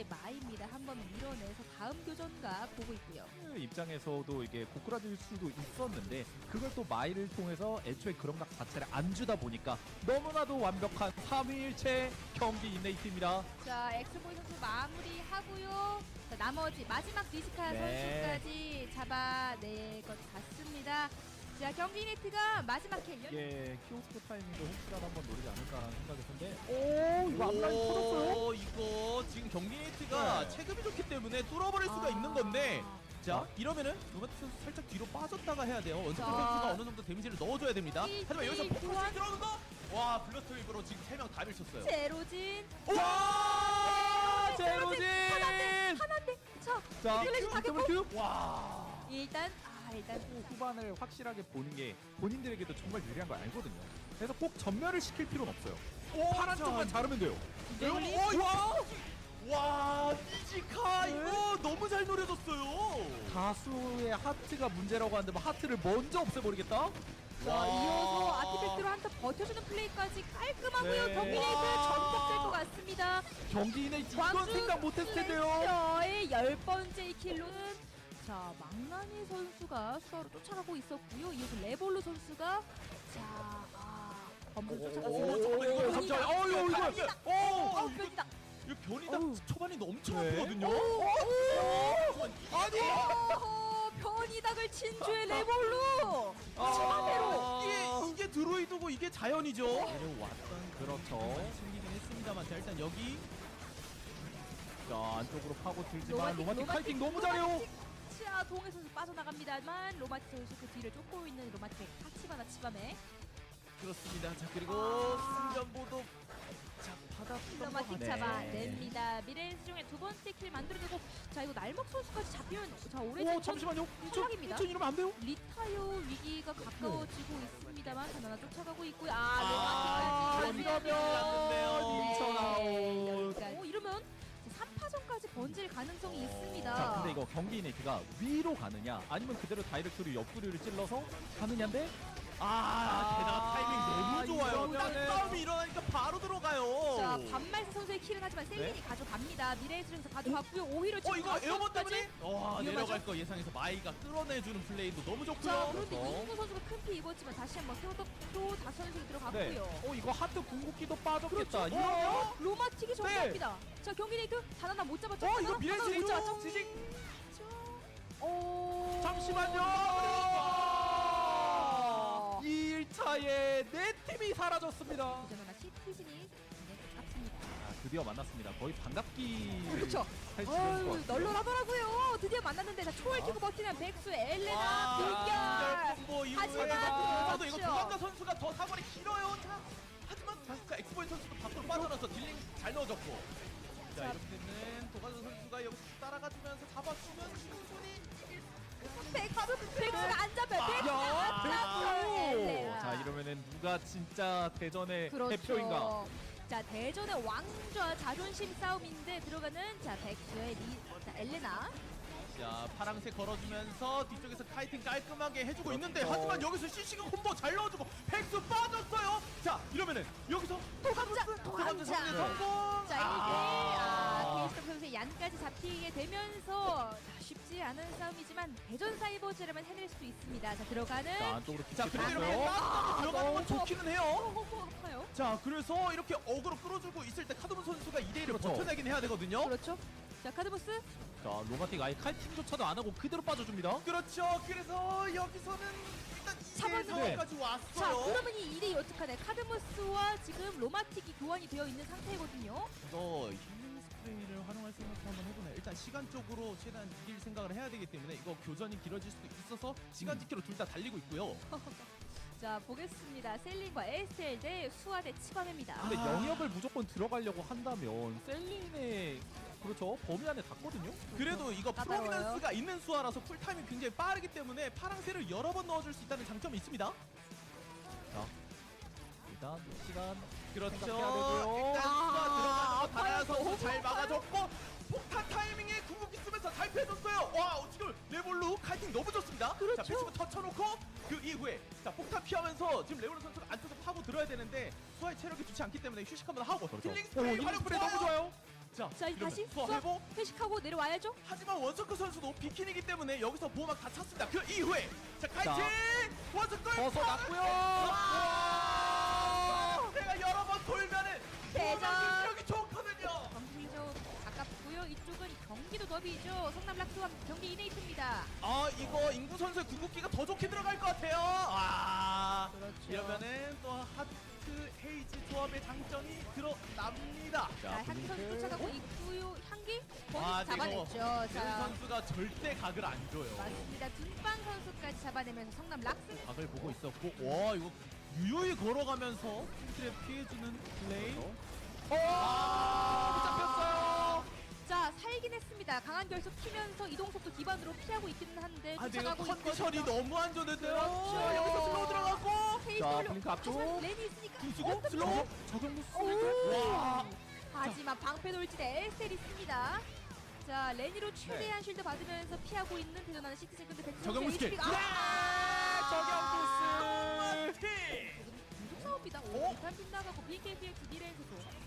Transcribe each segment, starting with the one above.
상대의 마입니다. 한번 밀어내서 다음 교전각 보고 있고요. 그 입장에서도 이게 고꾸라질 수도 있었는데 그걸 또 마이를 통해서 애초에 그런 각 자체를 안 주다 보니까 너무나도 완벽한 3위일체 경기 인레이트입니다. 자, 엑스보이 선수 마무리하고요. 자, 나머지 마지막 리스카 선수까지 잡아낼 것 같습니다. 자, 경기 네트가 마지막 킬. 이게 키오스크 타이밍도 혹시라도 한번 노리지 않을까라는 생각이 드는데 오 이거 앞라인 터졌어요? 이거 지금 경기 네이트가 체급이 좋기 때문에 뚫어버릴 수가 있는 건데 자 이러면은 로마틱 선수 살짝 뒤로 빠졌다가 해야 돼요. 원스크 선수가 어느 정도 데미지를 넣어줘야 됩니다. 하지만 여기서 폭탄이 들어오는 거! 와 블러스트 웨이브로 지금 3명 다 밀쳤어요. 제로진. 와 제로진! 하나인데. 자, 플래시 다 켰고. 와 일단 후반을 확실하게 보는 게 본인들에게도 정말 유리한 걸 알거든요. 그래서 꼭 전멸을 시킬 필요는 없어요. 파란 쪽만 자르면 돼요. 와 이지카 이거 너무 잘 노려졌어요. 다수의 하트가 문제라고 하는데 뭐 하트를 먼저 없애버리겠다? 자, 이어서 아티팩트로 한타 버텨주는 플레이까지 깔끔하고요. 네. 경기 네이트 전폭될 것 같습니다. 경기 이내 이건 생각 못했을 텐데요. 의 10번째 킬로는 자, 망나니 선수가 수아로 쫓아가고 있었고요. 이어서 레볼루 선수가 범블 쫓아갔습니다. 잠시만요. 이거 변이다. 이거 변이다 초반이 엄청 네. 아프거든요. 변이닭을 친주의 레볼루. 치마대로. 이게 드로이드고 이게 자연이죠. 내려왔던 그렇죠. 생기긴 했습니다만 자 일단 여기 자 안쪽으로 파고 들지만 로마틱 카이팅 너무 잘해요. 자, 동해 선수 빠져나갑니다만 로마틱 선수 그 뒤를 쫓고 있는 로마틱 타치바나 치밤에 그렇습니다. 자 그리고 승전보도 자 받았던 로마틱 네. 잡아냅니다. 미래인스 중에 두 번째 킬 만들어내고 자 이거 날먹 선수까지 잡히면 자 오래 잠시만요. 탈락입니다. 이러면 안 돼요? 리타이어 위기가 가까워지고 있습니다만 하나 쫓아가고 있고요. 로마틱까지 여기까지. 이러면 3파전까지 번질 가능성이 있습니다. 자 근데 이거 경기 이네트가 위로 가느냐 아니면 그대로 다이렉트로 옆구리를 찔러서 가느냐인데 게다가 타이밍 너무 좋아요. 이러면은- 딱 싸움이 일어나니까 바로 들어가요. 자, 반말세 선수의 킬은 하지만 셀린이 가져갑니다. 미래에스에서 가져갔고요. 오히려 지금 이거 에어본 때문에 위험하죠? 내려갈 거 예상해서 마이가 끌어내주는 플레이도 너무 좋고요. 자, 그런데 이인구 선수가 큰 피 입었지만 다시 한번 또 다시 선수가 들어갔고요. 이거 하트 궁극기도 빠졌겠다. 그렇죠. 이러면 로마틱이 정리합니다. 자, 경기 네이트 단 하나 못 잡았죠? 이거 미래에스 못 잡았죠? 지직. 잠시만요. 2일차에 내 팀이 사라졌습니다. 이제는 시티즌이 가깝습니다. 드디어 만났습니다. 거의 반갑기. 그렇죠. 널널하더라고요. 드디어 만났는데 자, 초월 키고 버티는 백수 엘레나 콤보 이후에 하지만 저도 이거 조감자 선수가 더 사거리 길어요. 하지만 자 엑스포인 선수도 밖으로 빠져나서 딜링 잘 넣어줬고 자 이렇게 되면 도가자 선수가 여기서 따라가주면서 잡아주면 충분히 백수가 안 잡혀요. 엘레나. 자 이러면은 누가 진짜 대전의 그렇죠. 대표인가? 자, 대전의 왕좌 자존심 싸움인데 들어가는 자 백수의 엘레나. 자 파랑색 걸어주면서 뒤쪽에서 카이팅 깔끔하게 해주고 있는데 하지만 여기서 CC가 콤보 잘 넣어주고 백수 빠졌어요. 자 이러면은 여기서 도감자 성공. 자, 이렇게 케이스톱 선수의 얀까지 잡히게 되면서 쉽지 않은 싸움이지만 대전 사이버즈라면 해낼 수 있습니다. 자, 들어가는 자 안쪽으로 자 그래도 이렇게 들어가는 건 좋기는 해요. 아파요. 자 그래서 이렇게 어그로 끌어주고 있을 때 카드문 선수가 2대1을 그렇죠. 버텨내긴 해야 되거든요. 그렇죠. 자, 카드보스. 자 로마틱 아예 칼팅조차도 안 하고 그대로 빠져줍니다. 그렇죠. 그래서 여기서는 일단 2대1 상황까지 왔어요. 자, 그러면 이 2대2 어떡하네. 카드모스와 지금 로마틱이 교환이 되어 있는 상태거든요. 이거 힐링 스프레이를 활용할 생각 한번 해보네. 일단 시간적으로 최대한 이길 생각을 해야 되기 때문에 이거 교전이 길어질 수도 있어서 시간 지키로 둘 다 달리고 있고요. 자, 보겠습니다. 셀린과 에스텔 대 수아 대 치밤입니다. 근데 영역을 무조건 들어가려고 한다면 셀린의 그렇죠 범위 안에 닿거든요. 그래도 이거 까다로워요. 프로미넌스가 있는 수아라서 쿨타임이 굉장히 빠르기 때문에 파랑새를 여러 번 넣어줄 수 있다는 장점이 있습니다. 자 일단 시간 그렇죠. 생각해야 되고요. 일단 수아 들어가는 거 다야 아파요. 선수 잘 아파요. 막아줬고 폭탄 타이밍에 궁극기 쓰면서 잘 패줬어요. 와 지금 레볼루 카이팅 너무 좋습니다. 그렇죠. 자 패시브 터쳐놓고 그 이후에 자 폭탄 피하면서 지금 레볼루 선수가 안쪽에서 파고 들어야 되는데 수아의 체력이 좋지 않기 때문에 휴식 한번 하고 그렇죠. 힐링 스프레이 활용 스프레이 너무 좋아요. 자, 자, 다시 수업 회복. 회식하고 내려와야죠. 하지만 원서클 선수도 비키니기 때문에 여기서 보호막 다 찼습니다. 그 이후에 자 카이팅 원서클 벗어났고요. 내가 여러 번 돌면은 대전. 여기 좋거든요. 경기죠. 아깝고요. 이쪽은 경기도 더비죠. 성남 락스와 경기 이네이트입니다. 아 이거 인구 선수의 궁극기가 더 좋게 들어갈 것 같아요. 아 그렇죠. 이러면은 또 하트 헤이즈 조합의 장점이 드러납니다. 자, 향기 선수 쫓아가고 있고요. 향기 번이 아, 잡아냈죠. 자 자, 선수가 절대 각을 안 줘요. 맞습니다. 둔빵 선수까지 잡아내면서 성남 락스. 각을 보고 있었고 와 이거 유유히 걸어가면서 팀들에 피해주는 플레이. 잡혔어요. 자, 살긴 했습니다. 강한 결속 튀면서 이동 속도 기반으로 피하고 있기는 한데 아 내가 쫓아가고 컨디션이 있거든요. 너무 안 좋은데요. 그렇죠. 여기서 슬로우 들어가고 자, KW 블링크 앞쪽. 하지만 렌이 있으니까 김수고 슬로우 적용 오! 와 하지만 방패 돌진에 엘셀이 있습니다. 자, 레니로 최대한 쉴드 받으면서 피하고 있는 대전하는 시티즌. 근데 백승 적용 선수의 스킬. HP가 적용 부스. 계속 싸웁니다. 오, 비탄 빗나가고 BKPX 미래에서도.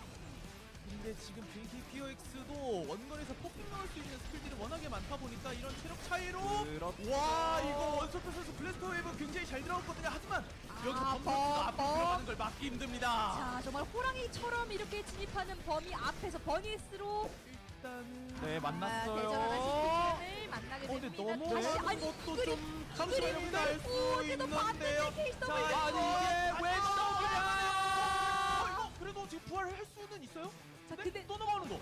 근데 지금 BKPOX도 원거리에서 폭풍 넣을 수 있는 스킬들이 워낙에 많다 보니까 이런 체력 차이로 그렇죠. 와 이거 원서클 선수 블래스터 웨이브 굉장히 잘 들어갔거든요. 하지만 여기서 범 선수가 앞으로 범. 들어가는 걸 막기 힘듭니다. 자, 정말 호랑이처럼 이렇게 진입하는 범위 앞에서 버니스로 일단은 네, 만났어요. 대전하는 시티즌을 만나게 근데 됩니다. 너무 다시 하는 아니, 것도 그림, 좀 잠시만요. 그림 알수 오, 그래도 있는데요. 봤는데 KW. 아니 이게 왜 나오냐? 이거 그래도 지금 부활을 할 수는 있어요? 자, 네? 근데 또 넘어가는 거.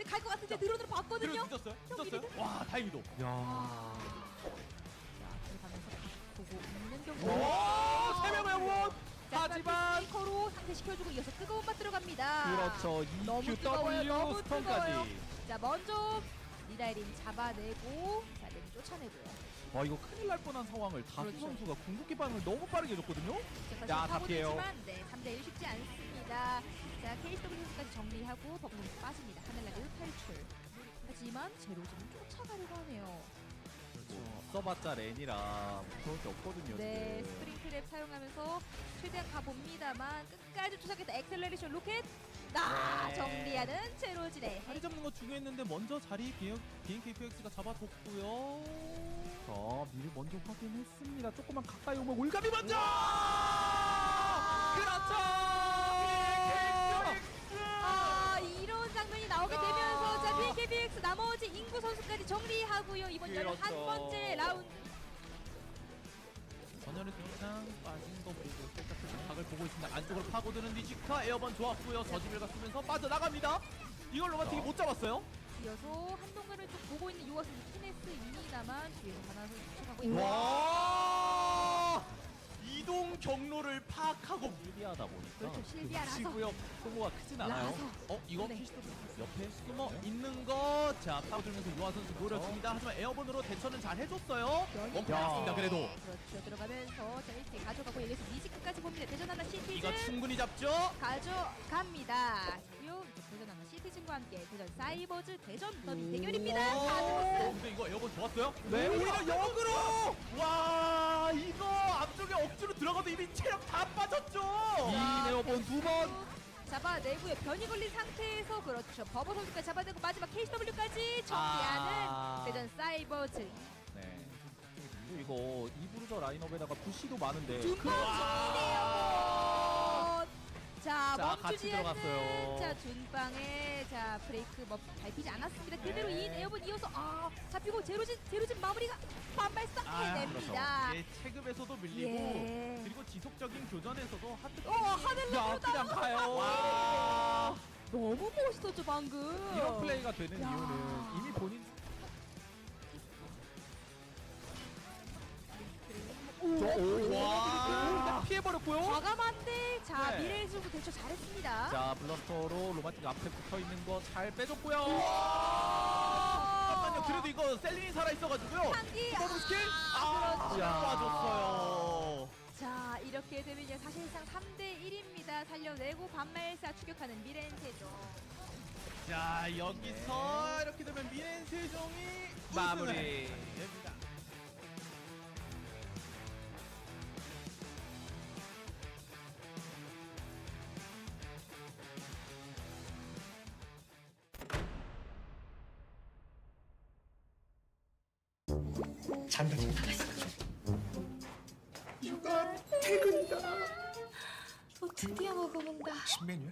갈 것 같은데 드론으로 봤거든요. 그래도 늦었어요? 경기를. 늦었어요? 와 다행히도. 야. 들어가면서 보고 있는 경기. 와, 세 명의 원. 하지만 스피커로 상태시켜주고 이어서 뜨거운 맛 들어갑니다. 그렇죠. 너무 뜨거워요. EQW 너무 뜨거워요. 스톤까지. 자, 먼저 니다이린 잡아내고 자, 렌 쫓아내고요. 와 이거 큰일 날 뻔한 상황을 다수 그렇죠. 선수가 궁극기 반응을 너무 빠르게 줬거든요. 자, 야, 다 피해요. 지만 네, 3대1 쉽지 않습니다. 자, KW 선수까지 정리하고 버블로 빠집니다. 하늘나라로 탈출. 하지만 제로즈는 쫓아가려고 하네요. 그렇죠. 써봤자 렌이라 무서울 게 없거든요. 네, 지금. 스프링 트랩 사용하면서 최대한 가봅니다만 끝까지 쫓아가겠다. 엑셀레이션 로켓. 네. 정리하는 제로즈네. 자리 잡는 거 중요했는데 먼저 자리 BNKPX가 잡아줬고요. 자, 미리 먼저 확인했습니다. 조금만 가까이 오면 올가미 먼저! 그렇죠! 이런 장면이 나오게 되면서 자, BKBX 나머지 인구 선수까지 정리하고요. 이번 그렇죠. 11번째 라운드. 전열의 동상 빠진 거 보고 살짝 각을 보고 있습니다. 안쪽으로 파고드는 니지카 에어번 좋았고요. 저지벨가 쓰면서 빠져나갑니다. 이걸 로마틱이 못 잡았어요. 이어서 한동안을 쭉 보고 있는 유아선 키네스입니다만 뒤에서 하나 선수 쫓아가고 있고. 와 이동 경로를 파악하고 실비하다 보니까 그렇죠, 실비하라서. 시구역 소모가 크진 않아요. 라서. 이거 네. 옆에 숨어 있는 거. 자 파고들면서 유아 선수 노렸습니다. 하지만 에어번으로 대처는 잘 해줬어요. 연이 멈췄습니다. 그래도 그렇죠. 들어가면서 자, 1대 가져가고 여기서 미지크까지 봅니다. 대전 하나 이거 시티즌 충분히 잡죠. 가져갑니다. 그리고 대전 하나 시티즌과 함께 대전 사이버즈 대전 더비 오. 대결입니다. 가드모스. 근데 이거 에어번 좋았어요? 네, 오히려 역으로! 와 이거 앞쪽에 억지로 들어가도 이미 체력 다 빠졌죠. 이네오본 두 번. 잡아내고요. 변이 걸린 상태에서 그렇죠. 버버 선수까지 잡아내고 마지막 KW까지 정리하는 대전 사이버즈. 네. 그리고 이거 이브루저 라인업에다가 부시도 많은데 둔빵 정리해요. 자, 자, 같이 멈추지 않는 들어갔어요. 자, 둔빵의 자 브레이크 뭐 밟히지 않았습니다. 그대로 네. 인 에어본 이어서 잡히고 제로진 마무리가 반발싹 해냅니다. 예, 체급에서도 밀리고 예. 그리고 지속적인 교전에서도 하트 하늘로 야, 그냥 가요. 와. 너무 멋있었죠 방금. 이런 플레이가 되는 야. 이유는 이미 본인 와. 피해버렸고요. 과감한데 자 네. 미래의 수구 대처 잘했습니다. 자, 블러스터로 로마틱 앞에 붙어 있는 거 잘 빼줬고요. 잠깐만요. 그래도 이거 셀린이 살아 있어가지고요. 한기 더블 스킬. 그렇죠. 야. 빠졌어요. 자 이렇게 되면 이제 사실상 3대 1입니다. 살려내고 반말사 추격하는 미래엔세죠. 자 여기서 이렇게 되면 미넨 세종이 마무리. 우승을 됩니다. 잔다. 휴가 퇴근이다. 드디어 먹어본다. 신메뉴야?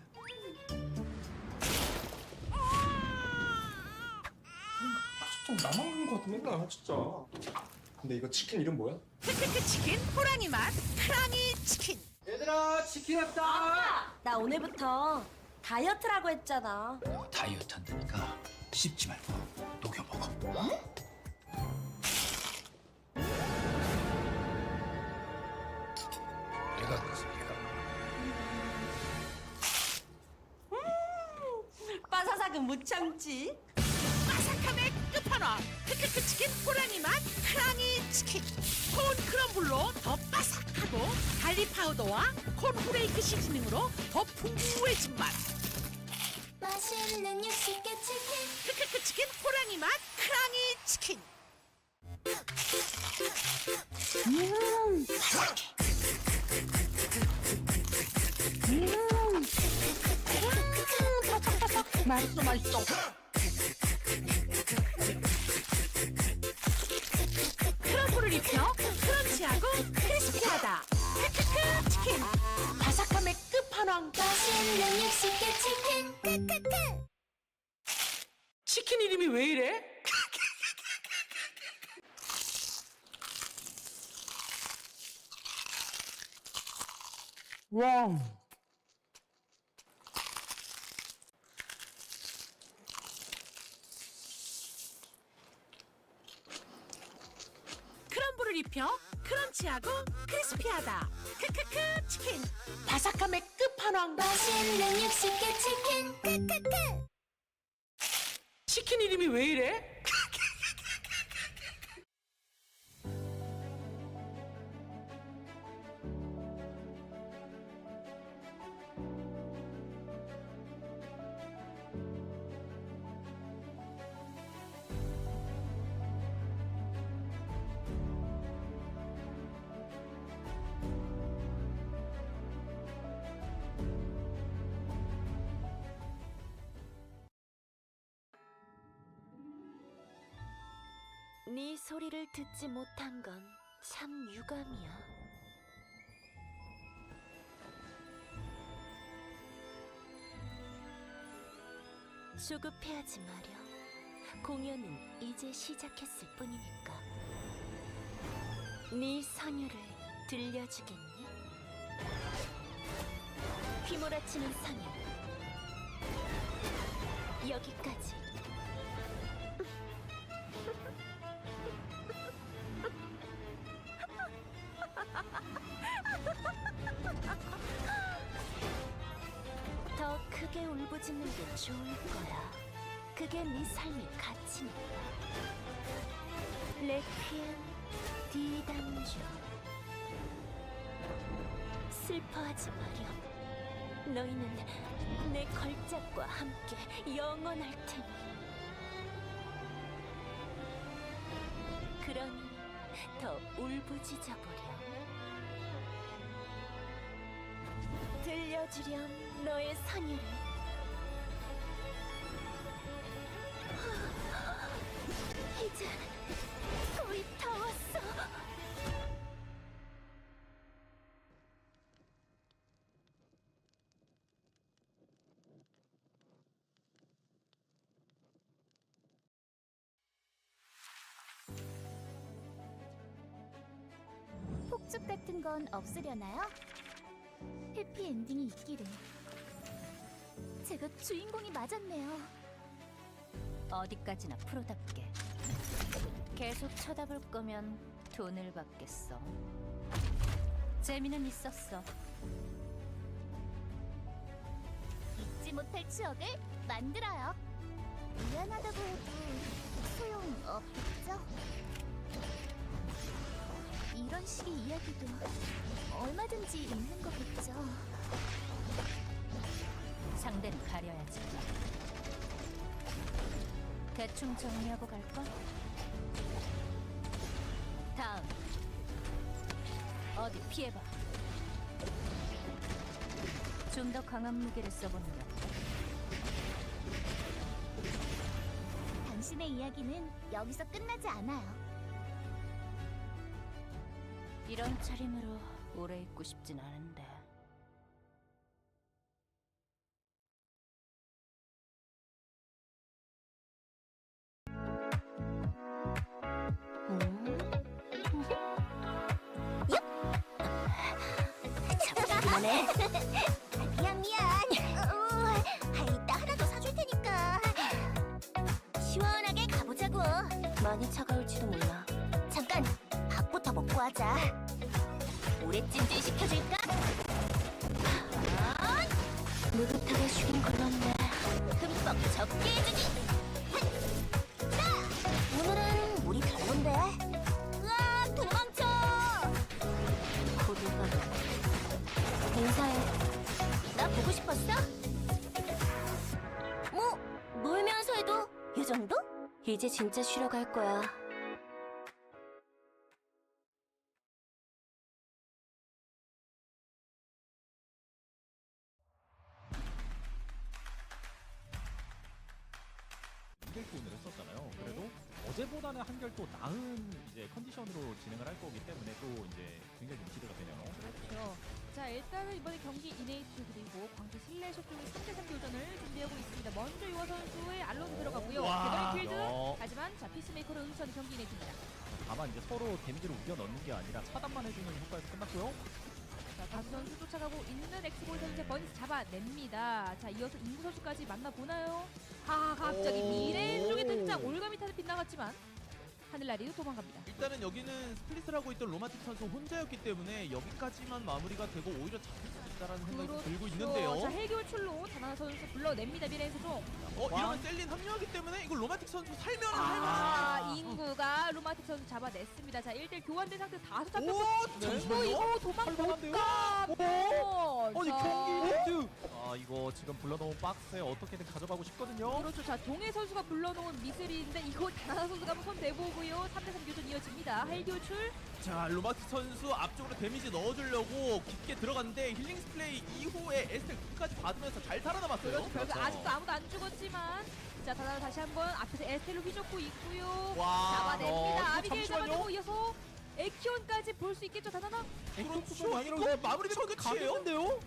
좀 나만 먹는 거 같아 맨날 진짜. 근데 이거 치킨 이름 뭐야? 치킨 호랑이 맛 크랑이 치킨. 얘들아 치킨 왔다. 나 오늘부터 다이어트라고 했잖아. 다이어트 한다니까 씹지 말고 녹여 먹어. 얘가 그래서 얘가 빠사삭은 못 참지. 바삭함의 끝판왕 크크크 치킨 호랑이 맛 크랑이 치킨. 콘 크럼블로 더 바삭하고 갈릭 파우더와 콘 후레이크 시즈닝으로 더 풍부해진 맛. 맛있는 육식계 치킨 크크크 치킨 호랑이 맛 크랑이 치킨. 맛있어 맛있어. 크럼블을 입혀 크런치하고 크리스피하다. 크크크 치킨. 바삭함의 끝판왕. 맛있는 육식계 치킨 크크크 치킨 이름이 왜 이래? 와. 크럼블을 입혀 크런치하고 크리스피하다. 크크크 치킨. 바삭함의 끝판왕. 맛있는 육식계 치킨 크크크 치킨 이름이 왜 이래? 네 소리를 듣지 못한 건 참 유감이야. 조급해하지 마렴. 공연은 이제 시작했을 뿐이니까. 네 선율을 들려주겠니? 휘몰아치는 선율. 여기까지. 더 크게 울부짖는 게 좋을 거야. 그게 네 삶의 가치니까. 레퀴엠 디단주. 슬퍼하지 마렴. 너희는 내 걸작과 함께 영원할 테니. 그러니 더 울부짖어 보렴. 들려주렴 너의 선율을. 이제 거의 다 왔어. 폭죽 같은 건 없으려나요? 해피엔딩이 있기를. 제가 주인공이 맞았네요. 어디까지나 프로답게. 계속 쳐다볼 거면 돈을 받겠어. 재미는 있었어. 잊지 못할 추억을 만들어요. 미안하다고 해도 소용없겠죠? 이런 식의 이야기도 얼마든지 있는 거겠죠. 상대는 가려야지. 대충 정리하고 갈까? 다음. 어디 피해봐. 좀 더 강한 무기를 써본다. 당신의 이야기는 여기서 끝나지 않아요. 이런 차림으로 오래 있고 싶진 않은데. 잡히기만 해. 미안. 이따 하나 더 사줄 테니까. 시원하게 가보자고. 많이 차가울지도 몰라. 잠깐, 밥부터 먹고 하자. 오래 찜질시켜줄까? 느긋하게 쉬긴 걸렀네. 흠뻑 적게 해주지. 자, 오늘은 물이 별론데. 으아, 도망쳐. 고들가 인사해. 나 보고 싶었어? 뭐 놀면서 해도 이 정도? 이제 진짜 쉬러 갈 거야. 한결톤을 했었잖아요. 그래도 어제보다는 한결 또 나은 이제 컨디션으로 진행을 할 거기 때문에 또 이제 굉장히 좀 기대가 되네요. 그렇죠. 자, 일단은 이번에 경기 이네이트 그리고 광주 실내쇼 쪽이 3대3 교전을 준비하고 있습니다. 먼저 유아 선수의 알론이 들어가고요. 와. 개발의 필드. 야. 하지만 자, 피스메이커를 응시하는 경기 이네이트입니다. 다만 이제 서로 데미지를 우겨 넣는 게 아니라 차단만 해주는 효과에서 끝났고요. 자, 광주 선수 쫓아가고 있는 엑스볼 선수의 버니스 잡아냅니다. 자, 이어서 인구 선수까지 만나보나요? 갑자기 미래 쪽의 등장. 올가미 타는 빗나갔지만 하늘나리도 도망갑니다. 일단은 여기는 스플릿을 하고 있던 로마틱 선수 혼자였기 때문에 여기까지만 마무리가 되고 오히려 잡힐 수 있다라는 생각이 좀 들고 있는데요. 자, 해결 출로 다나나 선수 불러냅니다. 미래에서 좀. 이러면 셀린 합류하기 때문에 이거 로마틱 선수 살면은 인구가 로마틱 선수 잡아냈습니다. 자, 1대1 교환된 상태 다수 잡혔고. 오, 잠시만요. 이거 도망 못 할만한데요? 가. 아니 자, 경기 이벤트. 이거 지금 불러놓은 박스에 어떻게든 가져가고 싶거든요. 그렇죠. 자, 동해 선수가 불러놓은 미스리인데 이거 다나나 선수가 한번 손 대보고요. 3대3 교전 이어집니다. 헬교출. 자, 로마틱 선수 앞쪽으로 데미지 넣어주려고 깊게 들어갔는데 힐링 스플레이 이후에 에스텔 끝까지 받으면서 잘 살아남았어요. 그렇죠. 결국 아직도 아무도 안 죽었지만 자, 다나나 다시 한번 앞에서 에스텔로 휘젓고 있고요. 와, 잡아냅니다. 아비게일 잠시만요. 잡아내고 이어서 에키온까지 볼 수 있겠죠, 다나나? 그렇죠. 이거 마무리되면 끝이에요. 가겠는데요?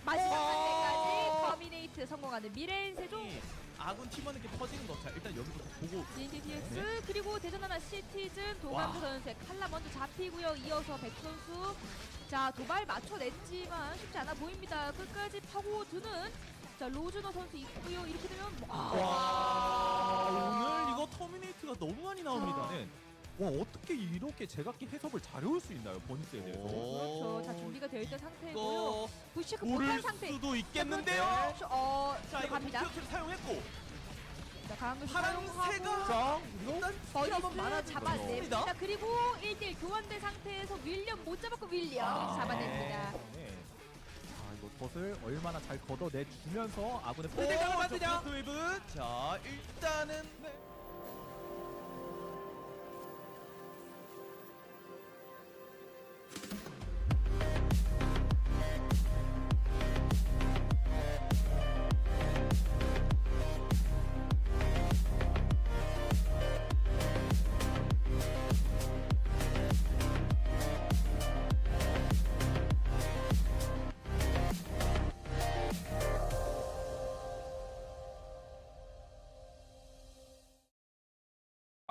마지막 한대까지 터미네이트 성공하는 미래인 세종. 아군 팀원에게 터지는 거. 자, 일단 여기부터 보고. GNTDX 그리고 대전하나 시티즌 도감주 선수의 칼라 먼저 잡히고요. 이어서 백 선수 자, 도발 맞춰냈지만 쉽지 않아 보입니다. 끝까지 파고드는 자, 로즈너 선수 있고요. 이렇게 되면 오늘 이거 터미네이트가 너무 많이 나옵니다. 네. 와, 어떻게 이렇게 제각기 해석을 잘 해올 수 있나요, 보니스에 대해서? 그렇죠. 자, 준비가 되어 있던 상태고요. 이거 부시크 오를 못한 상태. 수도 있겠는데요. 자, 자, 이거 들어갑니다. 도피어트를 사용했고 자, 강한글 파란새가 자, 일단 버리스 잡아냅니다. 거죠. 그리고 1대1 교환된 상태에서 윌리엄 못 잡았고 윌리엄 잡아냅니다. 네. 이거 덫을 얼마나 잘 걷어내주면서 아군의 오, 패대각을 만드냐? 저 웨이브. 자, 일단은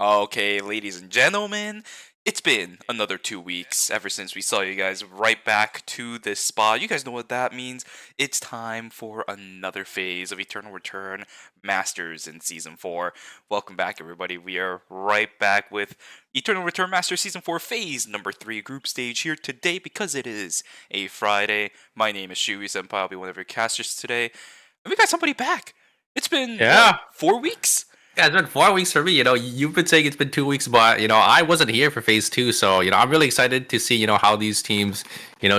Okay, ladies and gentlemen, it's been another 2 weeks ever since we saw you guys right back to this spot. You guys know what that means. It's time for another phase of Eternal Return Masters in Season 4. Welcome back, everybody. We are right back with Eternal Return Masters Season 4 Phase number 3 group stage here today because it is a Friday. My name is Shui Senpai. I'll be one of your casters today. And we got somebody back. It's been, Yeah. 4 weeks? Yeah, it's been 4 weeks for me. You've been saying it's been 2 weeks, but I wasn't here for phase 2, so I'm really excited to see how these teams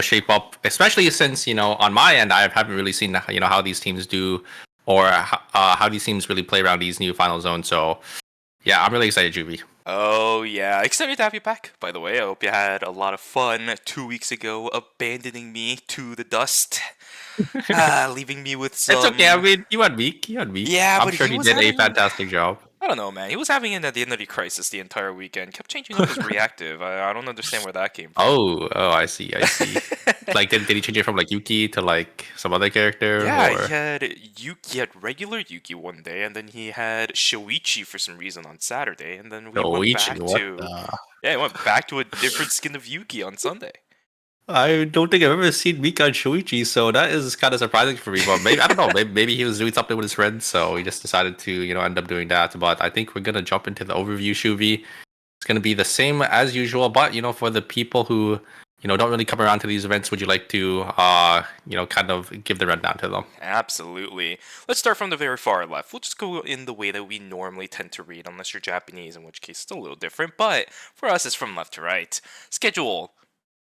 shape up. Especially since on my end, I haven't really seen how these teams do or how these teams really play around these new final zones. So yeah, I'm really excited, Juby. Oh yeah, excited to have you back, by the way. I hope you had a lot of fun 2 weeks ago abandoning me to the dust. Leaving me with some... It's okay. I mean, you had weak. Yeah, I'm but sure he he was did a having- fantastic job. I don't know, man. He was having an identity crisis the entire weekend. Kept changing up his reactive. I don't understand where that came from. Oh, I see. Like, did he change it from like Yuki to like some other character? Yeah, Or He had regular Yuki one day, and then he had Shoichi for some reason on Saturday, and then we went Oichi? back What to the? he went back to a different skin of Yuki on Sunday. I don't think I've ever seen Mika and Shuichi, so that is kind of surprising for me. But maybe I don't know. Maybe he was doing something with his friends, so he just decided to, end up doing that. But I think we're gonna jump into the overview, Shuvi. It's gonna be the same as usual, but for the people who don't really come around to these events, would you like to kind of give the rundown to them? Absolutely. Let's start from the very far left. We'll just go in the way that we normally tend to read, unless you're Japanese, in which case it's a little different. But for us, it's from left to right. Schedule.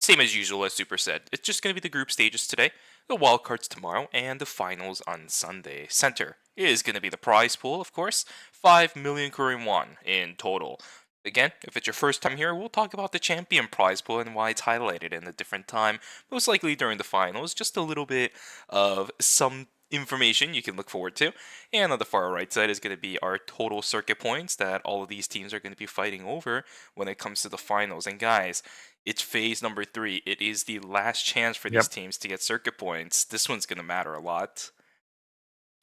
Same as usual, as Super said. It's just going to be the group stages today, the wildcards tomorrow, and the finals on Sunday. Center is going to be the prize pool, of course. 5 million Korean won in total. Again, if it's your first time here, we'll talk about the champion prize pool and why it's highlighted in a different time, most likely during the finals. Just a little bit of some information you can look forward to. And on the far right side is going to be our total circuit points that all of these teams are going to be fighting over when it comes to the finals. And guys, it's phase number 3. It is the last chance for these teams to get circuit points. This one's going to matter a lot.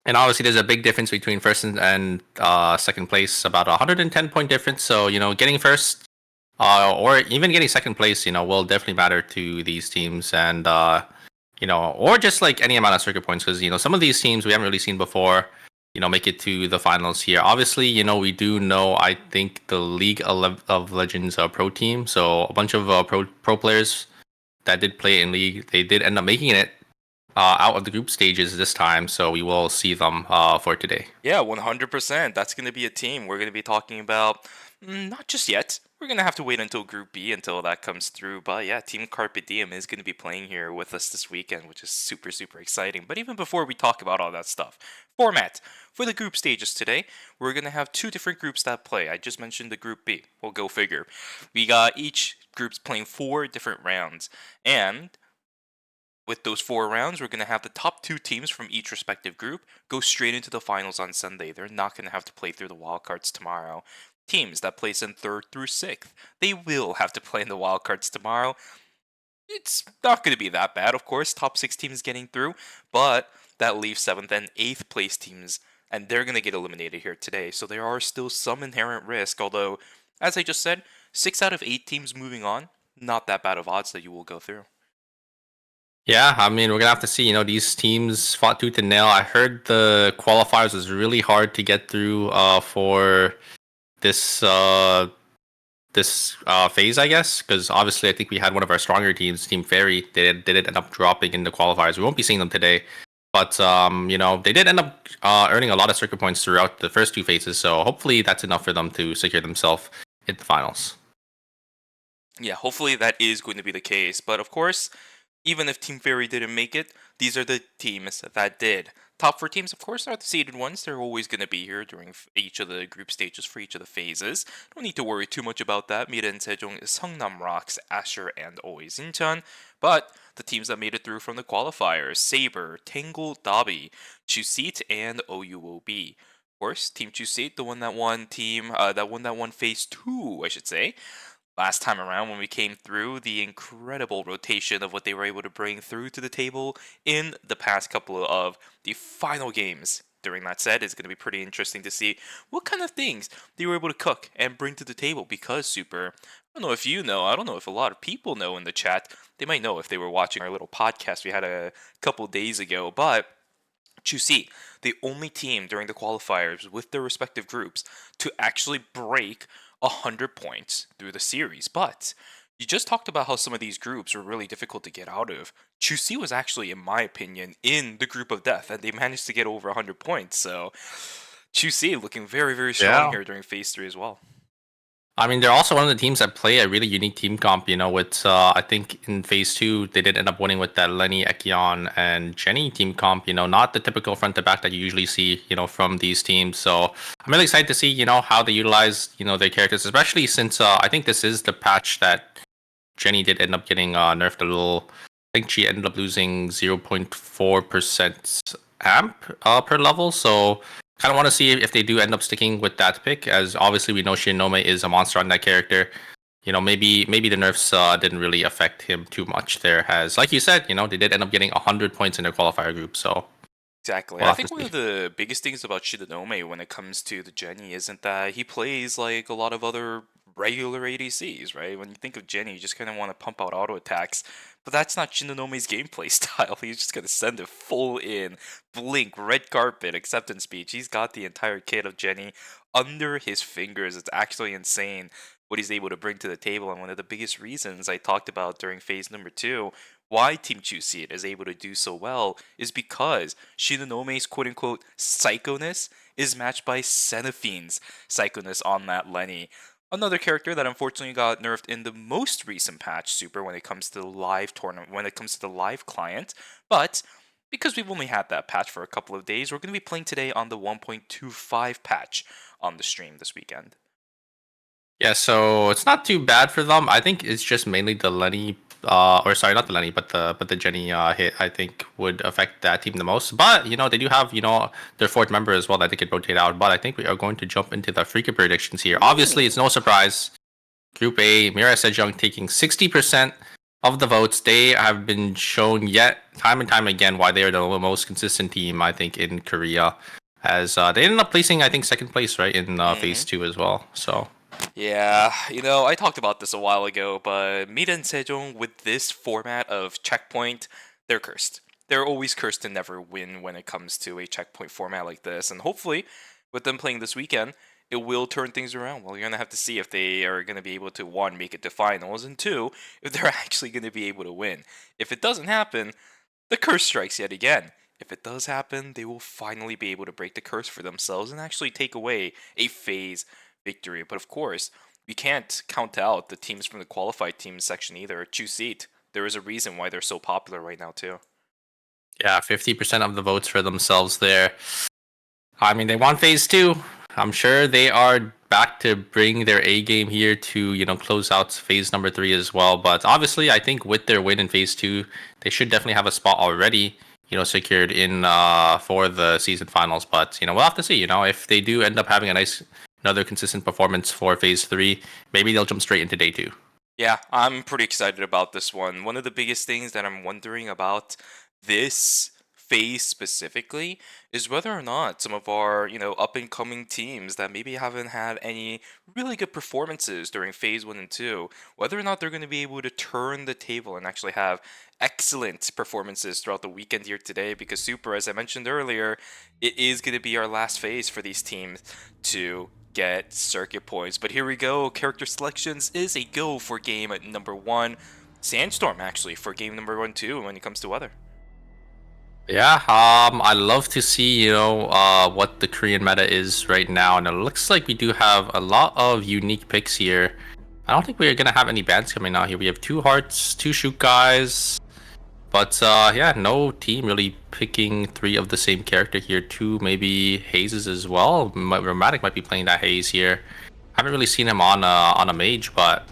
And obviously, there's a big difference between first and second place, about 110-point difference. So, getting first or even getting second place, will definitely matter to these teams. And, or just like any amount of circuit points, because, some of these teams we haven't really seen before, make it to the finals here. Obviously, we do know, I think, the League of Legends pro team. So, a bunch of pro players that did play in League, they did end up making it out of the group stages this time, so we will see them for today. Yeah, 100%. That's going to be a team we're going to be talking about. Not just yet. We're going to have to wait until Group B until that comes through. But yeah, Team Carpe Diem is going to be playing here with us this weekend, which is super, super exciting. But even before we talk about all that stuff, format for the group stages today, we're going to have 2 different groups that play. I just mentioned the Group B. We'll go figure. We got each group's playing 4 different rounds. And with those 4 rounds, we're going to have the top 2 teams from each respective group go straight into the finals on Sunday. They're not going to have to play through the wildcards tomorrow. Teams that place in 3rd through 6th, they will have to play in the wildcards tomorrow. It's not going to be that bad, of course. Top 6 teams getting through, but that leaves 7th and 8th place teams, and they're going to get eliminated here today. So there are still some inherent risk, although, as I just said, 6 out of 8 teams moving on, not that bad of odds that you will go through. Yeah, I mean, we're gonna have to see. These teams fought tooth and nail. I heard the qualifiers was really hard to get through for this phase, I guess, because obviously I think we had one of our stronger teams, Team Fairy. They did end up dropping in the qualifiers. We won't be seeing them today, but they did end up earning a lot of circuit points throughout the first 2 phases. So hopefully that's enough for them to secure themselves in the finals. Yeah, hopefully that is going to be the case. But of course, even if Team Fairy didn't make it, these are the teams that did. Top 4 teams, of course, are the seeded ones. They're always going to be here during each of the group stages for each of the phases. Don't need to worry too much about that. Miren Sejong, Seongnam Rocks, Asher, and Always Incheon. But the teams that made it through from the qualifiers, Saber, Tangle, Dabi, Chuseat, and OUOB. Of course, Team Chuseat, the one that won phase 2, I should say. Last time around when we came through, the incredible rotation of what they were able to bring through to the table in the past couple of the final games during that set is going to be pretty interesting to see what kind of things they were able to cook and bring to the table, because Super, I don't know if you know, I don't know if a lot of people know in the chat. They might know if they were watching our little podcast we had a couple days ago, but Chuseat, the only team during the qualifiers with their respective groups to actually break 100 points through the series. But you just talked about how some of these groups were really difficult to get out of. Chuseat was actually, in my opinion, in the group of death, and they managed to get over 100 points. So Chuseat looking very, very strong here during phase 3 as well. I mean, they're also one of the teams that play a really unique team comp, with, I think in phase 2, they did end up winning with that Lenny, Ekion, and Jenny team comp, not the typical front to back that you usually see, from these teams. So I'm really excited to see, how they utilize, their characters, especially since I think this is the patch that Jenny did end up getting nerfed a little. I think she ended up losing 0.4% amp per level. So kind of want to see if they do end up sticking with that pick, as obviously we know Shinome is a monster on that character. Maybe the nerfs didn't really affect him too much there. As like you said, they did end up getting 100 points in their qualifier group. So Exactly. we'll I have to think one see. of the biggest things about Shidanome when it comes to the Jenny isn't that he plays like a lot of other regular ADCs, right? When you think of Jenny, you just kind of want to pump out auto attacks, but that's not Shidanome's gameplay style. He's just going to send it full in, blink, red carpet, acceptance speech. He's got the entire kit of Jenny under his fingers. It's actually insane what he's able to bring to the table, and one of the biggest reasons I talked about during phase number 2 why Team Choose is able to do so well is because Shinonome's quote-unquote psychoness is matched by Cenophine's psychoness on that Lenny. Another character that unfortunately got nerfed in the most recent patch, Super, when it comes to the live tournament, when it comes to the live client. But because we've only had that patch for a couple of days, we're going to be playing today on the 1.25 patch on the stream this weekend. Yeah, so it's not too bad for them. I think it's just mainly the Lenny, or sorry, not the Lenny, but the Jenny hit. I think would affect that team the most. But they do have their fourth member as well that they could rotate out. But I think we are going to jump into the freaker predictions here. Obviously, it's no surprise. Group A, Mira Sejong taking 60% of the votes. They have been shown yet time and time again why they are the most consistent team, I think, in Korea. As they ended up placing, I think, second place, right, in phase 2 as well. So. Yeah, I talked about this a while ago, but Mira and Sejong, with this format of checkpoint, they're cursed. They're always cursed to never win when it comes to a checkpoint format like this, and hopefully, with them playing this weekend, it will turn things around. Well, you're going to have to see if they are going to be able to, 1, make it to finals, and 2, if they're actually going to be able to win. If it doesn't happen, the curse strikes yet again. If it does happen, they will finally be able to break the curse for themselves and actually take away a phase victory. But of course, we can't count out the teams from the qualified teams section either. Choose seat. There is a reason why they're so popular right now too. Yeah, 50% of the votes for themselves there. I mean, they won phase 2. I'm sure they are back to bring their A game here to, close out phase number 3 as well. But obviously, I think with their win in phase 2, they should definitely have a spot already, secured in for the season finals. But, we'll have to see, if they do end up having another consistent performance for phase 3, maybe they'll jump straight into day 2. Yeah, I'm pretty excited about this one. One of the biggest things that I'm wondering about this phase specifically is whether or not some of our, up and coming teams that maybe haven't had any really good performances during phase 1 and 2, whether or not they're going to be able to turn the table and actually have excellent performances throughout the weekend here today, because Super, as I mentioned earlier, it is going to be our last phase for these teams to get circuit points. But here we go. Character selections is a go for game number 1. Sandstorm actually for game number 1 too when it comes to weather. Yeah, I love to see, what the Korean meta is right now, and it looks like we do have a lot of unique picks here. I don't think we're gonna have any bans coming out here. We have 2 hearts, 2 shoot guys, but yeah, no team really picking 3 of the same character here. 2 maybe hazes as well. Romantic might be playing that haze here. Haven't really seen him on a mage, but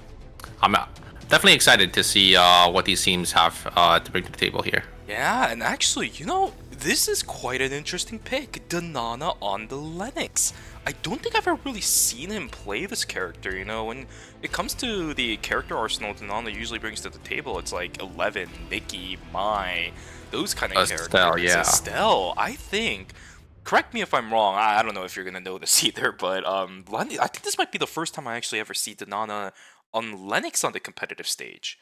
I'm definitely excited to see what these teams have to bring to the table here. Yeah, and actually, this is quite an interesting pick. Danana on the Lennox. I don't think I've ever really seen him play this character, when it comes to the character arsenal Danana usually brings to the table, it's like 11, Mickey, Mai, those kind of characters. Estelle, yeah. Estelle, I think, correct me if I'm wrong, I don't know if you're going to know this either, but I think this might be the first time I actually ever see Danana on Lennox on the competitive stage.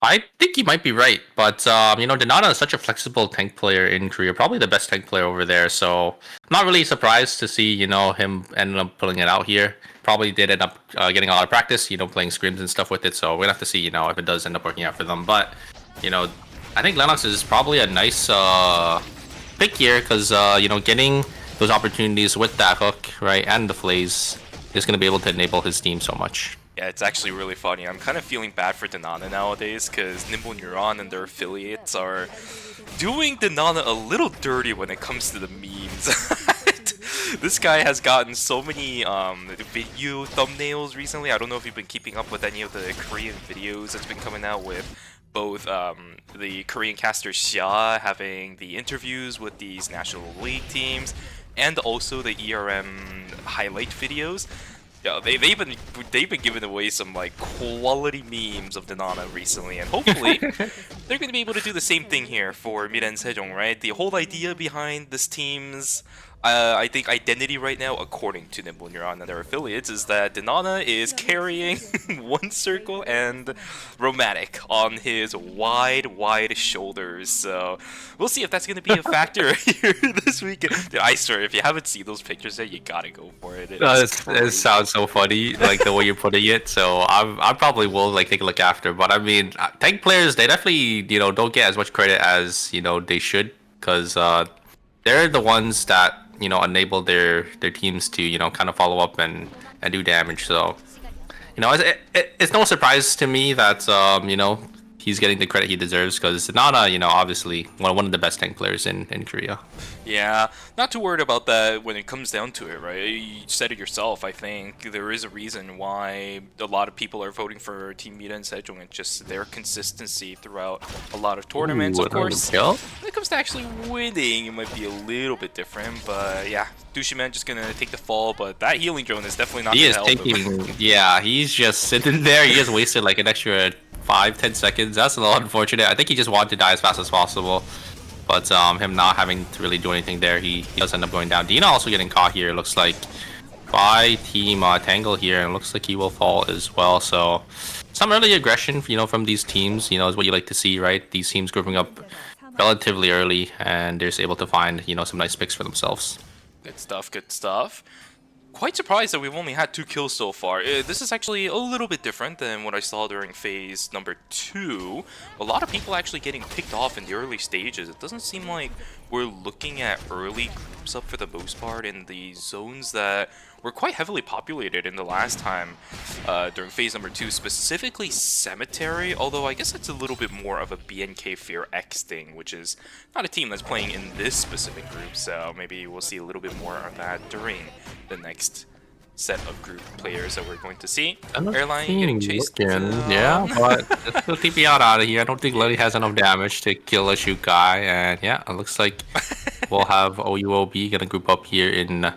I think you might be right, but Danana is such a flexible tank player in Korea, probably the best tank player over there. So I'm not really surprised to see him end up pulling it out here. Probably did end up getting a lot of practice, playing scrims and stuff with it. So we're gonna have to see, if it does end up working out for them. But I think Lennox is probably a nice pick here because getting those opportunities with that hook, right, and the flays is gonna be able to enable his team so much. Yeah, it's actually really funny. I'm kind of feeling bad for Danana nowadays because Nimble Neuron and their affiliates are doing Danana a little dirty when it comes to the memes. This guy has gotten so many video thumbnails recently. I don't know if you've been keeping up with any of the Korean videos that's been coming out with both the Korean caster Xia having the interviews with these National League teams, and also the ERM highlight videos. Yeah, they've been giving away some like quality memes of the Nana recently, and hopefully they're going to be able to do the same thing here for Miren Sejong, right? The whole idea behind this team's I think identity right now, according to Nimble Neuron and their affiliates, is that Denana is carrying One Circle and Romantic on his wide shoulders. So we'll see if that's going to be a factor here this weekend. Dude, I swear, if you haven't seen those pictures yet, you gotta go for it. It sounds so funny, like the way you're putting it. So I probably will like take a look after. But I mean, tank players, they definitely don't get as much credit as they should, because they're the ones that enable their teams to kind of follow up and do damage. So it's no surprise to me that he's getting the credit he deserves, because Nana obviously one of the best tank players in Korea. Yeah, not too worried about that when it comes down to it, right? You said it yourself. I think there is a reason why a lot of people are voting for Team Mira and Sejong. It's just their consistency throughout a lot of tournaments. Of course, when it comes to actually winning, it might be a little bit different. But yeah, Dushiman just gonna take the fall. But that healing drone is definitely not gonna help him. Yeah, he's just sitting there. He just wasted like an extra 5-10 seconds. That's a little unfortunate. I think he just wanted to die as fast as possible. But him not having to really do anything there, he does end up going down. Dina also getting caught here, looks like, by Team Tangle here, and looks like he will fall as well. So some early aggression, from these teams, is what you like to see, right? These teams grouping up relatively early, and they're just able to find, some nice picks for themselves. Good stuff, good stuff. Quite surprised that we've only had 2 kills so far. This is actually a little bit different than what I saw during phase number 2. A lot of people actually getting picked off in the early stages. It doesn't seem like we're looking at early groups up for the most part in the zones that were quite heavily populated in the last time during phase number 2, specifically Cemetery, although I guess it's a little bit more of a BNK Fear X thing, which is not a team that's playing in this specific group, so maybe we'll see a little bit more of that during the next set of group players that we're going to see. Airline getting chased. Yeah, but let's go TP out of here. I don't think Lily has enough damage to kill a shoot guy, and yeah, it looks like we'll have OUOB gonna group up here in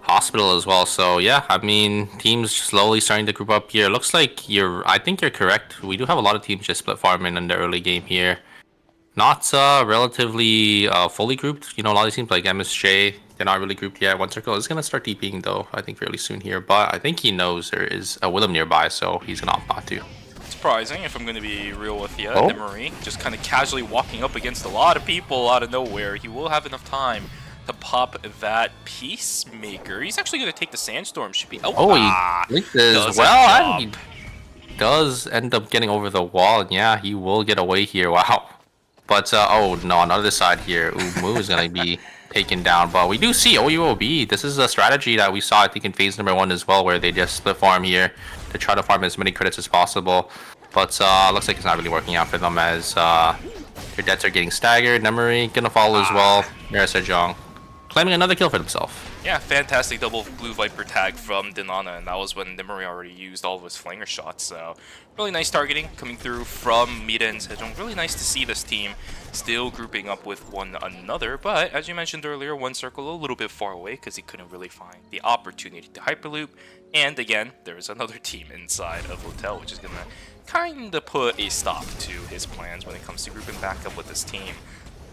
Hospital as well. So yeah, I mean, teams slowly starting to group up here. Looks like I think you're correct. We do have a lot of teams just split farming in the early game here. Not relatively fully grouped. A lot of teams like MSJ, they're not really grouped yet. One Circle is gonna start TPing though, I think fairly soon here. But I think he knows there is a Willem nearby, so he's gonna opt not to. Surprising, if I'm going to be real with you. Emery just kind of casually walking up against a lot of people out of nowhere. He will have enough time to pop that Peacemaker. He's actually going to take the Sandstorm. Should be he linked as well. He does end up getting over the wall, and yeah, he will get away here. Wow. But oh no, on the other side here, Umu is going to be taken down. But we do see OUOB. This is a strategy that we saw, I think, in phase number 1 as well, where they just split farm here to try to farm as many credits as possible. But looks like it's not really working out for them, as their debts are getting staggered. Nemery gonna fall as well. Mira Sejong claiming another kill for themselves. Yeah, fantastic double Blue Viper tag from Denana, and that was when Nemery already used all of his flanger shots. So really nice targeting coming through from Mira and Sejong. Really nice to see this team still grouping up with one another. But as you mentioned earlier, One Circle a little bit far away because he couldn't really find the opportunity to hyperloop. And again, there's another team inside of Hotel, which is gonna kind of put a stop to his plans when it comes to grouping back up with this team.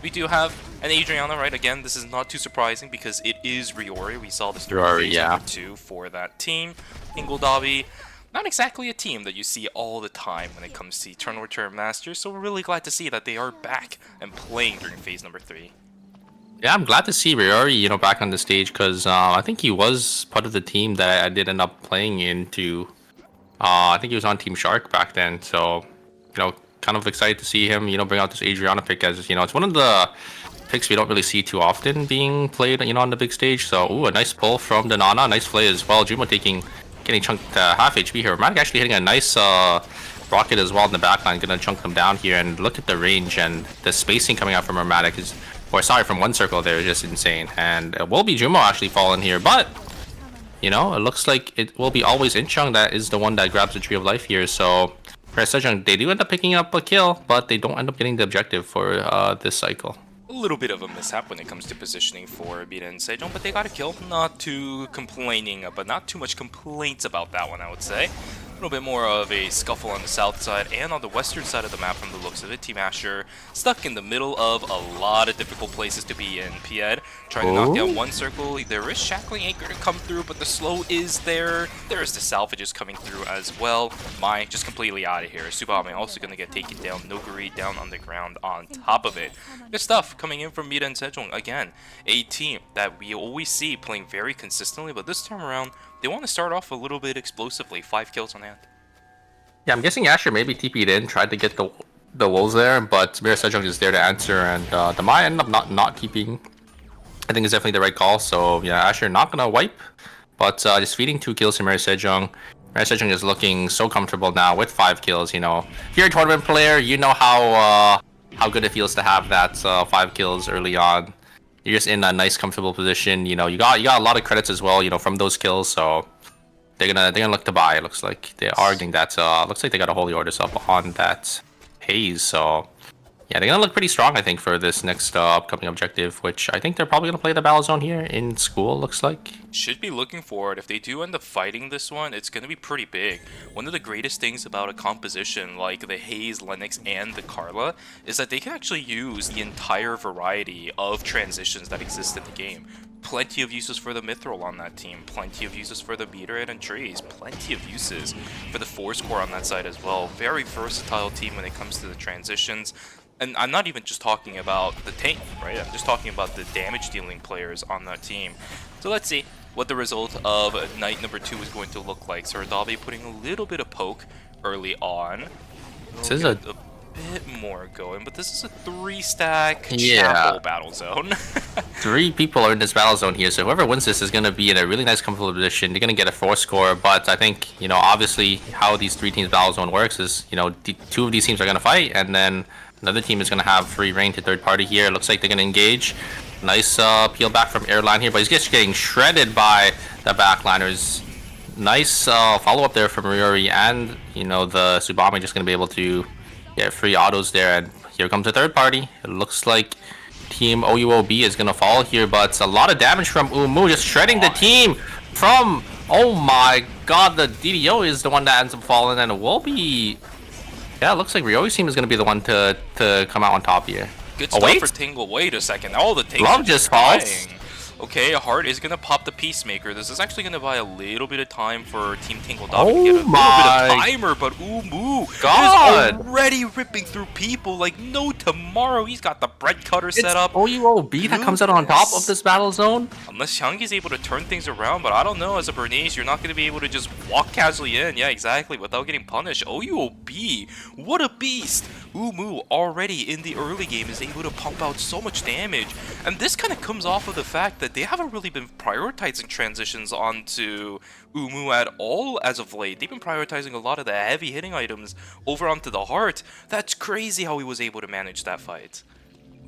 We do have an Adriana, right? Again, this is not too surprising because it is Riori. We saw this during phase number 2 for that team. Ingle Dobby, not exactly a team that you see all the time when it comes to Eternal Return Masters, so we're really glad to see that they are back and playing during phase number 3. Yeah, I'm glad to see Riori, back on the stage, because I think he was part of the team that I did end up playing into. I think he was on Team Shark back then, so, kind of excited to see him, bring out this Adriana pick, as, it's one of the picks we don't really see too often being played, on the big stage. So, ooh, a nice pull from Denana, nice play as well. Jumo getting chunked half HP here. Romantic actually hitting a nice rocket as well in the backline, gonna chunk them down here, and look at the range and the spacing coming out from Romantic from One Circle there is just insane. And it will be Jumo actually falling here, but it looks like it will be always Inchung that is the one that grabs the Tree of Life here. So for Sejong, they do end up picking up a kill, but they don't end up getting the objective for this cycle. A little bit of a mishap when it comes to positioning for Mira and Sejong, but they got a kill. Not too complaining, but not too much complaints about that one, I would say. A little bit more of a scuffle on the south side and on the western side of the map from the looks of it. Team Asher stuck in the middle of a lot of difficult places to be in. Pied trying to knock down one circle. There is Shackling Anchor to come through, but the slow is there. There is the salvages coming through as well. Mai just completely out of here. Subame also going to get taken down. Noguri down on the ground on top of it. Good stuff coming in from Mira and Sejong. Again, a team that we always see playing very consistently, but this time around, they want to start off a little bit explosively. 5 kills on hand. Yeah, I'm guessing Asher maybe TP'd in, tried to get the wolves there, but Mira Sejong is there to answer, and the Mai ended up not keeping. I think it's definitely the right call. So yeah, Asher not gonna wipe, but just feeding 2 kills to Mira Sejong. Mira Sejong is looking so comfortable now with 5 kills. You know, if you're a tournament player, you know how good it feels to have that 5 kills early on. You're just in a nice, comfortable position. You know, you got a lot of credits as well. You know, from those kills. So they're gonna look to buy. It looks like they are getting that. Looks like they got a holy orders up on that haze. So yeah, they're gonna look pretty strong, I think, for this next upcoming objective. Which I think they're probably gonna play the battle zone here in school. Looks like. Should be looking for it. If they do end up fighting this one, it's going to be pretty big. One of the greatest things about a composition like the Haze, Lennox, and the Carla is that they can actually use the entire variety of transitions that exist in the game. Plenty of uses for the Mithril on that team, plenty of uses for the Meteorite and Trees, plenty of uses for the Force Core on that side as well. Very versatile team when it comes to the transitions. And I'm not even just talking about the tank, right? I'm just talking about the damage dealing players on that team. So let's see what the result of night number 2 is going to look like. So Dabi putting a little bit of poke early on. This is a bit more going, but this is a 3-stack Yeah. chapel battle zone. 3 people are in this battle zone here, so whoever wins this is going to be in a really nice, comfortable position. They're going to get a 4 score, but I think, you know, obviously how these 3 teams battle zone works is, you know, 2 of these teams are going to fight, and then another team is going to have free reign to third party here. It looks like they're going to engage. Nice peel back from Airline here, but he's just getting shredded by the backliners. Nice follow up there from Ryori, and, you know, the Subame just going to be able to get free autos there, and here comes the third party. It looks like Team OUOB is going to fall here, but a lot of damage from Umu, just shredding the team from, oh my god, the DDO is the one that ends up falling, and it will be, yeah, it looks like Ryori's team is going to be the one to come out on top here. Good stuff for Tingle. Wait a second. Oh, the Tingle Love just falls. Okay, Heart is going to pop the Peacemaker. This is actually going to buy a little bit of time for Team Tingle Dabi to get a little bit of timer, but Umu is already ripping through people like no tomorrow. He's got the bread cutter set up. OUOB that comes out on top of this battle zone? Unless Hyungi's able to turn things around, but I don't know. As a Bernice, you're not going to be able to just walk casually in. Yeah, exactly, without getting punished. OUOB, what a beast. Umu already in the early game is able to pump out so much damage. And this kind of comes off of the fact that they haven't really been prioritizing transitions onto Umu at all as of late. They've been prioritizing a lot of the heavy hitting items over onto the Heart. That's crazy how he was able to manage that fight.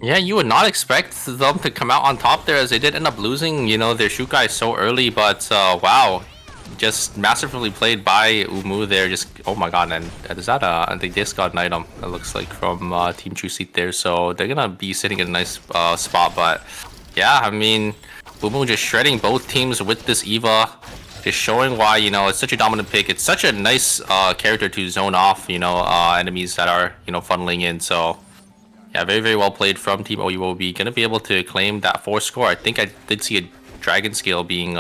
Yeah, you would not expect them to come out on top there, as they did end up losing, you know, their shoot guys so early, but wow. Just massively played by Umu there. Just, oh my god, and is that I think this got an item, it looks like, from Team True Seat there, so they're gonna be sitting in a nice spot. But yeah, I mean, Umu just shredding both teams with this Eva, just showing why, you know, it's such a dominant pick. It's such a nice character to zone off, you know, enemies that are, you know, funneling in. So yeah, very, very well played from Team OUOB. Gonna be able to claim that 4 score. I think I did see a Dragon Scale being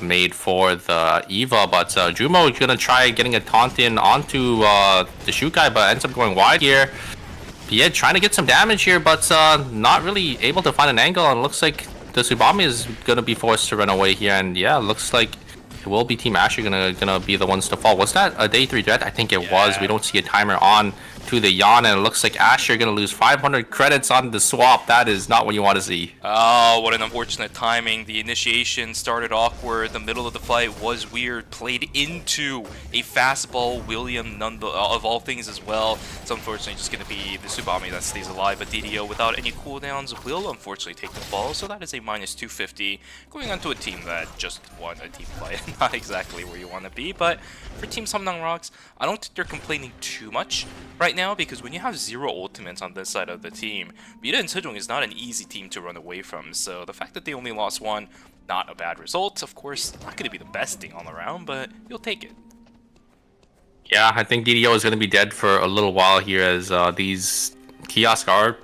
made for the Eva, but Jumo is gonna try getting a taunt in onto the shoot guy, but ends up going wide here. Pied trying to get some damage here, but not really able to find an angle, and looks like the Subame is gonna be forced to run away here. And yeah, looks like it will be Team Asher gonna be the ones to fall. Was that a day 3 threat? I think it was. We don't see a timer on to the Yawn, and it looks like Asher gonna lose 500 credits on the swap. That is not what you want to see. Oh, what an unfortunate timing. The initiation started awkward. The middle of the fight was weird. Played into a fastball William of all things as well. It's unfortunately just going to be the Subame that stays alive, but DDO without any cooldowns will unfortunately take the fall. So that is a minus 250 going on to a team that just won a team fight. Not exactly where you want to be, but for Team Samnang Rocks, I don't think they're complaining too much right now. now because when you have 0 ultimates on this side of the team, Mida and Sejong is not an easy team to run away from. So the fact that they only lost 1, not a bad result. Of course, not going to be the best thing all around, but you'll take it. Yeah, I think DDO is going to be dead for a little while here as these kiosks are,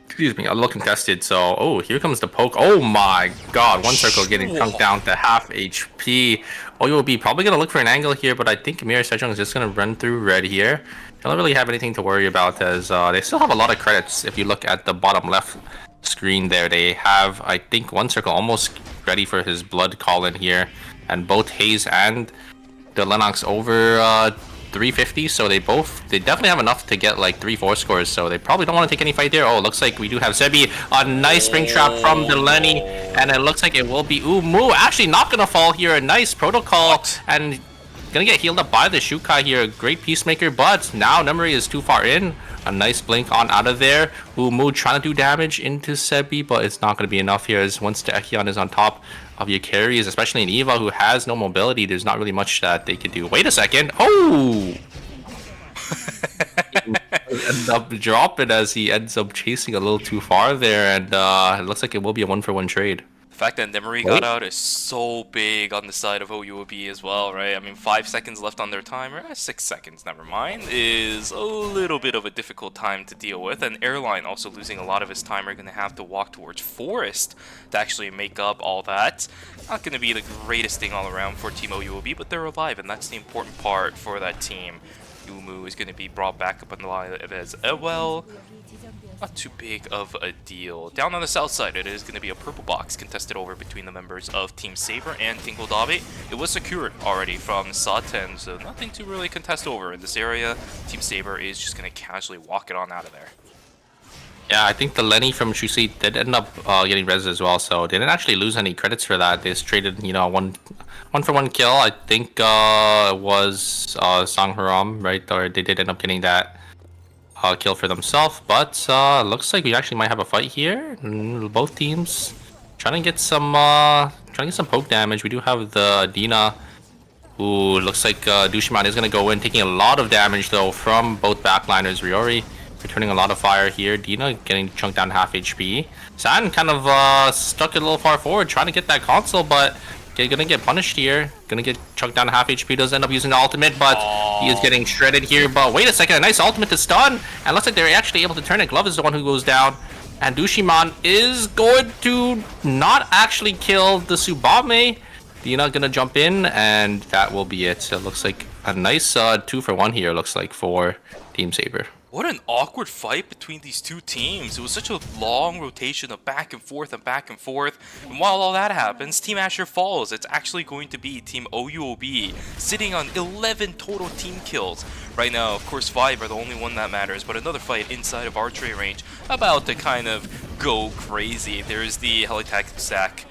excuse me, a little contested. So, oh, here comes the poke. Oh my god, one circle getting chunked down to half HP. OUOB probably going to look for an angle here, but I think Mirror Sejong is just going to run through red here. They don't really have anything to worry about as they still have a lot of credits. If you look at the bottom left screen there, they have, I think, one circle almost ready for his blood call in here. And both Hayes and the Lennox over 350, so they definitely have enough to get like 3-4 scores, so they probably don't want to take any fight there. Oh, looks like we do have Sebi, a nice spring trap from the Lenny, and it looks like it will be Moo actually not gonna fall here. A nice protocol and gonna get healed up by the Shukai here. Great peacemaker, but now Memory is too far in. A nice blink on out of there. Moo trying to do damage into Sebi, but it's not gonna be enough here as once the Ekion is on top of your carries, especially in Eva, who has no mobility, there's not really much that they can do. Wait a second. Oh! Ends up dropping as he ends up chasing a little too far there, and it looks like it will be a 1-for-1 trade. The fact that Nemery got out is so big on the side of OUOB as well, right? I mean, 5 seconds left on their timer, 6 seconds, never mind, is a little bit of a difficult time to deal with. And Airline also losing a lot of his time are going to have to walk towards Forest to actually make up all that. Not going to be the greatest thing all around for Team OUOB, but they're alive, and that's the important part for that team. Umu is going to be brought back up on the line as well. Not too big of a deal. Down on the south side, it is going to be a purple box contested over between the members of Team Saber and Tingle Dabi. It was secured already from Saten, so nothing to really contest over in this area. Team Saber is just going to casually walk it on out of there. Yeah, I think the Lenny from Shusi did end up getting res as well, so they didn't actually lose any credits for that. They just traded, you know, one for one kill. I think it was Sangharam, right? Or they did end up getting that kill for themselves, but looks like we actually might have a fight here. Both teams trying to get some poke damage. We do have the Dina, who looks like Dushiman is going to go in, taking a lot of damage though from both backliners. Riori returning a lot of fire here. Dina getting chunked down half HP. San kind of stuck a little far forward, trying to get that console, but gonna get punished here. Gonna get chunked down to half HP. Does end up using the ultimate, but he is getting shredded here. But wait a second, a nice ultimate to stun. And looks like they're actually able to turn it. Glove is the one who goes down. And Dushiman is going to not actually kill the Tsubame. Dina gonna jump in, and that will be it. So it looks like a nice 2-for-1 here, looks like, for Team Saber. What an awkward fight between these two teams. It was such a long rotation of back and forth and back and forth. And while all that happens, Team Asher falls. It's actually going to be Team OUOB sitting on 11 total team kills. Right now, of course, 5 are the only one that matters, but another fight inside of archery range about to kind of go crazy. There's the Helitac stack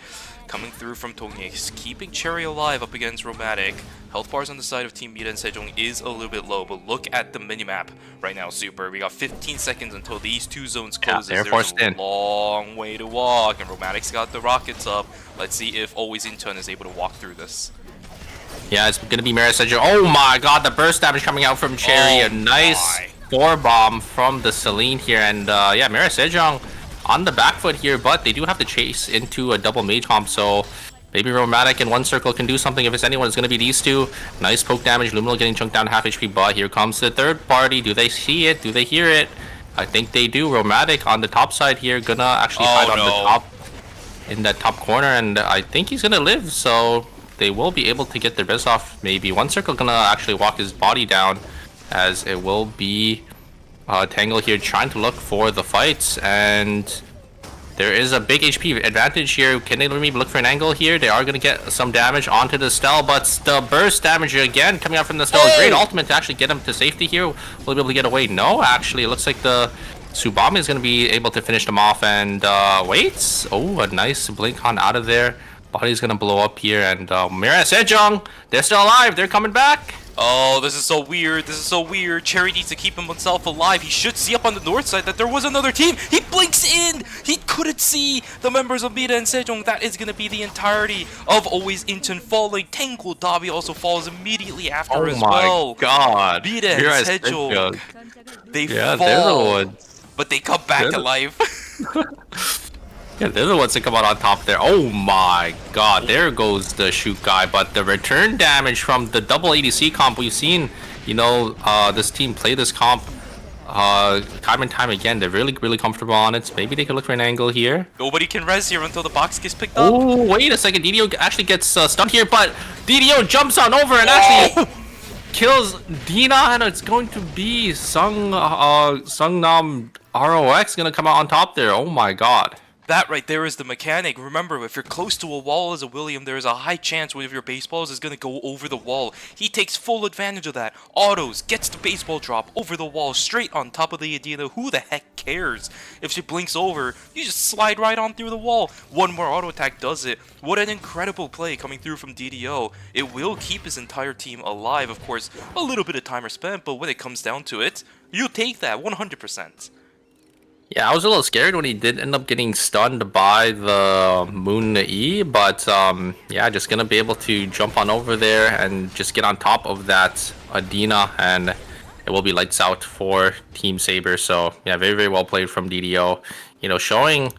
coming through from Tongye, keeping Cherry alive up against Romantic. Health bars on the side of Team Mida and Sejong is a little bit low, but look at the minimap right now, Super. We got 15 seconds until these two zones closes. Yeah, there's a long way to walk, and Romantic's got the rockets up. Let's see if Always Incheon is able to walk through this. Yeah, it's gonna be Mirror Sejong. Oh my god, the burst damage coming out from Cherry. A nice 4-bomb from the Celine here, and yeah, Mirror Sejong on the back foot here, but they do have to chase into a double mage comp, so maybe Romantic in one circle can do something. If it's anyone, it's going to be these two. Nice poke damage. Luminal getting chunked down half HP, but here comes the third party. Do they see it? Do they hear it? I think they do. Romantic on the top side here, gonna actually hide on the top, in that top corner, and I think he's gonna live, so they will be able to get their best off. Maybe one circle gonna actually walk his body down, as it will be Tangle here trying to look for the fights, and there is a big HP advantage here. Can they maybe look for an angle here? They are going to get some damage onto the Stell, but the burst damage again coming out from the Stell. Great ultimate to actually get him to safety here. Will he be able to get away? No, actually, it looks like the Tsubame is going to be able to finish them off, and wait. Oh, a nice blink on out of there. Body's going to blow up here, and Mirror Sejong, they're still alive. They're coming back. Oh, this is so weird. This is so weird. Cherry needs to keep himself alive. He should see up on the north side that there was another team. He blinks in. He couldn't see the members of Mida and Sejong. That is going to be the entirety of Always Incheon falling. Tangle Dabi also falls immediately after as well. Oh my god. Mida and Sejong They Yeah, fall, they're the ones. but they come back They're to the- life. Yeah, they're the ones that come out on top there. Oh my god, there goes the shoot guy. But the return damage from the double ADC comp, we've seen, this team play this comp time and time again. They're really, really comfortable on it. Maybe they could look for an angle here. Nobody can res here until the box gets picked up. Oh, wait a second. DDO actually gets stunned here, but DDO jumps on over and actually kills Dina, and it's going to be Sungnam ROX gonna come out on top there. Oh my god. That right there is the mechanic. Remember, if you're close to a wall as a William, there is a high chance one of your baseballs is going to go over the wall. He takes full advantage of that. Autos, gets the baseball drop over the wall, straight on top of the Adina. Who the heck cares? If she blinks over, you just slide right on through the wall. One more auto attack does it. What an incredible play coming through from DDO. It will keep his entire team alive. Of course, a little bit of time are spent, but when it comes down to it, you take that 100%. Yeah, I was a little scared when he did end up getting stunned by the Moon E, but yeah, just gonna be able to jump on over there and just get on top of that Adina, and it will be lights out for Team Saber. So yeah, very, very well played from DDO. Showing,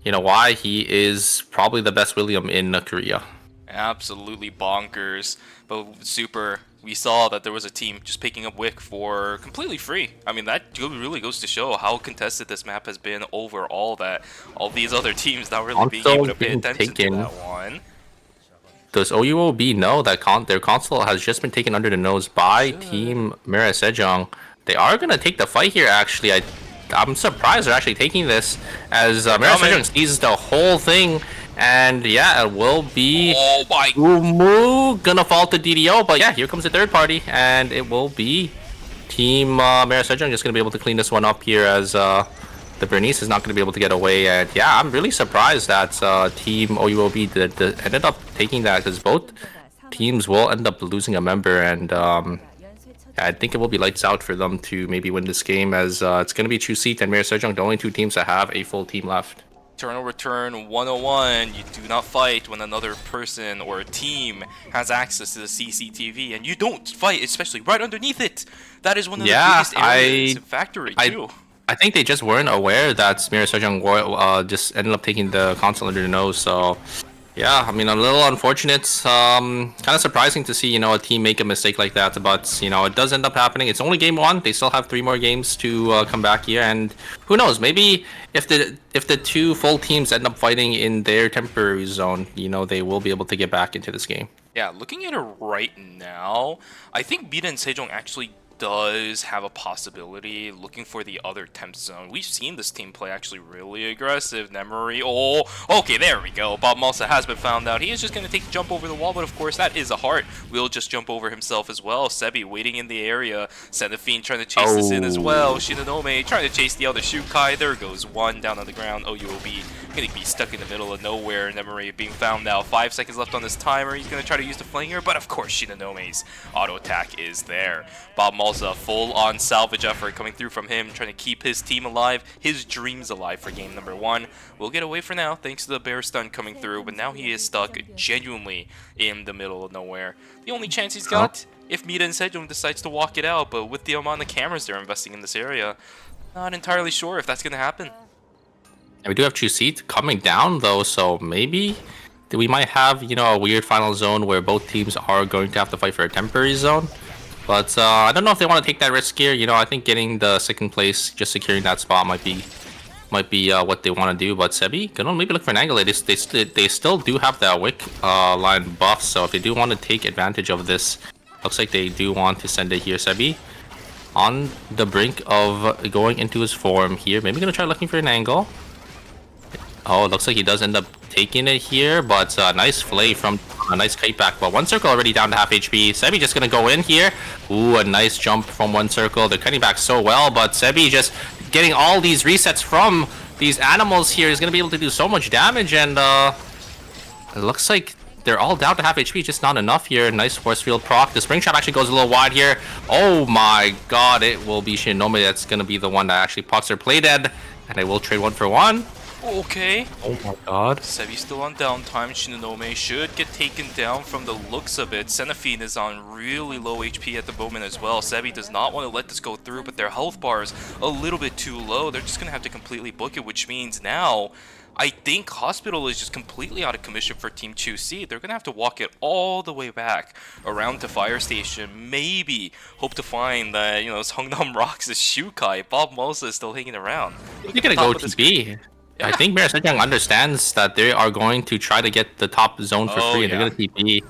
why he is probably the best William in Korea. Absolutely bonkers. But Super, we saw that there was a team just picking up Wick for completely free. I mean, that really goes to show how contested this map has been overall, that all these other teams not really being able to pay attention to that one. Does OUOB know that their console has just been taken under the nose by Team Mira Sejong? They are going to take the fight here, actually. I'm surprised they're actually taking this, as Mira Sejong sees the whole thing. And yeah, it will be Umu gonna fall to DDO, but yeah, here comes the third party, and it will be Team Mira Sejong just gonna be able to clean this one up here, as the Bernice is not gonna be able to get away. And yeah, I'm really surprised that Team OUOB ended up taking that, because both teams will end up losing a member, and I think it will be lights out for them to maybe win this game, as it's gonna be Chuseat and Mira Sejong, the only two teams that have a full team left. Eternal Return 101, you do not fight when another person or a team has access to the CCTV, and you don't fight, especially right underneath it. That is one of the biggest areas in Factory, too. I think they just weren't aware that Mira Sejong just ended up taking the console under the nose, so yeah, I mean, a little unfortunate. Kind of surprising to see, a team make a mistake like that, but, it does end up happening. It's only game one. They still have 3 more games to come back here, and who knows, maybe if the two full teams end up fighting in their temporary zone, they will be able to get back into this game. Yeah, looking at it right now, I think Bida and Sejong actually does have a possibility looking for the other temp zone. We've seen this team play actually really aggressive. Nemery, okay, there we go. Bob Malsa has been found out. He is just going to take the jump over the wall, but of course that is a heart. Will just jump over himself as well. Sebi waiting in the area. Seraphine trying to chase this in as well. Shinonome trying to chase the other Shukai. There goes one down on the ground. OUOB going to be stuck in the middle of nowhere. Nemery being found now. 5 seconds left on this timer. He's going to try to use the flanger, but of course Shinonome's auto attack is there. Bob Malsa, full-on salvage effort coming through from him, trying to keep his team alive, his dreams alive for game number 1. We'll get away for now, thanks to the bear stun coming through, but now he is stuck genuinely in the middle of nowhere. The only chance he's got, if Mida and Sejong decides to walk it out, but with the amount of cameras they're investing in this area, not entirely sure if that's going to happen. And we do have Chuseat coming down, though, so maybe we might have, a weird final zone where both teams are going to have to fight for a temporary zone. But I don't know if they want to take that risk here. I think getting the 2nd place, just securing that spot might be what they want to do. But Sebi, gonna maybe look for an angle. They still do have that Wick line buff, so if they do want to take advantage of this, looks like they do want to send it here. Sebi on the brink of going into his form here. Maybe gonna try looking for an angle. Oh, it looks like he does end up taking it here, but nice flay from a nice kite back. But 1 circle already down to half HP. Sebi just gonna go in here. Ooh, a nice jump from 1 circle. They're cutting back so well, but Sebi just getting all these resets from these animals here is gonna be able to do so much damage, and it looks like they're all down to half HP, just not enough here. Nice force field proc. The spring trap actually goes a little wide here. Oh my god, it will be Shinonome that's gonna be the one that actually pots their play dead, and they will trade 1 for 1. Okay. Oh my god. Sebi's still on downtime. Shinonome should get taken down from the looks of it. Xenophine is on really low HP at the moment as well. Sebi does not want to let this go through, but their health bar is a little bit too low. They're just going to have to completely book it, which means now I think Hospital is just completely out of commission for Team 2C. They're going to have to walk it all the way back around to Fire Station. Maybe hope to find that, Songnam Rocks' Shukai. Bob Mosa is still hanging around. You're gonna go TP. I think Mira Sejong understands that they are going to try to get the top zone for free, and they're gonna TP.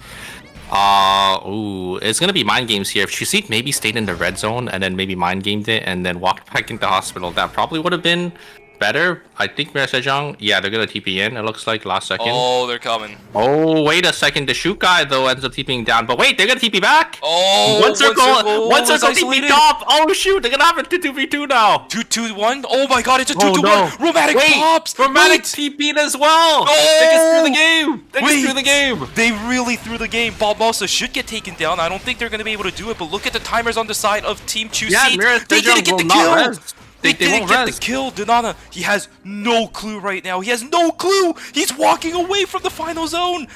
It's gonna be mind games here. If Chuseek maybe stayed in the red zone and then maybe mind gamed it and then walked back into hospital, that probably would have been better. I think Mira Sejong, yeah, they're gonna TP in. It looks like last second. Oh, they're coming. Oh, wait a second. The shoot guy though ends up TPing down, but wait, they're gonna TP back. Oh, one circle TP isolated. top. Oh shoot, they're gonna have it to 2v2 now. 2-2-1. Oh my god, it's a 2-2-1. No. Romantic pops. Romantic TP'd as well. Oh! They just threw the game. They just threw the game. They really threw the game. Bob Mosa should get taken down. I don't think they're gonna be able to do it, but look at the timers on the side of Team 2C. Yeah, Mira they didn't get the kill. They didn't won't get rest. the kill. Donana, he has no clue right now. He has no clue. He's walking away from the final zone.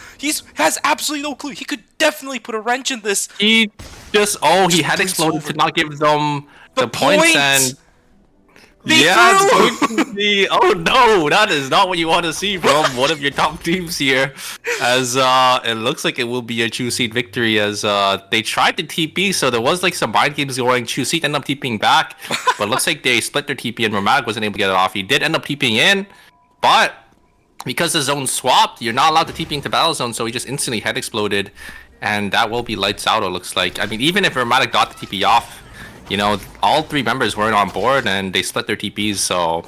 Has absolutely no clue. He could definitely put a wrench in this. He just he had exploded to not give them the points and it's going to be, oh no, that is not what you want to see from one of your top teams here. As it looks like it will be a two-seed victory as they tried to TP, so there was like some mind games going. Two-seed ended up TPing back, but it looks like they split their TP and Ramag wasn't able to get it off. He did end up TPing in, but because the zone swapped, you're not allowed to TP into battle zone, so he just instantly head exploded, and that will be lights out, it looks like. I mean, even if Ramag got the TP off, all three members weren't on board and they split their TPs, so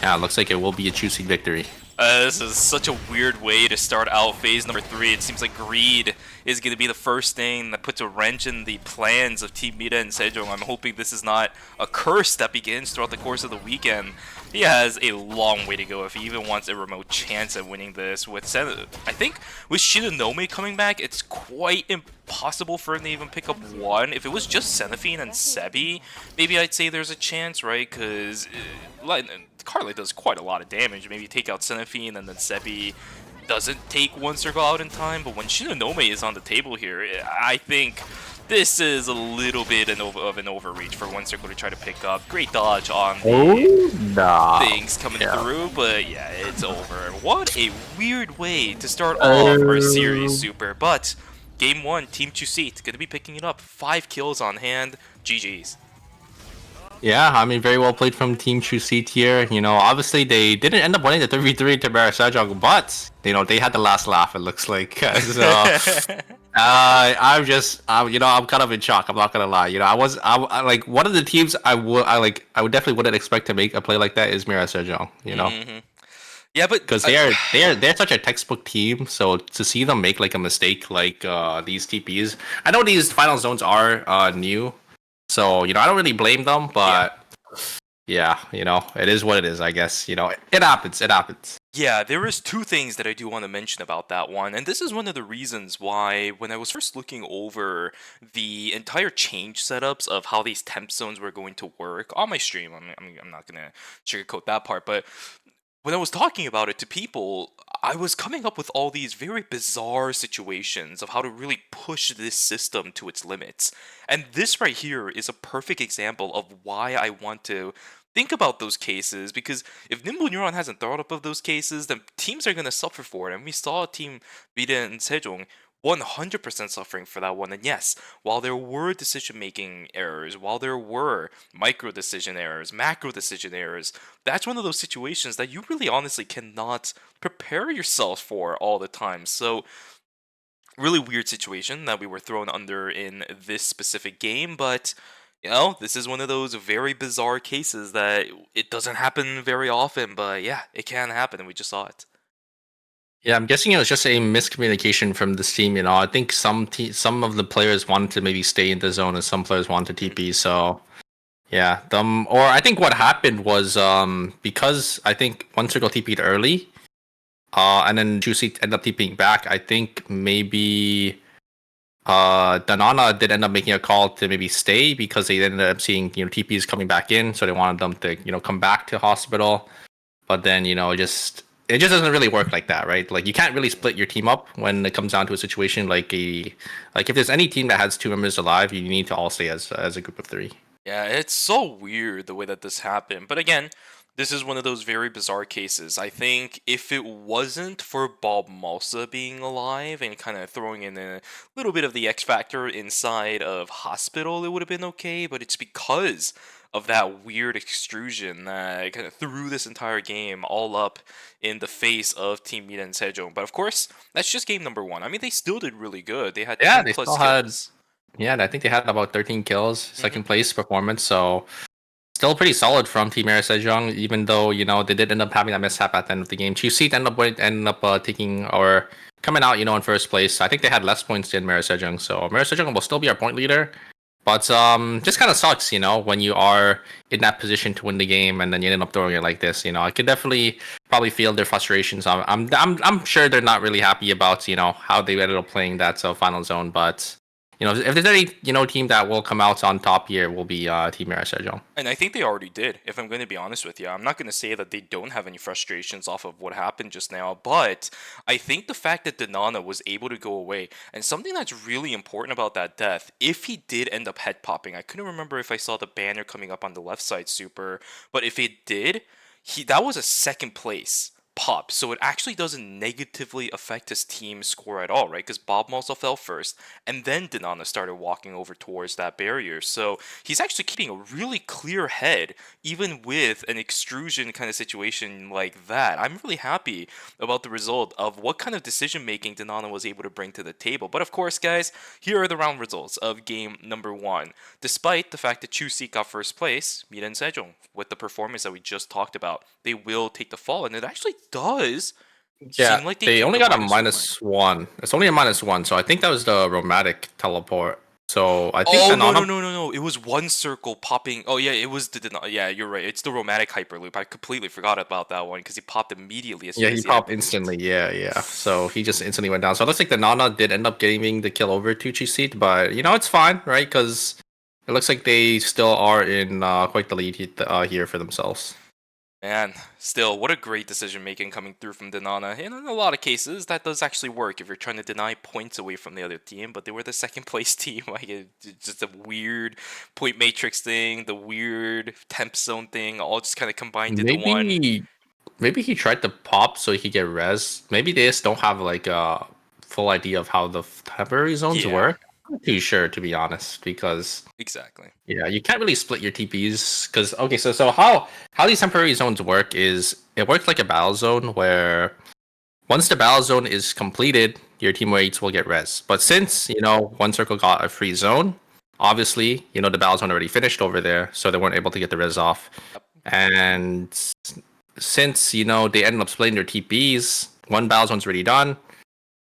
yeah, it looks like it will be a two-seed victory. This is such a weird way to start out phase number 3. It seems like greed is going to be the first thing that puts a wrench in the plans of Team Mita and Sejong. I'm hoping this is not a curse that begins throughout the course of the weekend. He has a long way to go if he even wants a remote chance at winning this. I think with Shinonome coming back, it's quite impossible for him to even pick up one. If it was just Xenophine and Sebi, maybe I'd say there's a chance, right? Because Carly does quite a lot of damage. Maybe take out Xenophine and then Sebi doesn't take one circle out in time. But when Shinonome is on the table here, I think this is a little bit of an overreach for one circle to try to pick up. Great dodge on the things coming through, but yeah, it's over. What a weird way to start off our series, Super. But game 1, Team 2C, going to be picking it up. 5 kills on hand. GG's. Yeah, I mean, very well played from Team True Seat here. Obviously they didn't end up winning the 3v3 to Mira Sejong, but they had the last laugh, it looks like. So, I'm kind of in shock. I'm not gonna lie. I like one of the teams I would definitely wouldn't expect to make a play like that is Mira Sejong. Mm-hmm. Yeah, but because they're such a textbook team. So to see them make like a mistake like these TPs, I know these final zones are new. So, I don't really blame them, but yeah, it is what it is, I guess. It happens. Yeah, there is 2 things that I do want to mention about that one, and this is one of the reasons why when I was first looking over the entire change setups of how these temp zones were going to work on my stream, I'm not going to sugarcoat that part, but when I was talking about it to people, I was coming up with all these very bizarre situations of how to really push this system to its limits. And this right here is a perfect example of why I want to think about those cases, because if Nimble Neuron hasn't thought up of those cases, then teams are going to suffer for it. And we saw Team Mita and Sejong 100% suffering for that one. And yes, while there were decision-making errors, while there were micro-decision errors, macro-decision errors, that's one of those situations that you really honestly cannot prepare yourself for all the time. So, really weird situation that we were thrown under in this specific game, but this is one of those very bizarre cases that it doesn't happen very often, but yeah, it can happen, and we just saw it. Yeah, I'm guessing it was just a miscommunication from this team. I think some of the players wanted to maybe stay in the zone, and some players wanted to TP. So, yeah, or I think what happened was because I think one circle TP'd early, and then Juicy ended up TPing back. I think maybe Danana did end up making a call to maybe stay because they ended up seeing TPs coming back in, so they wanted them to come back to hospital. but then it just doesn't really work like that, right? Like you can't really split your team up when it comes down to a situation like if there's any team that has 2 members alive, you need to all stay as a group of 3. Yeah, it's so weird the way that this happened. But again, this is one of those very bizarre cases. I think if it wasn't for Bob Malsa being alive and kind of throwing in a little bit of the X factor inside of Hospital, it would have been okay. But it's because of that weird extrusion that kind of threw this entire game all up in the face of Team Mira and Sejong. But of course, that's just game number 1. I mean, they still did really good. They had 10 they plus still kills. Yeah, and I think they had about 13 kills, second place performance, so still pretty solid from Team Mira Sejong, even though, they did end up having that mishap at the end of the game. Chief ended up taking or coming out, in first place. I think they had less points than Mira Sejong, so Mira Sejong will still be our point leader. But just kind of sucks, when you are in that position to win the game and then you end up throwing it like this. I could definitely probably feel their frustrations. I'm sure they're not really happy about how they ended up playing that final zone, but if there's any team that will come out on top here, will be Team Mira Sejong. And I think they already did, if I'm going to be honest with you. I'm not going to say that they don't have any frustrations off of what happened just now, but I think the fact that Danana was able to go away, and something that's really important about that death, if he did end up head popping, I couldn't remember if I saw the banner coming up on the left side super, but if it did, that was a second place pop, so it actually doesn't negatively affect his team score at all, right? Because Bob Malsa fell first, and then Danana started walking over towards that barrier. So he's actually keeping a really clear head, even with an extrusion kind of situation like that. I'm really happy about the result of what kind of decision making Danana was able to bring to the table. But of course, guys, here are the round results of game number 1. Despite the fact that Chuseok got first place, Mira and Sejong, with the performance that we just talked about, they will take the fall, and it actually does seem like they only got a -1. It's only a -1, so I think that was the Romantic teleport. So I think no. It was one circle popping. Oh yeah, it was yeah, you're right. It's the Romantic Hyperloop. I completely forgot about that one because he popped immediately. He popped instantly. Yeah. So he just instantly went down. So it looks like the Nana did end up getting the kill over to Chiseat, but it's fine, right? Because it looks like they still are in quite the lead here for themselves. Man, still, what a great decision making coming through from Danana. And in a lot of cases, that does actually work if you're trying to deny points away from the other team. But they were the second place team. Like, it's just a weird point matrix thing, the weird temp zone thing, all just kind of combined into one. Maybe he tried to pop so he could get res. Maybe they just don't have like a full idea of how the temporary zones work. I'm not too sure, to be honest, because exactly. Yeah, you can't really split your TPs because so how these temporary zones work is it works like a battle zone where once the battle zone is completed, your teammates will get res. But since one circle got a free zone, obviously the battle zone already finished over there, so they weren't able to get the res off. And since they ended up splitting their TPs, one battle zone's already done.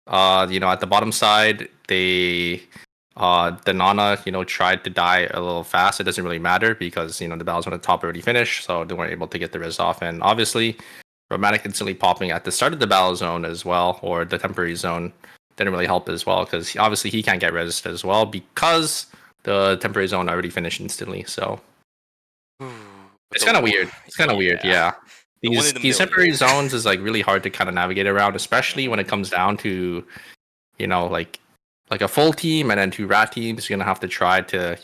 At the bottom side, the Nana, tried to die a little fast. It doesn't really matter because, the battles on the top already finished, so they weren't able to get the res off. And obviously, Romantic instantly popping at the start of the battle zone as well, or the temporary zone, didn't really help as well because obviously he can't get res as well because the temporary zone already finished instantly. So it's kind of weird. It's kind of weird, yeah. These temporary zones is like really hard to kind of navigate around, especially when it comes down to, like a full team and then 2 rat teams. You're gonna have to try to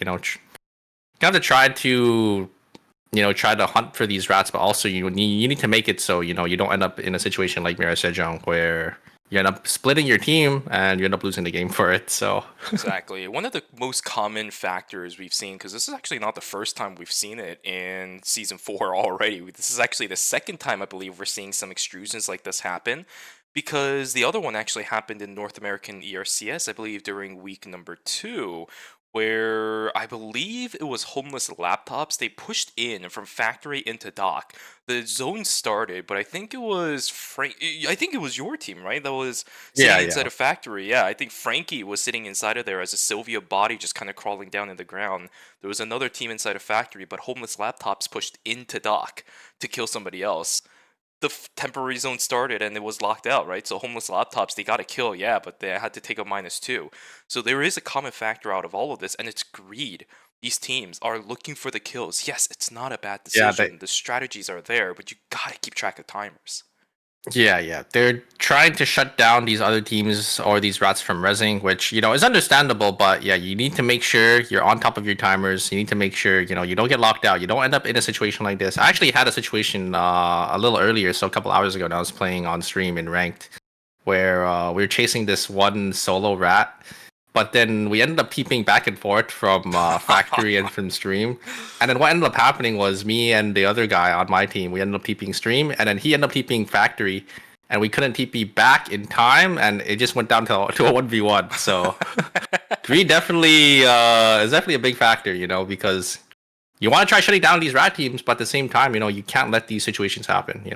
try to hunt for these rats, but also you need to make it so you don't end up in a situation like Mira Sejong where you end up splitting your team and you end up losing the game for it. So exactly, one of the most common factors we've seen, because this is actually not the first time we've seen it in season 4 already. This is actually the second time I believe we're seeing some extrusions like this happen. Because the other one actually happened in North American ERCS, I believe, during week number 2, where I believe it was homeless laptops. They pushed in from factory into dock. The zone started, but I think it was I think it was your team, right? That was sitting inside a factory. Yeah, I think Frankie was sitting inside of there as a Sylvia body just kind of crawling down in the ground. There was another team inside a factory, but homeless laptops pushed into dock to kill somebody else. temporary zone started and it was locked out, right? So homeless laptops, they got a kill, yeah, but they had to take a -2. So there is a common factor out of all of this, and it's greed. These teams are looking for the kills. Yes, it's not a bad decision. The strategies are there, but you gotta keep track of timers. Yeah. They're trying to shut down these other teams or these rats from rezzing, which, is understandable, but yeah, you need to make sure you're on top of your timers. You need to make sure, you don't get locked out. You don't end up in a situation like this. I actually had a situation a little earlier, so a couple hours ago, when I was playing on stream in Ranked, where we were chasing this one solo rat. But then we ended up peeping back and forth from factory and from stream. And then what ended up happening was me and the other guy on my team, we ended up peeping stream, and then he ended up peeping factory, and we couldn't TP back in time, and it just went down to a 1v1. So greed definitely is definitely a big factor, because you want to try shutting down these rat teams, but at the same time, you can't let these situations happen,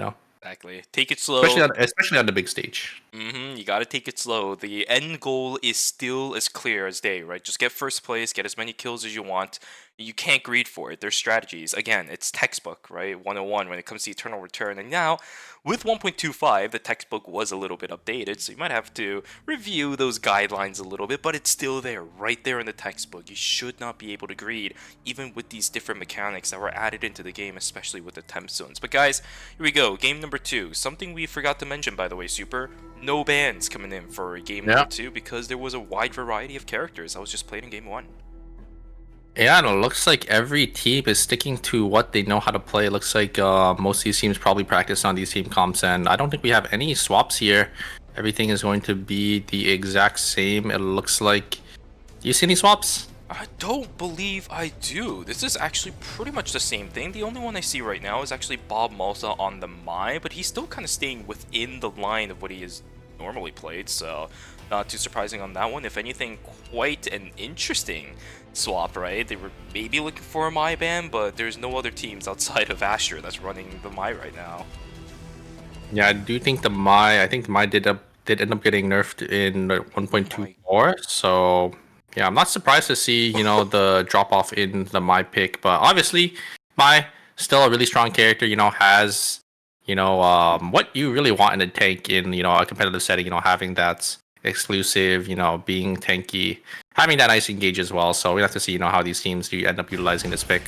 Exactly. Take it slow. Especially on the big stage. You gotta take it slow. The end goal is still as clear as day, right? Just get first place, get as many kills as you want. You can't greed for it. There's strategies. Again, it's textbook, right? 101 when it comes to Eternal Return. And now, with 1.25, the textbook was a little bit updated, so you might have to review those guidelines a little bit, but it's still there, right there in the textbook. You should not be able to greed, even with these different mechanics that were added into the game, especially with the temp zones. But guys, here we go. Game number 2. Something we forgot to mention, by the way, Super. No bans coming in for game number 2 because there was a wide variety of characters. I was just playing in game 1. Yeah, and it looks like every team is sticking to what they know how to play. It looks like most of these teams probably practice on these team comps, and I don't think we have any swaps here. Everything is going to be the exact same, it looks like. Do you see any swaps? I don't believe I do. This is actually pretty much the same thing. The only one I see right now is actually Bob Malta on the Mai, but he's still kind of staying within the line of what he has normally played, so not too surprising on that one. If anything, quite an interesting swap, right? They were maybe looking for a Mai ban, but there's no other teams outside of Asher that's running the Mai right now. Yeah, I do think the Mai did end up getting nerfed in 1.24, so yeah, I'm not surprised to see, the drop off in the Mai pick, but obviously Mai still a really strong character, has what you really want in a tank in, a competitive setting, having that exclusive, being tanky, having that nice engage as well. So we have to see, how these teams do end up utilizing this pick.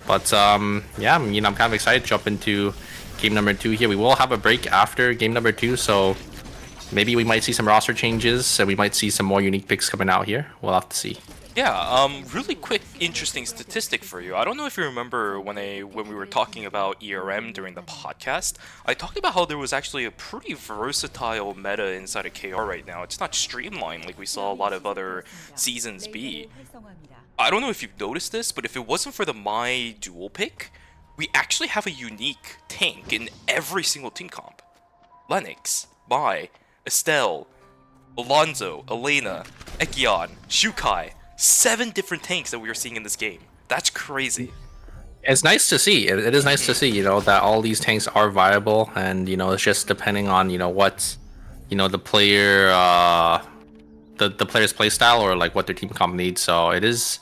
But yeah, I'm kind of excited to jump into game number 2 here. We will have a break after game number 2, so maybe we might see some roster changes, and we might see some more unique picks coming out here. We'll have to see. Yeah, really quick, interesting statistic for you. I don't know if you remember when we were talking about ERM during the podcast, I talked about how there was actually a pretty versatile meta inside of KR right now. It's not streamlined like we saw a lot of other seasons be. I don't know if you've noticed this, but if it wasn't for the Mai dual pick, we actually have a unique tank in every single team comp. Lennox, Mai, Estelle, Alonzo, Elena, Ekion, Shukai. 7 different tanks that we are seeing in this game. That's crazy. It's nice to see. It is nice to see, that all these tanks are viable, and it's just depending on what the player the player's playstyle or like what their team comp needs. So it's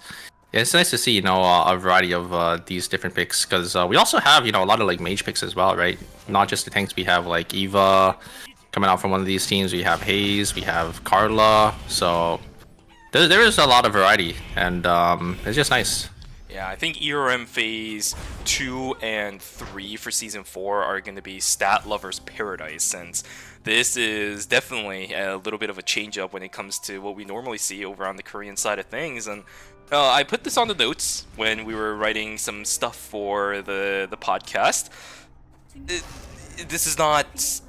nice to see a variety of these different picks, because we also have a lot of like mage picks as well, right? Not just the tanks. We have like Eva coming out from one of these teams. We have Hayes. We have Carla. So there is a lot of variety, and it's just nice. Yeah, I think ERM Phase 2 and 3 for Season 4 are going to be Stat Lover's Paradise, since this is definitely a little bit of a change-up when it comes to what we normally see over on the Korean side of things. And I put this on the notes when we were writing some stuff for the podcast. This is not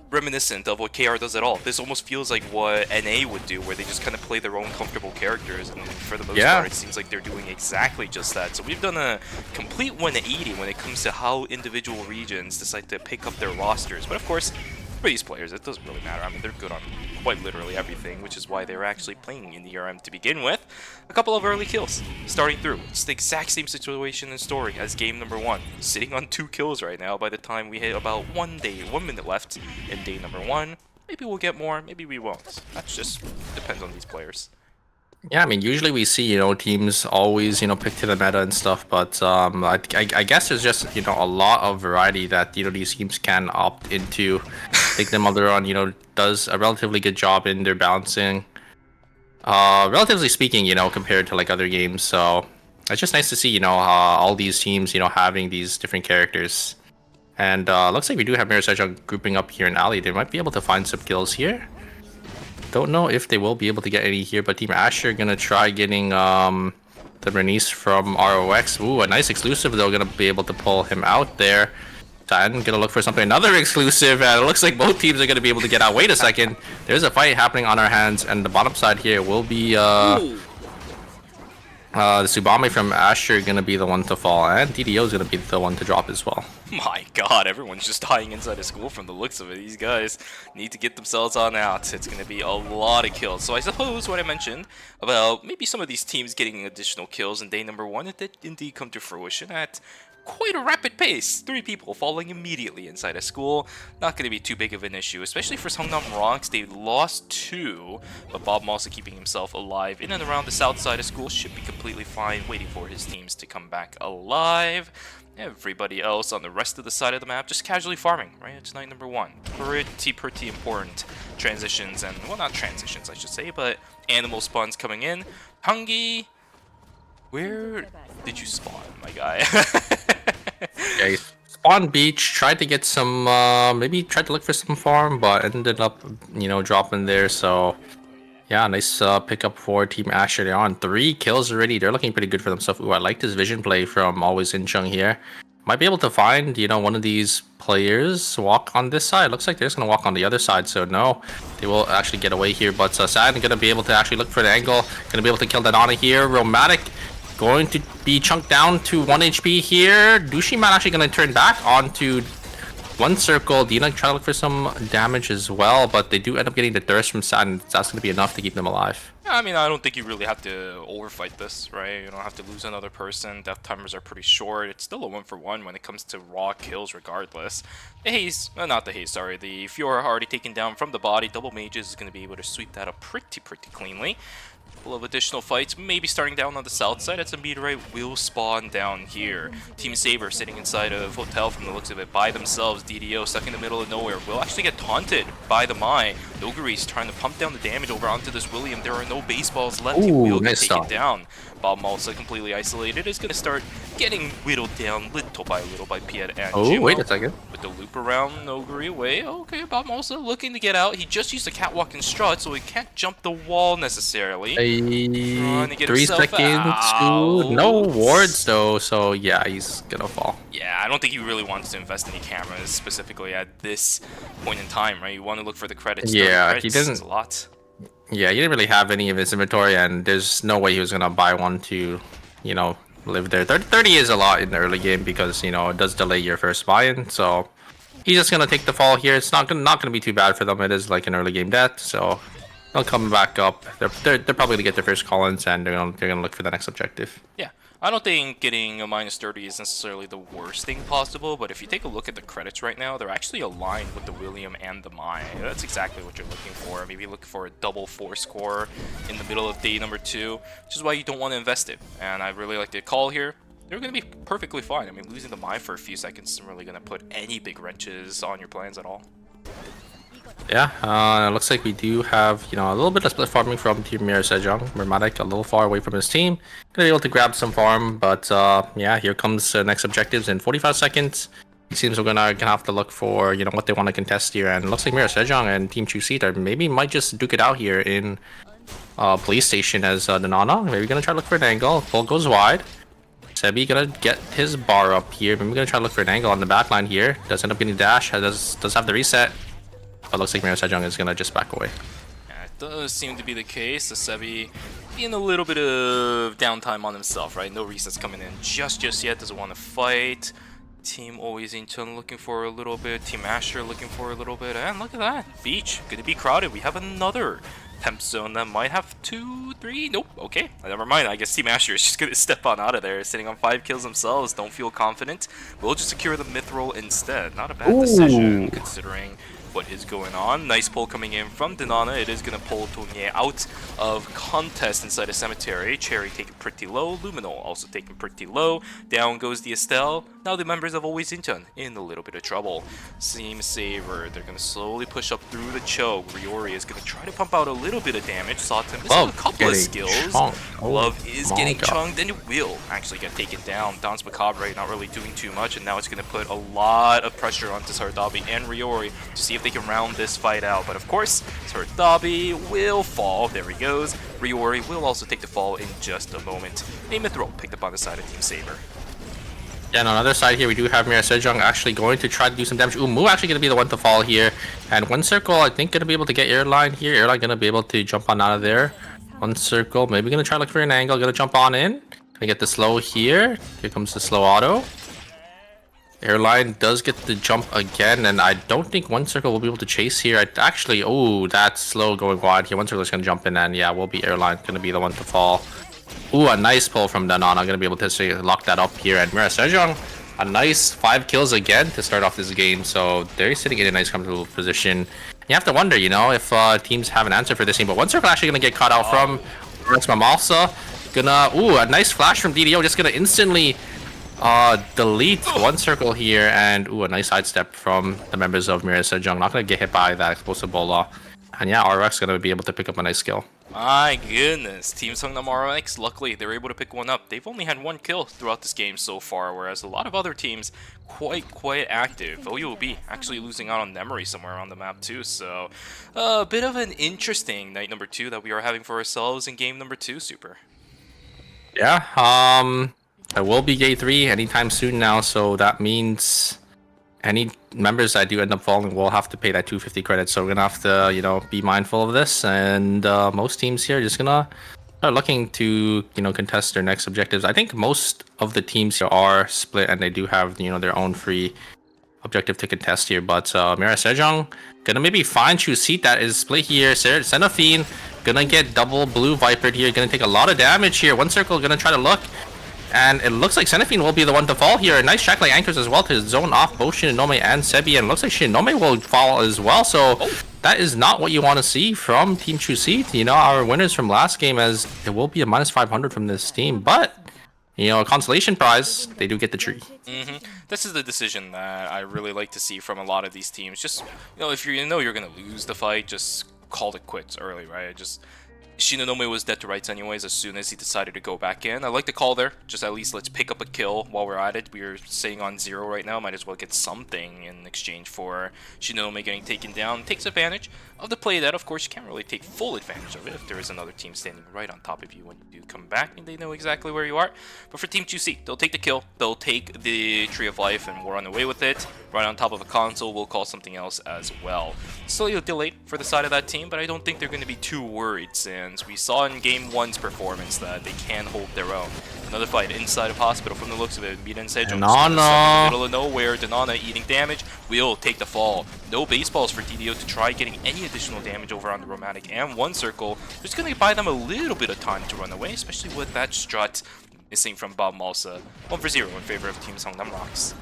reminiscent of what KR does at all. This almost feels like what NA would do, where they just kind of play their own comfortable characters, and for the most part it seems like they're doing exactly just that. So we've done a complete 180 when it comes to how individual regions decide to pick up their rosters. But of course, for these players, it doesn't really matter. I mean, they're good on quite literally everything, which is why they were actually playing in the ERM to begin with. A couple of early kills starting through. It's the exact same situation and story as game number 1. Sitting on 2 kills right now by the time we hit about 1 minute left in day number 1. Maybe we'll get more, maybe we won't. That just depends on these players. Yeah, I mean, usually we see, teams always, pick to the meta and stuff, but I guess there's just, a lot of variety that, these teams can opt into. I think the Mother on, does a relatively good job in their balancing. Relatively speaking, compared to like other games. So it's just nice to see, all these teams, having these different characters. And looks like we do have Mirror Sejong grouping up here in Alley. They might be able to find some kills here. Don't know if they will be able to get any here, but Team Asher gonna try getting the Bernice from ROX. Ooh, a nice exclusive though, gonna be able to pull him out there. Titan gonna look for something, another exclusive, and it looks like both teams are gonna be able to get out. Wait a second, there's a fight happening on our hands, and the bottom side here will be the Tsubame from Asher gonna be the one to fall, and DDO is gonna be the one to drop as well. My god, everyone's just dying inside of school from the looks of it. These guys need to get themselves on out. It's going to be a lot of kills. So I suppose what I mentioned about maybe some of these teams getting additional kills in day number 1, it did indeed come to fruition at quite a rapid pace. 3 people falling immediately inside of school. Not going to be too big of an issue, especially for Songnam Rocks. They lost 2, but Bob also keeping himself alive in and around the south side of school should be completely fine, waiting for his teams to come back alive. Everybody else on the rest of the side of the map just casually farming, right? It's night number 1. Pretty important transitions, and, well, not transitions, I should say, but animal spawns coming in. Hungy, where did you spawn, my guy? Yeah, he spawned beach, tried to get some, maybe tried to look for some farm, but ended up, dropping there, so... Yeah, nice pickup for Team Asher. They're on 3 kills already. They're looking pretty good for themselves. Ooh, I like this vision play from Always In Chung here. Might be able to find, one of these players walk on this side. Looks like they're just going to walk on the other side, so no. They will actually get away here, but Sadden going to be able to actually look for the angle. Going to be able to kill Danana here. Romantic going to be chunked down to 1 HP here. Dushiman actually going to turn back onto... 1 circle. Dina try to look for some damage as well, but they do end up getting the thirst from Saturn. That's going to be enough to keep them alive. Yeah, I mean, I don't think you really have to overfight this, right? You don't have to lose another person. Death timers are pretty short. It's still a 1-for-1 when it comes to raw kills regardless. The Haze, not the Haze, sorry. The Fiora already taken down from the body. Double Mages is going to be able to sweep that up pretty cleanly. Of additional fights, maybe starting down on the south side. As a meteorite will spawn down here. Team Saber sitting inside of Hotel from the looks of it by themselves. DDO stuck in the middle of nowhere will actually get taunted by the Mai. Nogari's trying to pump down the damage over onto this William. There are no baseballs left. He will get taken down. Bob also completely isolated is going to start getting whittled down little by Piet and Jimmo. Wait a second. With the loop around Nogari away. Okay, Bob also looking to get out. He just used a catwalk and strut, so he can't jump the wall necessarily. 3 seconds. No wards though, so yeah, he's gonna fall. Yeah, I don't think he really wants to invest any cameras specifically at this point in time, right? You want to look for the credits. Yeah, he doesn't. A lot. Yeah, he didn't really have any of his inventory, and there's no way he was gonna buy one to, live there. 30 is a lot in the early game because it does delay your first buy-in. So he's just gonna take the fall here. It's not gonna be too bad for them. It is like an early game death, so they'll come back up. They're probably gonna get their first call-ins, and they're gonna look for the next objective. Yeah. I don't think getting a -30 is necessarily the worst thing possible, but if you take a look at the credits right now, they're actually aligned with the William and the Mai. That's exactly what you're looking for. Maybe looking for a double 4 score in the middle of day number 2, which is why you don't want to invest it. And I really like the call here. They're going to be perfectly fine. I mean, losing the Mai for a few seconds isn't really going to put any big wrenches on your plans at all. Yeah, it looks like we do have, a little bit of split farming from Team Mirror Sejong. Mermatic a little far away from his team. Gonna be able to grab some farm, but yeah, here comes the next objectives in 45 seconds. It seems we're gonna have to look for, what they want to contest here, and it looks like Mirror Sejong and Team Chuseed are maybe might just duke it out here in police station as the Nana. Maybe gonna try to look for an angle. Pull goes wide. Sebi gonna get his bar up here. Maybe gonna try to look for an angle on the back line here. Does end up getting dash. Does have the reset. But looks like Mirror Sejong is gonna just back away. Yeah, it does seem to be the case. The Sebi being a little bit of downtime on himself, right? No resets coming in just yet. Doesn't want to fight. Team Always In Chun looking for a little bit. Team Asher looking for a little bit. And look at that. Beach. Gonna be crowded. We have another temp zone that might have 2, 3. Nope. Okay. Never mind. I guess Team Asher is just gonna step on out of there. Sitting on 5 kills themselves. Don't feel confident. We'll just secure the Mithril instead. Not a bad decision considering what is going on. Nice pull coming in from Denana. It is going to pull Dongye out of contest inside a cemetery. Cherry taken pretty low. Luminol also taken pretty low. Down goes the Estelle. Now the members of Always Incheon in a little bit of trouble. Seam Saver, they're going to slowly push up through the choke. Ryori is going to try to pump out a little bit of damage. Sawton missing a couple of skills. Love is getting chunked and it will actually get taken down. Dance Macabre not really doing too much, and now it's going to put a lot of pressure onto Sardabi and Ryori to see if they can round this fight out. But of course, Sardabi will fall. There he goes. Ryori will also take the fall in just a moment. A Mithril picked up on the side of Team Saber. Yeah, and on the other side here, we do have Mira Sejong actually going to try to do some damage. Ooh, Mu actually going to be the one to fall here. And One Circle, I think, going to be able to get Airline here. Airline going to be able to jump on out of there. One Circle, maybe going to try to look for an angle. Going to jump on in. Going to get the slow here. Here comes the slow auto. Airline does get the jump again, and I don't think One Circle will be able to chase here. Actually, oh, that's slow going wide here. One Circle is going to jump in, and yeah, will be Airline going to be the one to fall. Ooh, a nice pull from Danon. I'm going to be able to lock that up here. And Mira Sejong, a nice 5 kills again to start off this game. So they're sitting in a nice comfortable position. You have to wonder, you know, if teams have an answer for this team. But One Circle actually going to get caught out from Rex Mamalsa. Ooh, a nice flash from DDO. Just going to instantly delete One Circle here. And ooh, a nice sidestep from the members of Mira Sejong. Not going to get hit by that explosive bola. And yeah, RX going to be able to pick up a nice kill. My goodness, Team Sungnam RX, luckily they were able to pick one up. They've only had 1 kill throughout this game so far, whereas a lot of other teams quite active. OUB actually losing out on Memory somewhere on the map too, so a bit of an interesting night number 2 that we are having for ourselves in game number 2, Super. Yeah, it will be Gate 3 anytime soon now, so that means any members that do end up falling will have to pay that 250 credits. So we're gonna have to, you know, be mindful of this. And most teams here are just gonna start looking to, you know, contest their next objectives. I think most of the teams here are split, and they do have, you know, their own free objective to contest here. But Mira Sejong gonna maybe find Chu Seat that is split here. Seraphine gonna get double blue Viper here. Gonna take a lot of damage here. One Circle gonna try to look. And it looks like Seraphine will be the one to fall here. A nice Shackling Anchors as well to zone off both Shinonome and Sebi. And it looks like Shinonome will fall as well. So that is not what you want to see from Team Chuseat. You know, our winners from last game, as it will be a minus 500 from this team. But, you know, a consolation prize, they do get the tree. This is the decision that I really like to see from a lot of these teams. Just, you know, if you know you're going to lose the fight, just call it quits early, right? Just Shinonome was dead to rights anyways as soon as he decided to go back in. I like the call there. Just at least let's pick up a kill while we're at it. We're sitting on 0 right now. Might as well get something in exchange for Shinonome getting taken down. Takes advantage of the play that, of course, you can't really take full advantage of it if there is another team standing right on top of you when you do come back and they know exactly where you are. But for Team 2C, they'll take the kill. They'll take the Tree of Life and we'll run away with it. Right on top of a console, we'll call something else as well. Slightly delayed for the side of that team, but I don't think they're going to be too worried since we saw in Game 1's performance that they can hold their own. Another fight inside of Hospital from the looks of it. Mira and Sejong in the middle of nowhere. Denana eating damage will take the fall. No baseballs for DDO to try getting any additional damage over on the Romantic and One Circle. Just going to buy them a little bit of time to run away, especially with that strut missing from Bob Malsa. 1-0 in favor of Team Songnam Rocks.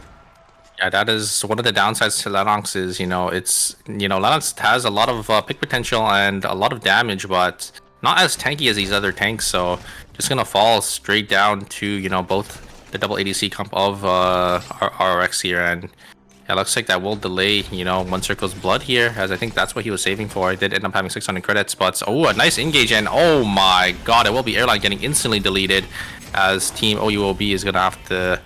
Yeah, that is one of the downsides to Lennox is, you know, it's, you know, Lennox has a lot of pick potential and a lot of damage, but not as tanky as these other tanks, so just gonna fall straight down to, you know, both the double ADC comp of RX here, and yeah, looks like that will delay, you know, One Circle's blood here, as I think that's what he was saving for. He did end up having 600 credits, but oh, a nice engage, and oh my god, it will be Airline getting instantly deleted, as Team OUOB is gonna have to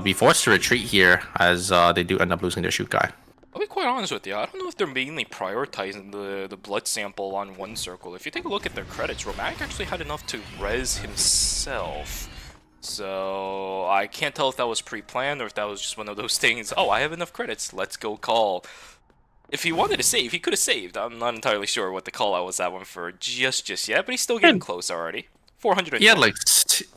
be forced to retreat here, as they do end up losing their shoot guy. I'll be quite honest with you, I don't know if they're mainly prioritizing the blood sample on One Circle. If you take a look at their credits, Romantic actually had enough to res himself. So I can't tell if that was pre-planned or if that was just one of those things, oh, I have enough credits, let's go call. If he wanted to save, he could have saved. I'm not entirely sure what the call out was that one for just yet, but he's still getting close already. 400. He had like,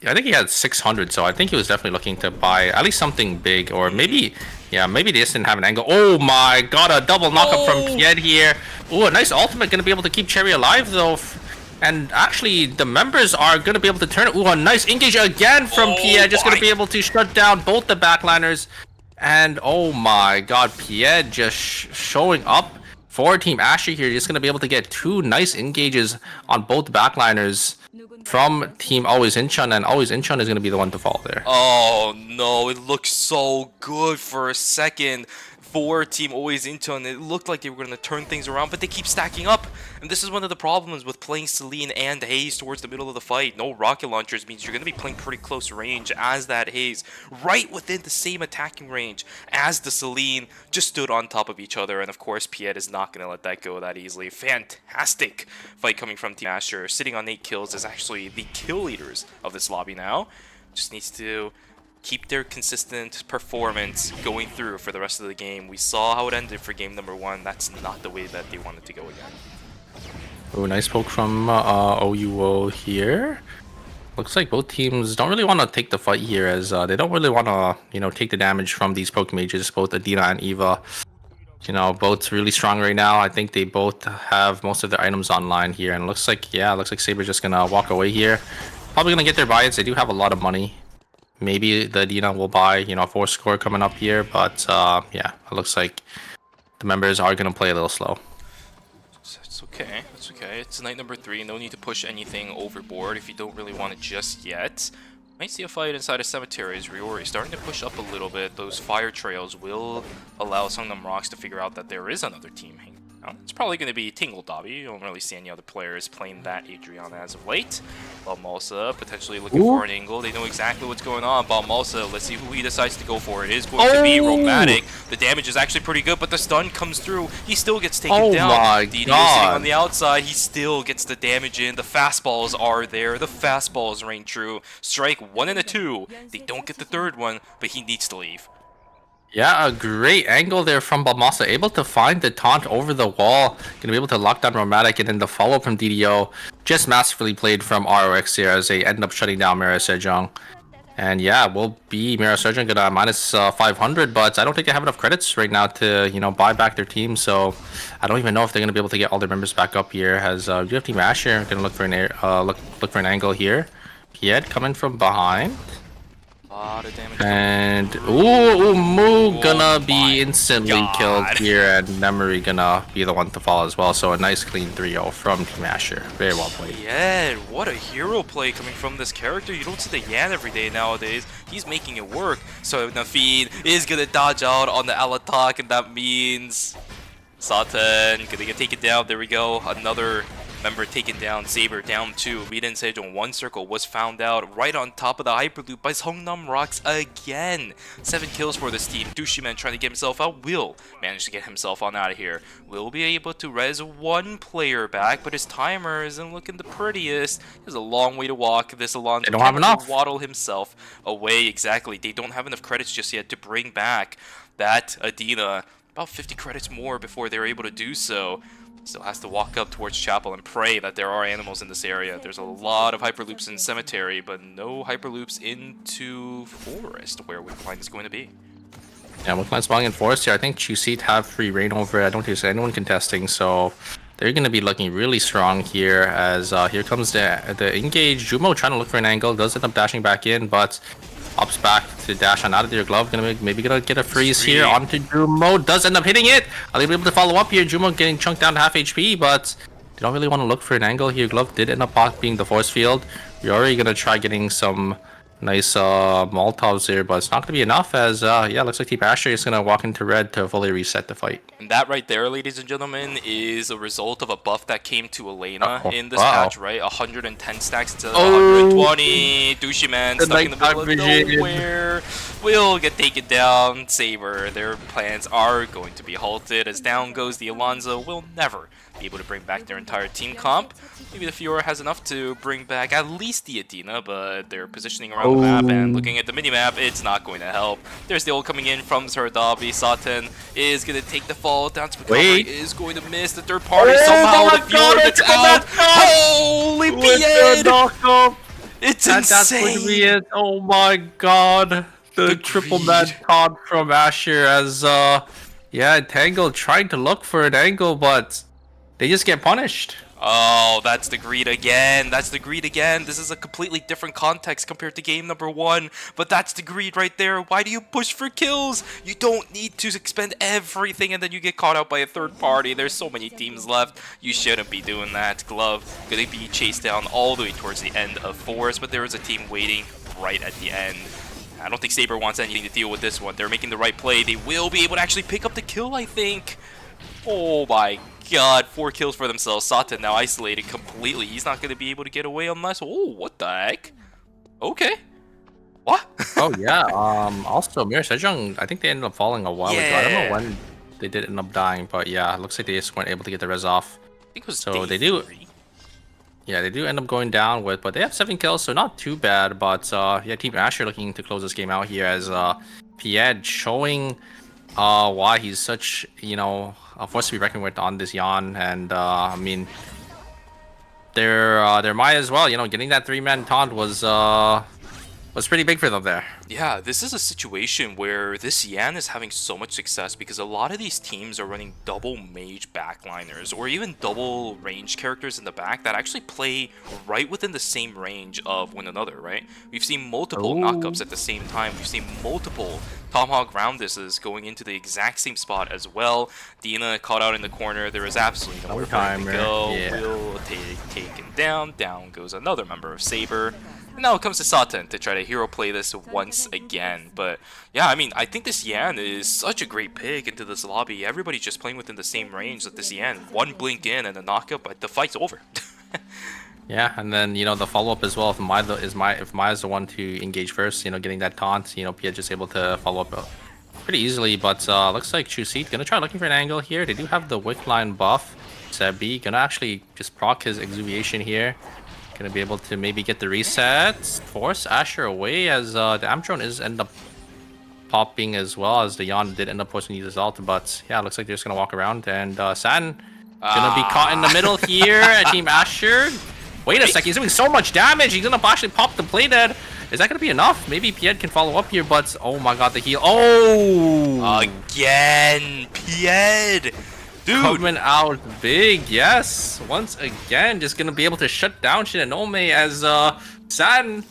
I think he had 600, so I think he was definitely looking to buy at least something big, or maybe, yeah, maybe they just didn't have an angle. Oh my god, a double knockup from Pied here. Oh, a nice ultimate, gonna be able to keep Cherry alive though. And actually, the members are gonna be able to turn it. Ooh, a nice engage again from Pied, just gonna be able to shut down both the backliners. And oh my god, Pierre just showing up for Team Asher here. Just going to be able to get 2 nice engages on both backliners from Team Always Incheon, and Always Incheon is going to be the one to fall there. Oh no, it looked so good for a second for Team Always Incheon. It looked like they were going to turn things around, but they keep stacking up. And this is one of the problems with playing Celine and Haze towards the middle of the fight. No rocket launchers means you're going to be playing pretty close range as that Haze, right within the same attacking range as the Celine, just stood on top of each other. And of course, Piet is not going to let that go that easily. Fantastic fight coming from Team Asher. Sitting on 8 kills is actually the kill leaders of this lobby now. Just needs to keep their consistent performance going through for the rest of the game. We saw how it ended for game number 1. That's not the way that they wanted to go again. Oh, nice poke from OUO here. Looks like both teams don't really want to take the fight here, as they don't really want to, you know, take the damage from these poke mages, both Adina and Eva. You know, both really strong right now. I think they both have most of their items online here, and looks like, yeah, looks like Saber's just gonna walk away here. Probably gonna get their buy-ins. They do have a lot of money. Maybe the Adina will buy, you know, 4 score coming up here, but yeah, it looks like the members are gonna play a little slow. It's okay. It's okay. It's night number 3. No need to push anything overboard if you don't really want it just yet. Might see a fight inside a cemetery as Ryori starting to push up a little bit. Those fire trails will allow Songnam Rocks to figure out that there is another team hanging around. It's probably going to be Tingle Dobby. You don't really see any other players playing that Adriana as of late. Balmosa potentially looking for an angle. They know exactly what's going on. Balmosa, let's see who he decides to go for. It is going to be Romantic. The damage is actually pretty good, but the stun comes through. He still gets taken down. My DD is sitting God. on the outside. He still gets the damage in. The fastballs are there. The fastballs ring true. Strike 1 and a 2. They don't get the 3rd one, but he needs to leave. Yeah, a great angle there from Balmasa, able to find the taunt over the wall. Gonna be able to lock down Romantic, and then the follow from DDO. Just masterfully played from ROX here as they end up shutting down Mira Sejong. And yeah, will be Mira Sejong gonna minus 500, but I don't think they have enough credits right now to, you know, buy back their team. So I don't even know if they're gonna be able to get all their members back up here. As you have Team Asher gonna look for an look for an angle here. Piet coming from behind. Lot of damage. And ooh, Moo gonna my be instantly God. killed here, and Memory gonna be the one to fall as well. So a nice clean 3-0 from Team Asher. Very well played. Yeah, what a hero play coming from this character. You don't see the Yan every day nowadays. He's making it work. So Nafeen is gonna dodge out on the Alatak, and that means Satan gonna get taken down. There we go. Another member taken down. Saber down 2. Rita and Sejong 1 circle was found out right on top of the Hyperloop by Songnam Rocks again. 7 kills for this team. Dushiman trying to get himself out. Will manage to get himself on out of here. Will be able to res 1 player back, but his timer isn't looking the prettiest. There's a long way to walk. This Alonso They don't have enough. waddle himself away. Exactly. They don't have enough credits just yet to bring back that Adina. About 50 credits more before they're able to do so. Still has to walk up towards Chapel and pray that there are animals in this area. There's a lot of Hyperloops in Cemetery, but no Hyperloops into Forest, where Wickline is going to be. Yeah, Wickline spawning in Forest here. I think Chuseat have free reign over it. I don't think there's anyone contesting, so they're going to be looking really strong here. As here comes the engage. Jumo trying to look for an angle, does end up dashing back in, but ups back to dash on out of their glove. Maybe gonna get a freeze here onto Jumo. Does end up hitting it. Are they able to follow up here? Jumo getting chunked down to half HP, but they don't really want to look for an angle here. Glove did end up being the force field. You're already gonna try getting some nice Molotovs here, but it's not gonna be enough. As yeah, looks like Team Asher is gonna walk into red to fully reset the fight. And that right there, ladies and gentlemen, is a result of a buff that came to Elena in this patch, right? 110 stacks to 120. Dushiman stuck in the middle of nowhere. Will get taken down. Saber, their plans are going to be halted as down goes the Alonso. Will never be able to bring back their entire team comp. Maybe the Fiora has enough to bring back at least the Adina, but they're positioning around the map and looking at the minimap, it's not going to help. There's the ult coming in from Zardabi. Satan is going to take the fall. Down to recovery is going to miss the third party. Somehow the Fiora gets out. Holy Pied! It's That's insane! going to be it. Oh my god. The triple mad taunt from Asher as yeah, Tangle trying to look for an angle, but they just get punished. Oh, that's the greed again. That's the greed again. This is a completely different context compared to game number 1. But that's the greed right there. Why do you push for kills? You don't need to expend everything and then you get caught out by a third party. There's so many teams left. You shouldn't be doing that. Glove gonna be chased down all the way towards the end of Forest. But there is a team waiting right at the end. I don't think Saber wants anything to deal with this one. They're making the right play. They will be able to actually pick up the kill, I think. Oh my god, 4 kills for themselves. Satan now isolated completely. He's not going to be able to get away unless... Oh, what the heck? Okay. What? Oh yeah. Also, Mir Sejong, I think they ended up falling a while ago. I don't know when they did end up dying, but yeah, it looks like they just weren't able to get the res off. I think it was So day they do. 3. Yeah, they do end up going down with, but they have 7 kills, so not too bad. But yeah, Team Asher looking to close this game out here as Pied showing why he's such, a force to be reckoned with on this Yan. And I mean, their Maya as well. Getting that 3-man taunt was pretty big for them there. Yeah, this is a situation where this Yan is having so much success because a lot of these teams are running double mage backliners or even double range characters in the back that actually play right within the same range of one another, right? We've seen multiple knockups at the same time. We've seen multiple Tomahawk Rounduses going into the exact same spot as well. Dina caught out in the corner. There is absolutely nowhere for him to go. Yeah. Will taken down. Down goes another member of Saber. And now it comes to Satan to try to hero play this once again. But yeah, I mean, I think this Yan is such a great pick into this lobby. Everybody's just playing within the same range with this Yan. One blink in and a knockup, but the fight's over. Yeah, and then the follow-up as well. If Maya's the one to engage first, getting that taunt, Pia just able to follow up pretty easily. But looks like Chuseat gonna try looking for an angle here. They do have the wick line buff. Sebi gonna actually just proc his exuviation here. Gonna be able to maybe get the resets. Force Asher away as the Amtron is end up popping as well as the Yan did end up pushing his ult. But yeah, looks like they're just gonna walk around and San gonna be caught in the middle here at Team Asher. Wait a second, he's doing so much damage. He's gonna actually pop the play dead. Is that gonna be enough? Maybe Pied can follow up here, but oh my god, the heal. Oh! Again, Pied! Dude! Coming out big, yes. Once again, just gonna be able to shut down Shinonome as San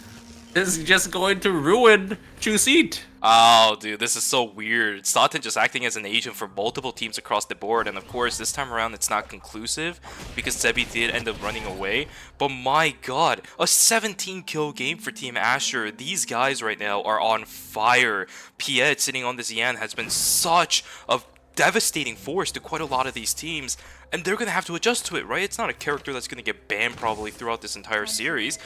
is just going to ruin Chuseat. Oh, dude, this is so weird. Satan just acting as an agent for multiple teams across the board, and of course, this time around, it's not conclusive because Sebi did end up running away. But my god, a 17-kill game for Team Asher. These guys right now are on fire. Pied sitting on this Yan has been such a devastating force to quite a lot of these teams, and they're gonna have to adjust to it, right? It's not a character that's gonna get banned probably throughout this entire series.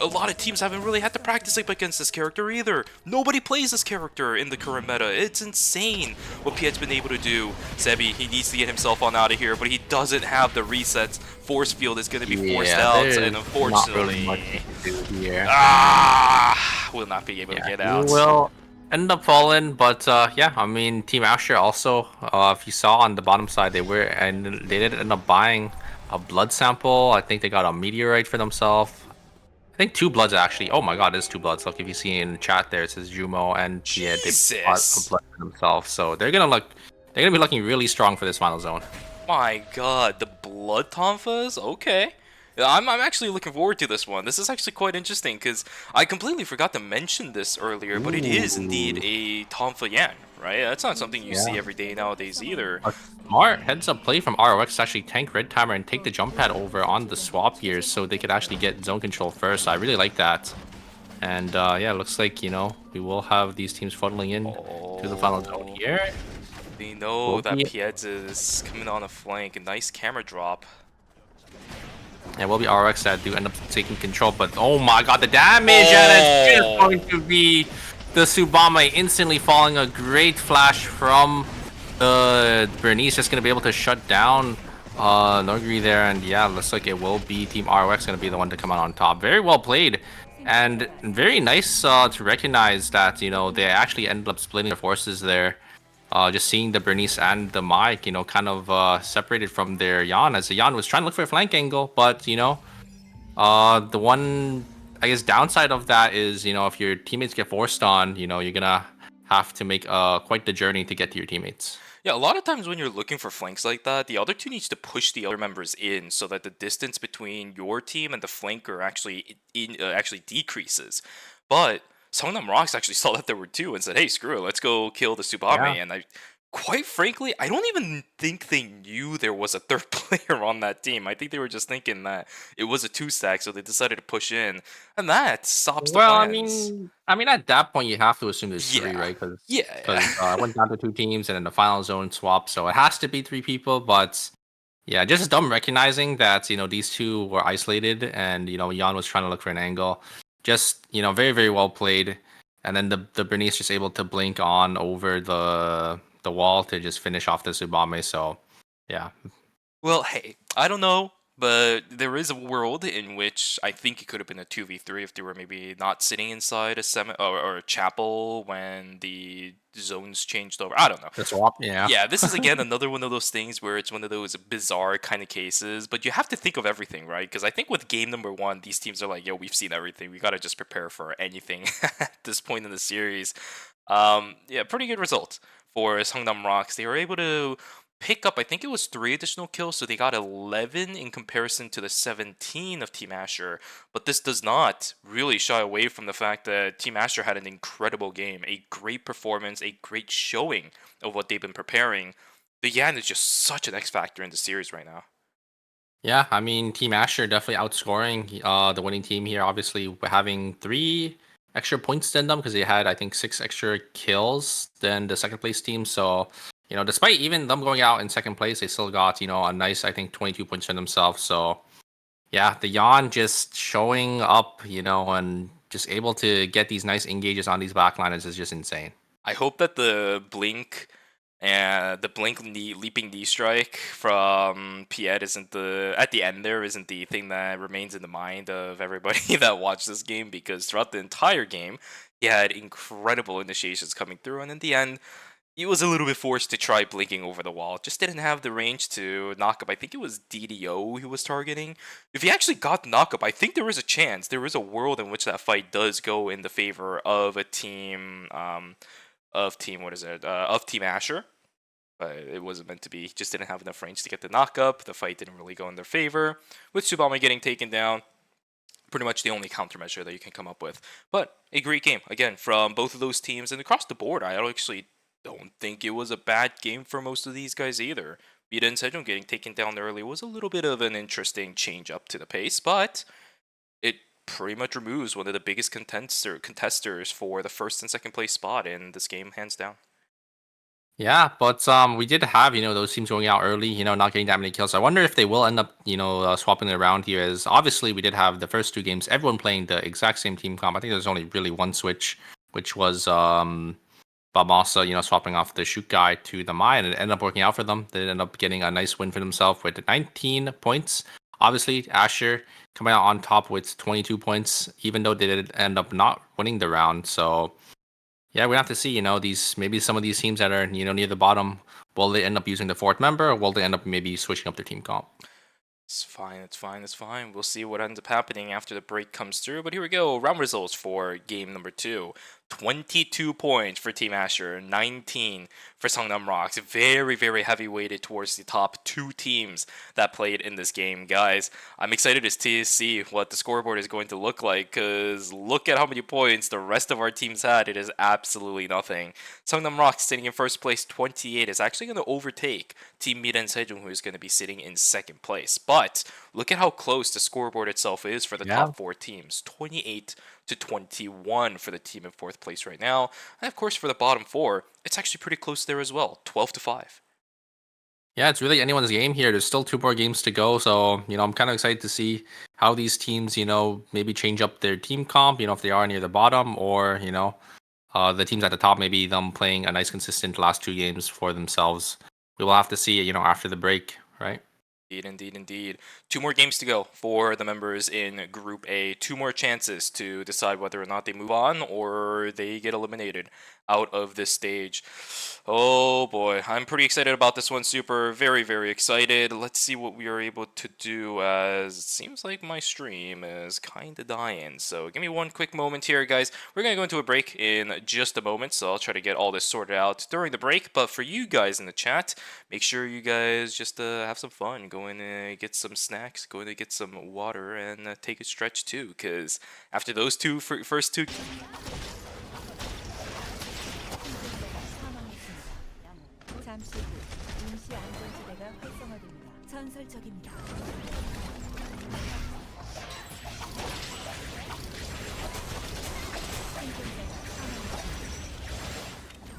A lot of teams haven't really had to practice up against this character either. Nobody plays this character in the current meta. It's insane what Piet's been able to do. Sebi, he needs to get himself on out of here, but he doesn't have the resets. Force field is gonna be forced out, and unfortunately, not really much to do here. will not be able to get out. Will end up falling, but yeah, I mean, Team Asher also, if you saw on the bottom side, they did end up buying a blood sample. I think they got a meteorite for themselves. I think 2 bloods actually. Oh my god, there's 2 bloods. Look, if you see in chat there, it says Jumo and yeah, they bought a blood for themselves. So they're gonna be looking really strong for this final zone. My god, the blood tonfas? Okay. I'm actually looking forward to this one. This is actually quite interesting because I completely forgot to mention this earlier, but it is indeed a Tonfa Yan, right? That's not something you see every day nowadays either. A smart heads-up play from ROX to actually tank Red Timer and take the jump pad over on the swap here so they could actually get zone control first. I really like that. And yeah, looks like, we will have these teams funneling in to the final zone here. They know that Pietz is coming on a flank. A nice camera drop. Yeah, will be RX that do end up taking control, but oh my god, the damage! And it's just going to be the Subame instantly falling. A great flash from the Bernice, just going to be able to shut down Nogri there, and yeah, looks like it will be Team RX going to be the one to come out on top. Very well played, and very nice to recognize that, they actually ended up splitting their forces there. Just seeing the Bernice and the Mike, kind of separated from their Yan, as the Yan was trying to look for a flank angle, but, the one, I guess, downside of that is, if your teammates get forced on, you're gonna have to make quite the journey to get to your teammates. Yeah, a lot of times when you're looking for flanks like that, the other two needs to push the other members in so that the distance between your team and the flanker actually decreases. But Songnam Rocks actually saw that there were two and said, "Hey, screw it, let's go kill the Yeah. Tsubame." And quite frankly, I don't even think they knew there was a third player on that team. I think they were just thinking that it was a two stack, so they decided to push in, and that stops the Well, plans. I mean, at that point, you have to assume there's three, Yeah, right? yeah. It went down to two teams, and then the final zone swap, so it has to be three people. But yeah, just dumb recognizing that these two were isolated, and Jan was trying to look for an angle. Just very very well played, and then the Bernice just able to blink on over the wall to just finish off the Subame. So yeah, Well, hey, I don't know, but there is a world in which I think it could have been a 2v3 if they were maybe not sitting inside a or a chapel when the zones changed over. I don't know. the swap, yeah. Yeah, this is again another one of those things where it's one of those bizarre kind of cases, but you have to think of everything, right? Because I think with game number one, these teams are like, yo, we've seen everything. We got to just prepare for anything at this point in the series. Yeah, pretty good result for Songnam Rocks. They were able to pick up, I think it was 3 additional kills, so they got 11 in comparison to the 17 of Team Asher. But this does not really shy away from the fact that Team Asher had an incredible game, a great performance, a great showing of what they've been preparing. The Yan is just such an X factor in the series right now. Yeah, I mean, Team Asher definitely outscoring the winning team here. Obviously, having 3 extra points than them because they had, I think, 6 extra kills than the second place team. So, despite even them going out in second place, they still got, a nice, I think, 22 points for themselves. So, yeah, the Yan just showing up, and just able to get these nice engages on these backliners is just insane. I hope that the blink and the blink leaping knee strike from Piet isn't at the end there isn't the thing that remains in the mind of everybody that watched this game, because throughout the entire game he had incredible initiations coming through, and in the end he was a little bit forced to try blinking over the wall. Just didn't have the range to knock up. I think it was DDO he was targeting. If he actually got the knock up, I think there is a chance, there is a world in which that fight does go in the favor of a team of Team Asher, but it wasn't meant to be. Just didn't have enough range to get the knock up. The fight didn't really go in their favor, with Tsubame getting taken down. Pretty much the only countermeasure that you can come up with. But a great game again from both of those teams, and across the board. I actually don't think it was a bad game for most of these guys either. Vida and Sejong getting taken down early was a little bit of an interesting change up to the pace, but it pretty much removes one of the biggest contesters for the first and second place spot in this game, hands down. Yeah, but we did have those teams going out early, not getting that many kills. I wonder if they will end up swapping it around here. As obviously we did have the first 2 games, everyone playing the exact same team comp. I think there's only really one switch, which was Bamasa, swapping off the shoot guy to the Mai, and it ended up working out for them. They ended up getting a nice win for themselves with 19 points. Obviously, Asher coming out on top with 22 points, even though they did end up not winning the round. So yeah, we have to see, maybe some of these teams that are, near the bottom, will they end up using the 4th member, or will they end up maybe switching up their team comp? It's fine, it's fine, it's fine. We'll see what ends up happening after the break comes through. But here we go. Round results for game number 2. 22 points for Team Asher, 19 for Songnam Rocks. Very, very heavy weighted towards the top 2 teams that played in this game. Guys, I'm excited to see what the scoreboard is going to look like, because look at how many points the rest of our teams had. It is absolutely nothing. Songnam Rocks sitting in first place, 28, is actually going to overtake Team Mira and Sejong, who is going to be sitting in second place. But look at how close the scoreboard itself is for the top 4 teams. 28 to 21 for the team in 4th place right now. And of course for the bottom 4, it's actually pretty close there as well. 12 to 5. Yeah, it's really anyone's game here. There's still 2 more games to go. So, I'm kind of excited to see how these teams, maybe change up their team comp, if they are near the bottom, or, the teams at the top, maybe them playing a nice consistent last 2 games for themselves. We will have to see, after the break, right? Indeed. 2 more games to go for the members in Group A. 2 more chances to decide whether or not they move on or they get eliminated out of this stage. Oh boy, I'm pretty excited about this one, Super. Very, very excited. Let's see what we are able to do, as it seems like my stream is kind of dying. So give me one quick moment here, guys. We're going to go into a break in just a moment, so I'll try to get all this sorted out during the break. But for you guys in the chat, make sure you guys just have some fun. Go in and get some snacks, go in and get some water, and take a stretch too, because after those first two... 잠시 후 임시 안전지대가 활성화됩니다. 전설적입니다.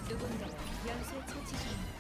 누군가가 연쇄 처치 중입니다.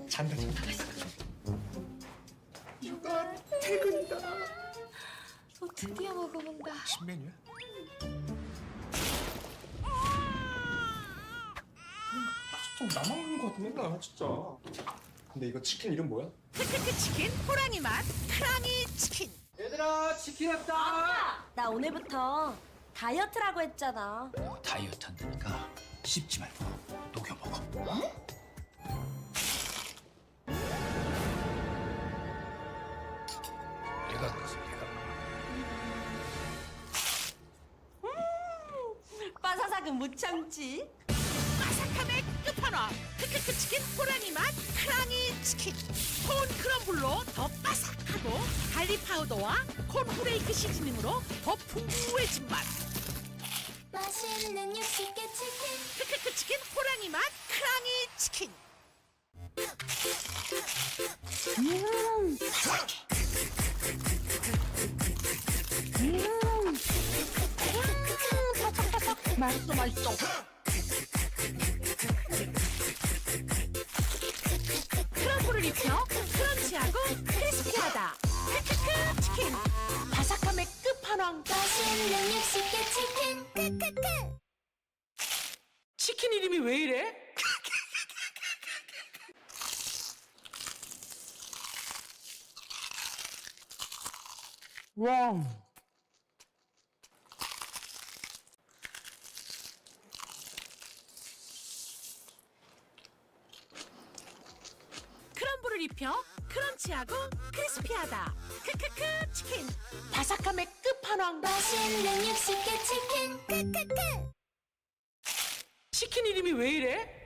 잔다. 누가 퇴근이다. 드디어 먹어본다. 신메뉴야? 좀 나만 먹는 거 같은데 나 진짜. 근데 이거 치킨 이름 뭐야? 크크크 치킨 호랑이 맛 크랑이 치킨. 얘들아 치킨 왔다. 나 오늘부터 다이어트라고 했잖아. 다이어트 한다니까 씹지 말고 녹여 먹어. 얘가 그래서 얘가. 빠사삭은 못 참지. 바삭함의 끝판왕 크크크 치킨 호랑이 맛 크랑이 치킨. 콘 크럼블로 더 바삭하고 갈릭 파우더와 콘 후레이크 시즈닝으로 더 풍부해진 맛. 맛있는 육식계 치킨. 크크크 치킨 호랑이 맛 크랑이 치킨. 맛있어. 크럼블을 입혀 크런치하고 크리스피하다. 크크크 치킨. 바삭함의 끝판왕. 맛있는 육식계 치킨. 크크크. 치킨 이름이 왜 이래? 와. 크럼블을 입혀 크런치하고 크리스피하다. 크크크 치킨. 바삭함의 끝판왕. 맛있는 육식계 치킨. 크크크. 치킨 이름이 왜 이래?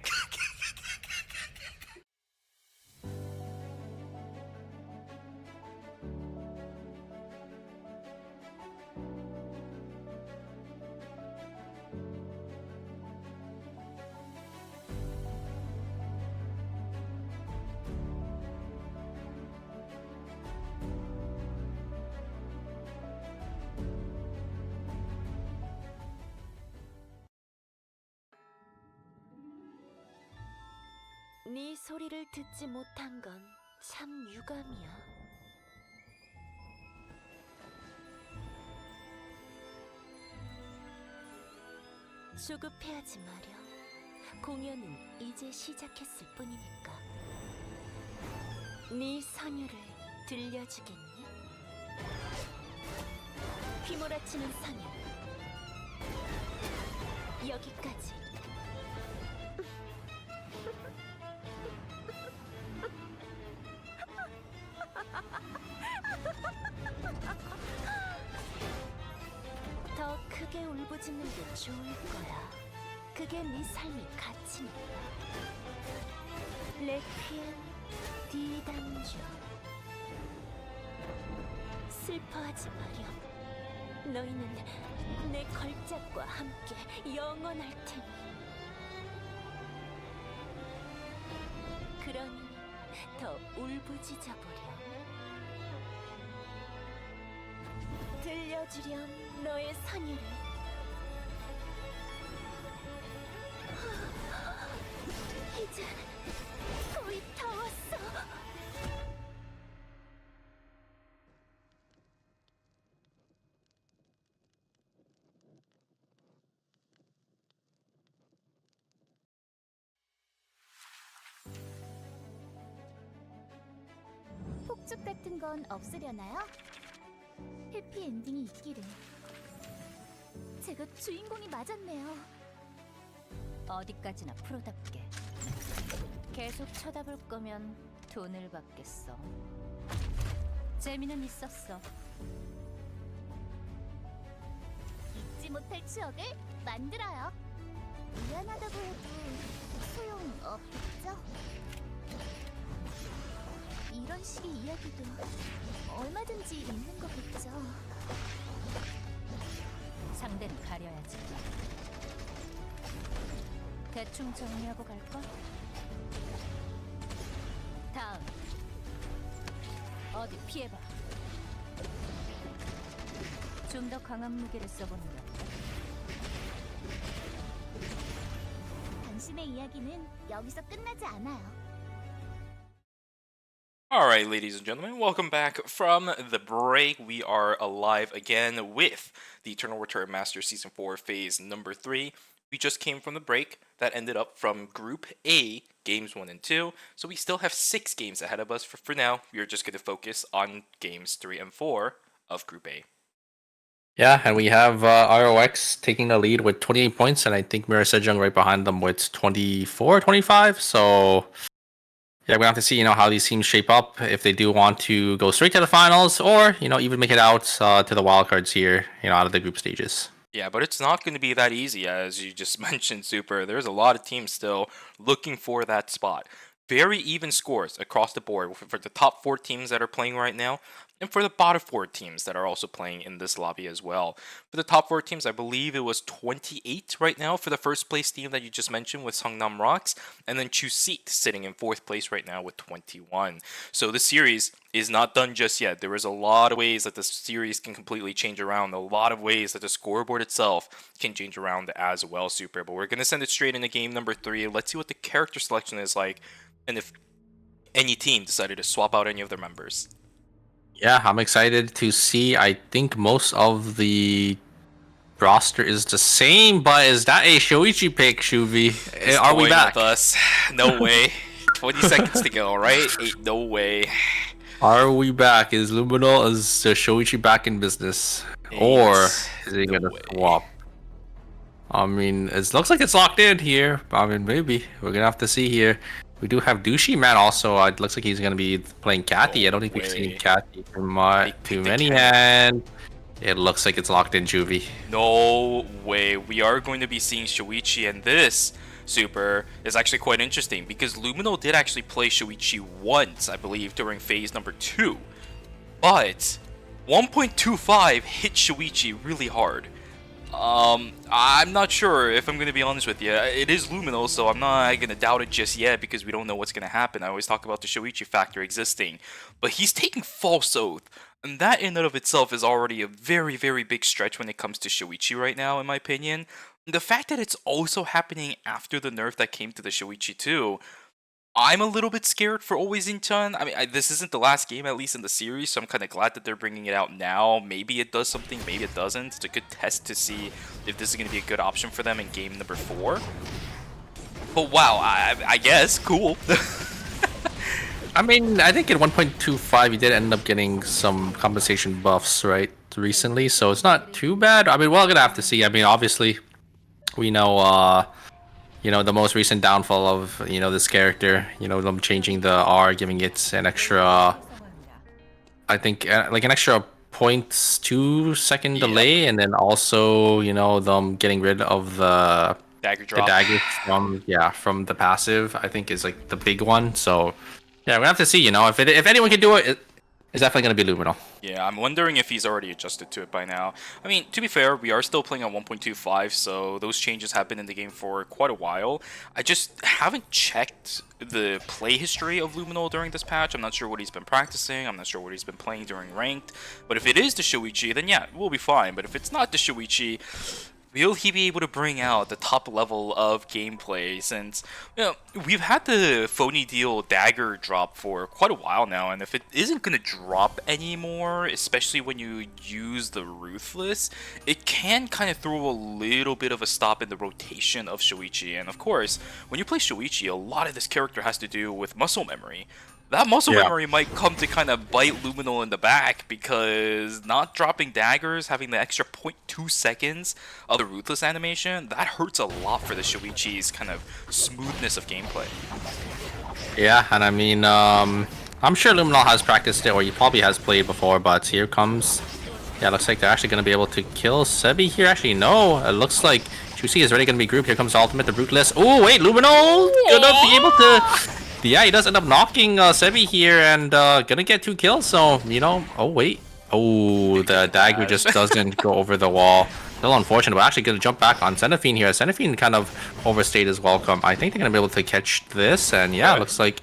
네 소리를 듣지 못한 건 참 유감이야. 조급해하지 마렴. 공연은 이제 시작했을 뿐이니까. 네 선율을 들려주겠니? 휘몰아치는 상인. 여기까지. 더 크게 울부짖는 게 좋을 거야. 그게 네 삶의 가치니까. 레퀴엠 디단주. 슬퍼하지 마렴. 너희는 내 걸작과 함께 영원할 테니. 그러니 더 울부짖어 보렴. 들려주렴 너의 선율을. 이제 거의 다 왔어. 폭죽 같은 건 없으려나요? 해피엔딩이 있기를. 제가 주인공이 맞았네요. 어디까지나 프로답게. 계속 쳐다볼 거면 돈을 받겠어. 재미는 있었어. 잊지 못할 추억을 만들어요. 미안하다고 해도 소용 없겠죠? 이런 식의 이야기도 얼마든지 있는 거겠죠. 상대는 가려야지. 대충 정리하고 갈까? 다음. 어디 피해봐. 좀 더 강한 무기를 써보는 게 어때? 당신의 이야기는 여기서 끝나지 않아요. Alright, ladies and gentlemen, welcome back from the break. We are alive again with the Eternal Return Master Season 4 Phase number 3. We just came from the break that ended up from Group A, Games 1 and 2. So we still have 6 games ahead of us. For now, we are just going to focus on Games 3 and 4 of Group A. Yeah, and we have ROX taking the lead with 28 points, and I think Mirror Sejong right behind them with 24, 25. So yeah, we're gonna have to see, how these teams shape up if they do want to go straight to the finals, or even make it out to the wildcards here, out of the group stages. Yeah, but it's not going to be that easy, as you just mentioned, Super. There's a lot of teams still looking for that spot. Very even scores across the board for the top 4 teams that are playing right now, and for the bottom 4 teams that are also playing in this lobby as well. For the top 4 teams, I believe it was 28 right now for the first place team that you just mentioned with Seongnam Rocks, and then Chuseat sitting in 4th place right now with 21. So the series is not done just yet. There is a lot of ways that the series can completely change around, a lot of ways that the scoreboard itself can change around as well, Super. But we're going to send it straight into game number 3. Let's see what the character selection is like, and if any team decided to swap out any of their members. Yeah, I'm excited to see. I think most of the roster is the same, but is that a Shoichi pick, Shuvi? Are we back? With us? No way. 20 seconds to go, right? No way. Are we back? Is Luminal, is Shoichi back in business? Or is he gonna swap? I mean, it looks like it's locked in here. I mean, maybe. We're gonna have to see here. We do have Douchey Man also. It looks like he's going to be playing Cathy. I don't think we've seen Cathy from too many. And it looks like it's locked in, Juvie. No way. We are going to be seeing Shoichi, and this, Super, is actually quite interesting because Luminal did actually play Shoichi once, I believe, during phase number 2. But 1.25 hit Shoichi really hard. I'm not sure, if I'm going to be honest with you. It is Luminal, so I'm not going to doubt it just yet because we don't know what's going to happen. I always talk about the Shoichi factor existing. But he's taking False Oath, and that in and of itself is already a very, very big stretch when it comes to Shoichi right now, in my opinion. The fact that it's also happening after the nerf that came to the Shoichi too, I'm a little bit scared for Always Inchan. I mean, this isn't the last game, at least in the series, so I'm kind of glad that they're bringing it out now. Maybe it does something, maybe it doesn't. It's a good test to see if this is going to be a good option for them in game number 4. But wow, I guess, cool. I mean, I think at 1.25 he did end up getting some compensation buffs, right? recently, so it's not too bad. I mean, we're gonna have to see. I mean, obviously, we know, the most recent downfall of, this character, them changing the R, giving it an extra, I think, like an extra 0.2 second delay, and then also, them getting rid of the Dagger drop. dagger from the passive, I think is like the big one. So yeah, we're gonna have to see, if anyone can do it, it's definitely gonna be Luminal. Yeah, I'm wondering if he's already adjusted to it by now. I mean, to be fair, we are still playing on 1.25, so those changes have been in the game for quite a while. I just haven't checked the play history of Luminal during this patch. I'm not sure what he's been practicing. I'm not sure what he's been playing during ranked. But if it is the Shoichi, then yeah, we'll be fine. But if it's not the Shoichi, will he be able to bring out the top level of gameplay, since we've had the phony deal dagger drop for quite a while now, and if it isn't going to drop anymore, especially when you use the Ruthless, it can kind of throw a little bit of a stop in the rotation of Shoichi. And of course, when you play Shoichi, a lot of this character has to do with muscle memory. That muscle memory might come to kind of bite Luminal in the back, because not dropping daggers, having the extra 0.2 seconds of the Ruthless animation, that hurts a lot for the Shoichi's kind of smoothness of gameplay. Yeah, and I mean, I'm sure Luminal has practiced it, or he probably has played before, but here comes... Yeah, looks like they're actually going to be able to kill Sebi here. Actually, no, it looks like Juicy is already going to be grouped. Here comes the ultimate, the Ruthless. Oh, wait, Luminal gonna be able to... Yeah, he does end up knocking Sebi here, and gonna get 2 kills, so, oh, wait. Oh, the dagger just doesn't go over the wall. Still unfortunate, but actually gonna jump back on Xenophine here. Xenophine kind of overstayed his welcome. I think they're gonna be able to catch this, and yeah, looks like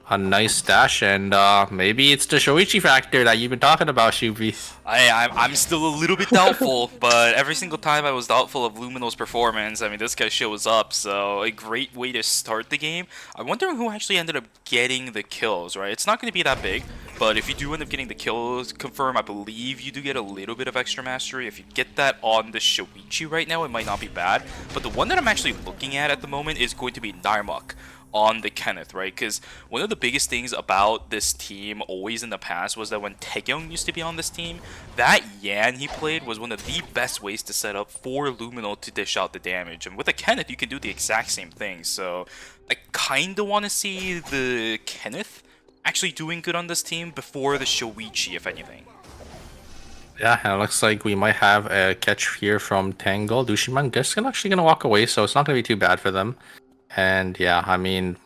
a nice dash, and maybe it's the Shoichi factor that you've been talking about, Shubi. I'm still a little bit doubtful, but every single time I was doubtful of Luminal's performance, I mean, this guy shows up, so a great way to start the game. I'm wondering who actually ended up getting the kills, right? It's not going to be that big, but if you do end up getting the kills confirmed, I believe you do get a little bit of extra mastery. If you get that on the Shoichi right now, it might not be bad, but the one that I'm actually looking at the moment is going to be Narmuk on the Kenneth, right? Because one of the biggest things about this team always in the past was that when Taekyung used to be on this team, that Yan he played was one of the best ways to set up for Luminal to dish out the damage. And with a Kenneth, you can do the exact same thing. So I kind of want to see the Kenneth actually doing good on this team before the Shoichi, if anything. Yeah, and it looks like we might have a catch here from Tangle. Dushiman just actually going to walk away, so it's not going to be too bad for them. And yeah, I mean,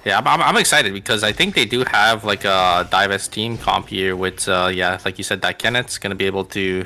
yeah, I'm excited because I think they do have like a Divest team comp here with, yeah, like you said, that Kenneth's going to be able to,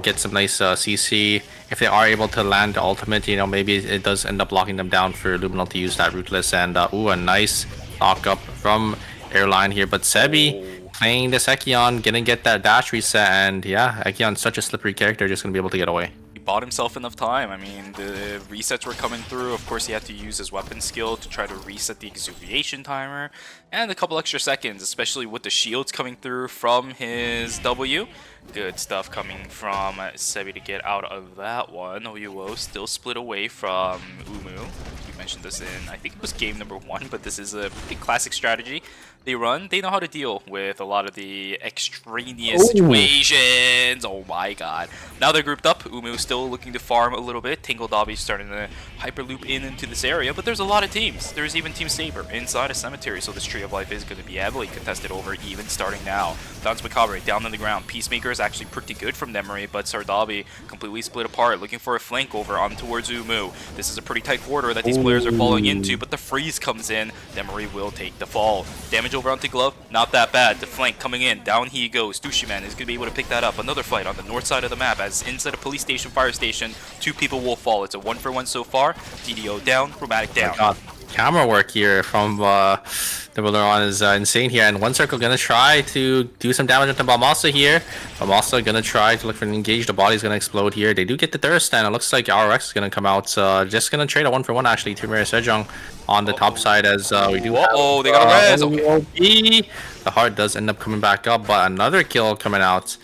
get some nice CC. If they are able to land the ultimate, maybe it does end up locking them down for Luminal to use that Ruthless. And, ooh, a nice knock up from Airline here. But Sebi playing this Ekion, gonna get that dash reset. And yeah, Ekion's such a slippery character, just going to be able to get away. Bought himself enough time. I mean, the resets were coming through. Of course, he had to use his weapon skill to try to reset the exuviation timer, and a couple extra seconds, especially with the shields coming through from his W. Good stuff coming from Sebi to get out of that one. Oyuo still split away from Umu. We mentioned this in, I think it was game number 1, but this is a pretty classic strategy they run. They know how to deal with a lot of the extraneous situations. Oh my god. Now they're grouped up. Umu still looking to farm a little bit. Tingle Dobby starting to hyperloop into this area, but there's a lot of teams. There's even Team Saber inside a cemetery, so this Tree of Life is going to be heavily contested over even starting now. Dance Macabre down on the ground. Peacemaker is actually pretty good from Nemery, but Sardabi completely split apart, looking for a flank over on towards Umu. This is a pretty tight corridor that these players are falling into, but the freeze comes in. Nemery will take the fall. Damage over onto Glove, not that bad. The flank coming in, down he goes. Dushiman is going to be able to pick that up. Another fight on the north side of the map, as inside a police station, fire station, 2 people will fall. It's a 1-for-1 so far. DDO down, Chromatic down. Oh camera work here from the BattleRoyale is insane here, and One Circle gonna try to do some damage to Balmasa here. Balmasa gonna try to look for an engage. The body's gonna explode here. They do get the thirst, and it looks like RX is gonna come out. Just gonna trade a 1-for-1 actually to Mira Sejong on the top side, as we do have, they got a res. Okay. The heart does end up coming back up, but another kill coming out,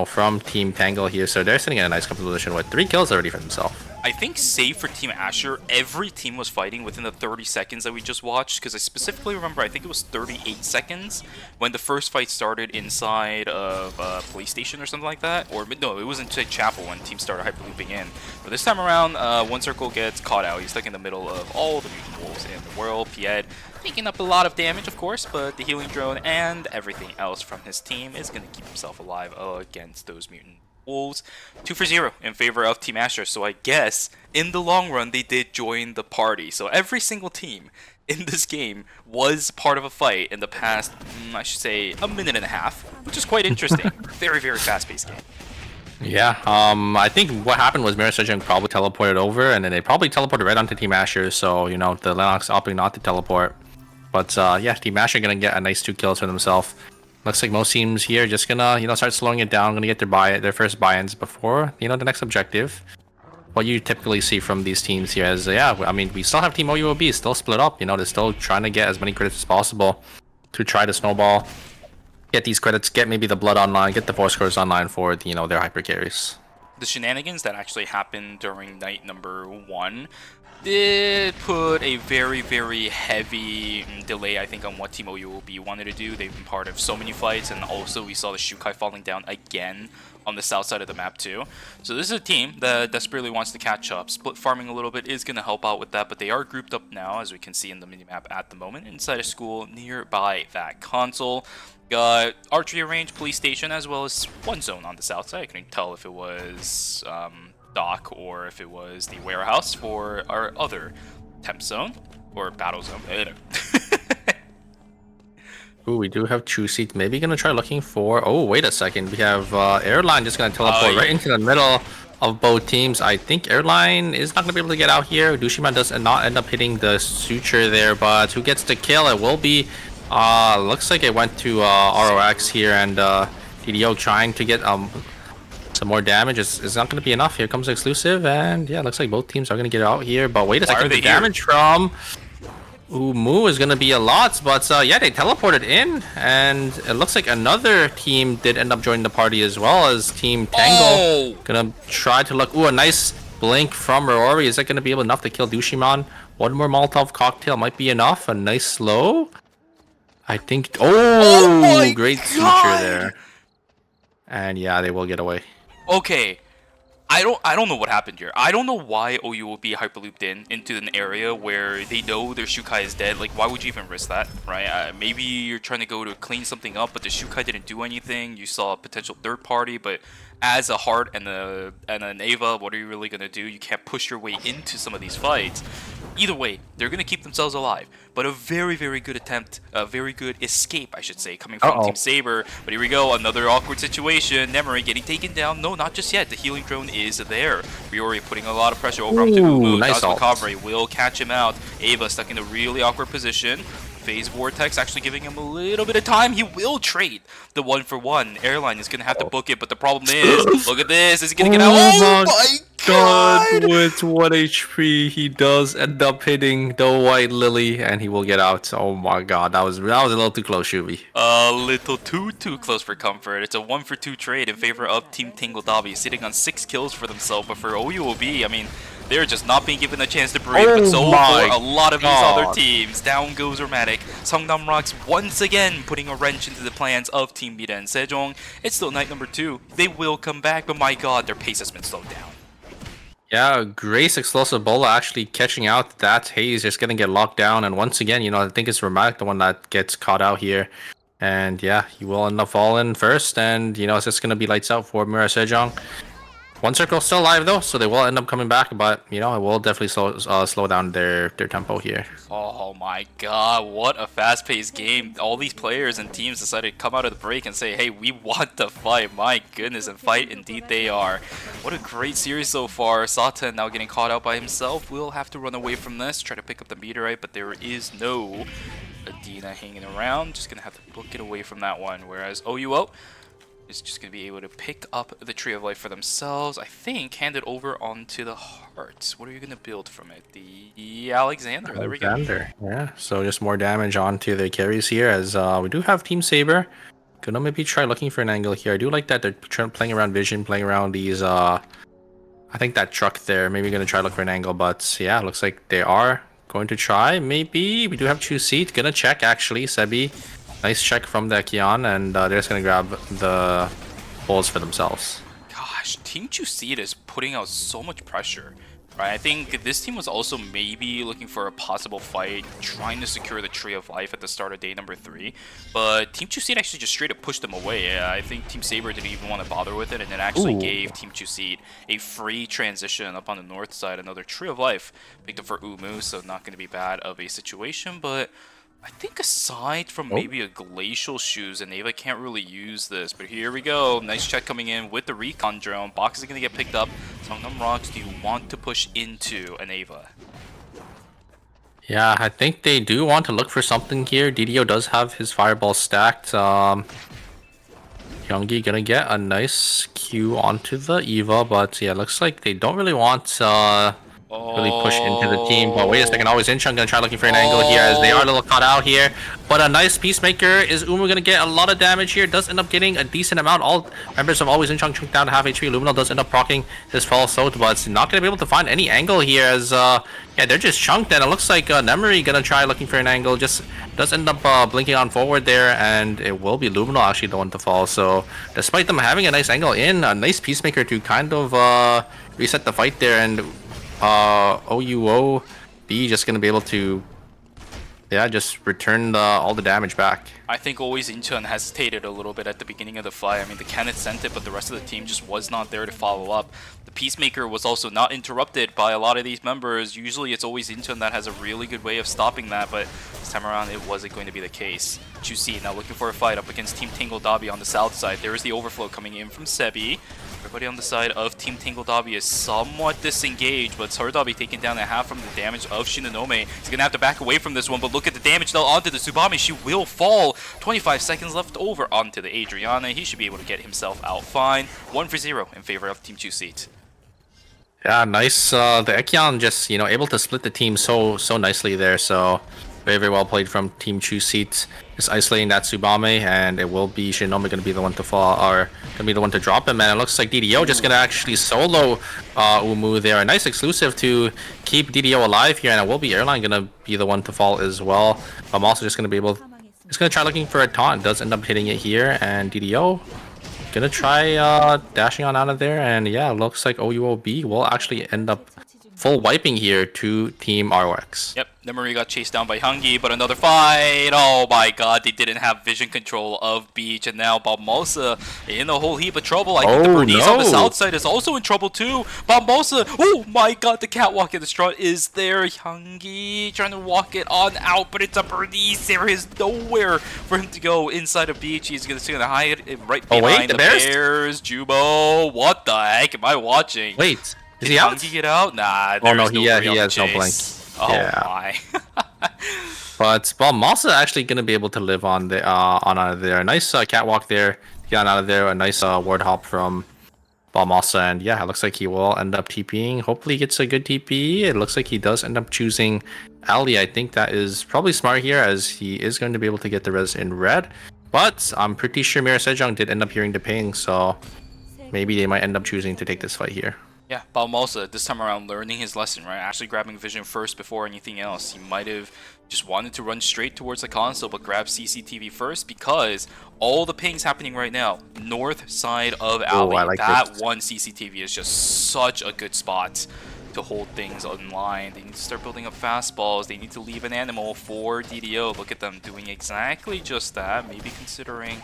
from Team Tangle here. So they're sitting in a nice comfortable position with 3 kills already for themselves. I think save for Team Asher, every team was fighting within the 30 seconds that we just watched, because I specifically remember, I think it was 38 seconds when the first fight started inside of a police station or something like that. Or no, it was inside Chapel when teams started hyperlooping in. But this time around, One Circle gets caught out. He's stuck in the middle of all the mutant wolves in the world. Pied taking up a lot of damage, of course, but the healing drone and everything else from his team is going to keep himself alive against those mutant wolves. 2-0 in favor of Team Asher. So I guess in the long run they did join the party. So every single team in this game was part of a fight in the past, I should say, a minute and a half, which is quite interesting. Very, very fast-paced game. Yeah, I think what happened was Mirror Surgeon probably teleported over, and then they probably teleported right onto Team Asher, so, you know, the Lennox opting not to teleport. But, yeah, Team Asher gonna get a nice 2 kills for themselves. Looks like most teams here just gonna, you know, start slowing it down, gonna get their first buy-ins before, you know, the next objective. What you typically see from these teams here is, yeah, I mean, we still have Team OUOB still split up, you know, they're still trying to get as many credits as possible to try to snowball, get these credits, get maybe the blood online, get the force scores online for, you know, their hyper carries. The shenanigans that actually happened during night number 1 did put a very, very heavy delay, I think, on what Team OUOB wanted to do. They've been part of so many fights, and also we saw the Shukai falling down again on the south side of the map too. So this is a team that desperately wants to catch up. Split farming a little bit is going to help out with that, but they are grouped up now, as we can see in the minimap at the moment, inside a school nearby that console. Got archery range, police station, as well as one zone on the south side. I couldn't tell if it was dock or if it was the warehouse for our other temp zone or battle zone. Ooh, we do have 2 seats. Maybe gonna try looking for. Oh, wait a second. We have Airline just gonna teleport right into the middle of both teams. I think Airline is not gonna be able to get out here. Dushiman does not end up hitting the suture there, but who gets the kill? It will be. Looks like it went to ROX here, and DDO trying to get some more damage. Is not going to be enough. Here comes exclusive, and yeah, looks like both teams are going to get out here. But wait a second, the damage from Umu is going to be a lot. But yeah, they teleported in, and it looks like another team did end up joining the party as well as Team Tango. Gonna try to look. Ooh, a nice blink from Rory. Is that going to be enough to kill Dushiman? One more Molotov cocktail might be enough. A nice slow. I think. Oh great suture there. And yeah, they will get away. Okay, I don't know what happened here. I don't know why OU will be hyperlooped into an area where they know their Shukai is dead. Like, why would you even risk that, right? Maybe you're trying to go to clean something up, but the Shukai didn't do anything. You saw a potential third party, but as a Heart and an Ava, what are you really gonna do? You can't push your way into some of these fights. Either way, they're gonna keep themselves alive. But a very, very good attempt, a very good escape, I should say, coming from Team Saber. But here we go, another awkward situation. Nemery getting taken down. No, not just yet. The healing drone is there. Riori putting a lot of pressure over onto Umu. Nice Macabre will catch him out. Ava stuck in a really awkward position. Phase Vortex actually giving him a little bit of time. He will trade the 1-for-1. Airline is going to have to book it, but the problem is, look at this. Is he going to get out? Oh my god! With 1 HP, he does end up hitting the White Lily, and he will get out. Oh my god, that was a little too close, Shubi. A little too close for comfort. It's a 1-for-2 trade in favor of Team Tingle Dobby, sitting on 6 kills for themselves. But for OUOB, I mean, they're just not being given a chance to breathe. But so for a lot of these other teams, down goes Romantic. Songnam Rocks once again putting a wrench into the plans of Team Mira and Sejong. It's still night number 2. They will come back, but my god, their pace has been slowed down. Yeah, Grace Explosive Bola actually catching out that Haze, just gonna get locked down, and once again, you know, I think it's Romantic the one that gets caught out here. And yeah, he will end up falling first, and you know, it's just gonna be lights out for Mira Sejong. One Circle still alive though, so they will end up coming back, but you know, it will definitely slow down their tempo here. Oh my god, what a fast-paced game. All these players and teams decided to come out of the break and say, hey, we want to fight. My goodness, and fight indeed they are. What a great series so far. Satan now getting caught out by himself. We'll have to run away from this, try to pick up the meteorite, but there is no Adina hanging around. Just gonna have to book it away from that one, whereas OUO is just going to be able to pick up the Tree of Life for themselves. I think hand it over onto the Hearts. What are you going to build from it? The Alexander. There we go. Yeah, so just more damage onto the carries here, as we do have Team Saber. Gonna maybe try looking for an angle here. I do like that they're playing around vision, playing around these I I think that truck there, maybe gonna try to look for an angle, but yeah, looks like they are going to try. Maybe we do have choose seat. Gonna check actually, Sebi. Nice check from the Kion, and they're just gonna grab the balls for themselves. Gosh, Team Chuseed is putting out so much pressure. Right, I think this team was also maybe looking for a possible fight, trying to secure the Tree of Life at the start of day number 3. But Team Chuseed actually just straight up pushed them away. Yeah, I think Team Saber didn't even want to bother with it, and it actually gave Team Chuseed a free transition up on the north side. Another Tree of Life picked up for Umu, so not going to be bad of a situation. But I think aside from maybe a Glacial Shoes, and Ava can't really use this. But here we go. Nice check coming in with the recon drone. Box is going to get picked up. Songnam Rocks, do you want to push into an Ava? Yeah, I think they do want to look for something here. DDO does have his fireball stacked. Youngie gonna get a nice Q onto the Eva, but yeah, looks like they don't really want really push into the team. But wait a second, always Incheon gonna try looking for an angle here as they are a little caught out here. But a nice Peacemaker. Is Umu gonna get a lot of damage here? Does end up getting a decent amount. All members of always Incheon chunked down to half HP. Luminal does end up proccing his false soaked, but it's not gonna be able to find any angle here as yeah, they're just chunked, and it looks like Nemery gonna try looking for an angle. Just does end up blinking on forward there, and it will be Luminal actually the one to fall. So despite them having a nice angle in, a nice Peacemaker to kind of reset the fight there, and OUO B just gonna be able to, yeah, just return all the damage back. I think always Incheon hesitated a little bit at the beginning of the fight. I mean, the Kenneth sent it, but the rest of the team just was not there to follow up. The Peacemaker was also not interrupted by a lot of these members. Usually it's always Incheon that has a really good way of stopping that, but this time around it wasn't going to be the case. Chuseed now looking for a fight up against Team Tingle Dobby on the south side. There is the overflow coming in from Sebi. Everybody on the side of Team Tingle Dobby is somewhat disengaged, but Sardabi taking down a half from the damage of Shinonome. He's going to have to back away from this one, but look at the damage dealt onto the Tsubame. She will fall. 25 seconds left over onto the Adriana. He should be able to get himself out fine. 1-0 in favor of Team Chuseed. Yeah, nice. The Ekion just, you know, able to split the team so nicely there. So very, very well played from Team Chuseed. Just isolating that Tsubame, and it will be Shinonome going to be the one to fall, or going to be the one to drop him. And it looks like DDO just going to actually solo Umu there. A nice exclusive to keep DDO alive here, and it will be Airline going to be the one to fall as well. I'm also just going to be able, just going to try looking for a taunt. Does end up hitting it here, and DDO gonna try dashing on out of there, and yeah, looks like OUOB will actually end up full wiping here to Team ROX. Yep, Nemery got chased down by Hungy, but another fight. Oh my god, they didn't have vision control of Beach, and now Balmosa in a whole heap of trouble. I think the Bernice on the south side is also in trouble too. Balmosa, oh my god, the catwalk in the front is there. Hungy trying to walk it on out, but it's a Bernice. There is nowhere for him to go inside of Beach. He's gonna hide right behind the Bears. Jubo, what the heck am I watching? Wait. Is he out? Hungy get out? Nah, oh no, he has no blink. Oh yeah. My. But Balmosa actually gonna be able to live on the on out of there. A nice catwalk there, get out of there. A nice ward hop from Balmosa, and yeah, it looks like he will end up TPing. Hopefully, he gets a good TP. It looks like he does end up choosing Ali. I think that is probably smart here, as he is going to be able to get the res in red. But I'm pretty sure Mira Sejong did end up hearing the ping, so maybe they might end up choosing to take this fight here. Yeah, Balmosa this time around learning his lesson, right? Actually grabbing vision first before anything else. He might have just wanted to run straight towards the console, but grab CCTV first, because all the pings happening right now, north side of Alley, like that this. one CCTV is just such a good spot to hold things online. They need to start building up fastballs. They need to leave an animal for DDO. Look at them doing exactly just that. Maybe considering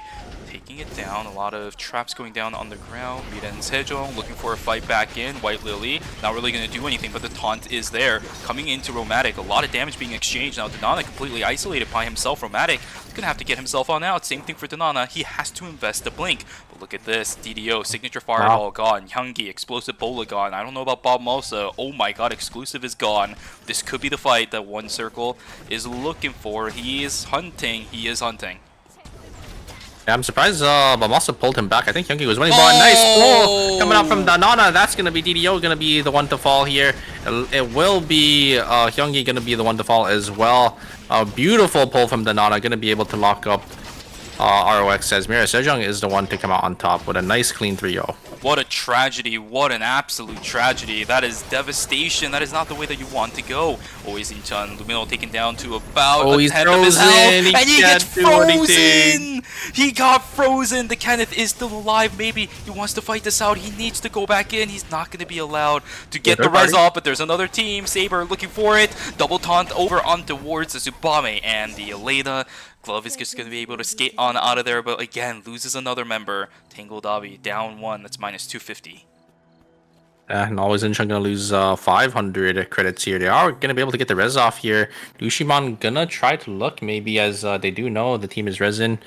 taking it down. A lot of traps going down on the ground. Rita and Sejong looking for a fight back in. White Lily not really going to do anything, but the taunt is there. Coming into Romantic, a lot of damage being exchanged. Now Donana completely isolated by himself. Romantic is going to have to get himself on out. Same thing for Donana. He has to invest the blink. But look at this. DDO, signature fireball gone. Hyungi, explosive bola gone. I don't know about Balmosa. Oh my god, exclusive is gone. This could be the fight that One Circle is looking for. He is hunting. He is hunting. Yeah, I'm surprised Balmosa pulled him back. I think Hyungi was winning, but nice pull coming out from Danana. That's going to be DDO going to be the one to fall here. It will be Hyungi going to be the one to fall as well. A beautiful pull from Danana, going to be able to lock up ROX says Mira Sejong is the one to come out on top with a nice clean 3-0. What a tragedy. What an absolute tragedy. That is devastation. That is not the way that you want to go. Always Incheon. Lumino taken down to about a He's tenth of his health. frozen. And he gets can't do anything. frozen. He got frozen. The Kenneth is still alive. Maybe he wants to fight this out. He needs to go back in. He's not going to be allowed to get the res off. But there's another team. Saber looking for it. Double taunt over on towards the Tsubame and the Elena. Glove is just going to be able to skate on out of there, but again, loses another member. Tangle Dabi down 1, that's minus 250. And always Incheon gonna lose 500 credits here. They are gonna be able to get the res off here. Dushiman gonna try to look maybe, as they do know the team is resin.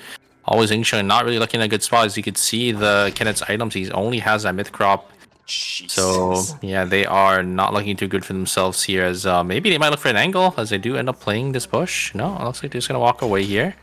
Always Incheon not really looking in a good spot. As you can see, the Kenneth's items, he only has that myth crop. Jesus. So yeah, they are not looking too good for themselves here, as maybe they might look for an angle, as they do end up playing this push. No, it looks like they're just gonna walk away here,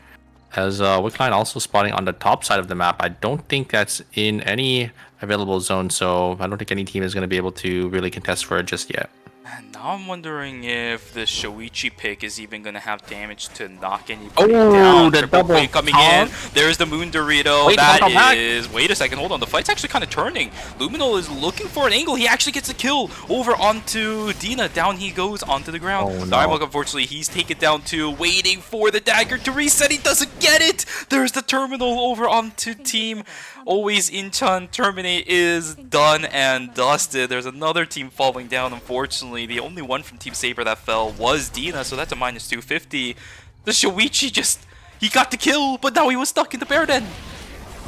as Wickline also spotting on the top side of the map. I don't think that's in any available zone, so I don't think any team is going to be able to really contest for it just yet. And now I'm wondering if the Shoichi pick is even going to have damage to knock anybody down. The Triple double play coming taunt. in. There's the Moon Dorito. Wait, That is... Wait a second, hold on. The fight's actually kind of turning. Luminal is looking for an angle. He actually gets a kill over onto Dina. Down he goes onto the ground. Oh, no. Diamond, unfortunately, he's taken down too. Waiting for the dagger to reset. He doesn't get it. There's the terminal over onto team. Always Incheon. Terminate is done and dusted. There's another team falling down, unfortunately. The only one from Team Saber that fell was Dina, so that's a minus 250. The Shoichi just... He got the kill, but now he was stuck in the bear den.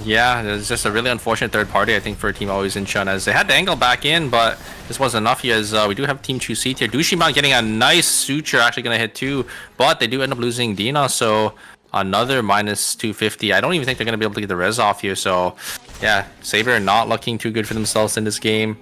Yeah, it's just a really unfortunate third party, I think, for Team Always Incheon, as they had the angle back in, but this wasn't enough here, as we do have Team Chuseat here. Dushiman getting a nice suture, actually going to hit 2, but they do end up losing Dina, so another minus 250. I don't even think they're going to be able to get the res off here, so yeah, Saber not looking too good for themselves in this game.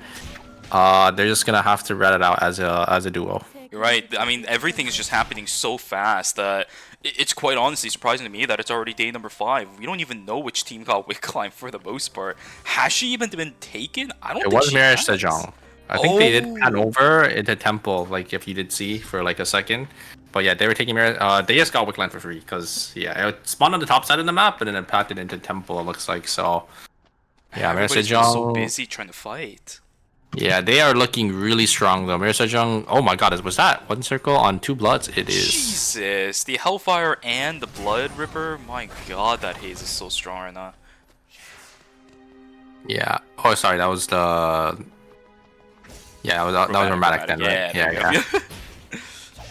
They're just going to have to rat it out as a duo. You're right. I mean, everything is just happening so fast that it's quite honestly surprising to me that it's already day number 5. We don't even know which team got Wickline for the most part. Has she even been taken? I don't think it was she Mirage has. Sejong. I think they did pan over into Temple, like if you did see for like a second. But yeah, they were taking Mirage. They just got Wickline for free because yeah, it spawned on the top side of the map, but then it packed it into Temple. It looks like so. Yeah, Mirage Everybody's been so Sejong. busy trying to fight. Yeah, they are looking really strong though. Mirage Sejong. Oh my God, was that one circle on 2 bloods? It is. Jesus, the Hellfire and the Blood Ripper. My God, that haze is so strong right now. Yeah. Oh, sorry, that was the. Yeah, that was Dramatic then, right? Yeah.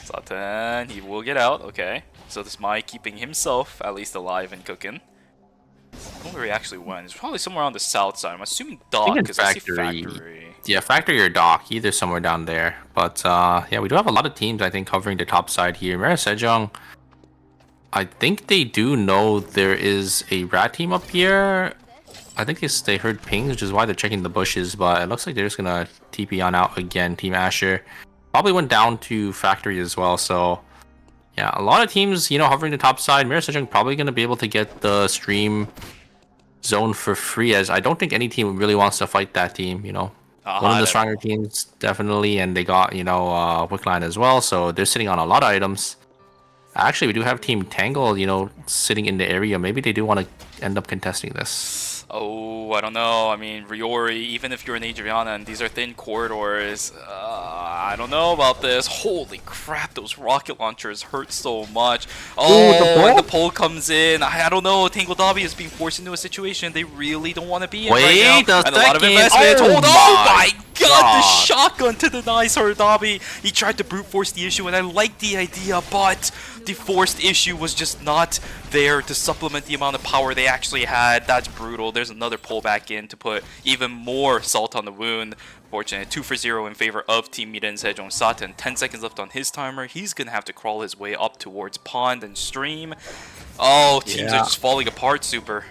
Satan, he will get out. Okay, so this Mai keeping himself at least alive and cooking. I don't know where he actually went. It's probably somewhere on the south side. I'm assuming dock because I see factory. Yeah, factory or dock, either somewhere down there. But yeah, we do have a lot of teams, I think, covering the top side here. Mirage Sejong, I think they do know there is a rat team up here. I think they heard pings, which is why they're checking the bushes. But it looks like they're just gonna TP on out again. Team Asher probably went down to factory as well. So yeah, a lot of teams, hovering the top side. Mirage Sejong probably gonna be able to get the stream zone for free, as I don't think any team really wants to fight that team. One of the stronger teams, definitely, and they got, Wickline as well, so they're sitting on a lot of items. Actually, we do have Team Tangle, sitting in the area. Maybe they do want to end up contesting this. Oh, I don't know. I mean, Riori, even if you're in Adriana and these are thin corridors, I don't know about this. Holy crap, those rocket launchers hurt so much. Oh, and the pole comes in. I don't know. Tangle Dabi is being forced into a situation they really don't want to be in right now. And a lot of investment. Oh my God, the shotgun to denies her Dabi. He tried to brute force the issue, and I like the idea, but the forced issue was just not there to supplement the amount of power they actually had. That's brutal. There's another pull back in to put even more salt on the wound. Fortunate 2-for-0 in favor of Team Mira and Sejong Satan. 10 seconds left on his timer. He's gonna have to crawl his way up towards pond and stream. Oh, teams are just falling apart, Super.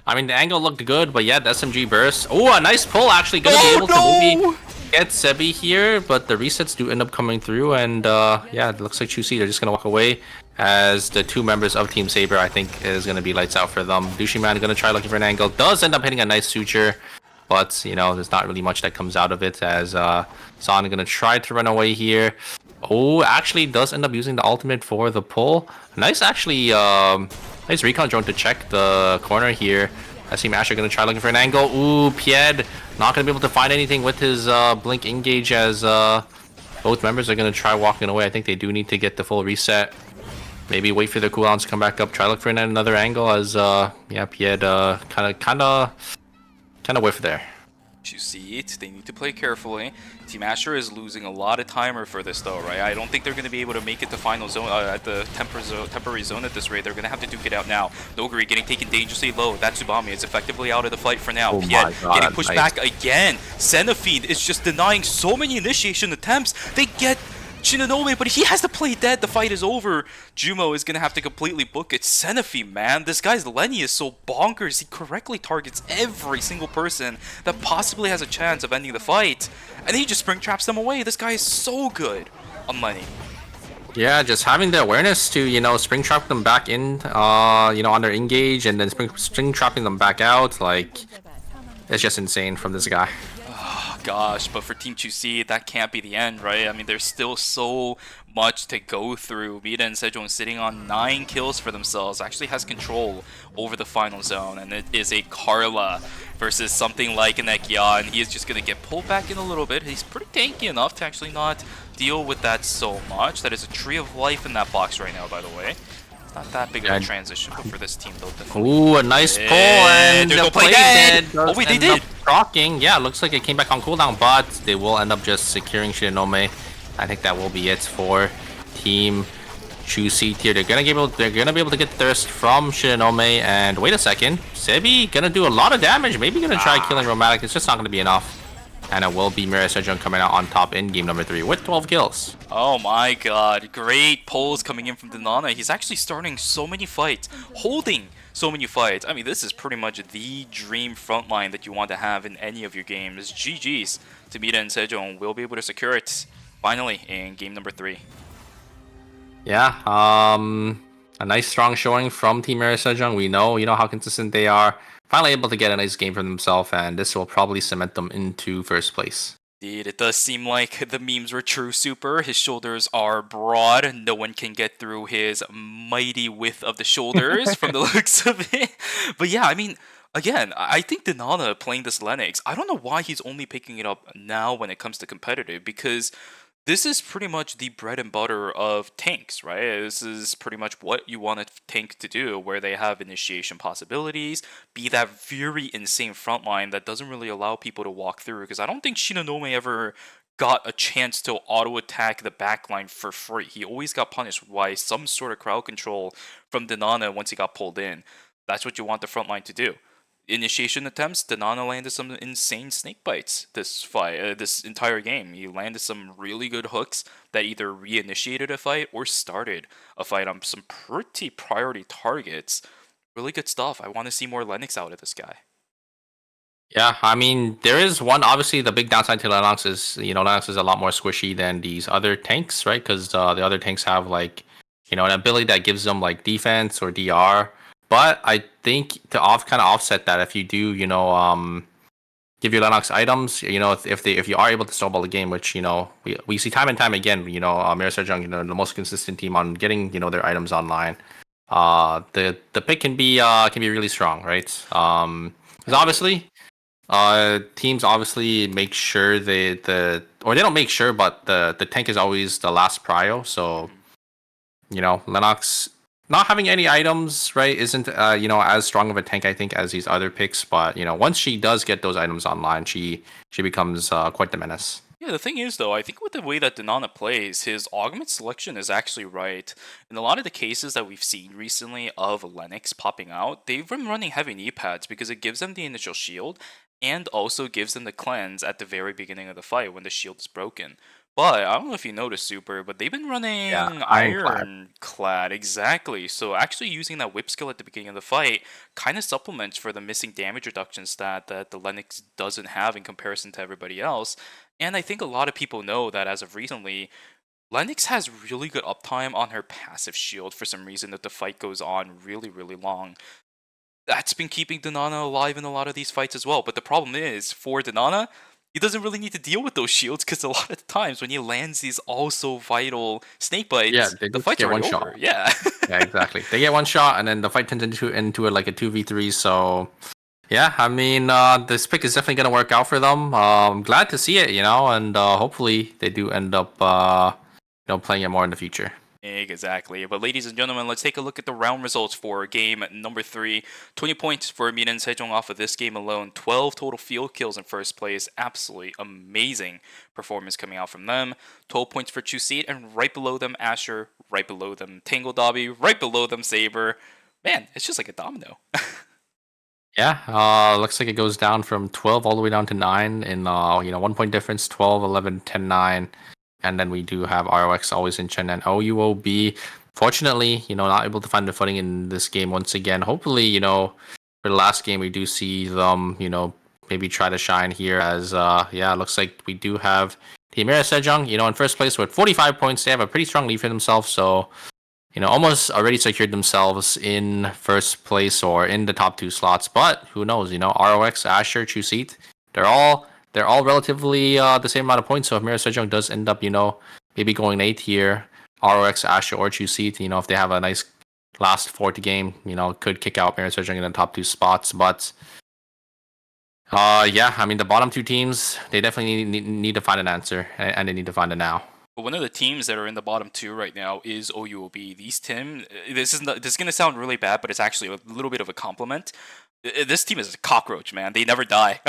I mean, the angle looked good, but yeah, the SMG burst. Oh, a nice pull, actually. Gonna be able to maybe get Sebi here, but the resets do end up coming through, and yeah, it looks like Chuseat are just gonna walk away, as the 2 members of Team Saber, I think, is gonna be lights out for them. Dushiman gonna try looking for an angle. Does end up hitting a nice suture, but, there's not really much that comes out of it, as Son gonna try to run away here. Oh, actually does end up using the ultimate for the pull. Nice, actually, Nice recon drone to check the corner here. I see Masher gonna try looking for an angle. Ooh, Pied not gonna be able to find anything with his blink engage as both members are gonna try walking away. I think they do need to get the full reset. Maybe wait for the cooldowns to come back up. Try look for another angle as yeah, Pied kind of whiff there. You see it. They need to play carefully. Team Asher is losing a lot of timer for this though, right? I don't think they're going to be able to make it to final zone at the temporary zone at this rate. They're going to have to duke it out now. Noguri getting taken dangerously low. That Tsubami is effectively out of the fight for now. Oh Piet my God, getting pushed back again. Cenophied is just denying so many initiation attempts. They get Shinonome, but he has to play dead. The fight is over. Jumo is going to have to completely book it. Cenophy, man. This guy's Lenny is so bonkers. He correctly targets every single person that possibly has a chance of ending the fight. And he just spring traps them away. This guy is so good on Lenny. Yeah, just having the awareness to, you know, spring trap them back in, you know, on their engage and then spring trapping them back out. Like, it's just insane from this guy. Gosh, but for Team 2C, that can't be the end, right? I mean, there's still so much to go through. Vida and Sejong sitting on 9 kills for themselves, actually has control over the final zone, and it is a Carla versus something like an Ekya, and he is just going to get pulled back in a little bit. He's pretty tanky enough to actually not deal with that so much. That is a Tree of Life in that box right now, by the way. Not that big of a transition, but for this team, though, definitely. Ooh, a nice pull, and they'll the play play dead. dead. Oh, wait, they did. Procking. Yeah, looks like it came back on cooldown, but they will end up just securing Shinonome. I think that will be it for Team Juicy Tier. They're gonna be able to get thirst from Shinonome. And wait a second, Sebi gonna do a lot of damage. Maybe gonna try killing Romantic. It's just not gonna be enough. And it will be Mirai Sejong coming out on top in game number 3 with 12 kills. Oh my god, great pulls coming in from Denana. He's actually starting so many fights, holding so many fights. I mean, this is pretty much the dream frontline that you want to have in any of your games. GG's to Mida and Sejong will be able to secure it finally in game number 3. Yeah, a nice strong showing from Team Mirai Sejong. We know, you know how consistent they are. Finally able to get a nice game for themselves, and this will probably cement them into first place. Indeed, it does seem like the memes were true, Super. His shoulders are broad. No one can get through his mighty width of the shoulders from the looks of it. But yeah, I mean, again, I think Denana playing this Lennox, I don't know why he's only picking it up now when it comes to competitive, because this is pretty much the bread and butter of tanks, right? This is pretty much what you want a tank to do, where they have initiation possibilities, be that very insane frontline that doesn't really allow people to walk through, because I don't think Shinonome ever got a chance to auto-attack the backline for free. He always got punished by some sort of crowd control from Denana once he got pulled in. That's what you want the frontline to do. Initiation attempts, Denana landed some insane snake bites this fight, this entire game. He landed some really good hooks that either reinitiated a fight or started a fight on some pretty priority targets. Really good stuff. I want to see more Lennox out of this guy. Yeah, I mean, there is one, obviously, the big downside to Lennox is, you know, Lennox is a lot more squishy than these other tanks, right? Because the other tanks have, like, you know, an ability that gives them, like, defense or DR. But I think to kind of offset that, if you do, you know, give your Lennox items, you know, if you are able to snowball the game, which, you know, we see time and time again, you know, Mirai Sejong, you know, the most consistent team on getting, you know, their items online. The pick can be really strong, right? Because obviously, teams obviously make sure they don't make sure, but the tank is always the last prio. So, you know, Lennox not having any items, right, isn't you know, as strong of a tank, I think, as these other picks. But, you know, once she does get those items online, she becomes quite the menace. Yeah, the thing is, though, I think with the way that Denana plays, his augment selection is actually right. In a lot of the cases that we've seen recently of Lennox popping out, they've been running heavy knee pads because it gives them the initial shield and also gives them the cleanse at the very beginning of the fight when the shield is broken. But I don't know if you noticed, Super, but they've been running Ironclad. Exactly. So actually using that whip skill at the beginning of the fight kind of supplements for the missing damage reduction stat that the Lennox doesn't have in comparison to everybody else. And I think a lot of people know that as of recently, Lennox has really good uptime on her passive shield for some reason that the fight goes on really, really long. That's been keeping Denana alive in a lot of these fights as well. But the problem is, for Denana, he doesn't really need to deal with those shields because a lot of times when he lands these also vital snake bites, Yeah, they the just fight's get already one shot. over. Yeah. Yeah, exactly. They get one shot, and then the fight turns into like a 2v3. So, yeah, I mean, this pick is definitely gonna work out for them. I'm glad to see it, and hopefully they do end up, playing it more in the future. Exactly. But ladies and gentlemen, let's take a look at the round results for game number 3. 20 points for Miren Sejong off of this game alone. 12 total field kills in first place. Absolutely amazing performance coming out from them. 12 points for Chuseat, and right below them Asher, right below them Tangle Dobby, right below them Saber. Man, it's just like a domino. Yeah, looks like it goes down from 12 all the way down to 9 in 1 point difference, 12, 11, 10, 9. And then we do have ROX always in Chen and OUOB. Fortunately, not able to find the footing in this game once again. Hopefully, for the last game we do see them, maybe try to shine here as it looks like we do have Team Mira Sejong, in first place with 45 points. They have a pretty strong lead for themselves, so almost already secured themselves in first place or in the top 2 slots. But who knows? ROX, Asher, Chuseat, they're all relatively the same amount of points. So if Mira Sejong does end up, maybe going 8th here, ROX, Asher, or Chuseat, if they have a nice last 4th game, could kick out Mira Sejong in the top 2 spots. But I mean, the bottom 2 teams, they definitely need to find an answer, and they need to find it now. But one of the teams that are in the bottom 2 right now is OUOB. These this is gonna sound really bad, but it's actually a little bit of a compliment. This team is a cockroach, man. They never die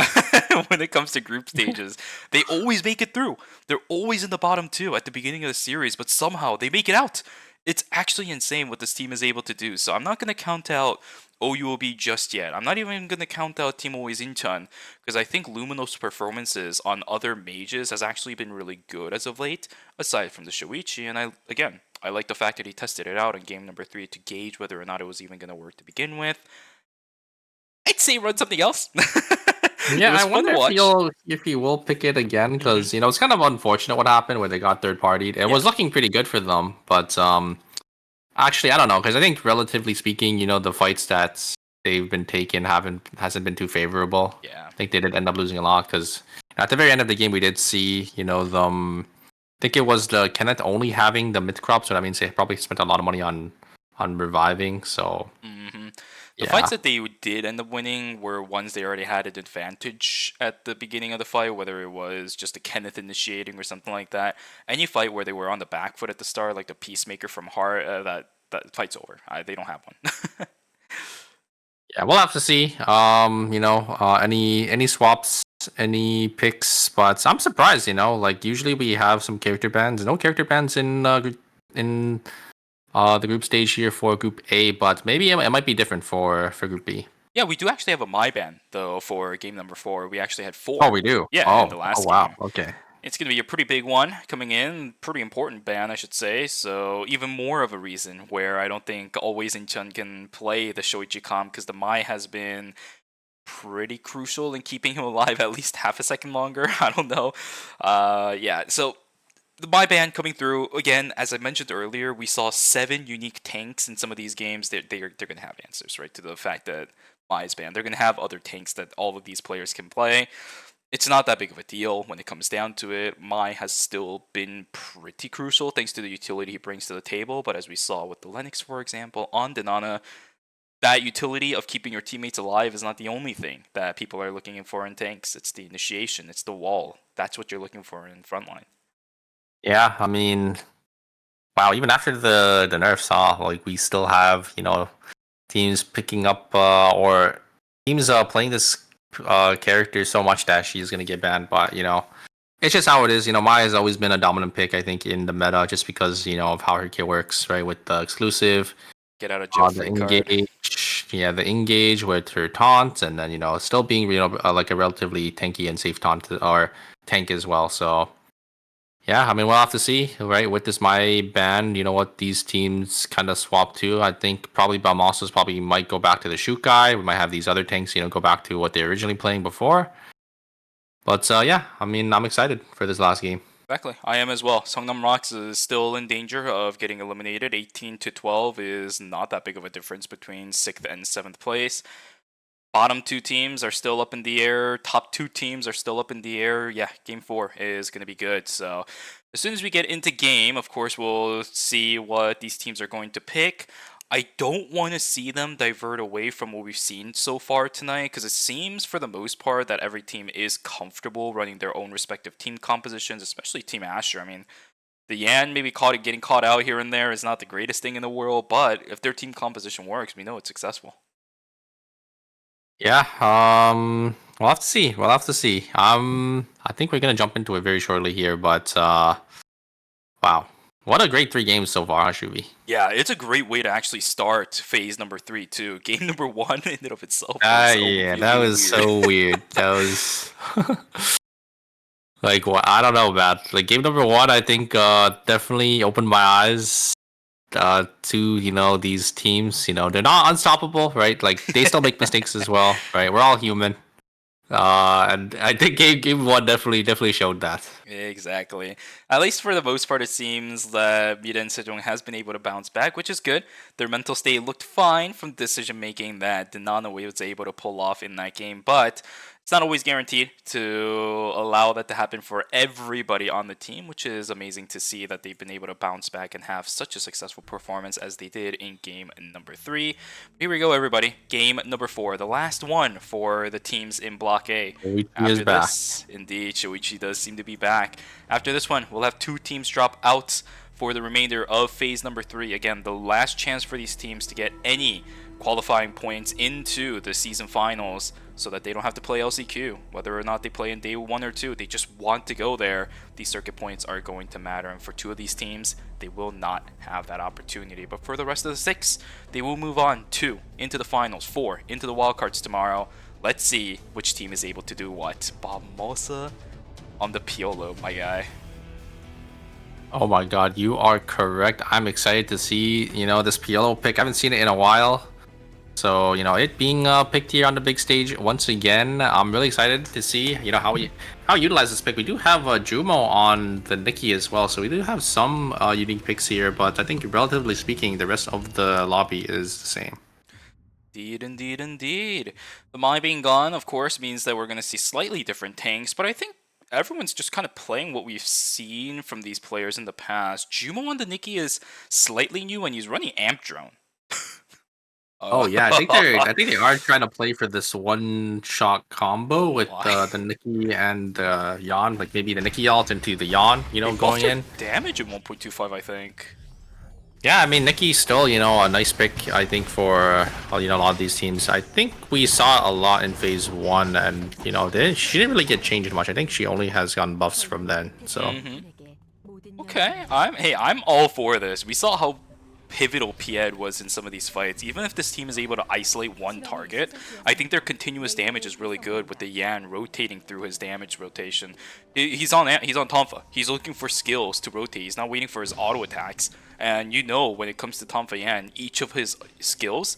when it comes to group stages. They always make it through. They're always in the bottom 2 at the beginning of the series, but somehow they make it out. It's actually insane what this team is able to do. So I'm not going to count out OUOB just yet. I'm not even going to count out Team Always Incheon, because I think Lumino's performances on other mages has actually been really good as of late, aside from the Shoichi. And I like the fact that he tested it out in game number 3 to gauge whether or not it was even going to work to begin with. I'd say run something else. Yeah, I wonder if he will pick it again, because it's kind of unfortunate what happened where they got third partied. It was looking pretty good for them, but actually I don't know, because I think relatively speaking, the fights that they've been taking hasn't been too favorable. Yeah, I think they did end up losing a lot, because at the very end of the game we did see them. I think it was the Kenneth only having the mid crop, so that means they probably spent a lot of money on reviving. So. The fights that they did end up winning were ones they already had an advantage at the beginning of the fight, whether it was just a Kenneth initiating or something like that. Any fight where they were on the back foot at the start, like the Peacemaker from Heart, that fight's over. They don't have one. Yeah, we'll have to see. Any swaps, any picks, but I'm surprised. Like usually we have some character bans. No character bans in the group stage here for Group A, but maybe it might be different for Group B. Yeah, we do actually have a My ban though for game number 4. We actually had 4. Oh, we do. Yeah, in the last wow. game. Okay. It's going to be a pretty big one coming in, pretty important ban, I should say. So even more of a reason where I don't think Always Incheon can play the Shoichi comp, because the Mai has been pretty crucial in keeping him alive at least half a second longer. I don't know. So the buy ban coming through again, as I mentioned earlier, we saw 7 unique tanks in some of these games. They're going to have answers, right, to the fact that Mai's banned. They're going to have other tanks that all of these players can play. It's not that big of a deal when it comes down to it. Mai has still been pretty crucial thanks to the utility he brings to the table. But as we saw with the Lennox, for example, on Denana, that utility of keeping your teammates alive is not the only thing that people are looking for in tanks. It's the initiation. It's the wall. That's what you're looking for in frontline. Yeah, I mean, wow, even after the nerfs, like we still have, teams picking up or teams playing this character so much that she's going to get banned. But, it's just how it is. Maya has always been a dominant pick, I think, in the meta just because, of how her kit works, right? With the exclusive. Get out of jail the engage. Yeah, the engage with her taunt, and then, still being, like a relatively tanky and safe taunt or tank as well. So, yeah, I mean, we'll have to see, right? With this my ban, what these teams kind of swap to. I think probably Balmossos probably might go back to the shoot guy. We might have these other tanks, go back to what they were originally playing before. But yeah, I mean, I'm excited for this last game. Exactly, I am as well. Songnam Rocks is still in danger of getting eliminated. 18 to 12 is not that big of a difference between 6th and 7th place. Bottom 2 teams are still up in the air. Top 2 teams are still up in the air. Yeah, game 4 is going to be good. So as soon as we get into game, of course, we'll see what these teams are going to pick. I don't want to see them divert away from what we've seen so far tonight, because it seems for the most part that every team is comfortable running their own respective team compositions, especially Team Asher. I mean, the Yan maybe getting caught out here and there is not the greatest thing in the world, but if their team composition works, we know it's successful. Yeah, we'll have to see. We'll have to see. I think we're gonna jump into it very shortly here, but wow, what a great 3 games so far, huh, Shubi? Yeah, it's a great way to actually start phase number 3 too. Game number 1 in and of itself. Yeah, that was so weird. That was like, what? I don't know, man. Like game number 1, I think definitely opened my eyes to these teams. They're not unstoppable, right? Like they still make mistakes as well, right? We're all human. And I think game 1 definitely showed that. Exactly. At least for the most part, it seems that Mira and Sejong has been able to bounce back, which is good. Their mental state looked fine from decision making that Denano was able to pull off in that game, but it's not always guaranteed to allow that to happen for everybody on the team, which is amazing to see that they've been able to bounce back and have such a successful performance as they did in game number 3. Here we go, everybody. Game number 4, the last one for the teams in Block A. Shoichi is back. Indeed, Shoichi does seem to be back. After this one, we'll have 2 teams drop out for the remainder of phase number 3. Again, the last chance for these teams to get any qualifying points into the season finals so that they don't have to play LCQ. Whether or not they play in day 1 or 2, they just want to go there. These circuit points are going to matter, and for 2 of these teams, they will not have that opportunity. But for the rest of the 6, they will move on 2 into the finals, 4 into the wildcards tomorrow. Let's see which team is able to do what. Bob Mosa on the Piolo, my guy. Oh my god, you are correct. I'm excited to see, this Piolo pick. I haven't seen it in a while. So, it being picked here on the big stage once again, I'm really excited to see, how we utilize this pick. We do have Jumo on the Nikki as well, so we do have some unique picks here, but I think relatively speaking, the rest of the lobby is the same. Indeed. The Mai being gone, of course, means that we're going to see slightly different tanks, but I think everyone's just kind of playing what we've seen from these players in the past. Jumo on the Nikki is slightly new, and he's running Amp Drone. Oh yeah, I think they are trying to play for this one-shot combo with the Nikki and Yan, like maybe the Nikki ult into the Yan, going in. Damage at 1.25, I think. Yeah, I mean Nikki's still, a nice pick, I think, for a lot of these teams. I think we saw a lot in phase 1, and she didn't really get changed much. I think she only has gotten buffs from then. So. Okay, I'm all for this. We saw how pivotal Pied was in some of these fights. Even if this team is able to isolate one target, I think their continuous damage is really good with the Yan rotating through his damage rotation. He's on Tonfa. He's looking for skills to rotate. He's not waiting for his auto attacks. And when it comes to Tonfa Yan, each of his skills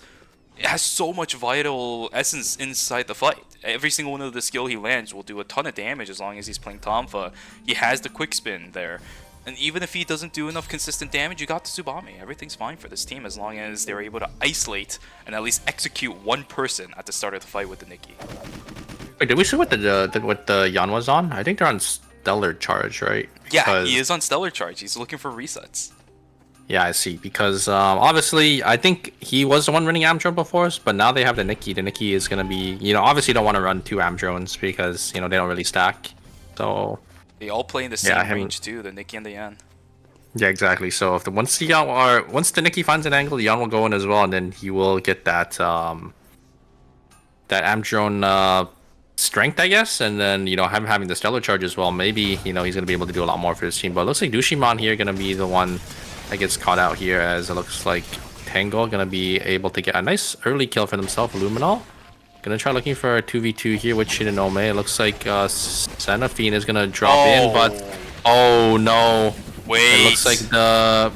has so much vital essence inside the fight. Every single one of the skill he lands will do a ton of damage as long as he's playing Tonfa. He has the quick spin there. And even if he doesn't do enough consistent damage, you got the Tsubame. Everything's fine for this team as long as they're able to isolate and at least execute one person at the start of the fight with the Nikki. Wait, did we see what the Yan was on? I think they're on Stellar Charge, right? Yeah, he is on Stellar Charge. He's looking for resets. Yeah, I see. Because obviously, I think he was the one running Amdrone before us, but now they have the Nikki. The Nikki is going to be, obviously you don't want to run 2 Amdrones because, they don't really stack. So they all play in the same range too, the Nikki and the Yan. Yeah, exactly. So if once the Nikki finds an angle, the Yan will go in as well, and then he will get that Amdrone strength, I guess, and then him having the Stellar Charge as well. Maybe he's going to be able to do a lot more for his team. But it looks like Dushimon here going to be the one that gets caught out here, as it looks like Tango going to be able to get a nice early kill for themselves. Luminol going to try looking for a 2v2 here with Shinonome. It looks like Senafine is going to drop in, but oh no. Wait. It looks like the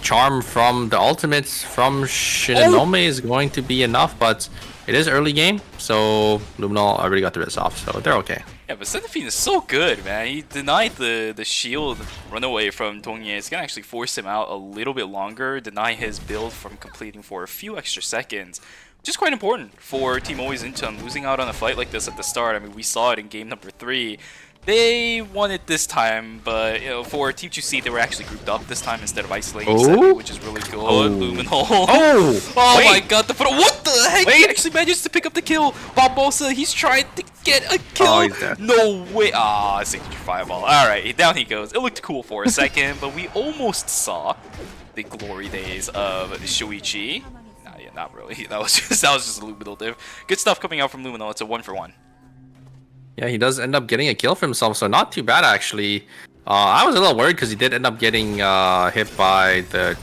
charm from the ultimates from Shinonome is going to be enough, but it is early game, so Luminol already got the wrist off, so they're okay. Yeah, but Centipede is so good, man. He denied the shield runaway from Dongye. It's gonna actually force him out a little bit longer, deny his build from completing for a few extra seconds. Which is quite important for Team Always Incheon. Losing out on a fight like this at the start, I mean, we saw it in game number 3. They won it this time, but you know, for Team 2C, they were actually grouped up this time instead of isolating Sebi, which is really good. Luminol. Oh my god, what the heck? He actually managed to pick up the kill. Barbosa, he's trying to get a kill. Oh, he's dead. No way. Ah, signature fireball. Alright, down he goes. It looked cool for a second, but we almost saw the glory days of Shuichi. Nah, yeah, not really. That was just a Luminol div. Good stuff coming out from Luminol. It's a 1-for-1. Yeah, he does end up getting a kill for himself, so not too bad actually. I was a little worried because he did end up getting hit by the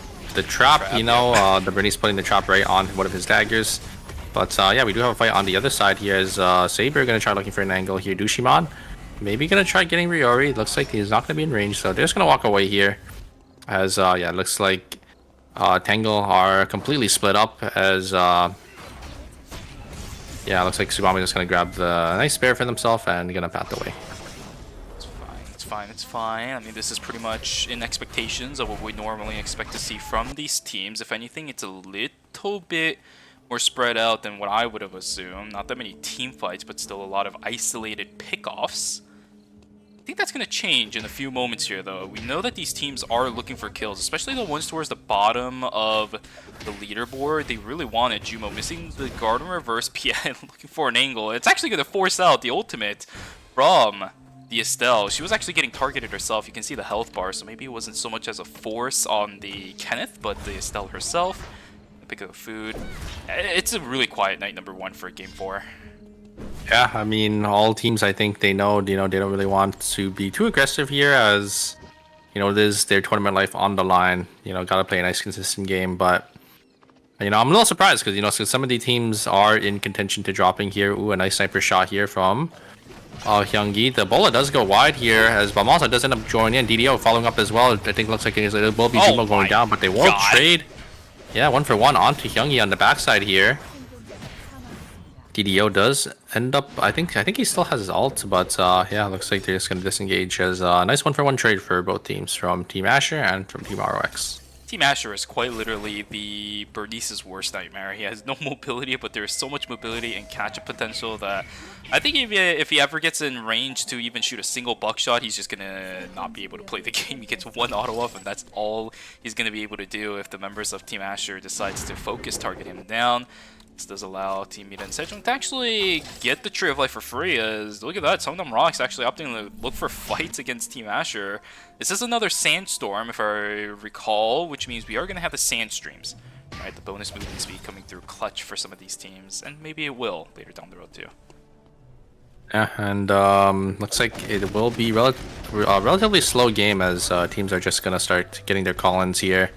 trap, you know, the Bernice putting the trap right on one of his daggers. But yeah, we do have a fight on the other side here as Saber gonna try looking for an angle here. Dushiman maybe gonna try getting Ryori. Looks like he's not gonna be in range, so they're just gonna walk away here. As yeah, it looks like Tangle are completely split up as yeah, looks like Tsubame is just gonna grab the nice spare for themselves and gonna path away. It's fine, it's fine, it's fine. I mean, this is pretty much in expectations of what we normally expect to see from these teams. If anything, it's a little bit more spread out than what I would have assumed. Not that many team fights, but still a lot of isolated pickoffs. I think that's going to change in a few moments here, though. We know that these teams are looking for kills, especially the ones towards the bottom of the leaderboard. They really wanted Jumo missing the guard and reverse PN, looking for an angle. It's actually going to force out the ultimate from the Estelle. She was actually getting targeted herself. You can see the health bar, so maybe it wasn't so much as a force on the Kenneth, but the Estelle herself. Pick up food. It's a really quiet night number 1 for Game 4. Yeah, I mean, all teams, I think they know, they don't really want to be too aggressive here as, you know, this is their tournament life on the line. You know, gotta play a nice, consistent game. But, you know, I'm a little surprised because, you know, so some of the teams are in contention to dropping here. Ooh, a nice sniper shot here from Hyungi. The Bola does go wide here as Balmasa does end up joining in. DDO following up as well. I think it looks like it will be Jumo going down, but they won't trade. Yeah, 1-for-1 onto Hyungi on the backside here. DDO does end up, I think he still has his ult, but yeah, looks like they're just going to disengage as a nice 1-for-1 trade for both teams from Team Asher and from Team ROX. Team Asher is quite literally the Bernice's worst nightmare. He has no mobility, but there's so much mobility and catch-up potential that I think if he ever gets in range to even shoot a single buckshot, he's just going to not be able to play the game. He gets one auto-up, and that's all he's going to be able to do if the members of Team Asher decides to focus target him down. This does allow Team Mira and Sejong to actually get the Tree of Life for free, as look at that, some of them rocks actually opting to look for fights against Team Asher. This is another Sandstorm, if I recall, which means we are going to have the Sand Streams. Right, the bonus movement speed coming through clutch for some of these teams, and maybe it will later down the road too. Yeah, and looks like it will be a relatively slow game as teams are just going to start getting their call-ins here.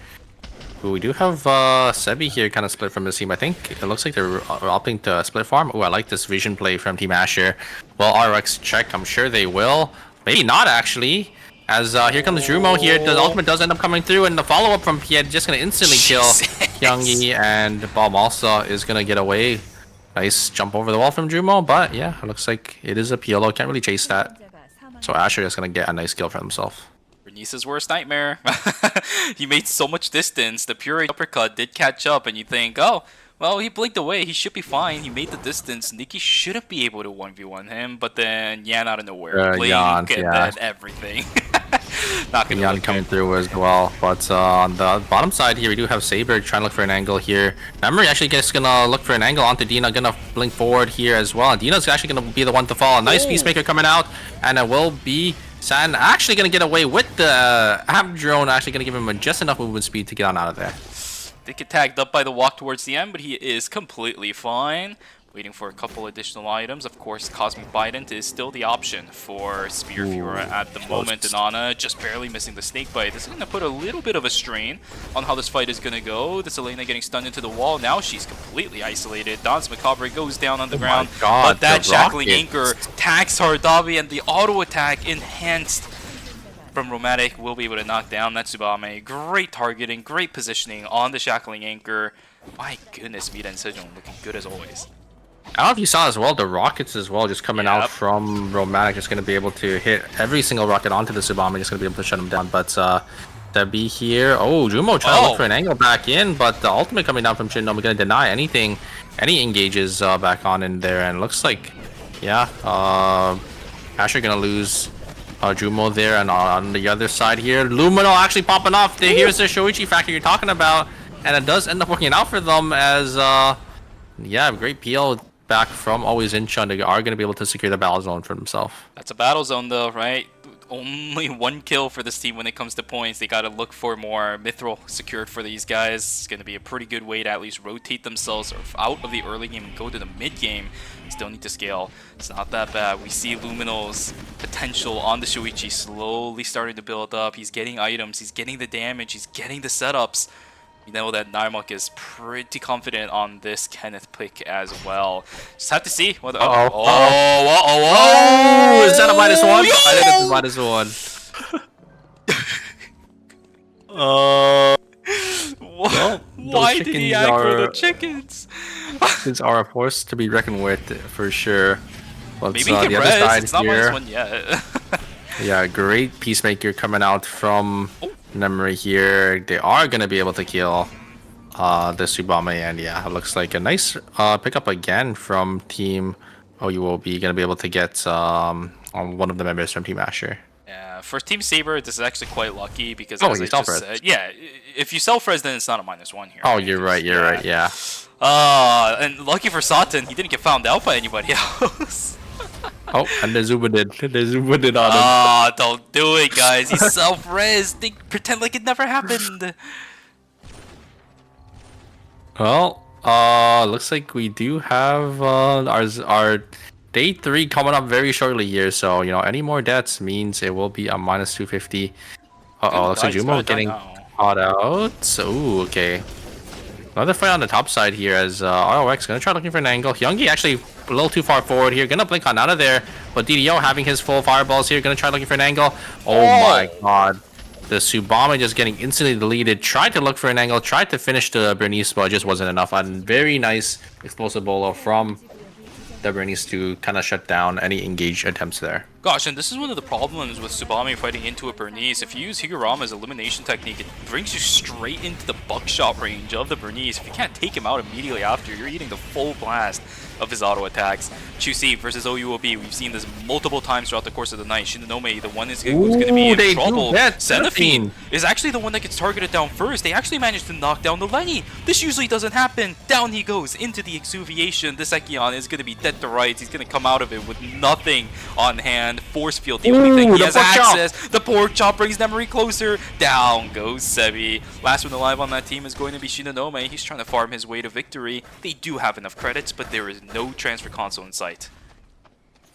Ooh, we do have Sebi here kind of split from his team. I think it looks like they're opting to split farm. Oh, I like this vision play from Team Asher. Well, RX check, I'm sure they will. Maybe not, actually. As here comes Jumo here. The ultimate does end up coming through, and the follow-up from Pied just going to instantly kill Hyungi, and Balmalsa is going to get away. Nice jump over the wall from Jumo, but yeah, it looks like it is a PLO. Can't really chase that. So Asher is going to get a nice kill for himself. Bernice's worst nightmare. He made so much distance. The pure uppercut did catch up, and you think, oh, well, he blinked away. He should be fine. He made the distance. Nikki shouldn't be able to 1v1 him, but then Yan out of nowhere. Blink and everything. Not gonna Yan coming through as well. But on the bottom side here, we do have Saber trying to look for an angle here. Memory actually just gonna look for an angle onto Dina. Gonna blink forward here as well. Dina's actually gonna be the one to fall. A nice Peacemaker coming out, and it will be San actually gonna get away with the Amp Drone. Actually gonna give him just enough movement speed to get on out of there. Did get tagged up by the walk towards the end, but he is completely fine. Waiting for a couple additional items. Of course, Cosmic Bident is still the option for Spear Fiora at the moment. And Ana just barely missing the Snake Bite. This is going to put a little bit of a strain on how this fight is going to go. This Elena getting stunned into the wall. Now she's completely isolated. Dance Macabre goes down on the ground. God, but that Shackling Anchor tags Hardavi, and the auto attack enhanced from Romantic will be able to knock down that Tsubame. Great targeting, great positioning on the Shackling Anchor. My goodness, Mira and Sejong looking good as always. I don't know if you saw as well, the rockets as well, just coming out Yep. from Romantic, just going to be able to hit every single rocket onto the Subama, just going to be able to shut him down. But to be here, Jumo trying to look for an angle back in, but the ultimate coming down from Shinnomi going to deny any engages back on in there, and looks like, yeah, Asher going to lose Jumo there, and on the other side here, Lumino actually popping off. Here's the Shoichi factor you're talking about, and it does end up working out for them as, yeah, great PL back from Always Incheon. They are going to be able to secure the battle zone for themselves. That's a battle zone though, right? Only 1 kill for this team when it comes to points. They got to look for more. Mithril secured for these guys. It's going to be a pretty good way to at least rotate themselves out of the early game and go to the mid game. Still need to scale. It's not that bad. We see Lumino's potential on the Shoichi slowly starting to build up. He's getting items. He's getting the damage. He's getting the setups. You know that Narmok is pretty confident on this Kenneth pick as well. Just have to see whether. Is that a -1? I think it's a -1. Why did he act for the chickens? These are a force to be reckoned with for sure. But Maybe he can the other res. side It's not here, -1 yet. yeah, great peacemaker coming out from Memory here. They are gonna be able to kill the Subama, and yeah, it looks like a nice pickup again from Team OUOB. Gonna be able to get on one of the members from Team Asher. Yeah, for Team Saber, this is actually quite lucky because Oh, as you I just self-res. said, yeah, if you self-res, then it's not a -1 here. Oh, you're right. You're right. Yeah. And lucky for Satan, he didn't get found out by anybody else. Oh, and the Zuba did. The Zuba did on him. Ah, don't do it, guys. He's self-res. They pretend like it never happened. Well, looks like we do have our day 3 coming up very shortly here. So any more deaths means it will be a -250. Looks like Jumo getting caught out. So okay. Another fight on the top side here as ROX gonna try looking for an angle. Hyungi actually a little too far forward here. Gonna blink on out of there. But DDO having his full fireballs here. Gonna try looking for an angle. Oh my god. The Subama just getting instantly deleted. Tried to look for an angle. Tried to finish the Bernice, but it just wasn't enough. And very nice explosive bolo from the Bernice to kind of shut down any engage attempts there. Gosh, and this is one of the problems with Subami fighting into a Bernice. If you use Higurama's elimination technique, it brings you straight into the buckshot range of the Bernice. If you can't take him out immediately after, you're eating the full blast of his auto attacks. Chusi versus OUOB, we've seen this multiple times throughout the course of the night. Shinonome, the one who's going to be in trouble. Xenophine is actually the one that gets targeted down first. They actually managed to knock down the Lenny. This usually doesn't happen. Down he goes into the exuviation. This Ekion is going to be dead to rights. He's going to come out of it with nothing on hand. Force field, the only thing he has access. The pork chop brings Memory closer. Down goes Sebi. Last one alive on that team is going to be Shinonome. He's trying to farm his way to victory. They do have enough credits, but there is no transfer console in sight.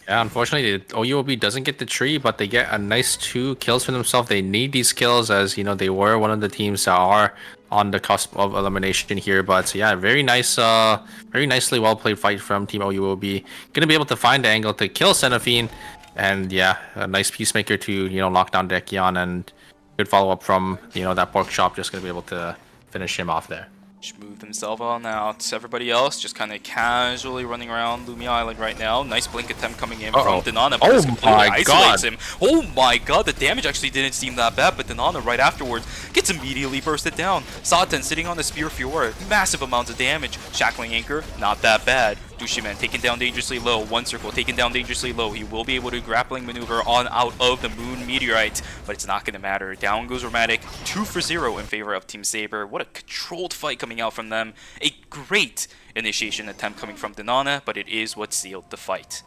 Yeah, unfortunately, the OUOB doesn't get the tree, but they get a nice 2 kills for themselves. They need these kills as, they were one of the teams that are on the cusp of elimination here. But yeah, very nice, very nicely well played fight from Team OUOB. Gonna be able to find the angle to kill Xenophine. And yeah, a nice peacemaker to, lock down Dekion, and good follow up from, that pork chop. Just gonna be able to finish him off there. Just moved himself on out. Everybody else just kind of casually running around Lumi Island right now. Nice blink attempt coming in from Denana, but this completely isolates him. Oh my god, the damage actually didn't seem that bad, but Denana right afterwards gets immediately bursted down. Satan sitting on the Spear Fjord, massive amounts of damage. Shackling Anchor, not that bad. Dushiman taken down dangerously low. One circle taken down dangerously low. He will be able to grappling maneuver on out of the Moon Meteorite, but it's not going to matter. Down goes Romantic, 2 for 0 in favor of Team Saber. What a controlled fight coming out from them. A great initiation attempt coming from Denana, but it is what sealed the fight.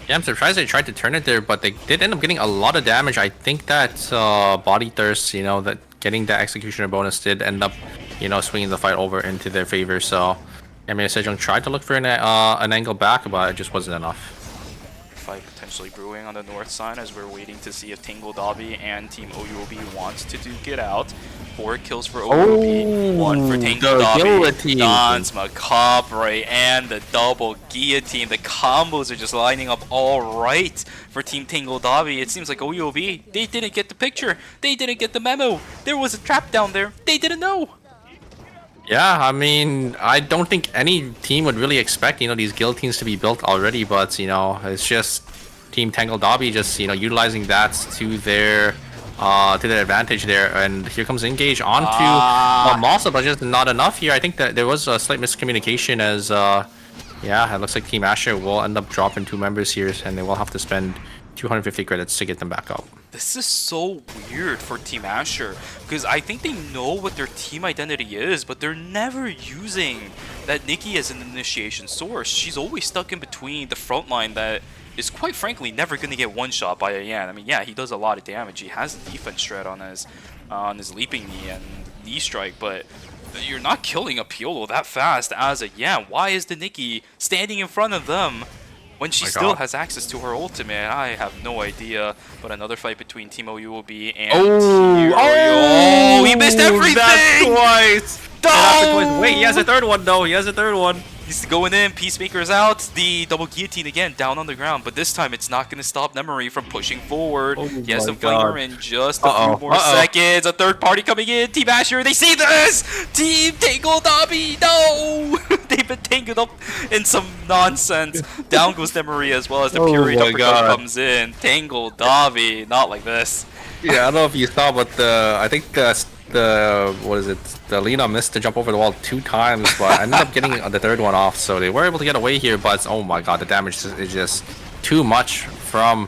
Yeah, I'm surprised they tried to turn it there, but they did end up getting a lot of damage. I think that Body Thirst, that getting that Executioner bonus did end up, swinging the fight over into their favor. So I mean, Sejong tried to look for an angle back, but it just wasn't enough. Fight potentially brewing on the north side as we're waiting to see if Tingle Dobby and Team OUOB wants to duke it out. 4 kills for OUOB, 1 for Tingle Dobby. Dance Macabre and the double guillotine. The combos are just lining up all right for Team Tingle Dobby. It seems like OUOB, they didn't get the picture. They didn't get the memo. There was a trap down there. They didn't know. Yeah, I mean, I don't think any team would really expect, these guillotines to be built already, but, it's just Team Tangle Dobby just, utilizing that to their advantage there. And here comes Engage onto Malsa, but just not enough here. I think that there was a slight miscommunication as, yeah, it looks like Team Asher will end up dropping 2 members here, and they will have to spend 250 credits to get them back up. This is so weird for Team Asher, because I think they know what their team identity is, but they're never using that Nikki as an initiation source. She's always stuck in between the front line that is quite frankly never going to get one-shot by Ayan. I mean, yeah, he does a lot of damage. He has the defense shred on his leaping knee and knee strike, but you're not killing a Piolo that fast as Ayan. Why is the Nikki standing in front of them when she still has access to her ultimate? I have no idea. But another fight between Team OUOB and Oh, he missed everything! That's twice! No! Wait, he has a third one though. He has a third one. He's going in, Peacemaker's out, the double guillotine again, down on the ground, but this time it's not going to stop Memory from pushing forward. He has the flamer in just a few more seconds. A third party coming in, Team Asher, they see this! Team Tangle Dobby, no! They've been tangled up in some nonsense. Down goes Memory as well as the Fury uppercut comes in. Tangle Dobby, not like this. Yeah, I don't know if you saw, but I think the Lena missed to jump over the wall 2 times, but ended up getting the third one off, so they were able to get away here, but oh my god, the damage is just too much from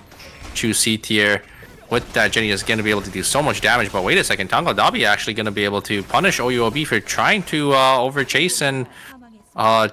Chu C tier. With that, Jenny is going to be able to do so much damage, but wait a second, Tango Dobby actually going to be able to punish OUOB for trying to overchase and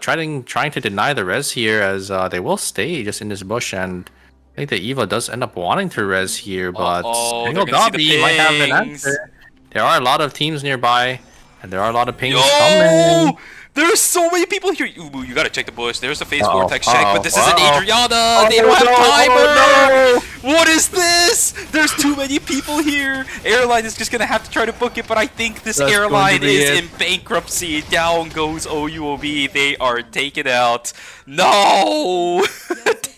trying to deny the res here, as they will stay just in this bush, and I think the Eva does end up wanting to res here, but Tango Dobby might have an answer. There are a lot of teams nearby, and there are a lot of pings coming. There's so many people here. Ooh, you gotta check the bush. There's a phase vortex check, but this isn't Adriana. They don't have timer. What is this? There's too many people here. Airline is just gonna have to try to book it, but I think this airline is in bankruptcy. Down goes OUOB. They are taken out. No.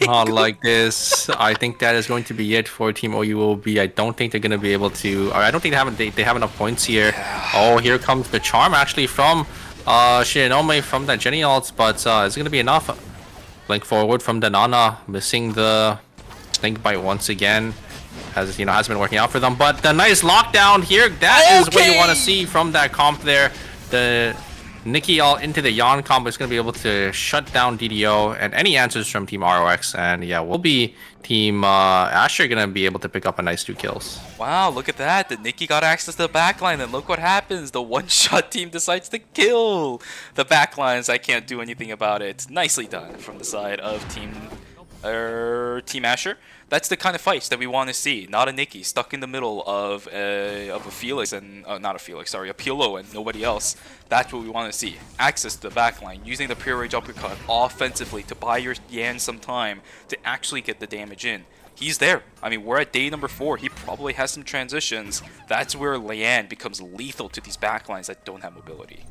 Not like this. I think that is going to be it for Team OUOB. I don't think they're going to be able to. Or I don't think they have enough points here. Oh, here comes the charm actually from Shinonome from that Jenny ult, but is it going to be enough? Blink forward from the Nana, missing the snake bite once again. Has been working out for them, but the nice lockdown here. That is what you want to see from that comp there. The Nikki all into the Yon combo is going to be able to shut down DDO and any answers from Team ROX, and yeah, will be Team Asher going to be able to pick up a nice 2 kills. Wow, look at that. The Nikki got access to the backline, and look what happens. The one-shot team decides to kill the backlines. I can't do anything about it. Nicely done from the side of Team Asher. That's the kind of fights that we want to see. Not a Nikki stuck in the middle of a Felix and not a Felix, sorry, a Piolo and nobody else. That's what we want to see. Access to the backline, using the pure rage uppercut offensively to buy your Yan some time to actually get the damage in. He's there. I mean, we're at day number 4. He probably has some transitions. That's where Lian becomes lethal to these backlines that don't have mobility.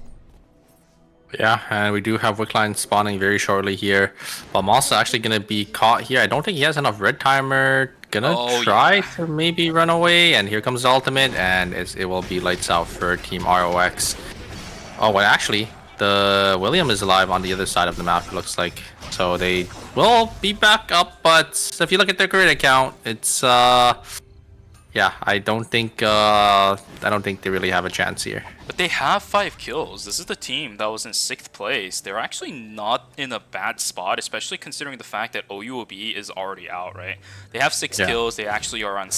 Yeah, and we do have Wickline spawning very shortly here. But I'm also actually going to be caught here. I don't think he has enough red timer. Gonna try to maybe run away. And here comes the ultimate. And it will be lights out for Team ROX. Oh, well, actually, the William is alive on the other side of the map, it looks like. So they will be back up. But if you look at their credit count, it's... yeah, I don't think they really have a chance here. But they have 5 kills. This is the team that was in 6th place. They're actually not in a bad spot, especially considering the fact that OUOB is already out, right? They have 6 kills. They actually are on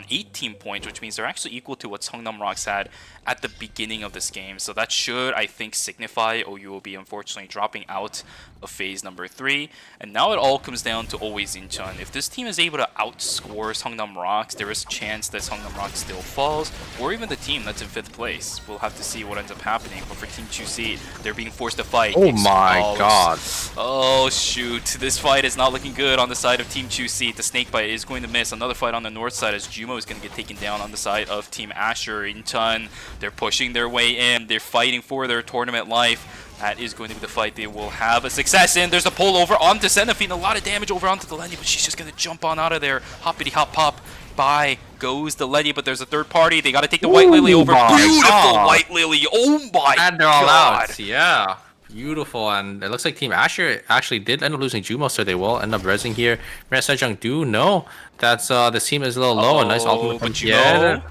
18 points, which means they're actually equal to what Songnam Rocks had at the beginning of this game. So that should, I think, signify OUOB unfortunately dropping out of phase number 3. And now it all comes down to always Incheon. If this team is able to outscore Songnam Rocks, there is a chance that Songnam Rocks still falls, or even the team that's in 5th place. We'll have to see what ends up happening. But for Team 2C, they're being forced to fight. Oh my god. Oh shoot. This fight is not looking good on the side of Team 2C. The snakebite is going to miss. Another fight on the north side as Jumo is going to get taken down on the side of Team Asher. Incheon, they're pushing their way in. They're fighting for their tournament life. That is going to be the fight they will have a success in. There's a pull over onto Xenophine. A lot of damage over onto the Lenny, but she's just going to jump on out of there. Hoppity hop pop. by goes the Letty, but there's a third party. They got to take the White Lily over. my Beautiful God. White Lily. Oh my And they're all god. out. Yeah. Beautiful. And it looks like Team Asher actually did end up losing Jumo, so they will end up rezzing here. Mira Sejong do know that the team is a little low. A nice ultimate from but you Pied. know,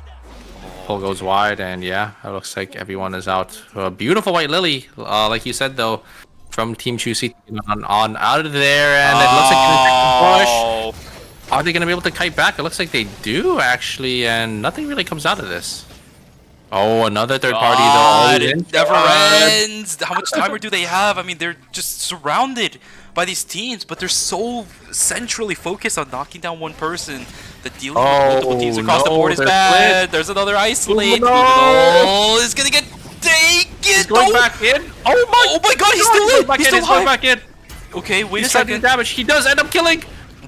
Pull goes wide, and yeah, it looks like everyone is out. Beautiful White Lily, like you said though, from Team Juicy on out of there, and it looks like they're gonna take the push. Are they gonna be able to kite back? It looks like they do actually, and nothing really comes out of this. Oh, another third party God, though. it never ends. How much timer do they have? I mean, they're just surrounded by these teams, but they're so centrally focused on knocking down one person that dealing with multiple teams across the board is bad. Split. There's another isolate. No. Is gonna get taken. He's going back in. Oh my God, he's still in. He's still going high. back in. Okay, wait a He's starting second. damage. He does end up killing.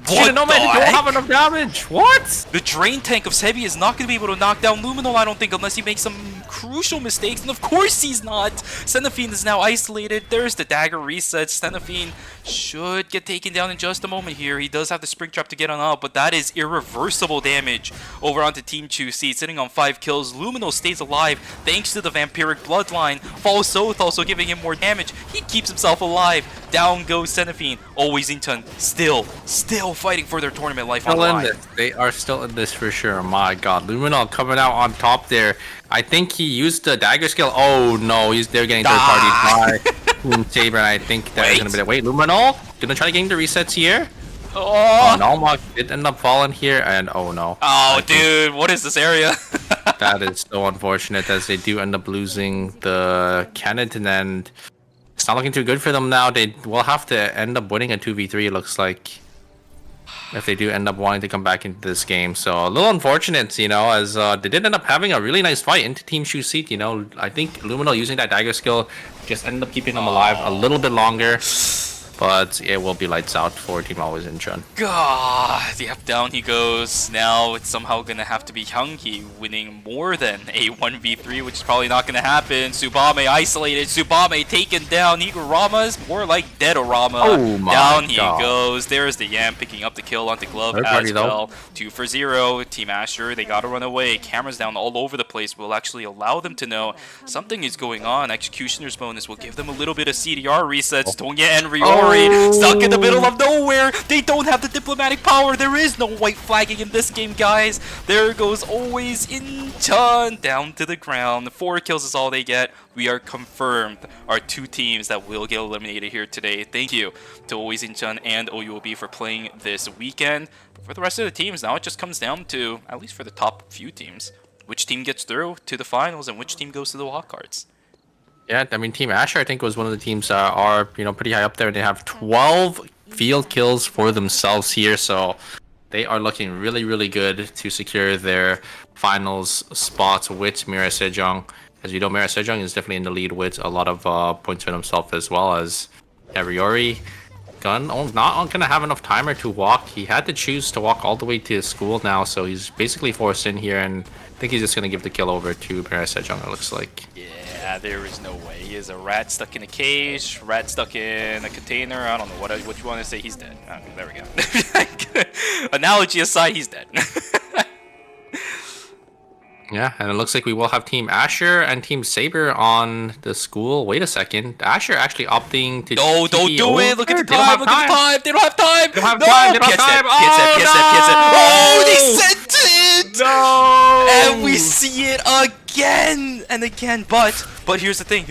What No man, the he don't heck? have enough damage. What? The drain tank of Sebi is not going to be able to knock down Luminol, I don't think, unless he makes some crucial mistakes. And of course he's not. Xenophine is now isolated. There's the dagger reset. Xenophine should get taken down in just a moment here. He does have the spring trap to get on out, but that is irreversible damage over onto Team Chusi. Sitting on 5 kills. Luminol stays alive thanks to the vampiric bloodline. False Oath also giving him more damage. He keeps himself alive. Down goes Xenophine. Always Inton. Still fighting for their tournament life on the Still in line. this. They are still in this for sure. My God, Luminol coming out on top there. I think he used the dagger skill. Oh no, they're getting third party by Team Saber. And I think that is gonna be the wait. Luminol gonna try to get the resets here. Oh, Nalmok did end up falling here, and oh no. oh dude, what is this area? That is so unfortunate as they do end up losing the Kennedy, and it's not looking too good for them now. They will have to end up winning a 2v3, it looks like, if they do end up wanting to come back into this game. So a little unfortunate, you know, as they did end up having a really nice fight into Team Shu Seat. You know, I think Luminol using that dagger skill just ended up keeping them alive a little bit longer. But it will be lights out for Team Always in Chun. God, yep, down he goes. Now it's somehow gonna have to be Hyungi winning more than a 1v3, which is probably not gonna happen. Tsubame isolated, Tsubame taken down. Higurama's more like Deadorama. Oh my down he God. goes. There's the Yam picking up the kill onto Glove Third as party, though. well. 2 for 0. Team Asher, they gotta run away. Cameras down all over the place will actually allow them to know something is going on. Executioner's bonus will give them a little bit of CDR resets. Dongye and Ryori stuck in the middle of nowhere. They don't have the diplomatic power. There is no white flagging in this game, guys. There goes Always in Chun down to the ground. 4 kills is all they get. We are confirmed our 2 teams that will get eliminated here today. Thank you to Always in Chun and OUOB for playing this weekend. But for the rest of the teams, now it just comes down to, at least for the top few teams, which team gets through to the finals and which team goes to the wildcards. Yeah, I mean, Team Asher, I think, was one of the teams that are, you know, pretty high up there. They have 12 field kills for themselves here, so they are looking really, really good to secure their finals spots with Mira Sejong. As you know, Mira Sejong is definitely in the lead with a lot of points for himself, as well as Ariori. Not gonna have enough timer to walk. He had to choose to walk all the way to school now, so he's basically forced in here, and I think he's just gonna give the kill over to Mira Sejong, it looks like. Yeah, there is no way. He is a rat stuck in a cage, rat stuck in a container. I don't know what you want to say. He's dead. There we go. Analogy aside, he's dead. Yeah, and it looks like we will have Team Asher and Team Saber on the school. Wait a second. Asher actually opting to... No, don't do TPO. it. Look at the They don't time. have Look at the time. They don't have time. They don't have no. time. They don't have time. Oh, they sent it. No! And we see it again and again. But here's the thing.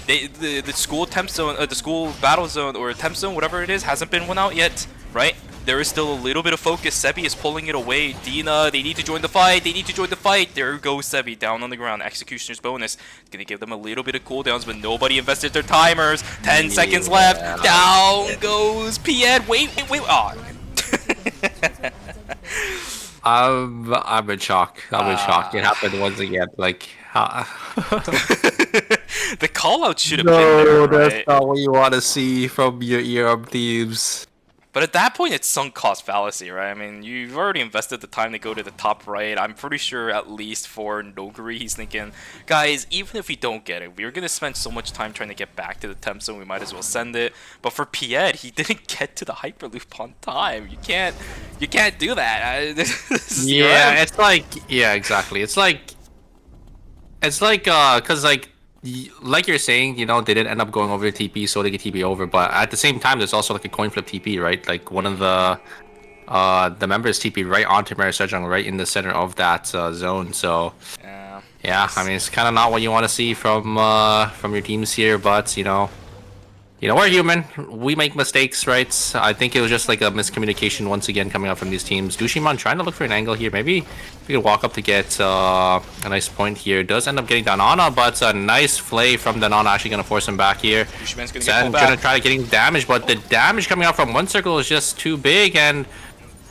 The school temp zone, the school battle zone or temp zone, whatever it is, hasn't been won out yet, right? There is still a little bit of focus. Sebi is pulling it away. Dina, they need to join the fight. There goes Sebi down on the ground. Executioner's bonus. It's going to give them a little bit of cooldowns, but nobody invested their timers. 10 seconds left. Down goes Pied. Wait. Oh. I'm in shock. It happened once again. Like, The call out should have been there, right? That's not what you want to see from your ERM teams. But at that point, it's sunk cost fallacy, right? I mean, you've already invested the time to go to the top right. I'm pretty sure at least for Noguri, he's thinking, guys, even if we don't get it, we're going to spend so much time trying to get back to the temp zone, we might as well send it. But for Pied, he didn't get to the Hyperloop on time. You can't do that. Yeah, it's like, yeah, exactly. It's like, cause like you're saying, you know, they didn't end up going over the TP, so they get TP over. But at the same time, there's also like a coin flip TP, right? Like one of the members TP right onto Mary Sejong, right in the center of that zone. So yeah, I mean, it's kind of not what you want to see from your teams here, but you know, we're human. We make mistakes, right? I think it was just like a miscommunication once again coming out from these teams. Dushiman trying to look for an angle here. Maybe we could walk up to get a nice point here. Does end up getting Danana, but a nice play from Danana actually going to force him back here. Dushiman's going to try to getting damage, but the damage coming out from one circle is just too big, and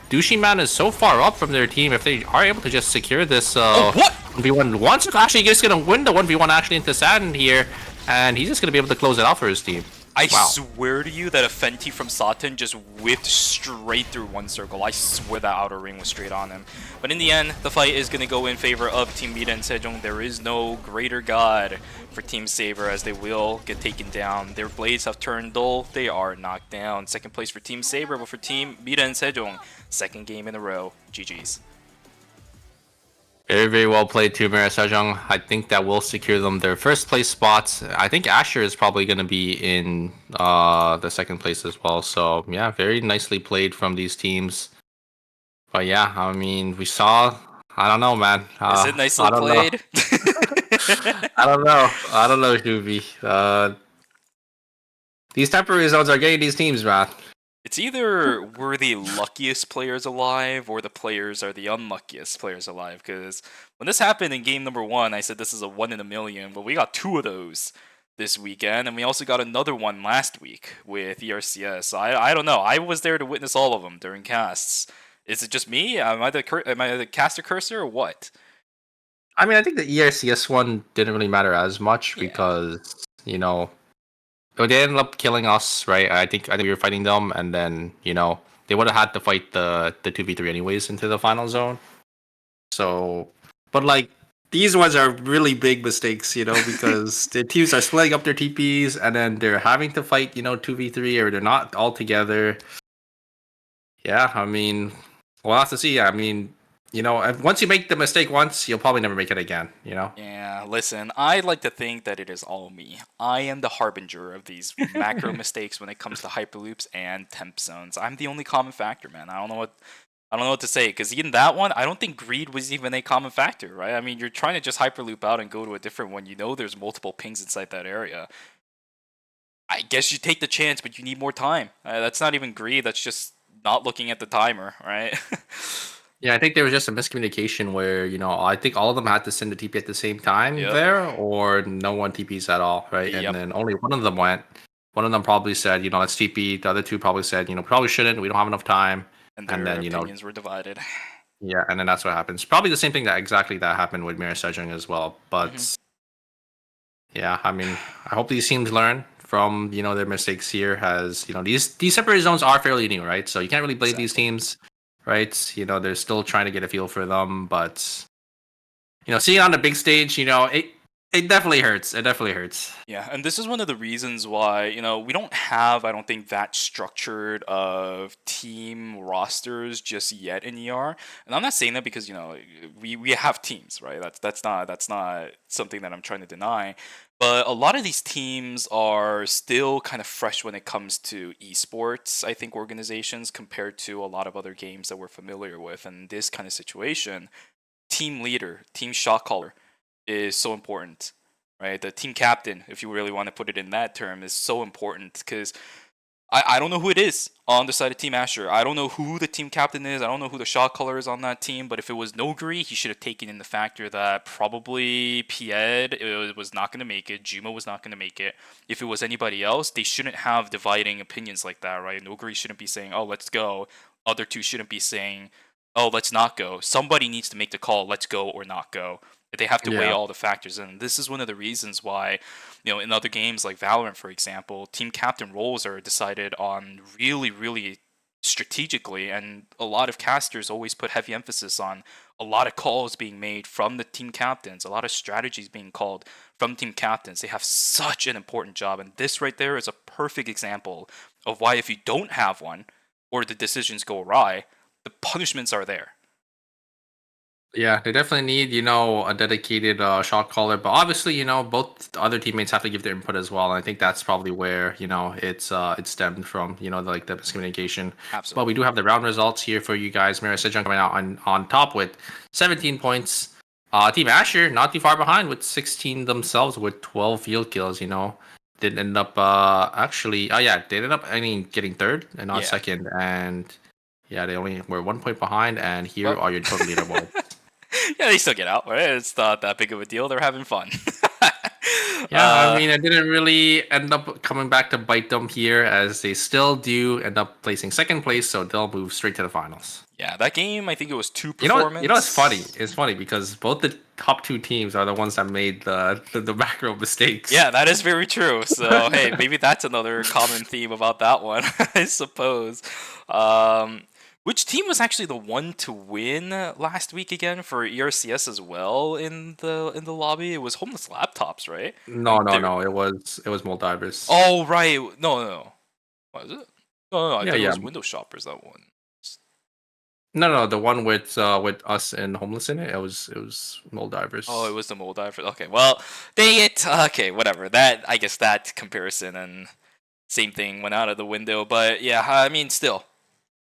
Dushiman is so far up from their team. If they are able to just secure this 1v1 one circle, actually he's going to win the 1v1 actually into Saturn here, and he's just going to be able to close it out for his team. I swear to you that a Fenty from Satan just whipped straight through one circle. I swear that outer ring was straight on him. But in the end, the fight is going to go in favor of Team Mida and Sejong. There is no greater god for Team Saber, as they will get taken down. Their blades have turned dull. They are knocked down. Second place for Team Saber, but for Team Mida and Sejong, second game in a row. GG's. Very, very well played to Mira Sejong. I think that will secure them their first place spots. I think Asher is probably going to be in the second place as well. So yeah, very nicely played from these teams. But yeah, I mean, we saw. I don't know, man. Is it nicely played? I don't know, Shubi. These temporary zones are getting these teams, man. It's either we're the luckiest players alive or the players are the unluckiest players alive. Because when this happened in game number 1, I said this is a 1 in a million, but we got 2 of those this weekend, and we also got another one last week with ERCS. So I don't know. I was there to witness all of them during casts. Is it just me? Am I the caster cursor or what? I mean, I think the ERCS one didn't really matter as much because, you know, they ended up killing us, right? I think we were fighting them, and then, you know, they would have had to fight the 2v3 anyways into the final zone. So, but like, these ones are really big mistakes, you know, because the teams are splitting up their TPs, and then they're having to fight, you know, 2v3, or they're not all together. Yeah, I mean, we'll have to see. I mean, you know, once you make the mistake once, you'll probably never make it again, you know? Yeah, listen, I like to think that it is all me. I am the harbinger of these macro mistakes when it comes to hyperloops and temp zones. I'm the only common factor, man. I don't know what to say, because in that one, I don't think greed was even a common factor, right? I mean, you're trying to just hyperloop out and go to a different one. You know there's multiple pings inside that area. I guess you take the chance, but you need more time. That's not even greed. That's just not looking at the timer, right? Yeah, I think there was just a miscommunication where, you know, I think all of them had to send the TP at the same time there, or no one TPs at all, right? And then only one of them went. One of them probably said, you know, let's TP. The other two probably said, you know, probably shouldn't. We don't have enough time. And then, you know, opinions were divided. Yeah, and then that's what happens. Probably the same thing that happened with Mira Sejong as well. But yeah, I mean, I hope these teams learn from, you know, their mistakes here. As, you know, these separate zones are fairly new, right? So you can't really blame these teams. Right, you know, they're still trying to get a feel for them, but you know, seeing on the big stage, you know, it definitely hurts. It definitely hurts. Yeah, and this is one of the reasons why, you know, we don't have, I don't think, that structured of team rosters just yet in ER. And I'm not saying that because, you know, we have teams, right? That's not something that I'm trying to deny. But a lot of these teams are still kind of fresh when it comes to esports, I think, organizations, compared to a lot of other games that we're familiar with. And this kind of situation, team leader, team shot caller is so important, right? The team captain, if you really want to put it in that term, is so important, because I don't know who it is on the side of Team Asher. I don't know who the team captain is. I don't know who the shot caller is on that team. But if it was Noguri, he should have taken in the factor that probably Pied was not going to make it. Juma was not going to make it. If it was anybody else, they shouldn't have dividing opinions like that, right? Noguri shouldn't be saying, oh, let's go. Other two shouldn't be saying, oh, let's not go. Somebody needs to make the call, let's go or not go. They have to weigh all the factors in. This is one of the reasons why, you know, in other games like Valorant, for example, team captain roles are decided on really, really strategically, and a lot of casters always put heavy emphasis on a lot of calls being made from the team captains, a lot of strategies being called from team captains. They have such an important job, and this right there is a perfect example of why if you don't have one or the decisions go awry, the punishments are there. Yeah, they definitely need, a dedicated shot caller. But obviously, both the other teammates have to give their input as well. And I think that's probably where, it's stemmed from, like the miscommunication. Absolutely. But we do have the round results here for you guys. Mira Sejong coming out on top with 17 points. Team Asher not too far behind with 16 themselves with 12 field kills, Did end up they ended up getting third and not second. And yeah, they only were 1 point behind. And here are your total leaderboards. Yeah, they still get out, right? It's not that big of a deal. They're having fun. Yeah, I mean, it didn't really end up coming back to bite them here, as they still do end up placing second place, so they'll move straight to the finals. Yeah, that game, I think it was 2 performance. You know what's funny? It's funny because both the top 2 teams are the ones that made the macro mistakes. Yeah, that is very true. So, hey, maybe that's another common theme about that one, I suppose. Which team was actually the one to win last week again for ERCS as well in the lobby? It was Homeless Laptops, right? No. It was Moldivers. Oh, right. No. What is it? No. I thought it was Window Shoppers that one. No. The one with us and Homeless in it. It was Moldivers. Oh, it was the Moldivers. Okay, well, dang it. Okay, whatever. I guess that comparison and same thing went out of the window. But yeah, I mean, still.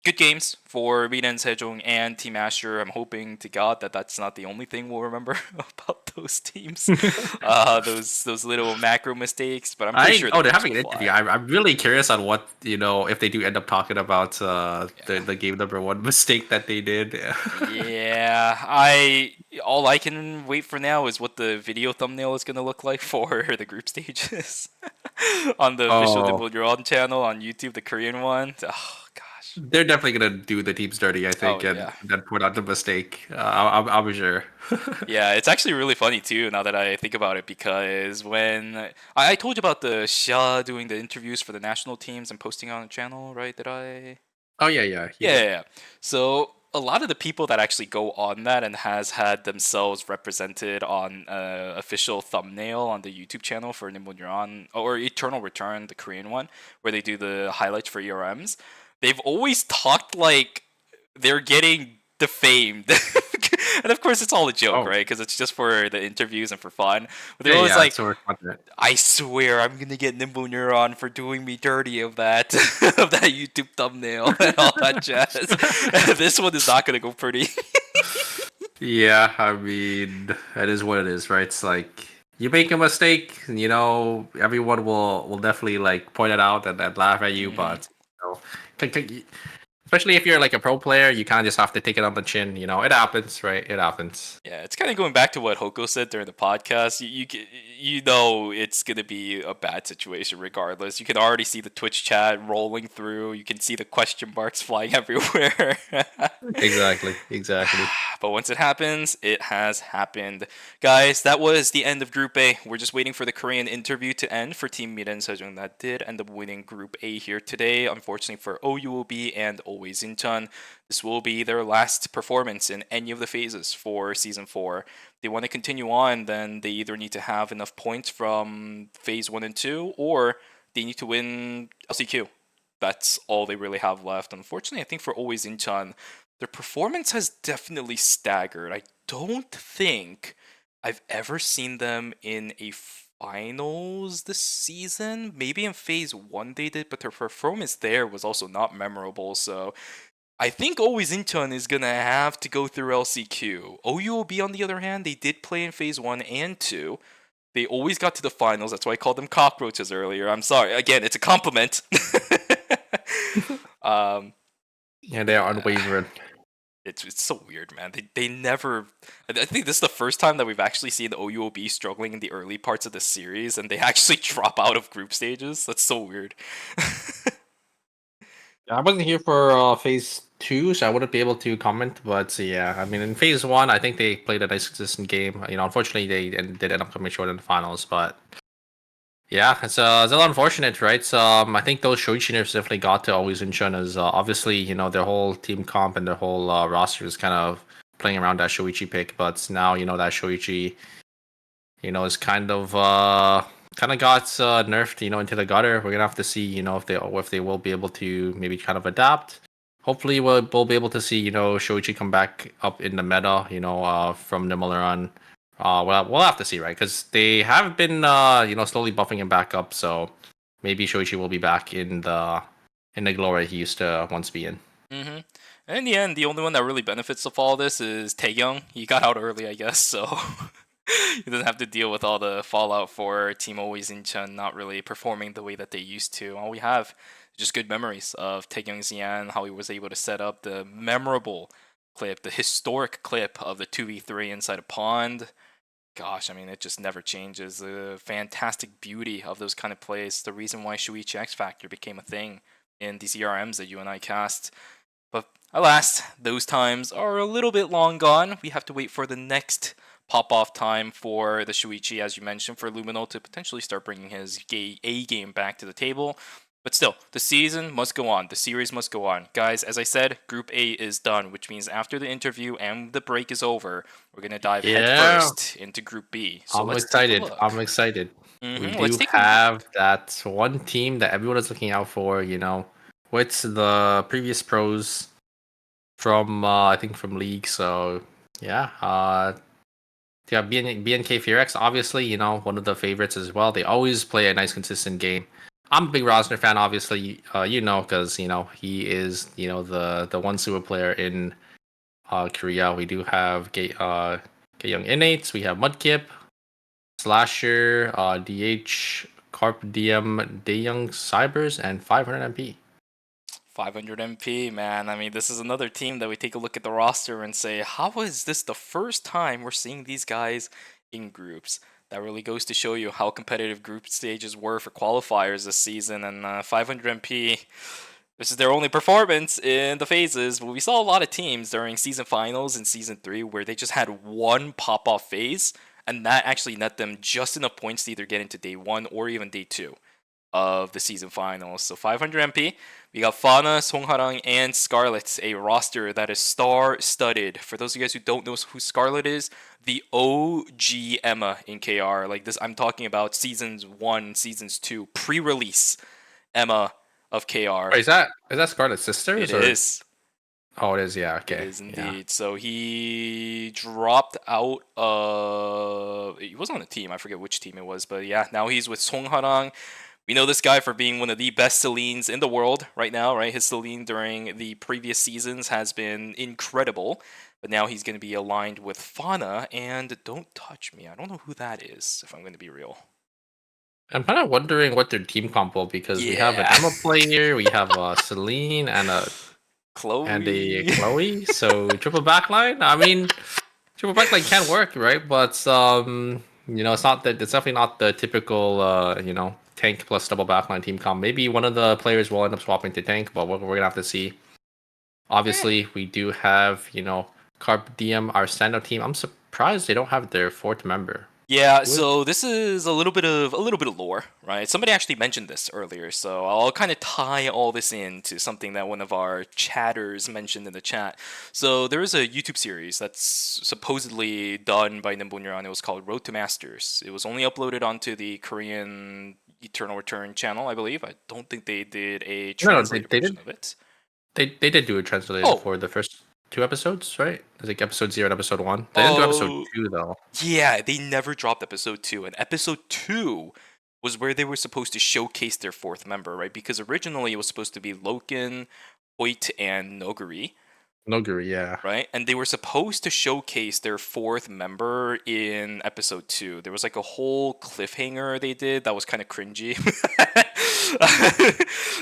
Good games for Mina and Sejong and Team Asher. I'm hoping to God that that's not the only thing we'll remember about those teams. Those little macro mistakes, but I'm pretty sure. They're having an interview. I'm really curious on what if they do end up talking about the game number 1 mistake that they did. Yeah, all I can wait for now is what the video thumbnail is going to look like for the group stages on the official BattleRoyale channel on YouTube, the Korean one. Oh, they're definitely gonna do the teams dirty, I think, and then point out the mistake. I'll be sure. Yeah, it's actually really funny too. Now that I think about it, because when I told you about the Xia doing the interviews for the national teams and posting on the channel, right? Did I? Oh yeah. Yeah. So a lot of the people that actually go on that and has had themselves represented on official thumbnail on the YouTube channel for Nimbun or Eternal Return, the Korean one, where they do the highlights for ERMs. They've always talked like they're getting defamed. And of course, it's all a joke, right? Because it's just for the interviews and for fun. But they're always like, I swear I'm going to get Nimble Neuron for doing me dirty of that YouTube thumbnail and all that jazz. This one is not going to go pretty. Yeah, I mean, that is what it is, right? It's like, you make a mistake, everyone will definitely like point it out and laugh at you, but especially if you're like a pro player, you kind of just have to take it on the chin. It happens, right? It happens. Yeah, it's kind of going back to what Hoko said during the podcast. You know it's going to be a bad situation regardless. You can already see the Twitch chat rolling through. You can see the question marks flying everywhere. Exactly. But once it happens, it has happened. Guys, that was the end of Group A. We're just waiting for the Korean interview to end for Team Mira and Sejong. That did end up winning Group A here today. Unfortunately for OUOB and Always Incheon, this will be their last performance in any of the phases for Season 4. If they want to continue on, then they either need to have enough points from Phase 1 and 2, or they need to win LCQ. That's all they really have left. Unfortunately, I think for Always Incheon, their performance has definitely staggered. I don't think I've ever seen them in a finals this season. Maybe in Phase 1 they did, but their performance there was also not memorable. So I think Always Incheon is going to have to go through LCQ. OUOB, on the other hand, they did play in Phase 1 and 2. They always got to the finals. That's why I called them cockroaches earlier. I'm sorry. Again, it's a compliment. Yeah, they are unwavering. It's so weird, man. They never... I think this is the first time that we've actually seen the OUOB struggling in the early parts of the series, and they actually drop out of group stages. That's so weird. I wasn't here for Phase 2, so I wouldn't be able to comment. But yeah, I mean, in Phase 1, I think they played a nice, consistent game. Unfortunately, they did end up coming short in the finals. But Yeah, it's a little unfortunate, right? So I think those Shoichi nerfs definitely got to always Incheon as obviously their whole team comp and their whole roster is kind of playing around that Shoichi pick, but now that Shoichi is kind of got nerfed into the gutter. We're gonna have to see if they will be able to maybe kind of adapt. Hopefully we'll be able to see Shoichi come back up in the meta from the Run. We'll have to see, right? Because they have been slowly buffing him back up. So maybe Shoichi will be back in the glory he used to once be in. Mm-hmm. And in the end, the only one that really benefits of all this is Taehyung. He got out early, I guess, so he doesn't have to deal with all the fallout for Team Always Incheon not really performing the way that they used to. All we have is just good memories of Taehyung Xian, how he was able to set up the memorable clip, the historic clip of the 2v3 inside a pond. Gosh, I mean, it just never changes. The fantastic beauty of those kind of plays, the reason why Shuichi X Factor became a thing in these ERMs that you and I cast. But alas, those times are a little bit long gone. We have to wait for the next pop-off time for the Shuichi, as you mentioned, for Luminol to potentially start bringing his A game back to the table. But still, the season must go on. The series must go on. Guys, as I said, Group A is done, which means after the interview and the break is over, we're going to dive headfirst into Group B. So I'm excited. I'm excited. We do have that one team that everyone is looking out for, with the previous pros from, I think, from League. So, yeah. BNK Fearex, obviously, one of the favorites as well. They always play a nice, consistent game. I'm a big Rosner fan, obviously, because, he is, the one super player in Korea. We do have Young Innates, we have Mudkip, Slasher, DH, Carp DM, Daeyoung Cybers, and 500 MP. 500 MP, man. I mean, this is another team that we take a look at the roster and say, how is this the first time we're seeing these guys in groups? That really goes to show you how competitive group stages were for qualifiers this season. And 500 MP, this is their only performance in the phases. But we saw a lot of teams during season finals and season 3 where they just had one pop-off phase, and that actually net them just enough points to either get into day 1 or even day 2 of the season finals. So 500 MP, we got Fauna, Songharang, and Scarlet, a roster that is star-studded. For those of you guys who don't know who Scarlet is, the OG Emma in KR. Like this, I'm talking about seasons 1, seasons 2, pre-release Emma of KR. Wait, is that Scarlet's sister? It is. Oh, it is, yeah, okay. It is indeed. Yeah. So he dropped out of... He wasn't on the team, I forget which team it was, but yeah, now he's with Songharang. We know this guy for being one of the best Selines in the world right now, right? His Celine during the previous seasons has been incredible, but now he's going to be aligned with Fauna, and don't touch me. I don't know who that is, if I'm going to be real. I'm kind of wondering what their team comp will, because we have an Emma player, we have a Celine, and a Chloe. Chloe. So triple backline. I mean, triple backline can work, right? But it's definitely not the typical tank plus double backline team comp. Maybe one of the players will end up swapping to tank, but we're gonna have to see. Obviously, we do have Carp DM, our standout team. I'm surprised they don't have their 4th member. Yeah, so this is a little bit of lore, right? Somebody actually mentioned this earlier, so I'll kind of tie all this into something that one of our chatters mentioned in the chat. So there is a YouTube series that's supposedly done by Nimbunyeon. It was called Road to Masters. It was only uploaded onto the Korean Eternal Return channel, I believe. I don't think they did a translated version of it. They did do a translated for the first 2 episodes, right? I think episode 0 and episode 1. They didn't do episode 2 though. Yeah, they never dropped episode 2. And episode 2 was where they were supposed to showcase their 4th member, right? Because originally it was supposed to be Loken, Hoyt, and Noguri. Noguri, yeah. Right? And they were supposed to showcase their 4th member in episode 2. There was like a whole cliffhanger they did that was kind of cringy.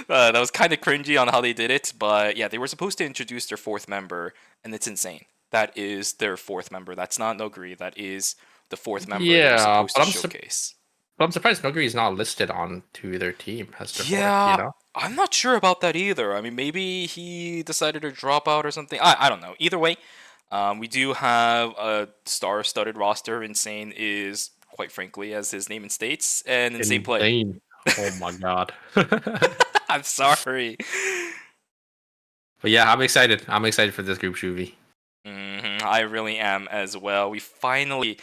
That was kind of cringy on how they did it. But yeah, they were supposed to introduce their 4th member, and it's insane. That is their 4th member. That's not Noguri. That is the 4th member they're supposed to showcase. But I'm surprised Noguri is not listed on to their team as their 4th, I'm not sure about that either. I mean, maybe he decided to drop out or something. I don't know. Either way, we do have a star-studded roster. Insane is quite frankly, as his name states, and insane play. Insane. Oh my god. I'm sorry. But yeah, I'm excited. I'm excited for this group, Shuvi. I really am as well. We finally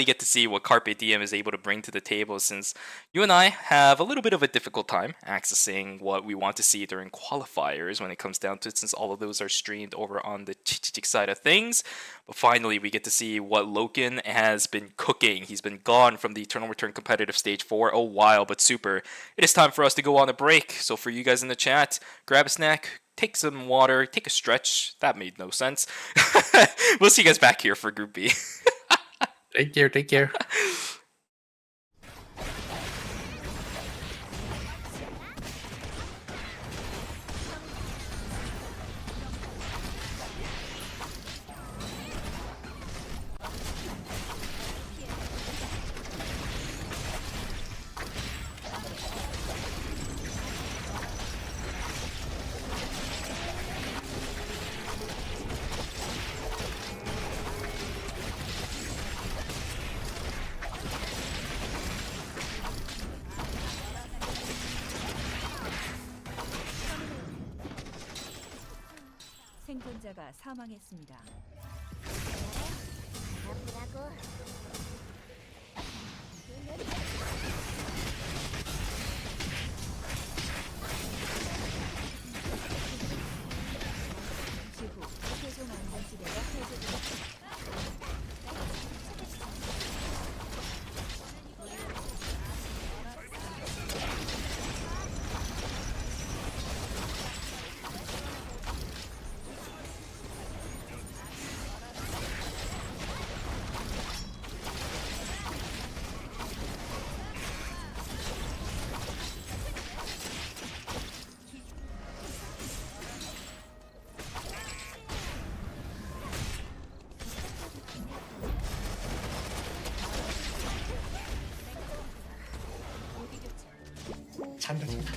get to see what Carpe Diem is able to bring to the table, since you and I have a little bit of a difficult time accessing what we want to see during qualifiers when it comes down to it, since all of those are streamed over on the Chichichik side of things. But finally, we get to see what Loken has been cooking. He's been gone from the Eternal Return competitive stage for a while, but super. It is time for us to go on a break. So for you guys in the chat, grab a snack, take some water, take a stretch. That made no sense. We'll see you guys back here for Group B. Take care, take care. 생존자가 사망했습니다. 아프다고. 지구 최종 안전지대가 폐쇄됩니다. 잔다 잔다.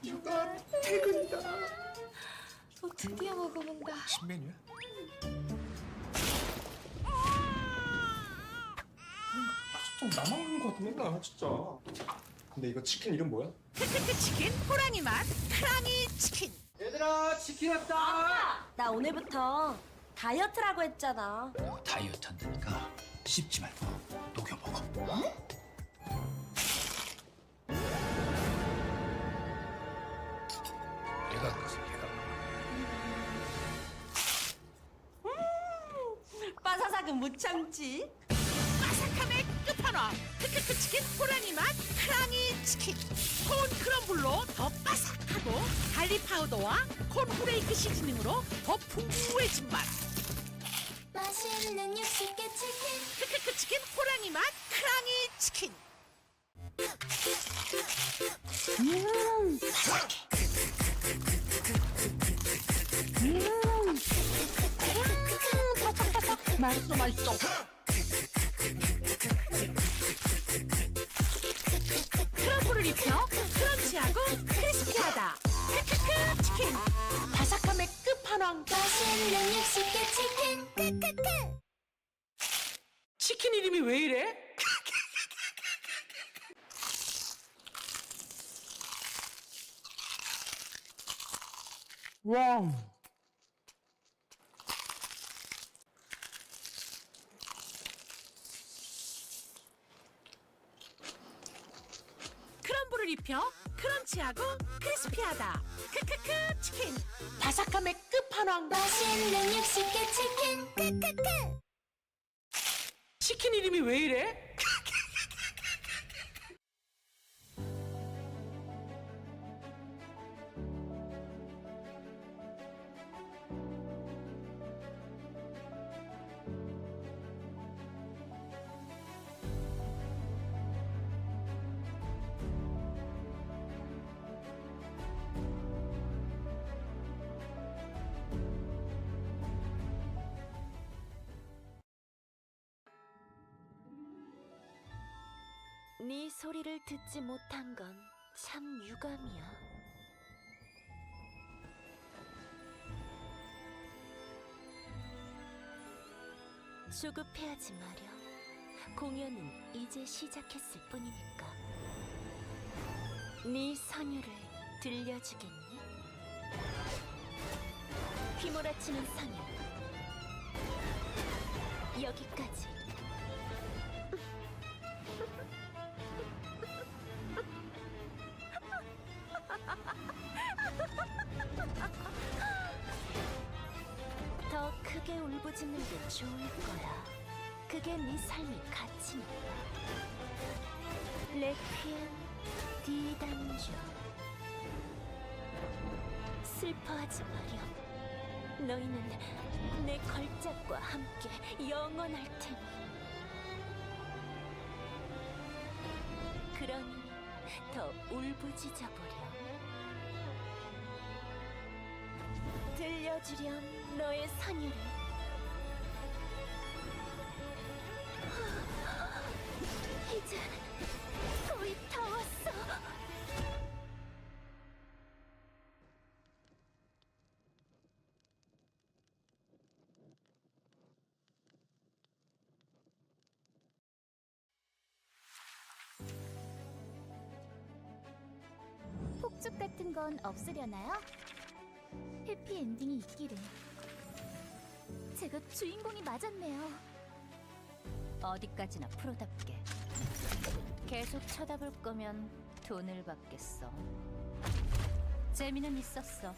휴가 퇴근이다. 드디어 먹어본다. 신메뉴야? 좀 나만 먹는 거 같아 맨날 진짜. 근데 이거 치킨 이름 뭐야? 크크크 치킨 호랑이 맛 크랑이 치킨. 얘들아 치킨 왔다. 나 오늘부터 다이어트라고 했잖아. 다이어트 한다니까 씹지 말고 녹여 먹어. 얘가 그래서 얘가. 빠사삭은 못 참지. 바삭함의 끝판왕 크크크 치킨 호랑이 맛 크랑이 치킨. 콘 크럼블로 더 바삭하고 달리 파우더와 콘 후레이크 시즈닝으로 더 풍부해진 맛. 맛있는 육식계 치킨. 크크크 치킨 호랑이 맛 크랑이 치킨. 맛있어 맛있어. 크럼블을 입혀 크런치하고 크리스피하다. 크크크 치킨. 바삭함의 끝판왕. 맛있는 육식계 치킨. 크크크. 치킨 이름이 왜 이래? 와. 크럼블을 입혀 크런치하고 크리스피하다. 크크크 치킨. 바삭함의 끝판왕. 맛있는 육식계 치킨. 크크크. 치킨 이름이 왜 이래? 네 소리를 듣지 못한 건 참 유감이야. 조급해하지 마렴. 공연은 이제 시작했을 뿐이니까. 네 선율을 들려주겠니? 휘몰아치는 선율. 여기까지. 더 크게 울부짖는 게 좋을 거야. 그게 네 삶의 가치니까. 레퀴엠 디단주. 슬퍼하지 마렴. 너희는 내 걸작과 함께 영원할 테니. 그러니 더 울부짖어 보렴. 들려주렴 너의 선율을. 이제 거의 다 왔어. 폭죽 같은 건 없으려나요? 해피엔딩이 있기를. 제가 주인공이 맞았네요. 어디까지나 프로답게. 계속 쳐다볼 거면 돈을 받겠어. 재미는 있었어.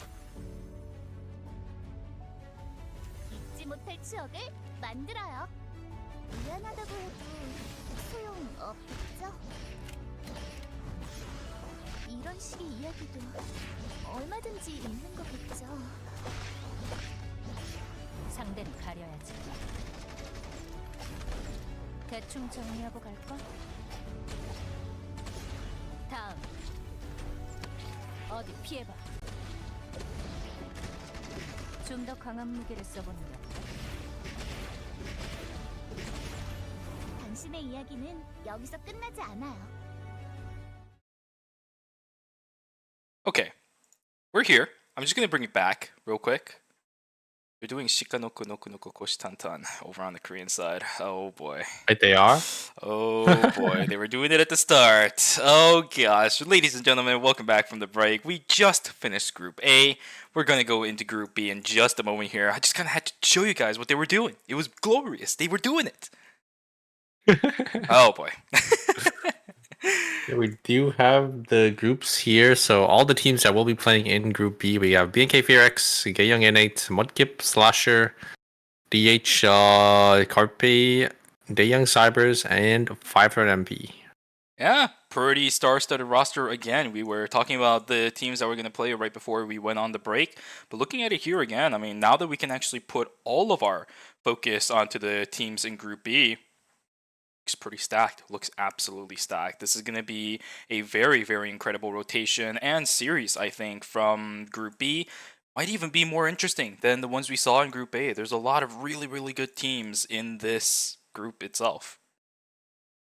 잊지 못할 추억을 만들어요. 미안하다고 해도 소용없죠? 이런 식의 이야기도 얼마든지 있는 거겠죠. 상대는 가려야지. 대충 정리하고 갈까? 다음. 어디 피해봐. 좀 더 강한 무기를 써본다. 당신의 이야기는 여기서 끝나지 않아요. Okay, we're here. I'm just gonna bring it back real quick. They're doing Shikanoku Noku Noku Koshitantan over on the Korean side. Oh boy. Right, they are. Oh boy, they were doing it at the start. Oh gosh. Ladies and gentlemen, welcome back from the break. We just finished Group A. We're gonna go into Group B in just a moment here. I just kind of had to show you guys what they were doing. It was glorious. They were doing it. Oh boy. Yeah, we do have the groups here. So all the teams that will be playing in Group B, we have BNK Fearx, Gaeyoung N8, Mudkip, Slasher, DH, Carpe, Daeyoung Cybers, and 5ㅅMP. Yeah, pretty star-studded roster again. We were talking about the teams that were going to play right before we went on the break. But looking at it here again, I mean, now that we can actually put all of our focus onto the teams in Group B, looks pretty stacked. Looks absolutely stacked. This is going to be a very, very incredible rotation and series, I think, from Group B. Might even be more interesting than the ones we saw in Group A. There's a lot of really, really good teams in this group itself.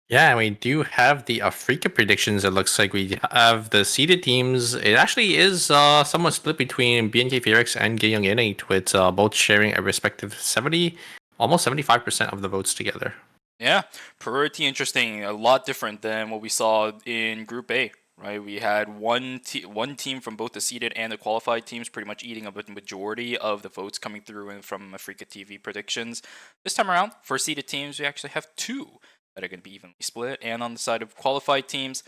Yeah, and we do have the Africa predictions. It looks like we have the seeded teams. It actually is somewhat split between BNK Fearx and Gaeyoung N8, with both sharing a respective 70, almost 75% of the votes together. Yeah, pretty interesting. A lot different than what we saw in Group A, right? We had one team from both the seeded and the qualified teams pretty much eating up a majority of the votes coming through and from Africa TV predictions. This time around, for seeded teams, we actually have two that are going to be evenly split. And on the side of qualified teams,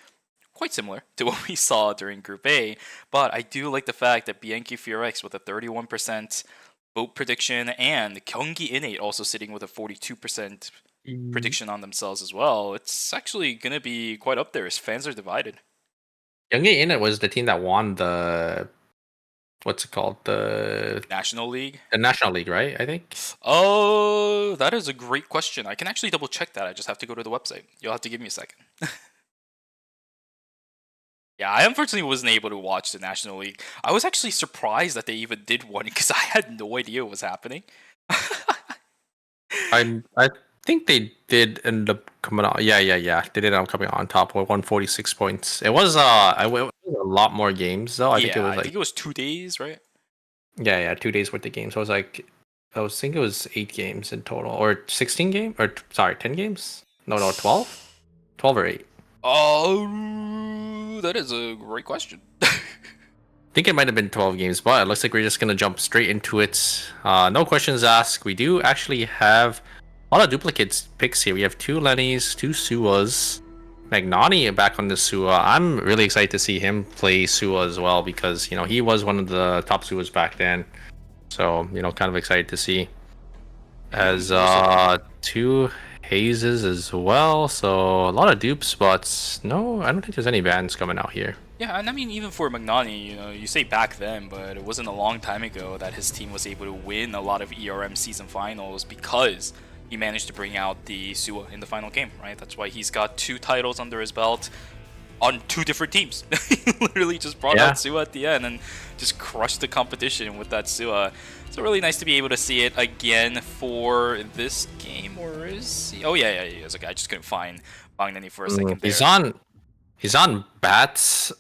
quite similar to what we saw during Group A. But I do like the fact that BNK Fearx with a 31% vote prediction and Gyeonggi N8 also sitting with a 42% prediction on themselves as well. It's actually going to be quite up there as fans are divided. Gyeonggi N8 was the team that won the, what's it called? The National League? The National League, right? I think. Oh, that is a great question. I can actually double check that. I just have to go to the website. You'll have to give me a second. Yeah, I unfortunately wasn't able to watch the National League. I was actually surprised that they even did one because I had no idea what was happening. I think they did end up coming on. Yeah. They did end up coming on top with 146 points. It was it was a lot more games though. I think it was 2 days, right? Yeah, 2 days worth of games. So it was like, I was thinking it was 8 games in total, or 16 games, or sorry, 10 games. No, 12? 12 or 8? Oh, that is a great question. I think it might have been 12 games, but it looks like we're just going to jump straight into it. No questions asked. We do actually have a lot of duplicates picks here. We have 2 Lennys, 2 Suas. Magnani back on the Sua. I'm really excited to see him play Sua as well because, you know, he was one of the top Suas back then. So, you know, kind of excited to see. As 2 Hazes as well. So, a lot of dupes, but no, I don't think there's any bans coming out here. Yeah, and I mean, even for Magnani, you know, you say back then, but it wasn't a long time ago that his team was able to win a lot of ERM season finals because he managed to bring out the Sua in the final game, right? That's why he's got 2 titles under his belt on 2 different teams. He literally just brought out Sua at the end and just crushed the competition with that Sua. So really nice to be able to see it again for this game, or is he? Oh yeah, he is. Okay, I just couldn't find Magnani for a second there. He's on Bats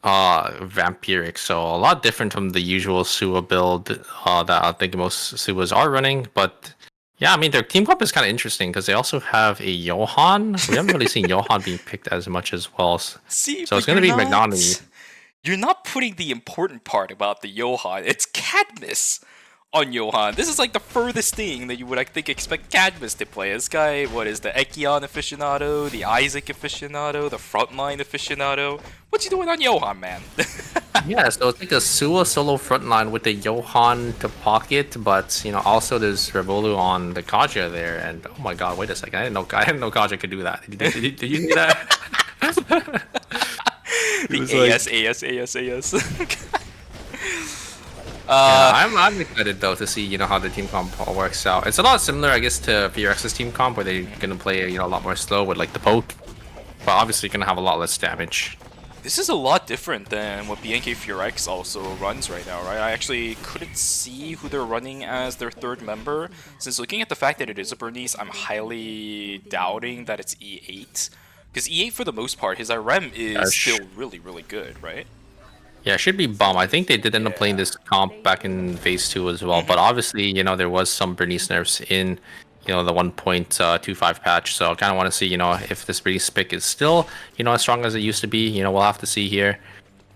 Vampiric, so a lot different from the usual Sua build that I think most Suas are running, but yeah, I mean, their team comp is kind of interesting because they also have a Johan. We haven't really seen Johan being picked as much as well. See, so it's going to be Magnani. You're not putting the important part about the Johan. It's Cadmus on Johan. This is like the furthest thing that you would, I think, expect Cadmus to play. This guy, what is the Ekion aficionado, the Isaac aficionado, the frontline aficionado? What's he doing on Johan, man? Yeah, so it's like a Sua solo frontline with the Johan to pocket, but you know, also there's Revolu on the Kaja there, and oh my god, wait a second, I didn't know Kaja could do that. Did you see that? The AS. Yeah, I'm excited though to see, you know, how the team comp all works out. It's a lot similar, I guess, to VRX's team comp, where they're gonna play, you know, a lot more slow with like the poke, but obviously gonna have a lot less damage. This is a lot different than what BNK FureX also runs right now, right? I actually couldn't see who they're running as their 3rd member. Since looking at the fact that it is a Bernice, I'm highly doubting that it's E8. Because E8, for the most part, his ERM is still really, really good, right? Yeah, it should be Bomb. I think they did end up playing this comp back in Phase 2 as well, but obviously, you know, there was some Bernice nerfs in, you know, the 1.25 patch, so I kind of want to see, you know, if this Bernice pick is still, you know, as strong as it used to be. You know, we'll have to see here.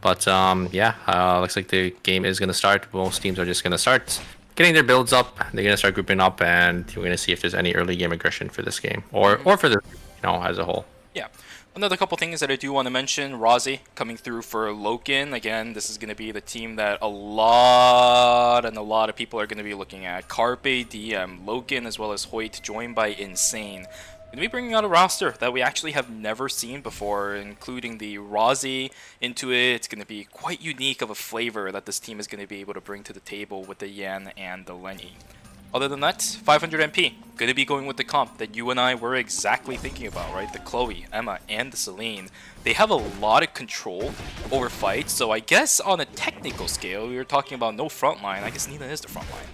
But, yeah, looks like the game is going to start. Most teams are just going to start getting their builds up. They're going to start grouping up, and we're going to see if there's any early game aggression for this game, or for the, you know, as a whole. Yeah. Another couple things that I do want to mention, Rozzy coming through for Loken. Again, this is going to be the team that a lot of people are going to be looking at. Carpe DM, Loken, as well as Hoyt, joined by Insane. Going to be bringing out a roster that we actually have never seen before, including the Rozzy into it. It's going to be quite unique of a flavor that this team is going to be able to bring to the table with the Yan and the Lenny. Other than that, 500 MP. Going to be going with the comp that you and I were exactly thinking about, right? The Chloe, Emma, and the Celine. They have a lot of control over fights, so I guess on a technical scale, we were talking about no frontline. I guess Nina is the frontline.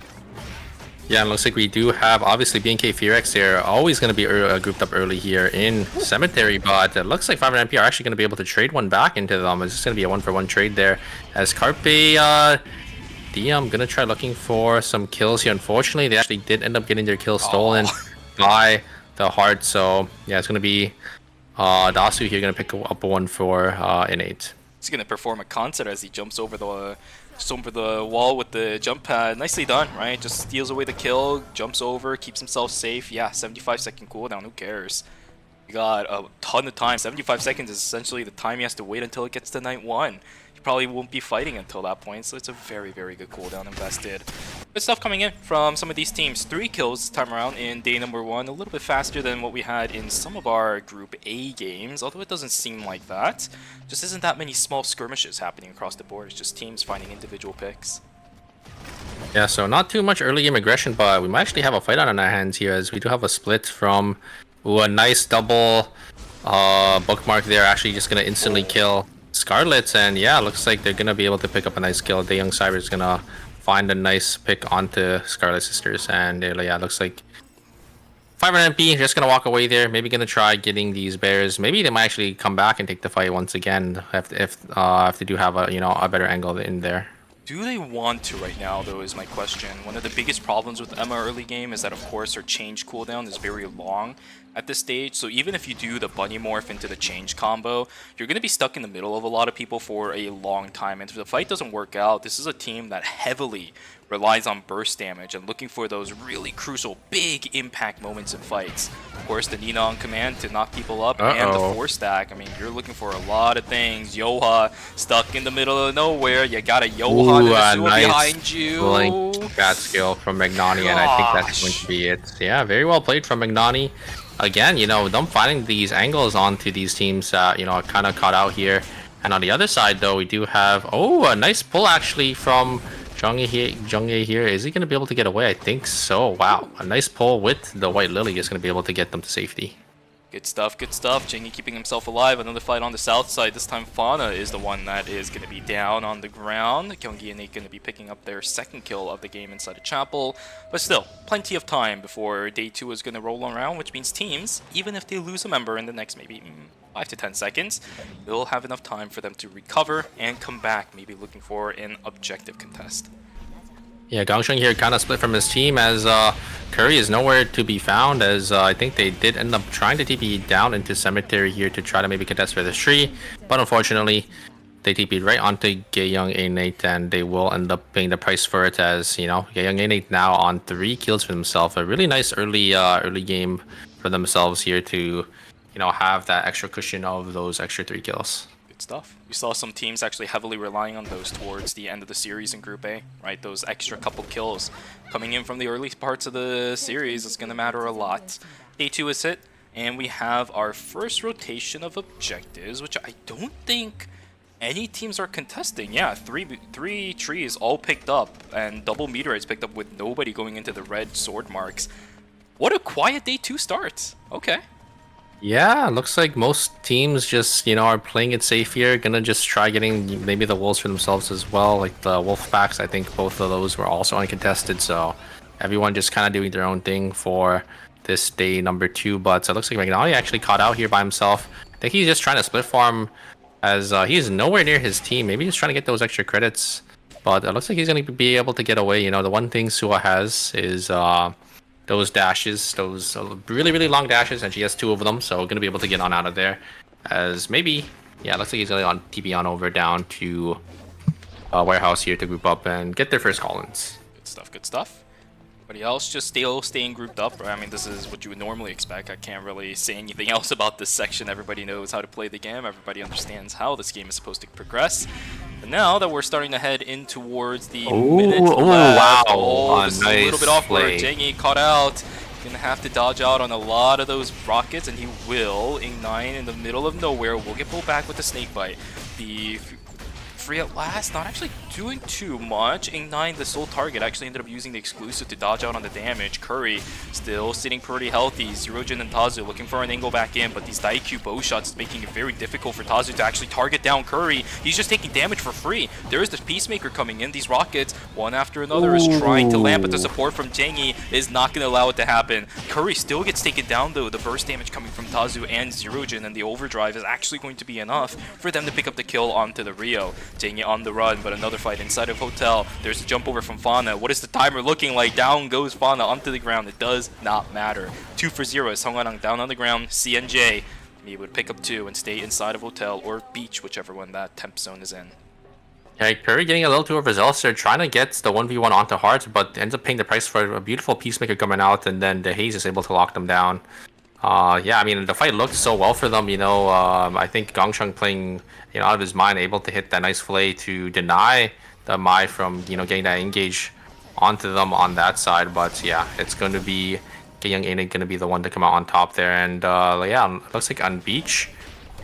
Yeah, it looks like we do have, obviously, BNK FureX. They're always going to be grouped up early here in Cemetery, but it looks like 500 MP are actually going to be able to trade one back into them. It's just going to be a 1-for-1 trade there, as Carpe... I'm gonna try looking for some kills here. Unfortunately, they actually did end up getting their kills stolen by the Heart. So yeah, it's gonna be Dasu here gonna pick up one for Innate. He's gonna perform a concert as he jumps over the wall with the jump pad. Nicely done, right? Just steals away the kill, jumps over, keeps himself safe. Yeah, 75-second cooldown. Who cares? You got a ton of time. 75 seconds is essentially the time he has to wait until it gets to night 1. Probably won't be fighting until that point, so it's a very, very good cooldown invested. Good stuff coming in from some of these teams. 3 kills this time around in day number 1, a little bit faster than what we had in some of our Group A games, although it doesn't seem like that. Just isn't that many small skirmishes happening across the board, it's just teams finding individual picks. Yeah, so not too much early game aggression, but we might actually have a fight on our hands here, as we do have a split from a nice double bookmark there, actually just gonna instantly kill Scarlets, and yeah, looks like they're gonna be able to pick up a nice kill. The Young Cyber is gonna find a nice pick onto Scarlet Sisters, and yeah, looks like 500 MP just gonna walk away there. Maybe gonna try getting these bears. Maybe they might actually come back and take the fight once again if they do have a, you know, a better angle in there. Do they want to right now, though, is my question. One of the biggest problems with Emma early game is that, of course, her change cooldown is very long. at this stage, so even if you do the bunny morph into the change combo, you're going to be stuck in the middle of a lot of people for a long time, and if the fight doesn't work out, this is a team that heavily relies on burst damage and looking for those really crucial big impact moments in fights. Of course, the Nina on command to knock people up and the 4-stack. I mean, you're looking for a lot of things. Yoha stuck in the middle of nowhere. You got a Johan and a Sua nice behind you. Blink bat skill from Magnani, and I think that's going to be it. Yeah, very well played from Magnani. Again, you know, them finding these angles onto these teams, you know, kind of caught out here. And on the other side, though, we do have, a nice pull actually from Jungye here. Is he going to be able to get away? I think so. Wow, a nice pull with the White Lily is going to be able to get them to safety. Good stuff, good stuff. Jingy keeping himself alive. Another fight on the south side. This time Fauna is the one that is going to be down on the ground. Gyeonggi and Nate going to be picking up their second kill of the game inside a chapel. But still, plenty of time before day 2 is going to roll around, which means teams, even if they lose a member in the next maybe 5 to 10 seconds, they'll have enough time for them to recover and come back, maybe looking for an objective contest. Yeah, Gangsheng here kind of split from his team as Curry is nowhere to be found, as I think they did end up trying to TP down into Cemetery here to try to maybe contest for the tree, but unfortunately they TP'd right onto Gaeyoung A-Nate, and they will end up paying the price for it, as, you know, Gaeyoung A-Nate now on 3 kills for himself. A really nice early game for themselves here to, you know, have that extra cushion of those extra 3 kills. Good stuff. We saw some teams actually heavily relying on those towards the end of the series in Group A, right? Those extra couple kills coming in from the early parts of the series is going to matter a lot. Day 2 is hit, and we have our first rotation of objectives, which I don't think any teams are contesting. Yeah, three trees all picked up, and double meteorites picked up with nobody going into the red sword marks. What a quiet day 2 start. Okay. Yeah, looks like most teams just, you know, are playing it safe here. Gonna just try getting maybe the wolves for themselves as well. Like the wolf packs, I think both of those were also uncontested. So everyone just kind of doing their own thing for this day number 2. But it looks like Magnani actually caught out here by himself. I think he's just trying to split farm, as he's nowhere near his team. Maybe he's trying to get those extra credits. But it looks like he's going to be able to get away. You know, the one thing Sua has is those dashes, those really long dashes, and she has 2 of them, so gonna be able to get on out of there. As maybe, yeah, looks like he's gonna on TP on over down to warehouse here to group up and get their first call-ins. Good stuff, good stuff. Everybody else just still staying grouped up. I mean, this is what you would normally expect. I can't really say anything else about this section. Everybody knows how to play the game. Everybody understands how this game is supposed to progress. But now that we're starting to head in towards the minute left, just a little bit awkward. Jengi caught out. Gonna have to dodge out on a lot of those rockets, and he will. Ing9 in the middle of nowhere will get pulled back with the snake bite. The free at last, not actually doing too much. Ing9, the sole target, actually ended up using the exclusive to dodge out on the damage. Curry still sitting pretty healthy. Zerojin and Tazu looking for an angle back in, but these Daikyu bow shots making it very difficult for Tazu to actually target down Curry. He's just taking damage for free. There is the Peacemaker coming in. These rockets, one after another, is trying to land, but the support from Jengi is not going to allow it to happen. Curry still gets taken down though. The burst damage coming from Tazu and Zerojin, and the overdrive is actually going to be enough for them to pick up the kill onto the Rio. Jengi on the run, but another fight inside of Hotel. There's a jump over from Fauna. What is the timer looking like? Down goes Fauna onto the ground. It does not matter. 2 for 0 is Songwanang down on the ground. CNJ, he would pick up 2 and stay inside of Hotel or Beach, whichever one that temp zone is in. Yeah, Curry getting a little too overzealous. They're trying to get the 1v1 onto Hearts, but ends up paying the price for a beautiful Peacemaker coming out, and then the Haze is able to lock them down. Yeah, I mean, the fight looked so well for them, you know. I think Gangsheng playing, you know, out of his mind, able to hit that nice fillet to deny the Mai from, you know, getting that engage onto them on that side. But yeah, it's going to be Gaeyoung A-Nate going to be the one to come out on top there. And yeah, looks like on Beach,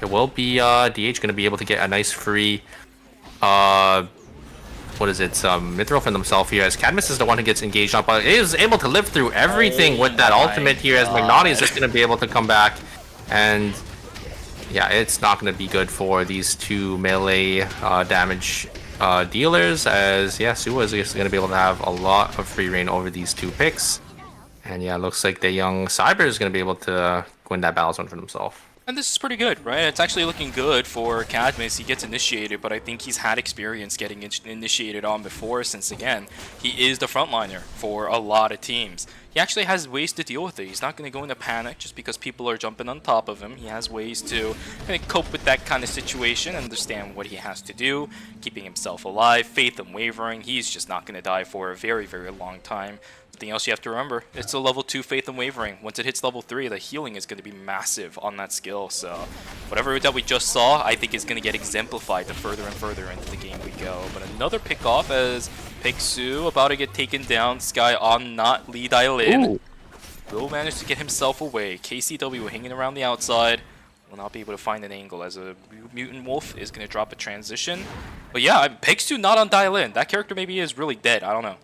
it will be DH going to be able to get a nice free what is it, Mithril for himself here, as Cadmus is the one who gets engaged on, but is able to live through everything with that ultimate here, as Magnani is just going to be able to come back. And yeah, it's not going to be good for these 2 melee damage dealers, as yeah, Sua is just going to be able to have a lot of free reign over these 2 picks. And yeah, it looks like the young Cyber is going to be able to win that battle zone for himself. And this is pretty good, right? It's actually looking good for Cadmus. He gets initiated, but I think he's had experience getting initiated on before, since again, he is the frontliner for a lot of teams. He actually has ways to deal with it. He's not going to go into panic just because people are jumping on top of him. He has ways to kind of cope with that kind of situation, understand what he has to do, keeping himself alive, faith unwavering. He's just not going to die for a very, very long time. Something else you have to remember, it's a level 2 Faith Unwavering. Once it hits level 3, the healing is going to be massive on that skill. So whatever that we just saw, I think is going to get exemplified the further and further into the game we go. But another pick off as Pixu about to get taken down. This guy on not Lee Dailin will manage to get himself away. KCW hanging around the outside. Will not be able to find an angle as a Mutant Wolf is going to drop a transition. But yeah, Pixu not on Dailin. That character maybe is really dead. I don't know.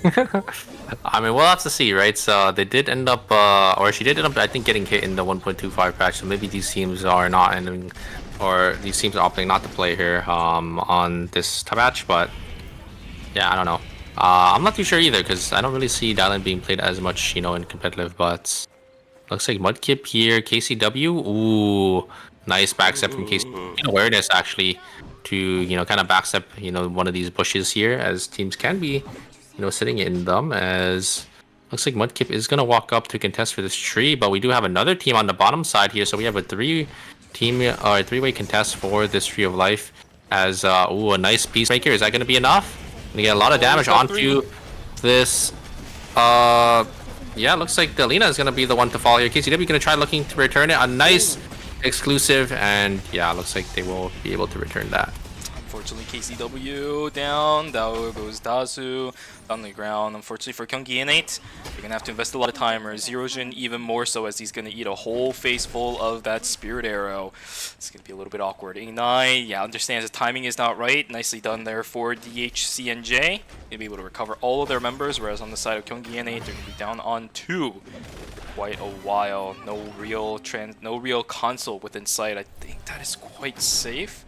I mean, we'll have to see, right? So they did end up, or she did end up, I think, getting hit in the 1.25 patch. So maybe these teams are not ending, or these teams are opting not to play here on this patch. But yeah, I don't know. I'm not too sure either because I don't really see Dailin being played as much, you know, in competitive. But looks like Mudkip here, KCW. Ooh, nice backstep from KCW. Awareness actually to, you know, kind of backstep, you know, one of these bushes here, as teams can be, you know, sitting in them. As looks like Mudkip is gonna walk up to contest for this tree, but we do have another team on the bottom side here, so we have a three-way contest for this Tree of Life. As ooh, a nice Peacemaker. Is that gonna be enough? Gonna get a lot of damage onto this. Yeah, looks like Delina is gonna be the one to fall here. KCW gonna try looking to return it. A nice exclusive, and yeah, looks like they will be able to return that. Unfortunately, KCW down. Down goes Dazu on the ground. Unfortunately for Kyunggi Innate, you're gonna have to invest a lot of time. Or Zerojin even more so, as he's gonna eat a whole face full of that Spirit Arrow. It's gonna be a little bit awkward. A9, yeah, understands the timing is not right. Nicely done there for DHCNJ. They'll be able to recover all of their members, whereas on the side of Kyunggi Innate, they're gonna be down on 2 for quite a while. No real console within sight. I think that is quite safe.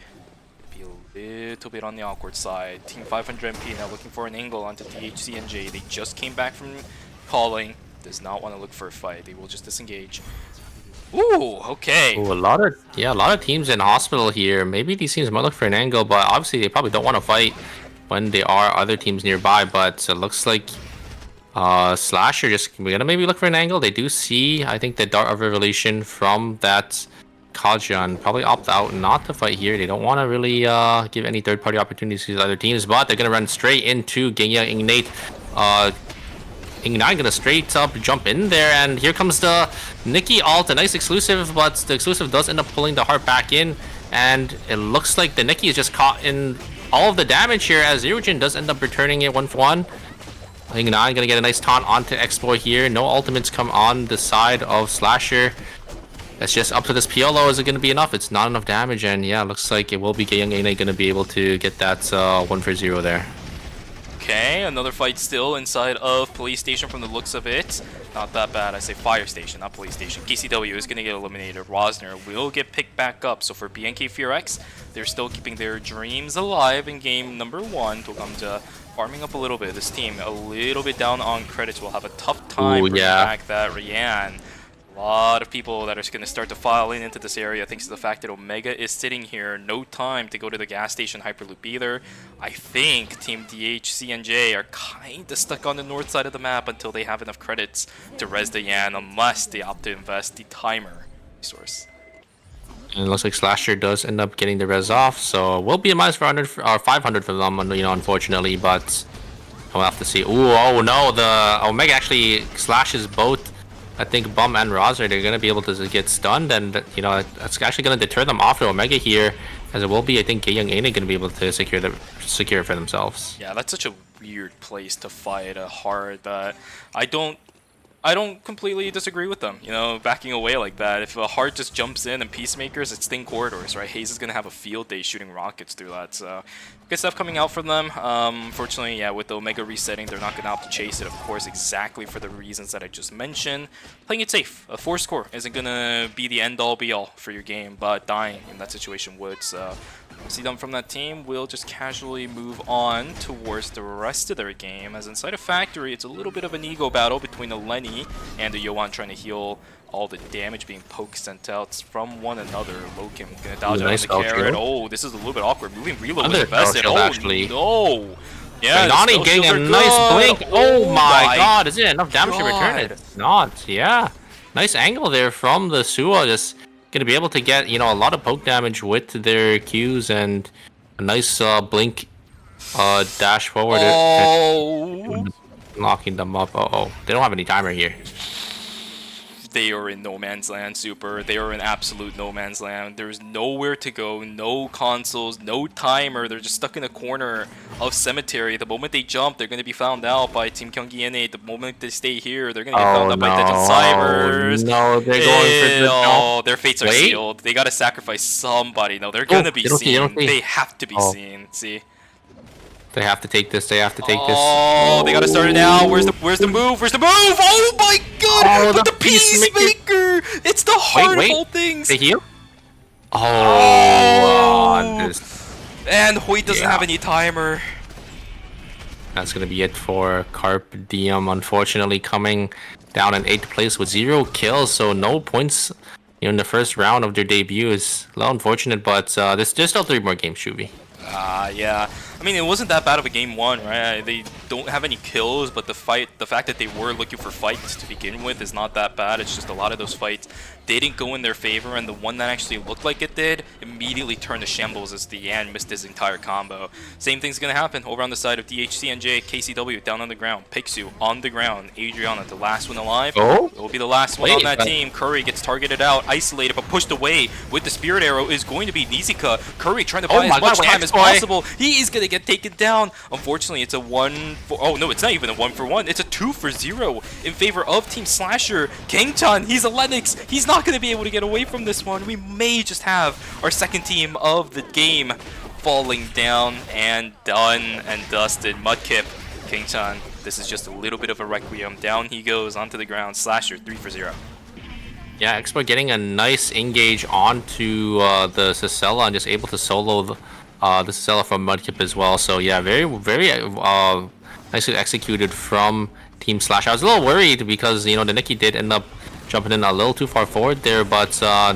Little bit on the awkward side. Team 500 MP now looking for an angle onto DHCNJ. They just came back from calling. Does not want to look for a fight. They will just disengage. Ooh, okay. Ooh, a lot of teams in hospital here. Maybe these teams might look for an angle, but obviously they probably don't want to fight when there are other teams nearby. But it looks like Slasher just gonna maybe look for an angle. They do see, I think, the Dart of Revelation from that Kajan. Probably opt out not to fight here. They don't want to really give any third-party opportunities to these other teams, but they're gonna run straight into Genya Ignite. Ignite gonna straight up jump in there, and here comes the Nikki ult. A nice exclusive, but the exclusive does end up pulling the heart back in, and it looks like the Nikki is just caught in all of the damage here, as Zerojin does end up returning it 1-for-1. Ignite gonna get a nice taunt onto Exploit here. No ultimates come on the side of Slasher. That's just up to this Piolo. Is it going to be enough? It's not enough damage, and yeah, looks like it will be Young Ane going to be able to get that 1-for-0 there. Okay, another fight still inside of Police Station from the looks of it. Not that bad. I say Fire Station, not Police Station. KCW is going to get eliminated. Rosner will get picked back up. So for BNK FearX, they're still keeping their dreams alive in game number 1. Togamja farming up a little bit. This team a little bit down on credits. Will have a tough time bringing back that Rian. A lot of people that are going to start to file into this area thanks to the fact that Omega is sitting here. No time to go to the gas station Hyperloop either. I think Team DHCNJ are kind of stuck on the north side of the map until they have enough credits to res the Yan, unless they opt to invest the timer resource. And it looks like Slasher does end up getting the res off, so we'll be a minus 400 or 500 for them, you know, unfortunately, but we'll have to see. Ooh, oh no, the Omega actually slashes both. I think Bum and Roser, they're going to be able to get stunned, and you know, that's actually going to deter them off to Omega here, as it will be, I think, Young Ane going to be able to secure it for themselves. Yeah, that's such a weird place to fight a hard that I don't completely disagree with them, you know, backing away like that. If a heart just jumps in and Peacemakers, it's thin corridors, right? Hayes is going to have a field day shooting rockets through that, so good stuff coming out from them. Unfortunately, yeah, with the Omega resetting, they're not going to have to chase it, of course, exactly for the reasons that I just mentioned. Playing it safe. A 4 score isn't going to be the end-all be-all for your game, but dying in that situation would, so see them from that team. We'll just casually move on towards the rest of their game, as inside a factory, it's a little bit of an ego battle between the Lenny Lomi and the Yoan trying to heal all the damage being poked sent out from one another. Lokim gonna dodge Nice out on the spell carrot. shield. Oh, this is a little bit awkward. Moving reload Another was invested. spell shield, Oh actually. no! Yeah, the Nani spell getting shields a are nice good. blink. Oh my my god, is it enough damage to return God. it? It's not. Yeah. Nice angle there from the Sua. Just gonna be able to get, you know, a lot of poke damage with their Qs and a nice blink dash forward. Oh! Locking them up. Oh, they don't have any timer here. They are in no man's land, Super. They are in absolute no man's land. There's nowhere to go, no consoles, no timer. They're just stuck in a corner of Cemetery. The moment they jump, they're going to be found out by Team Gyeonggi NA. The moment they stay here, they're going to get found out by Deadton Cybers. No, they're going for the jump. Oh, their fates are sealed. They got to sacrifice somebody. No, they're going to be seen. They have to be seen. See? They have to take this. They have to take this. Oh, they gotta start it now. Where's the move? Where's the move? Oh my god! Oh, But the the Peacemaker! It's the heart of all things. They heal? And Hoyt doesn't have any timer. That's gonna be it for Carpe Diem. Unfortunately, coming down in 8th place with 0 kills, so no points. You know, in the first round of their debut is a little unfortunate, but there's still 3 more games, Shubi. Yeah. I mean, it wasn't that bad of a game 1, right? They don't have any kills, but the fact that they were looking for fights to begin with is not that bad. It's just a lot of those fights didn't go in their favor, and the one that actually looked like it did immediately turned to shambles as the Yan missed his entire combo. Same thing's gonna happen over on the side of DHCNJ. KCW down on the ground, Pixu on the ground, Adriana the last one alive. It will be the last one on that team. Curry gets targeted out, isolated, but pushed away with the Spirit Arrow is going to be Nizika. Curry trying to buy as much time as possible. He is gonna get taken down. Unfortunately, it's a 1-for... Oh no, it's not even a 1-for-1. It's a 2-for-0 in favor of Team Slasher. Kangchan, he's a Lennox. He's not going to be able to get away from this one. We may just have our second team of the game falling down and done and dusted. Mudkip, Kangchan, this is just a little bit of a requiem. Down he goes onto the ground. Slasher, 3-for-0. Yeah, Expo getting a nice engage onto the Cicella and just able to solo the Cicella from Mudkip as well. So yeah, very nicely executed from Team Slash. I was a little worried because, you know, the Nikki did end up jumping in a little too far forward there, but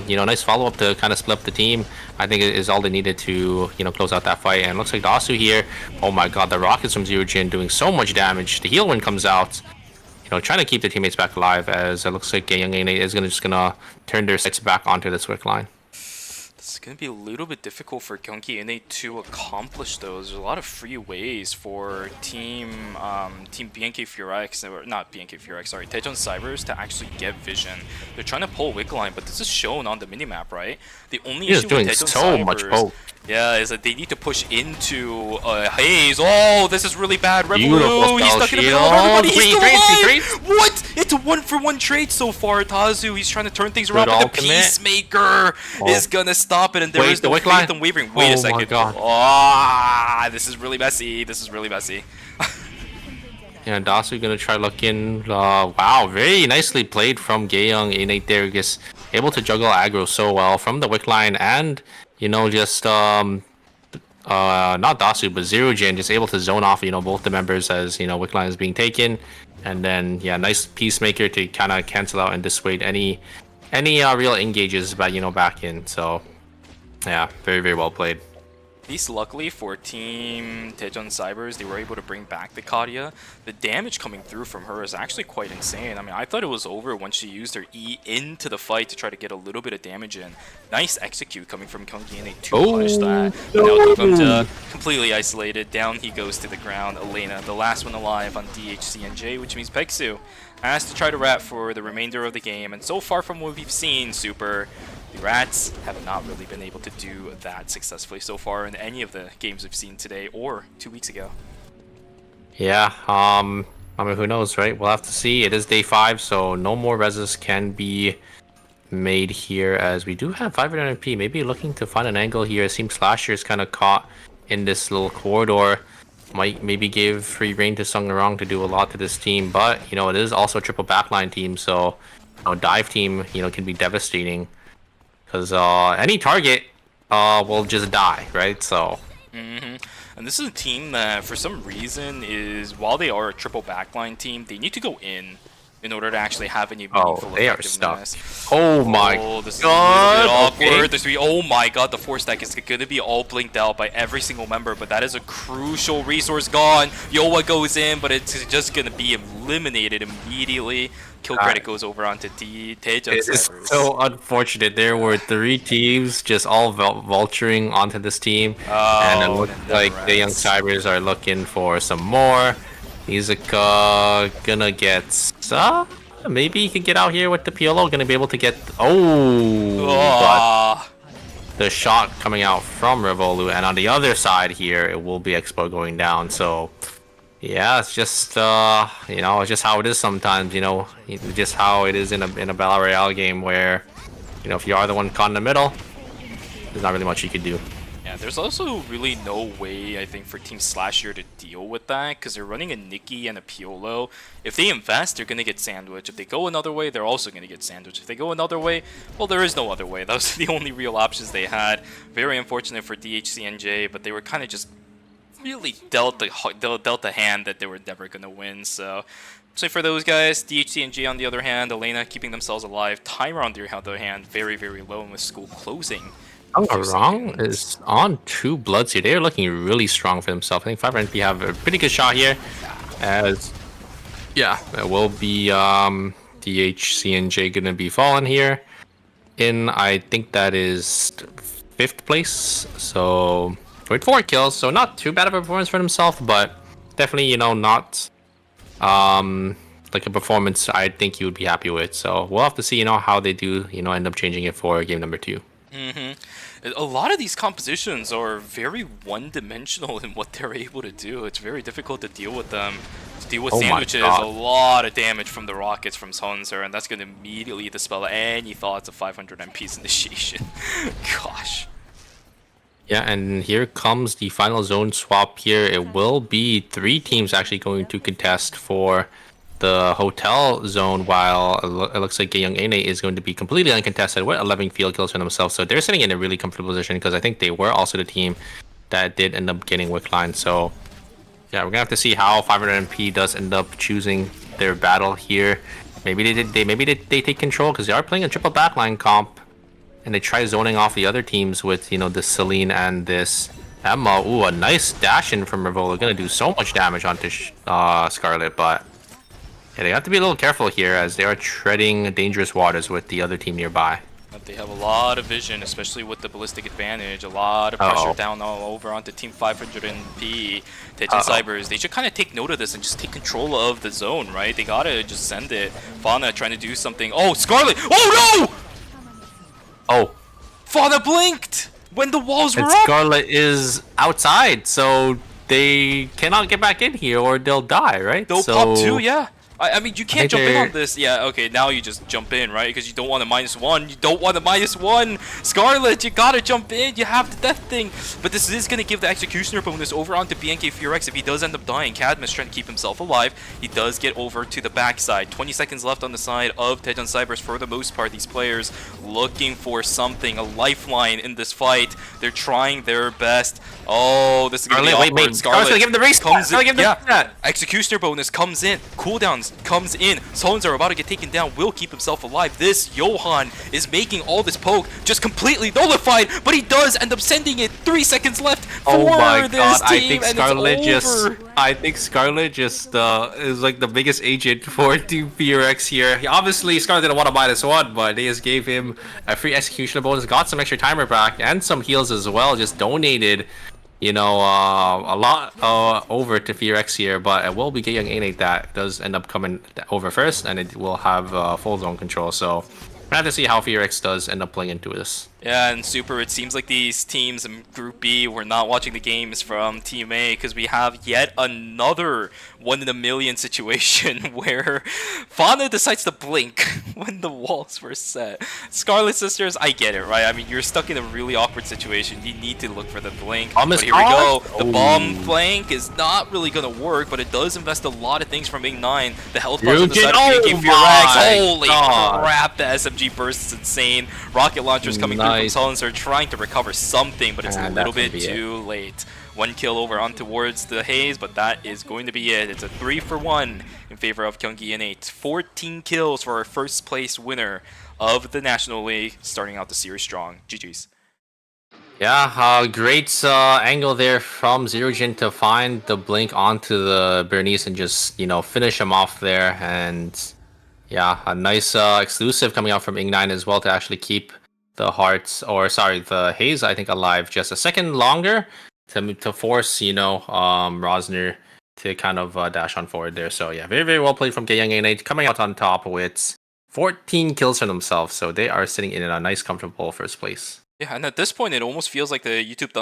you know, nice follow-up to kind of split up the team. I think it is all they needed to, you know, close out that fight. And looks like Dasu here, oh my god, the rockets from Zero Jin doing so much damage. The heal win comes out, you know, trying to keep the teammates back alive, as it looks like Young NA is just gonna turn their sights back onto this quick line. It's going to be a little bit difficult for Gyeonggi NA to accomplish those. There's a lot of free ways for Team BNK Furex, or not BNK Furex, sorry, Daejeon Cybers to actually get vision. They're trying to pull Wick line, but this is shown on the minimap, right? The only issue with Daejeon Cybers, yeah, is that they need to push into Haze. Oh, this is really bad. Rebel, he's stuck in the middle of everybody. He's still alive. What? It's a 1-for-1 trade so far. Tazu, he's trying to turn things around, but the Peacemaker is gonna stop it, and there is no faith in wavering. Wait a second. Oh, this is really messy. This is really messy. Yeah, Dasu gonna try looking. Wow, very nicely played from Gaeyoung Innate there. Just able to juggle aggro so well from the Wick line, and you know, just not Dasu but Zero Jin just able to zone off, you know, both the members as, you know, Wick line is being taken, and then yeah, nice Peacemaker to kind of cancel out and dissuade any real engages back, you know, back in. So yeah, very well played. At least luckily for Team Daejeon Cybers, they were able to bring back the Kadia. The damage coming through from her is actually quite insane. I mean, I thought it was over when she used her E into the fight to try to get a little bit of damage in. Nice execute coming from Gyeonggi NA to punish that. But now Dogumja completely isolated. Down he goes to the ground. Elena, the last one alive on DHCNJ, which means Peksu has to try to rat for the remainder of the game. And so far from what we've seen, Super, the Rats have not really been able to do that successfully so far in any of the games we've seen today or 2 weeks ago. Yeah, I mean, who knows, right? We'll have to see. It is day 5, so no more reses can be made here, as we do have 500 MP. Maybe looking to find an angle here. It seems Slasher is kind of caught in this little corridor. Might maybe give free reign to Sung Narong to do a lot to this team, but, you know, it is also a triple backline team, so, you know, dive team, you know, can be devastating. Because any target will just die, right? So. And this is a team that, for some reason, is, while they are a triple backline team, they need to go in. in order to actually have any Oh, meaningful they are stuck. effectiveness. Oh my This is god. a little bit awkward. Okay. This oh my god, the 4 stack is going to be all blinked out by every single member, but that is a crucial resource gone. Yoa goes in, but it's just going to be eliminated immediately. Kill credit goes over onto Daejeon It is Cybers. so unfortunate. There were 3 teams just all vulturing onto this team, and it looks like the young Cybers are looking for some more. Izuka gonna get maybe he can get out here with the Piolo. Gonna be able to get but the shot coming out from Revolu, and on the other side here it will be Expo going down. So yeah, it's just you know, it's just how it is sometimes. You know, just how it is in a Battle Royale game where, you know, if you are the one caught in the middle, there's not really much you can do. Yeah, there's also really no way, I think, for Team Slash here to deal with that, because they're running a Nikki and a Piolo. If they invest, they're going to get sandwiched. If they go another way, they're also going to get sandwiched. If they go another way, well, there is no other way. Those are the only real options they had. Very unfortunate for DHCNJ, but they were kind of just really dealt the hand that they were never going to win. So for those guys, DHCNJ on the other hand, Elena keeping themselves alive, Tyra on the other hand, very, very low, and with school closing. Wrong is on 2 bloods here. They are looking really strong for themselves. I think 5NP have a pretty good shot here. As yeah, it will be DHCNJ gonna be falling here. I think that is 5th place. So with 4 kills, so not too bad of a performance for himself, but definitely, you know, not like a performance I think you would be happy with. So we'll have to see, you know, how they do, you know, end up changing it for game number 2. A lot of these compositions are very one-dimensional in what they're able to do. It's very difficult to deal with them. To deal with sandwiches, a lot of damage from the rockets from Sonser, and that's going to immediately dispel any thoughts of 500 MP's initiation. Gosh. Yeah, and here comes the final zone swap here. It will be 3 teams actually going to contest for the hotel zone, while it looks like Young Ane is going to be completely uncontested with 11 field kills for themselves. So they're sitting in a really comfortable position, because I think they were also the team that did end up getting wick line. So yeah, we're gonna have to see how 500 MP does end up choosing their battle here. Maybe they take control, because they are playing a triple backline comp, and they try zoning off the other teams with, you know, this Celine and this Emma. Ooh, a nice dash in from Revolo, gonna do so much damage onto Scarlet, but yeah, they have to be a little careful here, as they are treading dangerous waters with the other team nearby. But they have a lot of vision, especially with the ballistic advantage. A lot of pressure down all over onto Team 500 and P. Daejeon Cybers, they should kind of take note of this and just take control of the zone, right? They gotta just send it. Fauna trying to do something. Oh, Scarlet! Oh no! Oh. Fauna blinked when the walls were And up! Scarlet is outside, so they cannot get back in here or they'll die, right? They'll pop 2, yeah. I mean, you can't jump in on they're- this. Yeah, okay, now you just jump in, right? Because you don't want a -1. You don't want a -1. Scarlet, you gotta jump in. You have the death thing. But this is going to give the Executioner bonus over onto BNK Furex if he does end up dying. Cadmus trying to keep himself alive. He does get over to the backside. 20 seconds left on the side of Daejeon Cybers for the most part. These players looking for something, a lifeline in this fight. They're trying their best. Oh, this is going to be awkward. Wait. Scarlet's gonna give him the race. Comes in, Give him the Executioner bonus comes in. Cooldowns comes in. Sonser are about to get taken down. Will keep himself alive. This Johan is making all this poke just completely nullified, but he does end up sending it. 3 seconds left for this team, I think Scarlet just is like the biggest agent for Team PRX here. Obviously, Scarlet didn't want a -1, but they just gave him a free execution bonus, got some extra timer back, and some heals as well. Just donated, you know, a lot over to FearX here, but it will be Young Ane that does end up coming over first, and it will have full zone control. So we'll have to see how FearX does end up playing into this. Yeah, and Super, it seems like these teams in Group B were not watching the games from Team A, because we have yet another 1 in a million situation where Fauna decides to blink when the walls were set. Scarlet Sisters, I get it, right? I mean, you're stuck in a really awkward situation. You need to look for the blink. But here we go. The bomb flank is not really going to work, but it does invest a lot of things from Ing9. The health bars on the side of BK Furex. Holy crap, the SMG burst is insane. Rocket launchers coming through Nice. Sullens are trying to recover something, but it's a And little that's bit gonna be too late. 1 kill over on towards the Haze, but that is going to be it. It's a 3-for-1 in favor of Gyeonggi Innate. 14 kills for our first place winner of the National League, starting out the series strong. GG's. Yeah, great angle there from Zerojin to find the blink onto the Bernice and just, finish him off there. And yeah, a nice exclusive coming out from Ing9 as well to actually keep the the Haze, I think, alive just a second longer to force, Rosner to kind of dash on forward there. So yeah, very, very well played from Gyeonggi coming out on top with 14 kills for themselves. So they are sitting in a nice, comfortable first place. Yeah, and at this point, it almost feels like the YouTube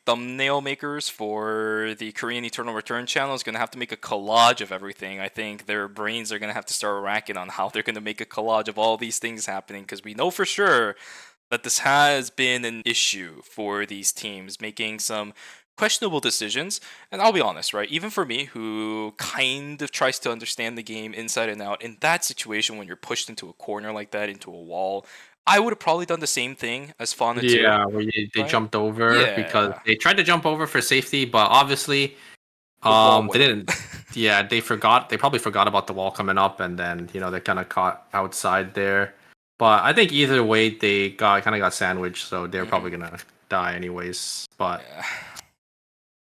thumbnail makers for the Korean Eternal Return channel is going to have to make a collage of everything. I think their brains are going to have to start racking on how they're going to make a collage of all these things happening, because we know for sure that this has been an issue for these teams, making some questionable decisions. And I'll be honest, right? Even for me, who kind of tries to understand the game inside and out, in that situation when you're pushed into a corner like that, into a wall, I would have probably done the same thing as Fauna 2. Yeah, where they right? jumped over because Yeah. they tried to jump over for safety, but obviously wall they went didn't. Yeah, they probably forgot about the wall coming up, and then they kind of caught outside there. But I think either way they kind of got sandwiched, so they're probably gonna die anyways. But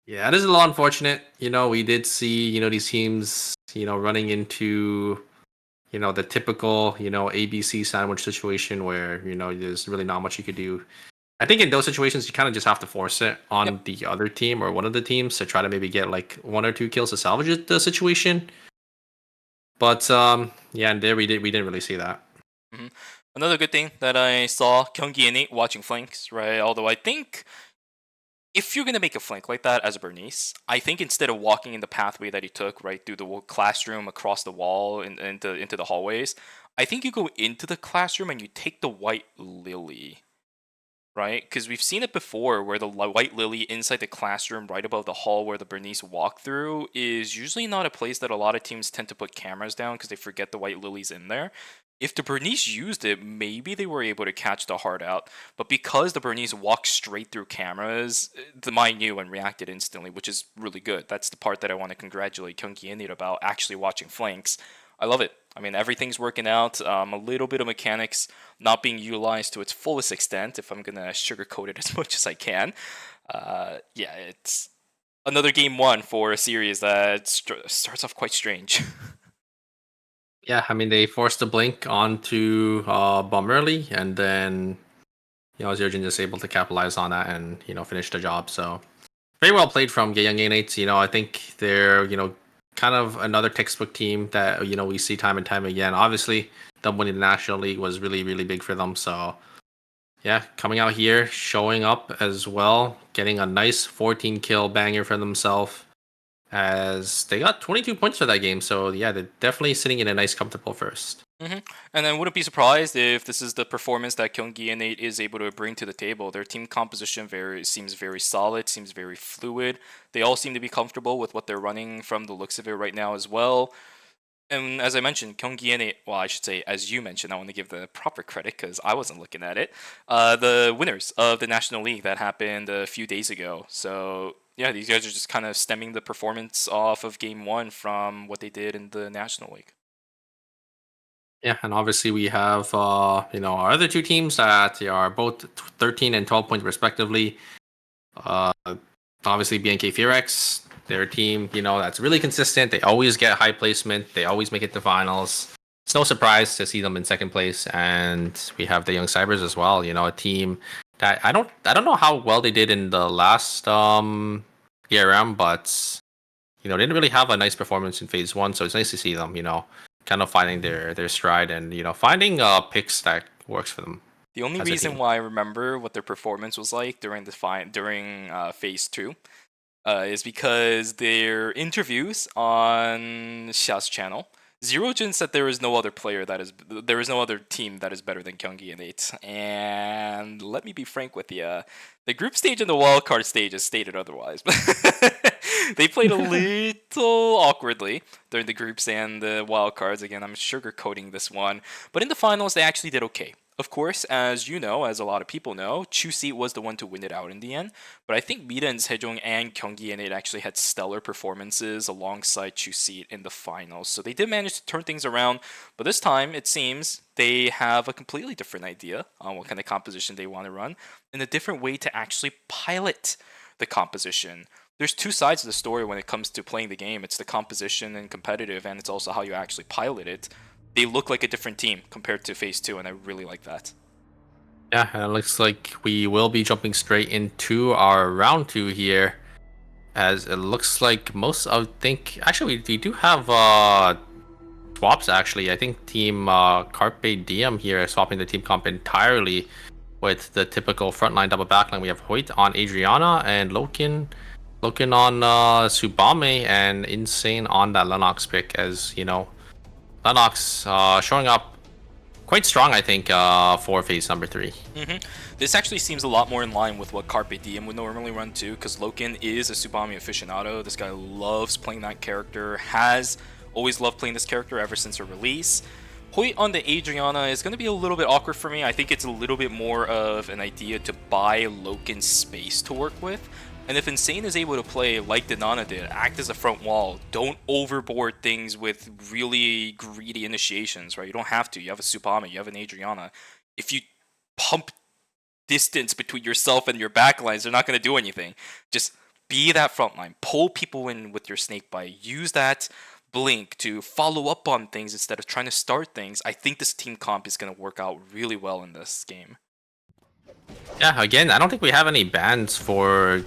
yeah, it is a little unfortunate. We did see these teams running into the typical, ABC sandwich situation where, there's really not much you could do. I think in those situations, you kind of just have to force it on the other team or one of the teams to try to maybe get like 1 or 2 kills to salvage the situation. But yeah, and there we didn't really see that. Another good thing that I saw, Gyeonggi Innate watching flanks, right? Although I think if you're going to make a flank like that as a Bernice, I think instead of walking in the pathway that he took, right, through the classroom, across the wall, and into the hallways, I think you go into the classroom and you take the White Lily, right? Because we've seen it before where the White Lily inside the classroom, right above the hall where the Bernice walk through, is usually not a place that a lot of teams tend to put cameras down because they forget the White Lily's in there. If the Bernice used it, maybe they were able to catch the heart out. But because the Bernice walked straight through cameras, the Mai knew and reacted instantly, which is really good. That's the part that I want to congratulate Gyeonggi Innate about, actually watching flanks. I love it. I mean, everything's working out. A little bit of mechanics not being utilized to its fullest extent, if I'm going to sugarcoat it as much as I can. Yeah, it's another game 1 for a series that starts off quite strange. Yeah, I mean, they forced the blink onto Bomb early, and then Zerojin just able to capitalize on that and finish the job. So very well played from Gyeonggi Innate. I think they're kind of another textbook team that we see time and time again. Obviously, them winning the National League was really, really big for them. So yeah, coming out here, showing up as well, getting a nice 14 kill banger for themselves, as they got 22 points for that game. So yeah, they're definitely sitting in a nice, comfortable first. And I wouldn't be surprised if this is the performance that Gyeonggi Innate is able to bring to the table. Their team composition seems very solid, seems very fluid. They all seem to be comfortable with what they're running from the looks of it right now as well. And as I mentioned, Gyeonggi Innate, well, I should say, as you mentioned, I want to give the proper credit because I wasn't looking at it. The winners of the National League that happened a few days ago. So yeah, these guys are just kind of stemming the performance off of Game 1 from what they did in the National League. Yeah, and obviously we have our other 2 teams that are both 13 and 12 points respectively. Obviously BNK Furex, their team, that's really consistent. They always get high placement. They always make it to finals. It's no surprise to see them in second place. And we have the Young Cybers as well. A team that I don't know how well they did in the last ERM, but they didn't really have a nice performance in phase 1. So it's nice to see them, kind of finding their stride and finding picks that works for them. The only reason why I remember what their performance was like during phase 2 is because their interviews on Xia's channel, Zerojin said there is no other team that is better than Gyeonggi Innate. And let me be frank with you, the group stage and the wildcard stage is stated otherwise. They played a little awkwardly during the groups and the wildcards. Again, I'm sugarcoating this one. But in the finals, they actually did okay. Of course, as you know, as a lot of people know, Chuseat was the one to win it out in the end. But I think Mita and Sejong and Gyeonggi and it actually had stellar performances alongside Chuseat in the finals. So they did manage to turn things around. But this time, it seems they have a completely different idea on what kind of composition they want to run and a different way to actually pilot the composition. There's two sides of the story when it comes to playing the game. It's the composition and competitive, and it's also how you actually pilot it. They look like a different team compared to Phase 2, and I really like that. Yeah, and it looks like we will be jumping straight into our round 2 here. As it looks like actually we do have swaps actually. I think team Carpe Diem here is swapping the team comp entirely with the typical frontline double backline. We have Hoyt on Adriana and Loken on Subame and Insane on that Lennox pick, as you know. Lennox showing up quite strong, I think, for phase number 3. This actually seems a lot more in line with what Carpe Diem would normally run too, because Loken is a Subame aficionado. This guy loves playing that character, has always loved playing this character ever since her release. Hoyt on the Adriana is going to be a little bit awkward for me. I think it's a little bit more of an idea to buy Loken's space to work with. And if Insane is able to play like Denana did, act as a front wall, don't overboard things with really greedy initiations, right? You don't have to. You have a Subame, you have an Adriana. If you pump distance between yourself and your backlines, they're not going to do anything. Just be that front line. Pull people in with your snake bite. Use that blink to follow up on things instead of trying to start things. I think this team comp is going to work out really well in this game. Yeah, again, I don't think we have any bans for...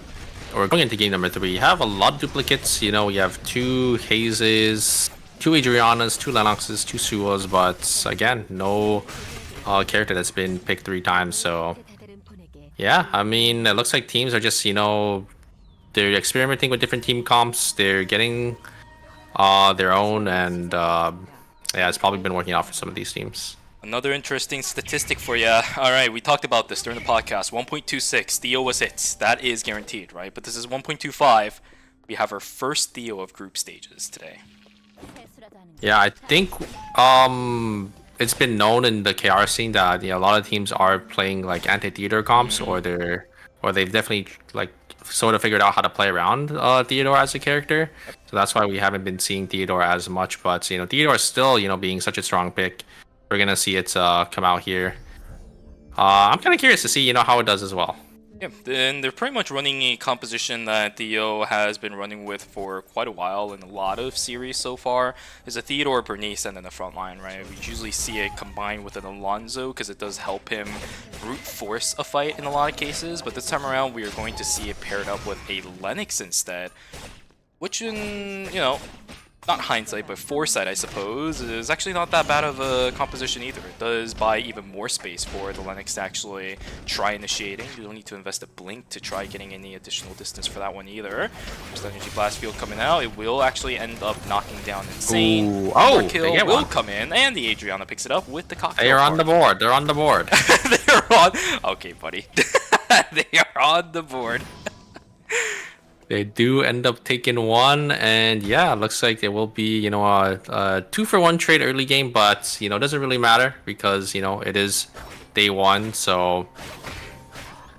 Or going into game number 3, you have a lot of duplicates. You know, you have 2 Hazes, 2 Adrianas, 2 Lennoxes, 2 Suas, but again, no character that's been picked 3 times. So yeah, I mean, it looks like teams are just, you know, they're experimenting with different team comps. They're getting their own, and yeah, it's probably been working out for some of these teams. Another interesting statistic for you. All right, we talked about this during the podcast. 1.26, Theo was hits. That is guaranteed, right? But this is 1.25. We have our first Theo of group stages today. Yeah, I think it's been known in the KR scene that, you know, a lot of teams are playing like anti-Theodore comps, or they've definitely like sort of figured out how to play around Theodore as a character. So that's why we haven't been seeing Theodore as much. But you know, Theodore is still, you know, being such a strong pick. We're gonna see it come out here. I'm kind of curious to see, you know, how it does as well. Yeah, and they're pretty much running a composition that Theo has been running with for quite a while in a lot of series so far. Is a Theodore, Bernice, and then the front line, right? We usually see it combined with an Alonzo because it does help him brute force a fight in a lot of cases. But this time around, we are going to see it paired up with a Lennox instead, which, in, you know, not hindsight, but foresight, I suppose, is actually not that bad of a composition either. It does buy even more space for the Lennox to actually try initiating. You don't need to invest a blink to try getting any additional distance for that one either. Just Energy Blast Field coming out. It will actually end up knocking down Insane. Ooh. Oh, Overkill will come in, and the Adriana picks it up with the cocktail. They are on the board. They're on the board. They're on. Okay, buddy. They are on the board. They do end up taking one, and yeah, looks like it will be, you know, a 2-for-1 trade early game, but you know, it doesn't really matter because, you know, it is day 1, so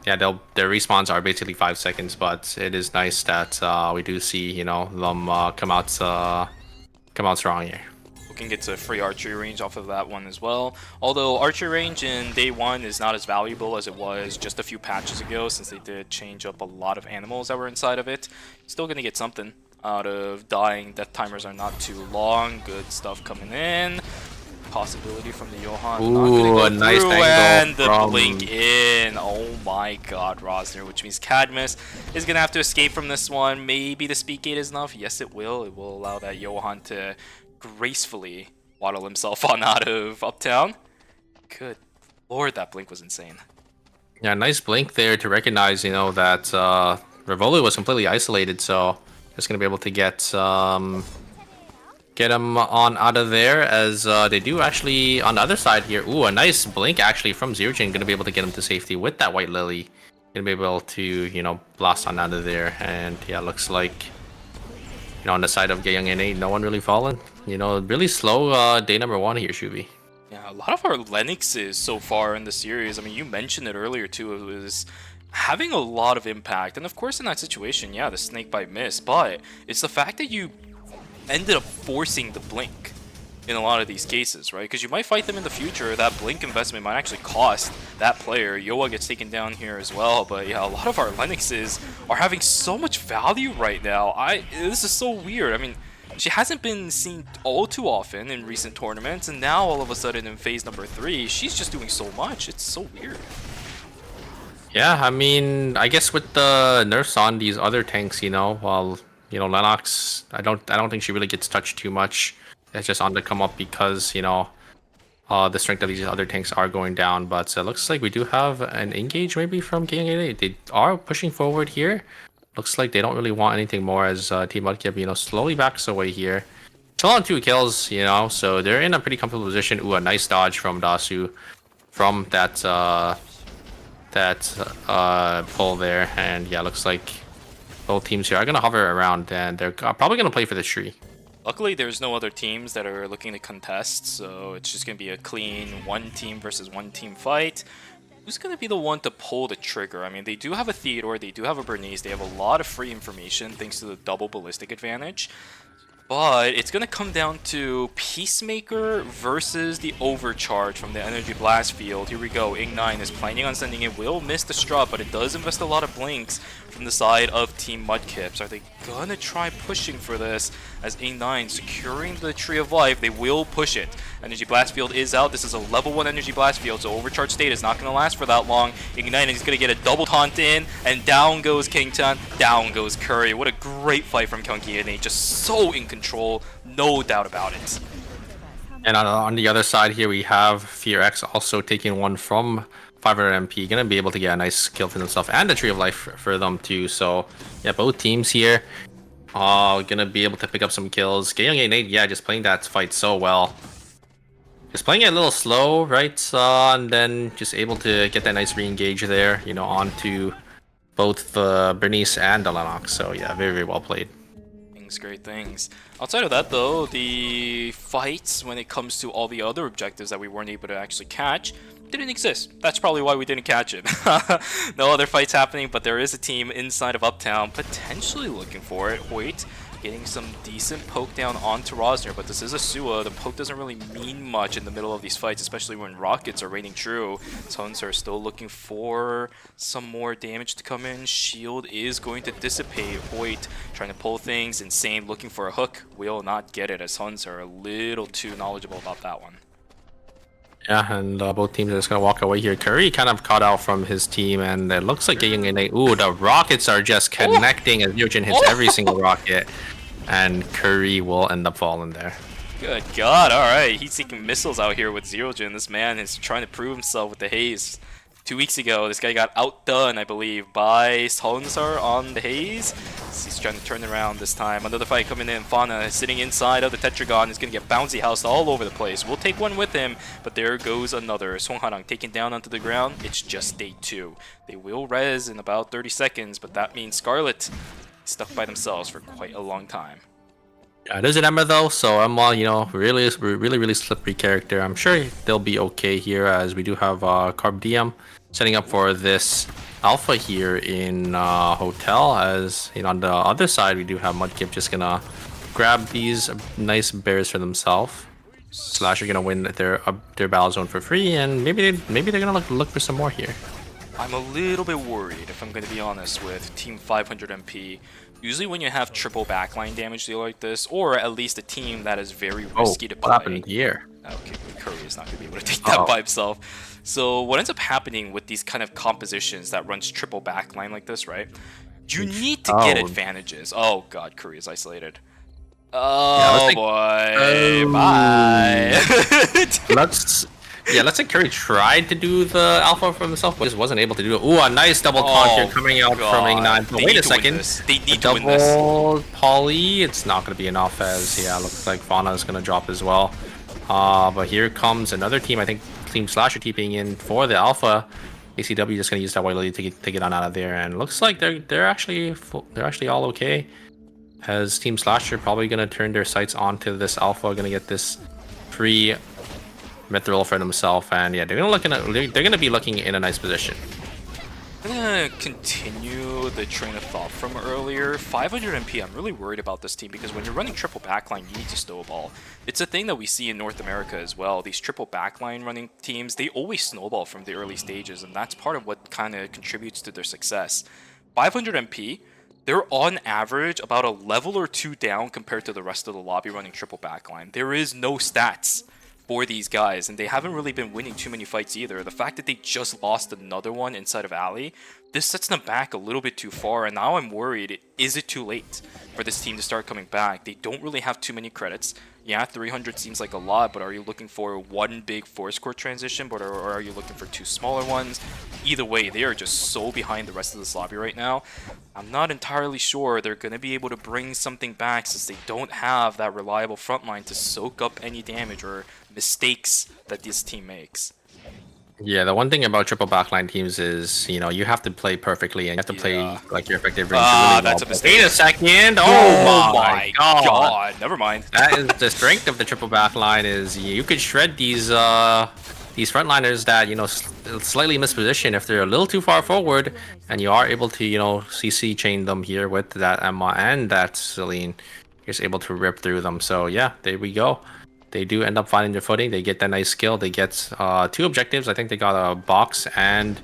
yeah, their respawns are basically 5 seconds, but it is nice that we do see, you know, them come out strong here. Looking gets a free archery range off of that one as well. Although archery range in day 1 is not as valuable as it was just a few patches ago, since they did change up a lot of animals that were inside of it. Still gonna get something out of dying. Death timers are not too long. Good stuff coming in. Possibility from the Johan. Ooh, a nice angle and the from... blink in. Oh my god, Rosner, which means Cadmus is gonna have to escape from this one. Maybe the speed gate is enough. Yes, it will. It will allow that Johan to gracefully waddle himself on out of Uptown. Good lord, that blink was insane. Yeah, nice blink there to recognize, you know, that Revolu was completely isolated, so just gonna be able to get him on out of there, as they do actually on the other side here. Ooh, a nice blink actually from Zerojin, gonna be able to get him to safety with that White Lily. Gonna be able to, you know, blast on out of there, and yeah, looks like, you know, on the side of Gyeong NA, no one really fallen. You know, really slow day number 1 here, Shuvi. Yeah, a lot of our Lennoxes so far in the series, I mean, you mentioned it earlier too, it was having a lot of impact. And of course in that situation, yeah, the snakebite missed, but it's the fact that you ended up forcing the blink in a lot of these cases, right? Because you might fight them in the future, that blink investment might actually cost that player. Yoa gets taken down here as well, but yeah, a lot of our Lennoxes are having so much value right now. This is so weird. I mean, she hasn't been seen all too often in recent tournaments, and now all of a sudden in phase number 3, she's just doing so much. It's so weird. Yeah, I mean, I guess with the nerfs on these other tanks, while Lennox, I don't think she really gets touched too much. It's just on the come up because the strength of these other tanks are going down. But it looks like we do have an engage maybe from Gang 88. They are pushing forward here. Looks like they don't really want anything more as Team Mudkip, slowly backs away here. Still on 2 kills, so they're in a pretty comfortable position. Ooh, a nice dodge from Dasu from that pull there. And yeah, looks like both teams here are going to hover around, and they're probably going to play for the tree. Luckily, there's no other teams that are looking to contest, so it's just going to be a clean 1 team versus 1 team fight. Who's going to be the one to pull the trigger? I mean, they do have a Theodore, they do have a Bernice, they have a lot of free information thanks to the double ballistic advantage. But it's going to come down to Peacemaker versus the Overcharge from the Energy Blast field. Here we go. Ing9 is planning on sending it. Will miss the strut, but it does invest a lot of blinks from the side of Team Mudkips. Are they going to try pushing for this? As Ing9 securing the Tree of Life, they will push it. Energy Blast field is out. This is a level 1 Energy Blast field, so Overcharge state is not going to last for that long. Ing9 is going to get a double taunt in, and down goes Kington, down goes Curry. What a great fight from Kyunki, and they just so in control, no doubt about it. And on the other side here, we have Fear X also taking one from 500 MP, gonna be able to get a nice kill for themselves and the Tree of Life for them too. So yeah, both teams here gonna be able to pick up some kills. Gayong 88, yeah, just playing that fight so well. Just playing it a little slow, right? And then just able to get that nice re-engage there, onto both the Bernice and the Lennox. So yeah, very, very well played. Great things. Outside of that though, the fights when it comes to all the other objectives that we weren't able to actually catch didn't exist. That's probably why we didn't catch it. No other fights happening, but there is a team inside of Uptown potentially looking for it. Hoyt getting some decent poke down onto Rosner, but this is a Sua. The poke doesn't really mean much in the middle of these fights, especially when rockets are raining true. Suns are still looking for some more damage to come in. Shield is going to dissipate. Hoyt trying to pull things. Insane looking for a hook. Will not get it, as Suns are a little too knowledgeable about that one. Yeah, and both teams are just going to walk away here. Curry kind of caught out from his team, and it looks like getting in a... Ooh, the rockets are just connecting as Yojin hits every single rocket. And Curry will end up falling there. Good God, alright. He's seeking missiles out here with Zerojin. This man is trying to prove himself with the haze. 2 weeks ago, this guy got outdone, I believe, by Sonsar on the haze. He's trying to turn around this time. Another fight coming in. Fauna is sitting inside of the Tetragon. He's going to get bouncy housed all over the place. We'll take one with him, but there goes another. Songharang taken down onto the ground. It's just day 2. They will res in about 30 seconds, but that means Scarlet stuck by themselves for quite a long time. Yeah, there's an Emma though, so Emma, really slippery character. I'm sure they'll be okay here, as we do have Carb DM setting up for this alpha here in Hotel. As on the other side, we do have Mudkip just gonna grab these nice bears for themselves. Slash are gonna win their battle zone for free, and maybe they're gonna look for some more here. I'm a little bit worried, if I'm going to be honest, with Team 500 MP. Usually when you have triple backline damage deal like this, or at least a team that is very risky to play. What happened here? Okay, Curry is not going to be able to take that by himself. So what ends up happening with these kind of compositions that runs triple backline like this, right? You need to get advantages. Oh god, Curry is isolated. Oh boy, bye. Let's say Curry tried to do the alpha for himself, but just wasn't able to do it. Ooh, a nice double taunt here coming out from Ing9. But wait a second. They need to win this. Double poly, it's not going to be enough, as looks like Fauna is going to drop as well. But here comes another team. I think Team Slasher TPing in for the alpha. ACW just going to use that white lily to get on out of there, and looks like they're actually all okay. As Team Slasher probably going to turn their sights onto this alpha, going to get this free mithril for themselves, and yeah, they're gonna be looking in a nice position. I'm gonna continue the train of thought from earlier. 500 MP, I'm really worried about this team because when you're running triple backline, you need to snowball. It's a thing that we see in North America as well. These triple backline running teams, they always snowball from the early stages, and that's part of what kind of contributes to their success. 500 MP, they're on average about a level or 2 down compared to the rest of the lobby running triple backline. There is no stats for these guys, and they haven't really been winning too many fights either. The fact that they just lost another one inside of Alley, this sets them back a little bit too far, and now I'm worried, is it too late for this team to start coming back? They don't really have too many credits. Yeah, 300 seems like a lot, but are you looking for one big force core transition, or are you looking for 2 smaller ones? Either way, they are just so behind the rest of this lobby right now. I'm not entirely sure they're going to be able to bring something back since they don't have that reliable front line to soak up any damage or mistakes that this team makes. Yeah, the one thing about triple backline teams is, you know, you have to play perfectly and you have to play like your effective range really that's well. a mistake. Wait a second! Oh my god! God! Never mind. That is the strength of the triple backline, is you could shred these frontliners that, you know, slightly misposition if they're a little too far forward, and you are able to, you know, CC chain them here with that Emma and that Celine. You're just able to rip through them. So yeah, there we go. They do end up finding their footing. They get that nice skill. They get 2 objectives. I think they got a box and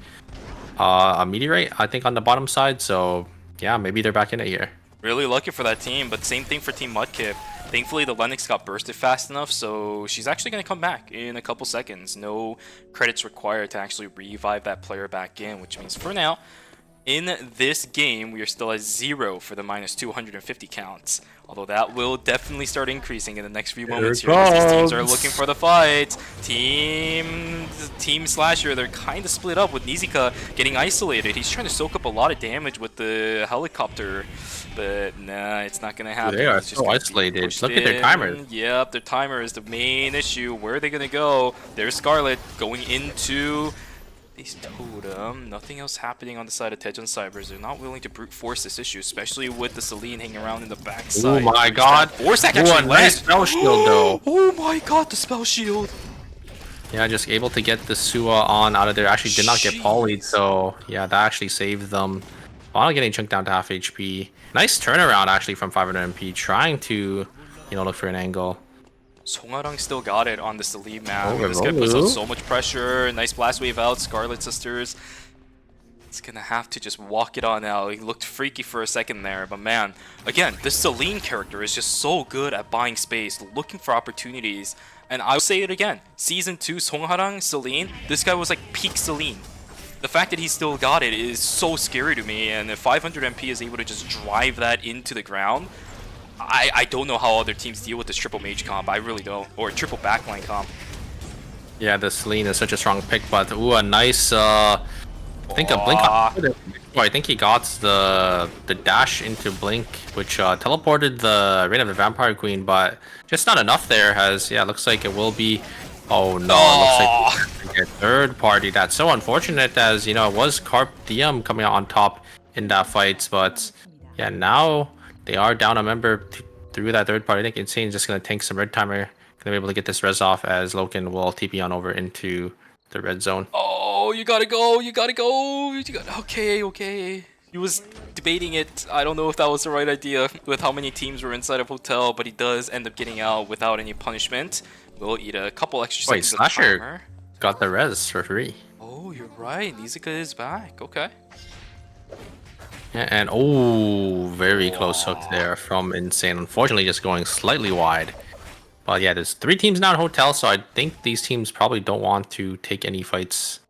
a meteorite, I think, on the bottom side. So yeah, maybe they're back in it here. Really lucky for that team, but same thing for Team Mudkip. Thankfully, the Lennox got bursted fast enough, so she's actually going to come back in a couple seconds. No credits required to actually revive that player back in, which means for now, in this game, we are still at 0 for the minus 250 counts. Although that will definitely start increasing in the next few moments here as these teams are looking for the fight. Team Slasher, they're kind of split up with Nizica getting isolated. He's trying to soak up a lot of damage with the helicopter, but nah, it's not going to happen. They are It's just so gonna be isolated. pushed Look at their in. timers. Yep, their timer is the main issue. Where are they going to go? There's Scarlet going into this totem. Nothing else happening on the side of Tejon Cybers. They're not willing to brute force this issue, especially with the Celine hanging around in the backside. Oh my god. 4 seconds Ooh, a actually nice left. spell shield though. Oh my god, the spell shield. Yeah, just able to get the Sua on out of there. Actually did not get polyed, so yeah, that actually saved them. While getting chunked down to half HP. Nice turnaround actually from 500 MP, trying to, you know, look for an angle. Songharang still got it on the Celine map. Oh, This guy puts out so much pressure. Nice blast wave out. Scarlet Sisters. It's gonna have to just walk it on out. He looked freaky for a second there, but man, again, this Celine character is just so good at buying space, looking for opportunities. And I'll say it again, Season 2, Songharang, Celine, this guy was like peak Celine. The fact that he still got it is so scary to me, and if 500 MP is able to just drive that into the ground, I don't know how other teams deal with this triple mage comp. I really don't. Or triple backline comp. Yeah, the Celine is such a strong pick, but ooh, a nice I think a blink. I think he got the dash into blink, which teleported the Reign of the Vampire Queen, but just not enough there. As yeah, looks like it will be. Oh no, it looks like a third party. That's so unfortunate, as you know, it was Carp Diem coming out on top in that fight, but yeah, now they are down a member through that third party. I think Insane's just gonna tank some red timer, gonna be able to get this res off as Loken will TP on over into the red zone. Oh, you gotta go, you gotta go. Okay. He was debating it. I don't know if that was the right idea with how many teams were inside of Hotel, but he does end up getting out without any punishment. We'll eat a couple extra Wait, seconds of Slasher timer. got the res for free. Oh, you're right. Nizica is back. Okay. Yeah, and oh, very close hook there from Insane. Unfortunately, just going slightly wide. But yeah, there's 3 teams now in Hotel, so I think these teams probably don't want to take any fights.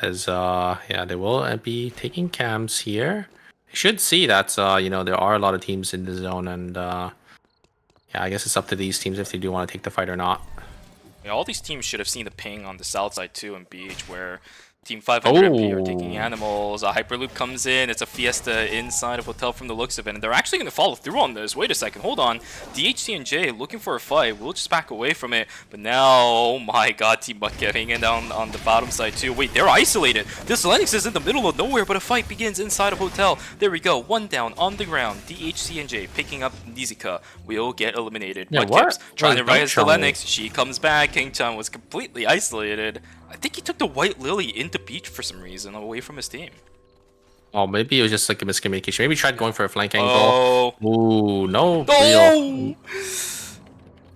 As yeah, they will be taking cams here. You should see that you know, there are a lot of teams in the zone, and yeah, I guess it's up to these teams if they do want to take the fight or not. Yeah, all these teams should have seen the ping on the south side too in BH, where Team 500MP are taking animals. A Hyperloop comes in. It's a Fiesta inside of Hotel from the looks of it. And they're actually going to follow through on this. Wait a second. Hold on. DHC and J looking for a fight. We'll just back away from it. But now, oh my god, Team Butt getting in down on the bottom side too. Wait, they're isolated. This Lennox is in the middle of nowhere, but a fight begins inside of Hotel. There we go. One down on the ground. DHC and J picking up Nizuka. Will get eliminated. Yeah, Mudkips trying to Wait, rise the Gangchan. Lennox. She comes back. King-chan was completely isolated. I think he took the White Lily into Beach for some reason, away from his team. Oh, maybe it was just like a miscommunication. Maybe he tried going for a flank angle. Oh. Ooh, no No!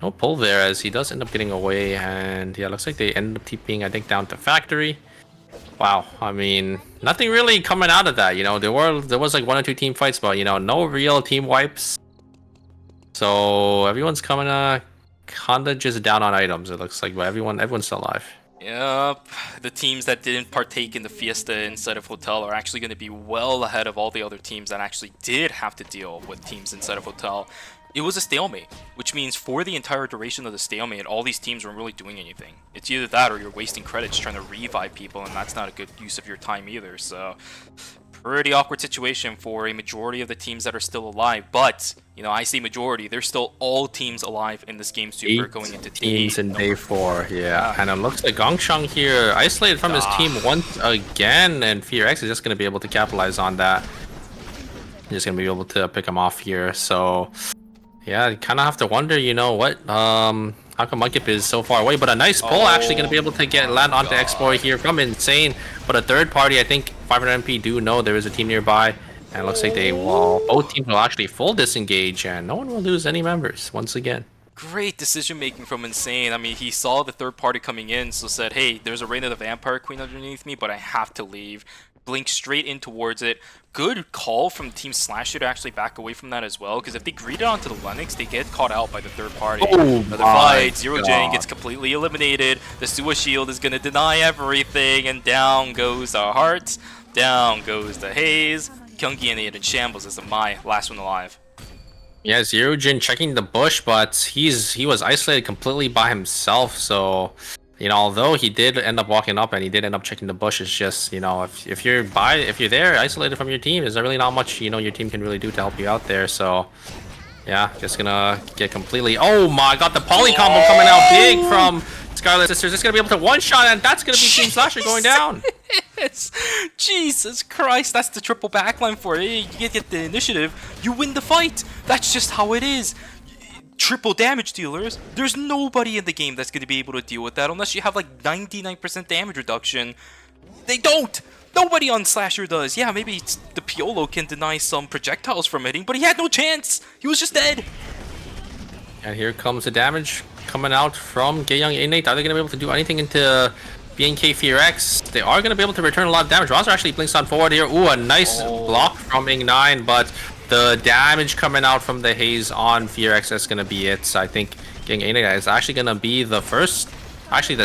no pull there as he does end up getting away. And yeah, looks like they end up TPing, I think, down to Factory. Wow, I mean, nothing really coming out of that. You know, there was like 1 or 2 team fights, but you know, no real team wipes. So everyone's coming kinda just down on items. It looks like, but everyone's still alive. Yep, the teams that didn't partake in the Fiesta inside of Hotel are actually going to be well ahead of all the other teams that actually did have to deal with teams inside of Hotel. It was a stalemate, which means for the entire duration of the stalemate, all these teams weren't really doing anything. It's either that or you're wasting credits trying to revive people, and that's not a good use of your time either. So, pretty awkward situation for a majority of the teams that are still alive. But, you know, I say majority, there's still all teams alive in this game super 8 going into teams in day 4, yeah. Yeah. And it looks like Gongchang here isolated from his team once again, and Fear X is just going to be able to capitalize on that. He's just going to be able to pick him off here. So yeah, you kind of have to wonder, you know what, how come Mudkip is so far away? But a nice pull actually going to be able to land onto Explorer here from Insane. But a third party, I think 500MP do know there is a team nearby. And it looks like both teams will actually full disengage, and no one will lose any members once again. Great decision making from Insane. I mean, he saw the third party coming in, so said, hey, there's a Reign of the Vampire Queen underneath me, but I have to leave. Blink straight in towards it. Good call from Team Slasher to actually back away from that as well, because if they greed onto the Lennox, they get caught out by the third party. Another fight, Zero Jane gets completely eliminated. The Sua Shield is going to deny everything, and down goes the Heart. Down goes the Haze. Kyungi and in shambles as the Mai, last one alive. Yeah, Zero Jin checking the bush, but he was isolated completely by himself. So, you know, although he did end up walking up and he did end up checking the bush, it's just, you know, if you're there isolated from your team, there's really not much, you know, your team can really do to help you out there. So yeah, just gonna get completely. Oh my god, the poly combo coming out big from Scarlet Sisters. Just gonna be able to one shot, and that's gonna be Team Slasher going down. Jesus Christ, that's the triple backline for it. You get the initiative, you win the fight. That's just how it is. Triple damage dealers, there's nobody in the game that's going to be able to deal with that unless you have like 99% damage reduction. They don't. Nobody on Slasher does. Yeah, maybe the Piolo can deny some projectiles from hitting, but he had no chance. He was just dead. And here comes the damage coming out from Gaeyoung Innate. Are they going to be able to do anything into BNK Fear X? They are going to be able to return a lot of damage. Roster actually blinks on forward here. Ooh, a nice block from Ing9, but the damage coming out from the Haze on Fear X is going to be it. So I think Gaeyoung Innate is actually going to be the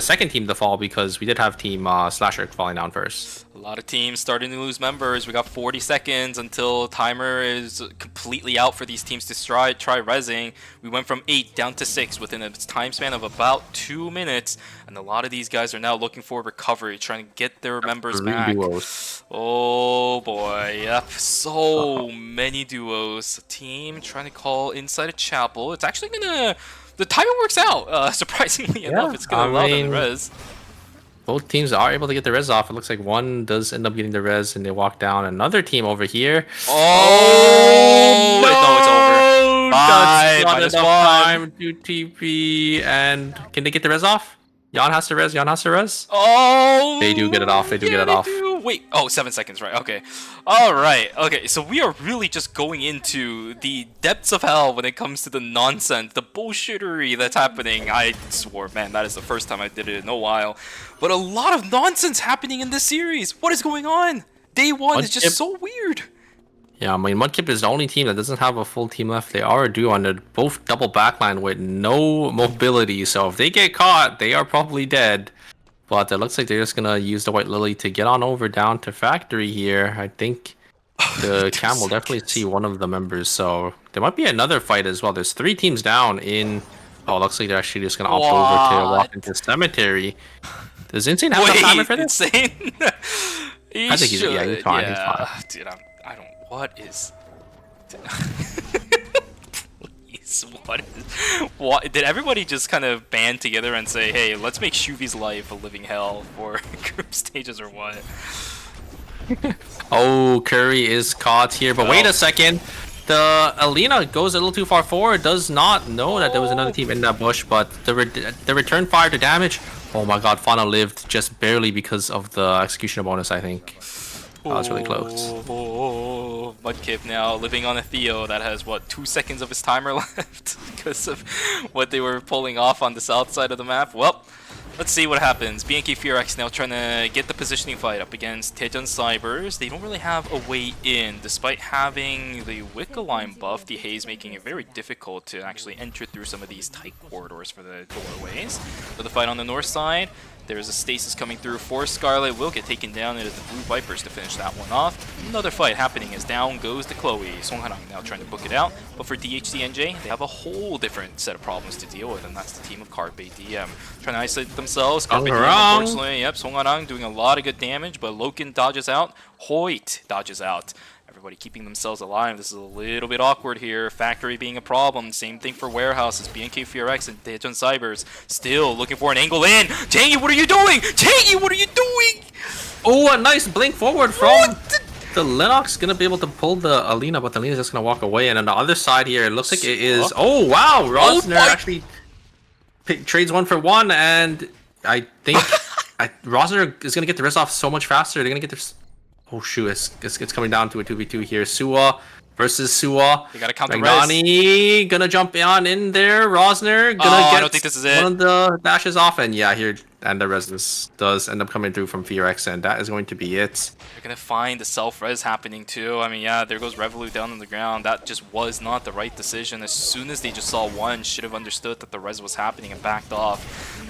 second team to fall, because we did have Team Slasher falling down first. A lot of teams starting to lose members. We got 40 seconds until timer is completely out for these teams to try rezzing. We went from 8 down to 6 within a time span of about 2 minutes. And a lot of these guys are now looking for recovery, trying to get their members back. Duos. Oh boy, yep. So many duos. Team trying to call inside a chapel. It's actually gonna... The timing works out. Surprisingly enough, it's gonna allow them to res. Both teams are able to get the res off. It looks like one does end up getting the res and they walk down. Another team over here. Oh, no, it's over. That's not minus enough one. time to TP. And can they get the res off? Jan has to res. Jan has to res. Oh, They do get it off. They do get it they off. do. Wait, oh, 7 seconds, right? Okay. All right. Okay, so we are really just going into the depths of hell when it comes to the nonsense, the bullshittery that's happening. I swore, man, that is the first time I did it in a while. But a lot of nonsense happening in this series. What is going on? Day one is just so weird. Yeah, I mean, Mudkip is the only team that doesn't have a full team left. They are due on both double backline with no mobility. So if they get caught, they are probably dead. But it looks like they're just going to use the White Lily to get on over down to Factory here. I think the Cam will definitely see one of the members. So there might be another fight as well. There's 3 teams down in... Oh, it looks like they're actually just going to opt over to walk into Cemetery. Does Insane have enough timer for this? Insane? He I think he's yeah, he's fine. He's fine. Dude, I don't. What is? Please, what did everybody just kind of band together and say, hey, let's make Shuvi's life a living hell for group stages or what? Oh, Curry is caught here, but wait a second. The Alina goes a little too far forward. Does not know that there was another team in that bush, but the return fire to damage. Oh my God, Fauna lived just barely because of the executioner bonus. I think that was really close. Oh, Mudkip now living on a Theo that has what 2 seconds of his timer left because of what they were pulling off on the south side of the map. Well, let's see what happens. BNK Furex now trying to get the positioning fight up against Taejeon Cybers. They don't really have a way in, despite having the Wicca line buff. The haze making it very difficult to actually enter through some of these tight corridors for the doorways. So the fight on the north side, there's a stasis coming through for Scarlet. Will get taken down into the Blue Vipers to finish that one off. Another fight happening as down goes to Chloe. Song Hanang now trying to book it out. But for DHCNJ, they have a whole different set of problems to deal with, and that's the team of Carpe DM. Trying to isolate themselves. Carpe DM, unfortunately, yep, Song Hanang doing a lot of good damage, but Loken dodges out. Hoyt dodges out. Everybody keeping themselves alive. This is a little bit awkward here. Factory being a problem. Same thing for warehouses. BNK FRX and Taejeon Cybers still looking for an angle in. Tangy, what are you doing? Tangy, what are you doing? Oh, a nice blink forward from the Lennox. Gonna be able to pull the Alina, but the Alina's just gonna walk away. And on the other side here, it looks like it is. Oh wow, Rosner actually trades 1 for 1, and I think Rosner is gonna get the rest off so much faster. They're gonna get this. Oh shoot, it's coming down to a 2v2 here. Suwa versus Suwa. You gotta counter Magnani gonna jump on in there. Rosner gonna get I don't think this is it. one of the dashes off, and yeah, here and the res does end up coming through from Fearx, and that is going to be it. You're gonna find the self-res happening too. I mean, yeah, there goes Revolut down on the ground. That just was not the right decision. As soon as they just saw one, should have understood that the res was happening and backed off.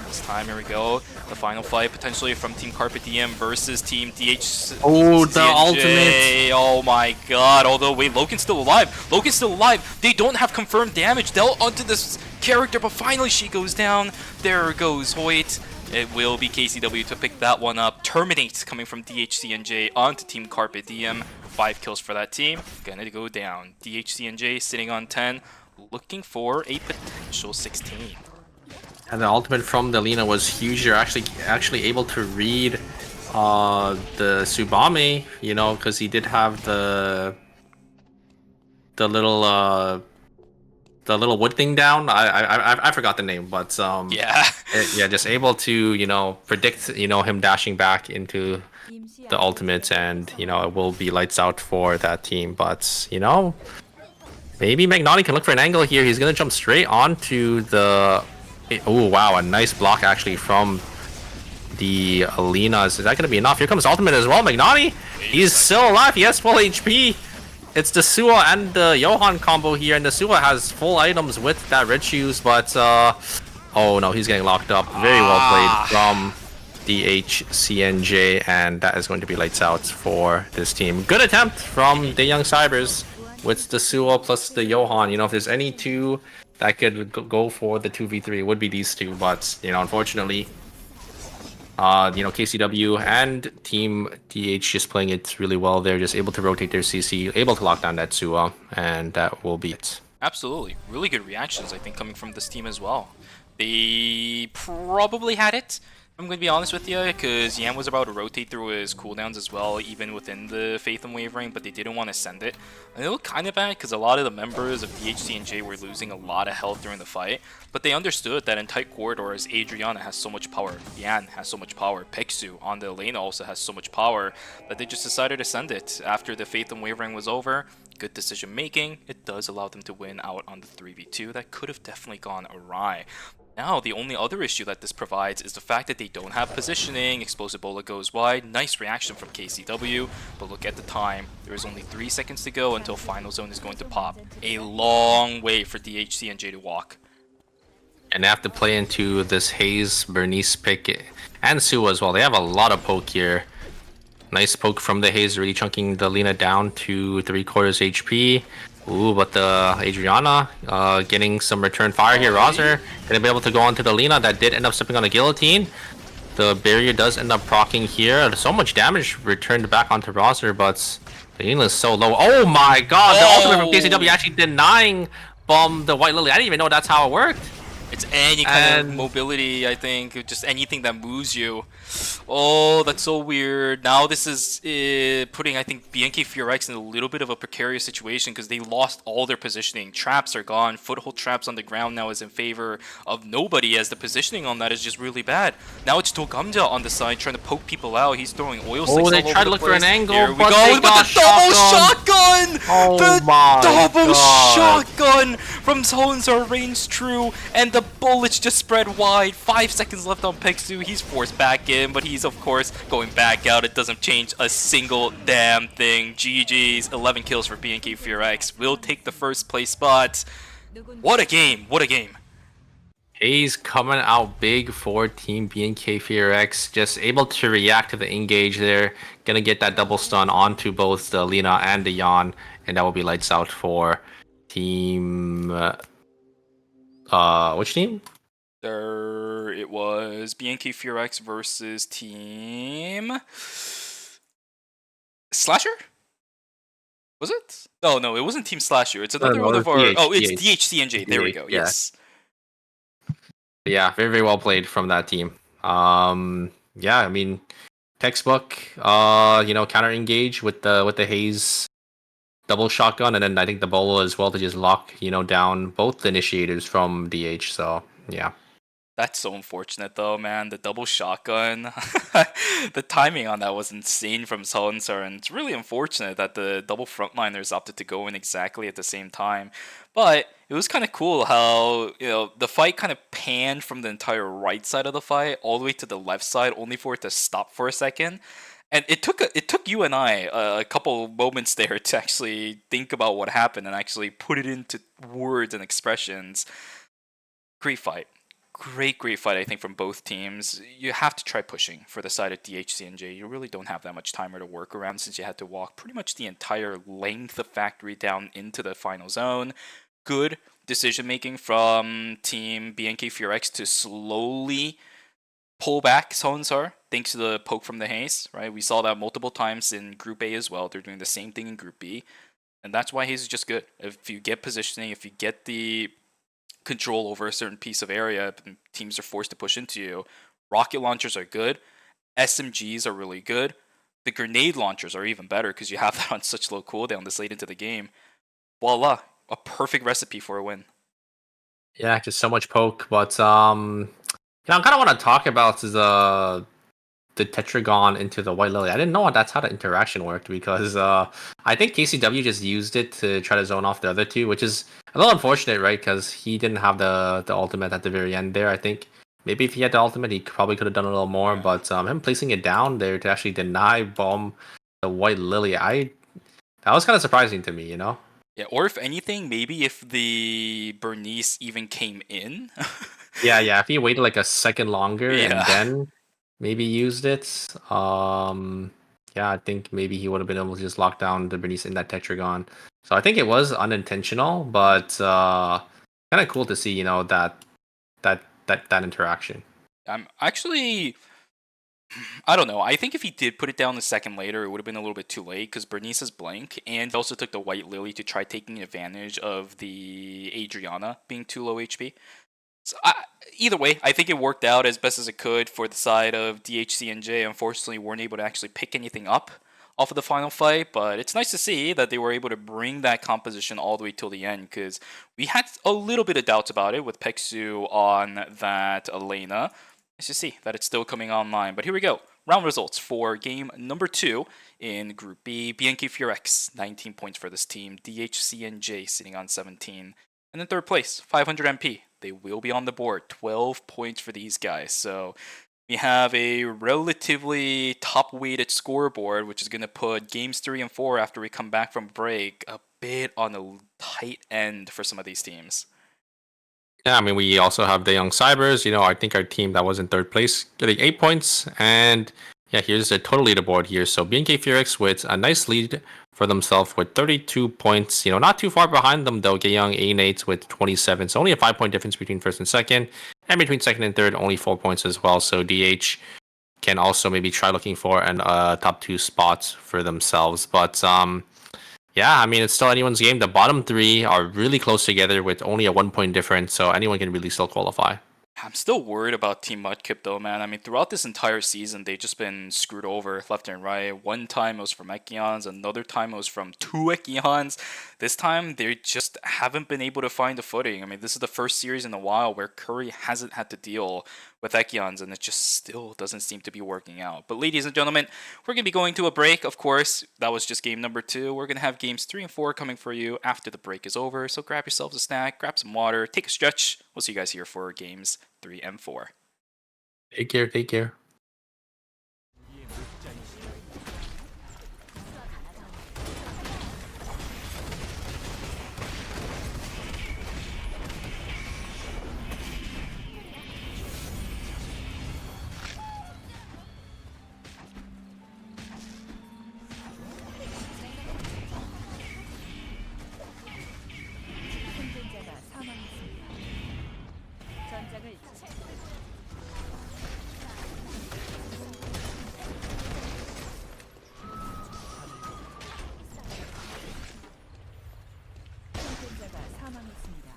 This time, here we go. The final fight potentially from Team Carpe Diem versus Team DH. Oh, the ultimate. Oh my God. Although, wait, Loken's still alive. Loken's still alive. They don't have confirmed damage dealt onto this character, but finally she goes down. There goes Hoyt. It will be KCW to pick that one up. Terminate coming from DHCNJ onto Team Carpe Diem. 5 kills for that team. Gonna go down. DHCNJ sitting on 10, looking for a potential 16. And the ultimate from the Lina was huge. You're actually able to read the Tsubame, you know, because he did have the little wood thing down. I forgot the name, but yeah, yeah, just able to, you know, predict, you know, him dashing back into the ultimate, and you know, it will be lights out for that team. But you know, maybe Magnani can look for an angle here. He's gonna jump straight onto the. Oh wow, a nice block actually from the Alinas. Is that gonna be enough? Here comes ultimate as well. Magnani, he's still alive. He has full HP. It's the Suwa and the Johan combo here, and the Suwa has full items with that red shoes, but oh no, he's getting locked up. Very well played from DHCNJ, and that is going to be lights out for this team. Good attempt from the Young Cybers with the Suwa plus the Johan. You know, if there's any two that could go for the 2v3, it would be these two, but you know, unfortunately, you know, KCW and Team DH just playing it really well. They're just able to rotate their CC, able to lock down that Suwa, and that will be it. Absolutely. Really good reactions, I think, coming from this team as well. They probably had it, I'm going to be honest with you, because Yan was about to rotate through his cooldowns as well, even within the Faith and Wavering, but they didn't want to send it. And it looked kind of bad, because a lot of the members of DHCNJ were losing a lot of health during the fight, but they understood that in tight corridors, Adriana has so much power, Yan has so much power, Pixu on the lane also has so much power, that they just decided to send it. After the Faith and Wavering was over, good decision making, it does allow them to win out on the 3v2 that could have definitely gone awry. Now, the only other issue that this provides is the fact that they don't have positioning. Explosive Bola goes wide. Nice reaction from KCW, but look at the time. There is only 3 seconds to go until Final Zone is going to pop. A long way for DHCNJ to walk. And they have to play into this Hayes, Bernice pick, and Suwa as well. They have a lot of poke here. Nice poke from the Hayes, really chunking the Lina down to 3/4 HP. Ooh, but the Adriana getting some return fire here. Rosner gonna be able to go onto the Lina that did end up stepping on a guillotine. The barrier does end up proccing here. So much damage returned back onto roster, but the healing is so low. Oh my god, the ultimate from KCW actually denying the White Lily. I didn't even know that's how it worked. It's any kind of mobility, I think. Just anything that moves you. Oh, that's so weird. Now this is putting, I think, BNK FureX in a little bit of a precarious situation because they lost all their positioning. Traps are gone. Foothold traps on the ground now is in favor of nobody, as the positioning on that is just really bad. Now it's Togamja on the side trying to poke people out. He's throwing oil slicks all over the place. Oh, they tried to look for an angle, Here we but go they with got the double shotgun! Oh The my double god. shotgun from Zonzar reigns true, and the bullets just spread wide. 5 seconds left on Pexu. He's forced back in, but he's of course going back out. It doesn't change a single damn thing. GG's, 11 kills for BNK FureX. Will take the first place spot. What a game! What a game! He's coming out big for Team BNK FureX, just able to react to the engage there. Gonna get that double stun onto both the Lina and the Yan, and that will be lights out for Team. Which team? There it was BNK FureX versus Team Slasher? Was it? Oh no, it wasn't Team Slasher. It's another one of our. It's DHCNJ. There we go. Yeah. Yes. Yeah, very very well played from that team. Yeah, I mean, textbook. Counter engage with the Haze double shotgun, and then I think the Bolo as well to just lock down both the initiators from DH. So yeah. That's so unfortunate though, man. The double shotgun. The timing on that was insane from Solensar, and it's really unfortunate that the double frontliners opted to go in exactly at the same time. But it was kind of cool how the fight kind of panned from the entire right side of the fight all the way to the left side, only for it to stop for a second. And it took you and I a couple moments there to actually think about what happened and actually put it into words and expressions. Great fight. Great fight, I think, from both teams. You have to try pushing for the side of DHCNJ. You really don't have that much timer to work around since you had to walk pretty much the entire length of Factory down into the final zone. Good decision-making from Team BNK FureX to slowly pull back Solensar, thanks to the poke from the Haze, right? We saw that multiple times in Group A as well. They're doing the same thing in Group B. And that's why Haze is just good. If you get positioning, if you get the control over a certain piece of area, teams are forced to push into you. Rocket launchers are good. SMGs are really good. The grenade launchers are even better because you have that on such low cooldown this late into the game. Voila, a perfect recipe for a win. Yeah, just so much poke, but I kind of want to talk about the Tetragon into the White Lily. I didn't know that's how the interaction worked because I think KCW just used it to try to zone off the other two, which is a little unfortunate, right? Because he didn't have the ultimate at the very end there. I think maybe if he had the ultimate, he probably could have done a little more. But him placing it down there to actually deny bomb the White Lily, that was kind of surprising to me, Yeah, or if anything, maybe if the Bernice even came in. Yeah, if he waited like a second longer and then maybe used it. I think maybe he would have been able to just lock down the Bernice in that Tetragon. So I think it was unintentional, but kind of cool to see, that interaction. Actually, I don't know. I think if he did put it down a second later, it would have been a little bit too late because Bernice is blank, and also took the White Lily to try taking advantage of the Adriana being too low HP. So either way, I think it worked out as best as it could for the side of DHCNJ. Unfortunately, weren't able to actually pick anything up off of the final fight, but it's nice to see that they were able to bring that composition all the way till the end, because we had a little bit of doubts about it with Pexu on that Elena. Nice to see that it's still coming online. But here we go. Round results for game number 2 in Group B. BNK FureX, 19 points for this team. DHCNJ sitting on 17. And in third place, 500 MP. They will be on the board. 12 points for these guys. So we have a relatively top-weighted scoreboard, which is going to put games 3 and 4 after we come back from break a bit on the tight end for some of these teams. Yeah, I mean, we also have the Young Cybers. I think our team that was in third place getting 8 points. And yeah, here's the total leaderboard here. So BNK FureX with a nice lead for themselves with 32 points. Not too far behind them, though. Gayyoung A8 with 27. So only a 5-point difference between first and second. And between second and third, only 4 points as well. So DH can also maybe try looking for an top 2 spots for themselves. But yeah, I mean, it's still anyone's game. The bottom 3 are really close together with only a 1 point difference, so anyone can really still qualify. I'm still worried about Team Mudkip though, man. I mean, throughout this entire season, they've just been screwed over left and right. One time it was from Ekions, another time it was from 2 Ekions. This time, they just haven't been able to find a footing. I mean, this is the first series in a while where Curry hasn't had to deal with Ekions, and it just still doesn't seem to be working out. But ladies and gentlemen, we're going to be going to a break. Of course, that was just game number 2. We're going to have games 3 and 4 coming for you after the break is over. So grab yourselves a snack, grab some water, take a stretch. We'll see you guys here for games 3 and 4. Take care, take care. 생존자가 사망했습니다. 전장을 생존자가 사망했습니다.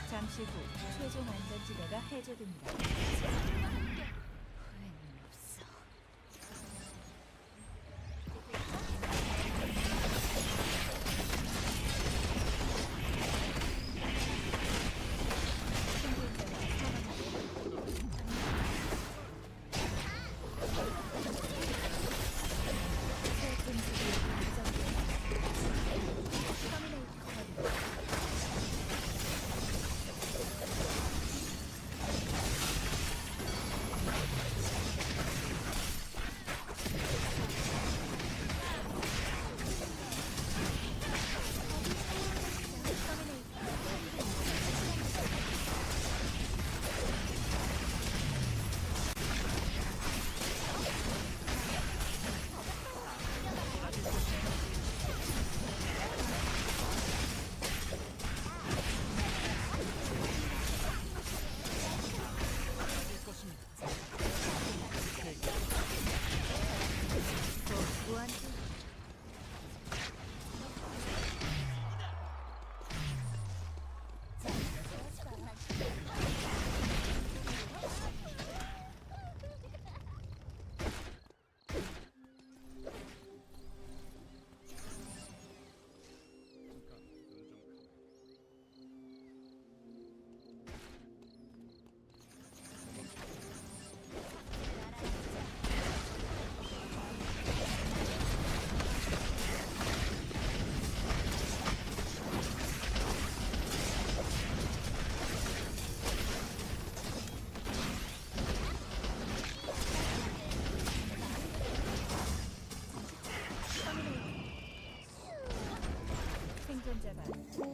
잠시 후 최종 안전지대가 해제됩니다. 후회는 없어.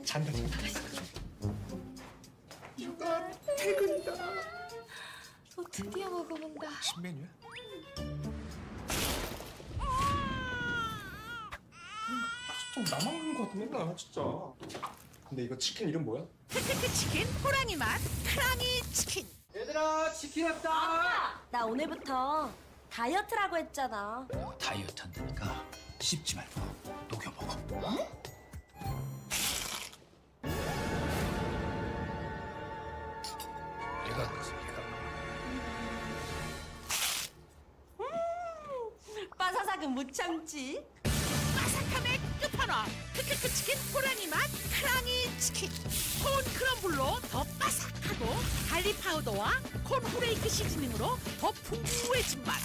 잔다 잔다. 누가 퇴근이다. 드디어 먹어본다. 신메뉴야? 좀 나만 거 같아 맨날 진짜. 근데 이거 치킨 이름 뭐야? 크크크 치킨 호랑이 맛 크랑이 치킨. 얘들아 치킨 왔다. 나 오늘부터 다이어트라고 했잖아. 다이어트 한다니까 씹지 말고 녹여 먹어. 얘가 안 됐어 얘가. 빠사삭은 못 참지. 바삭함의 끝판왕 크크크 치킨 호랑이 맛 크랑이 치킨. 콘 크럼블로 더 바삭하고 갈리 파우더와 콘 후레이크 시즈닝으로 더 풍부해진 맛.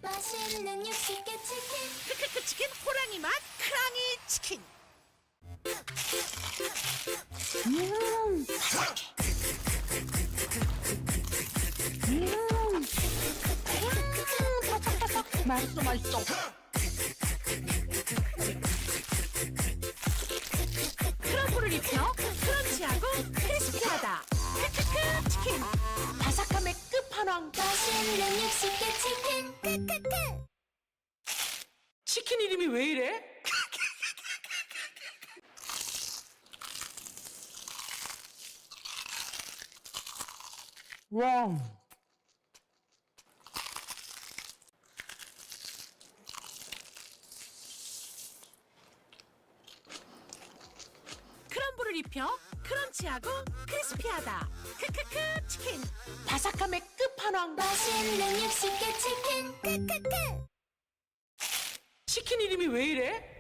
맛있는 육식계 치킨. 크크크 치킨 호랑이 맛 크랑이 치킨. 바삭해. 맛있어. 크럼블을 입혀 크런치하고 크리스피하다. 크크크 치킨. 바삭함의 끝판왕. 맛있는 60개 치킨 크크크. 치킨 이름이 왜 이래? 와. 크럼블을 입혀 크런치하고 크리스피하다. 크크크 치킨. 바삭함의 끝판왕. 맛있는 60개 치킨 크크크. 치킨 이름이 왜 이래?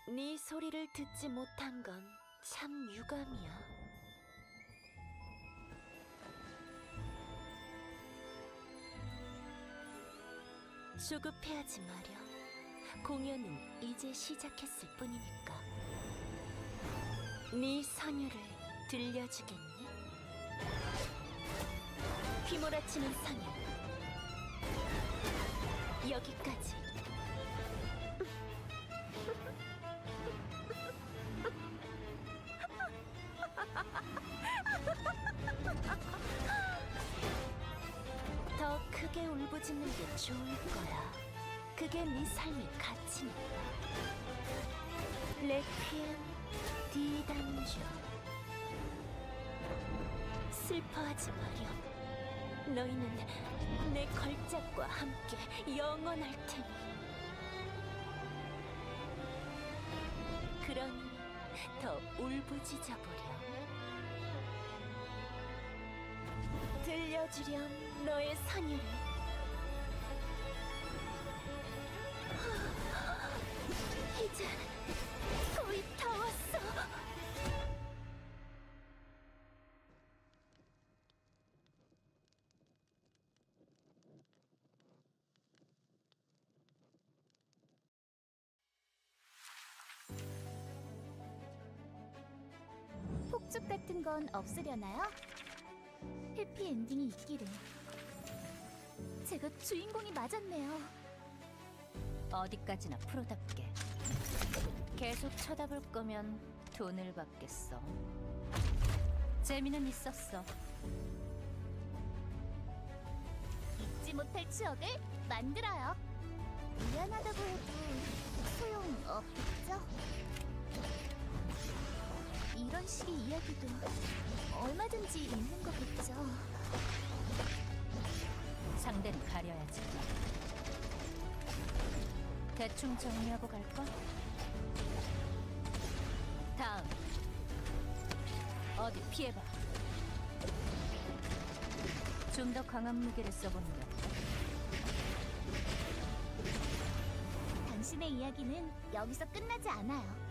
네 소리를 듣지 못한 건 참 유감이야. 조급해하지 마렴. 공연은 이제 시작했을 뿐이니까. 네 선율을 들려주겠니? 휘몰아치는 선율. 여기까지. 더 크게 울부짖는 게 좋을 거야. 그게 네 삶의 가치니까. 레퀴엠 디단주. 슬퍼하지 마렴. 너희는 내 걸작과 함께 영원할 테니. 그러니 더 울부짖어 보렴. 들려주렴 너의 선율을. 이제 거의 다 왔어. 폭죽 같은 건 없으려나요? 해피엔딩이 있기를. 제가 주인공이 맞았네요. 어디까지나 프로답게. 계속 쳐다볼 거면 돈을 받겠어. 재미는 있었어. 잊지 못할 추억을 만들어요. 미안하다고 해도 소용없겠죠? 이런 식의 이야기도 얼마든지 있는 거겠죠. 상대는 가려야지. 대충 정리하고 갈까? 다음. 어디 피해봐. 좀 더 강한 무기를 써본다. 당신의 이야기는 여기서 끝나지 않아요.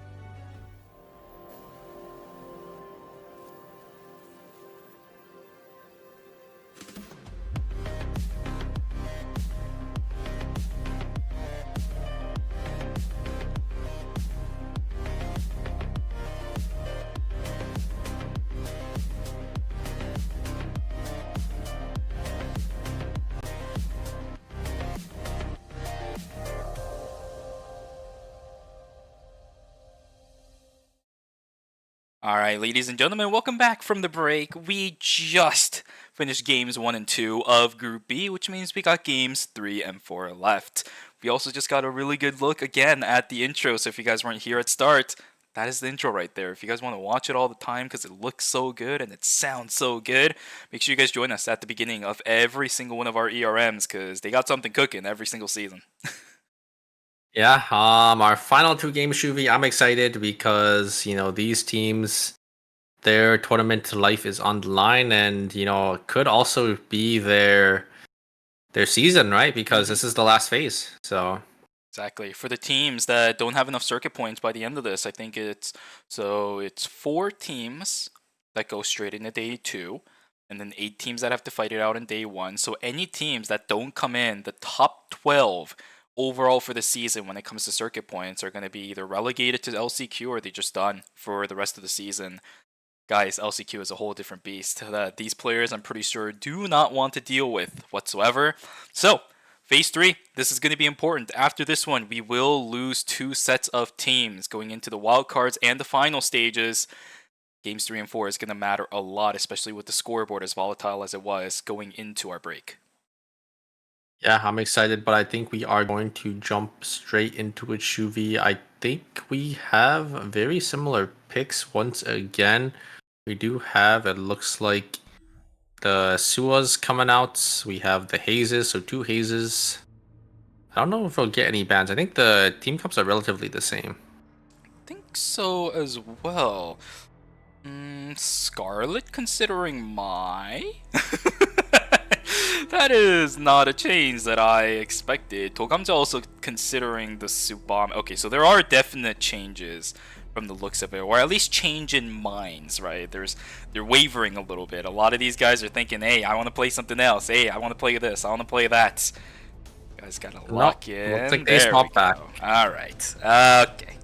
Alright, ladies and gentlemen, welcome back from the break. We just finished games 1 and 2 of Group B, which means we got games 3 and 4 left. We also just got a really good look again at the intro, so if you guys weren't here at start, that is the intro right there. If you guys want to watch it all the time because it looks so good and it sounds so good, make sure you guys join us at the beginning of every single one of our ERMs because they got something cooking every single season. Yeah, our final two games, Shuvi, I'm excited because, these teams, their tournament life is on the line and, could also be their their season, right? Because this is the last phase. So Exactly. For the teams that don't have enough circuit points by the end of this, I think it's 4 teams that go straight into day 2, and then 8 teams that have to fight it out in day 1. So any teams that don't come in the top 12 overall for the season when it comes to circuit points are going to be either relegated to LCQ or they're just done for the rest of the season. Guys, LCQ is a whole different beast that these players, I'm pretty sure, do not want to deal with whatsoever. So, Phase 3, this is going to be important. After this one, we will lose 2 sets of teams going into the wildcards and the final stages. Games 3 and 4 is going to matter a lot, especially with the scoreboard as volatile as it was going into our break. yeah, I'm excited, but I think we are going to jump straight into it, Shuvi. I think we have very similar picks once again. We do have, it looks like, the Suas coming out. We have the Hazes, so 2 Hazes. I don't know if we'll get any bans. I think the team comps are relatively the same. I think so as well. Scarlet, considering my... That is not a change that I expected. Togamja also considering the Subam. Okay, so there are definite changes from the looks of it, or at least change in minds, right? They're wavering a little bit. A lot of these guys are thinking, hey, I want to play something else. Hey, I want to play this. I want to play that. You guys gotta lock in. Looks like there they swapped back. All right. Okay.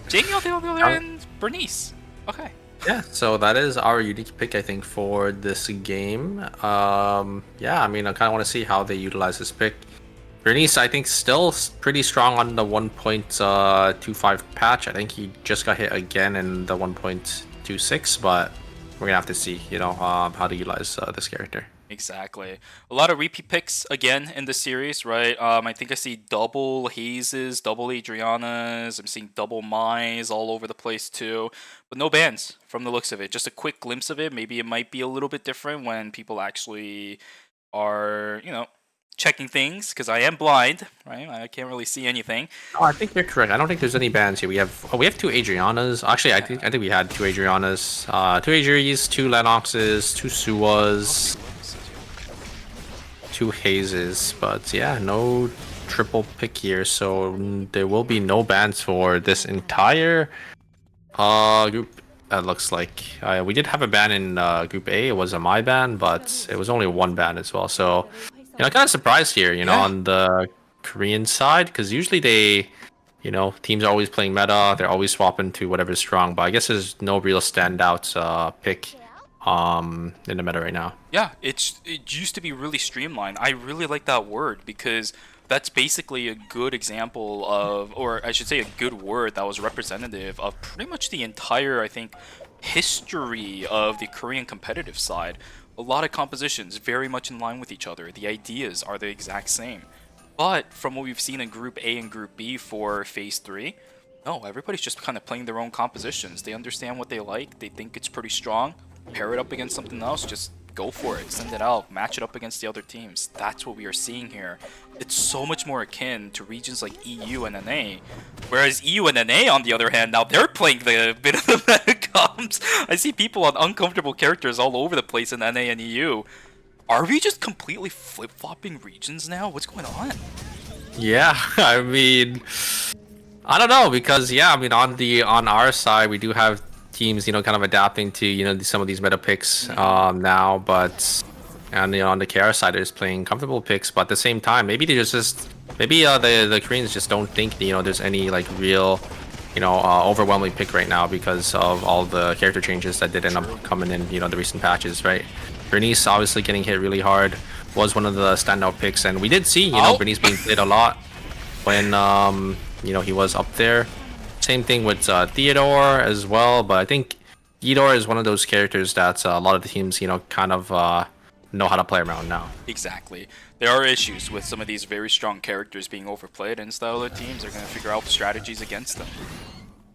Jamie on the other end, Bernice. Okay. Yeah, so that is our unique pick, I think, for this game. Yeah, I mean, I kind of want to see how they utilize this pick. Bernice, I think, still pretty strong on the 1.25 patch. I think he just got hit again in the 1.26, but we're gonna have to see, you know, how to utilize this character. Exactly. A lot of repeat picks again in the series, right? I think I see double Hazes, double Adrianas. I'm seeing double Mize all over the place too, but no bans from the looks of it. Just a quick glimpse of it. Maybe it might be a little bit different when people actually are, you know, checking things, because I am blind, right? I can't really see anything. Oh, I think you're correct. I don't think there's any bans here. We have 2 Adrianas. Actually, I think we had 2 Adrianas, 2 Adries, 2 Lennoxes, 2 Suas, 2 Hazes. But yeah, no triple pick here, so there will be no bans for this entire group. It looks like we did have a ban in Group A. It was a my ban, but it was only 1 ban as well. So, you know, kind of surprised here, you know, on the Korean side, because usually they, you know, teams are always playing meta. They're always swapping to whatever's strong. But I guess there's no real standout pick in the meta right now. Yeah, it used to be really streamlined. I really like that word, because that's basically a good example of, or I should say a good word that was representative of pretty much the entire, I think, history of the Korean competitive side. A lot of compositions very much in line with each other. The ideas are the exact same. But from what we've seen in Group A and Group B for Phase 3, no, everybody's just kind of playing their own compositions. They understand what they like. They think it's pretty strong. Pair it up against something else, just go for it. Send it out. Match it up against the other teams. That's what we are seeing here. It's so much more akin to regions like EU and NA. Whereas EU and NA, on the other hand, now they're playing the bit of the meta comps. I see people on uncomfortable characters all over the place in NA and EU. Are we just completely flip-flopping regions now? What's going on? Yeah, I mean, I don't know, because yeah, I mean, on our side we do have teams, you know, kind of adapting to, you know, some of these meta picks now, but and, you know, on the KR side they're just playing comfortable picks, but at the same time maybe they just the Koreans just don't think that, you know, there's any like real, you know, overwhelming pick right now because of all the character changes that did end up coming in, you know, the recent patches, right? Bernice obviously getting hit really hard was one of the standout picks, and we did see, you know, Bernice being played a lot when you know, he was up there. Same thing with Theodore as well, but I think Theodore is one of those characters that a lot of the teams, you know, kind of know how to play around now. Exactly. There are issues with some of these very strong characters being overplayed, and so other teams are going to figure out strategies against them.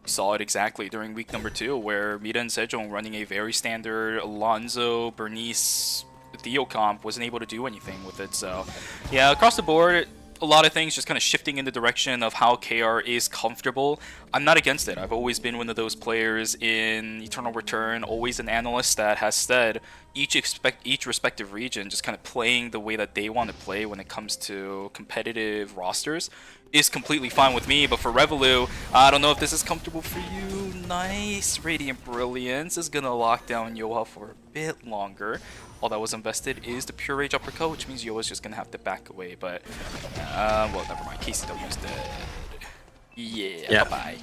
We saw it exactly during week number 2, where Mira and Sejong running a very standard Alonzo, Bernice, Theo comp wasn't able to do anything with it. So yeah, across the board, a lot of things just kind of shifting in the direction of how KR is comfortable. I'm not against it. I've always been one of those players in Eternal Return, always an analyst that has said, each respective region just kind of playing the way that they want to play when it comes to competitive rosters is completely fine with me. But for Revolu, I don't know if this is comfortable for you. Nice. Radiant Brilliance is gonna lock down Yoha for a bit longer. All that was invested is the Pure Rage Uppercut, which means Yoa's just gonna have to back away. But well, never mind. KCW's dead. Yeah. Bye.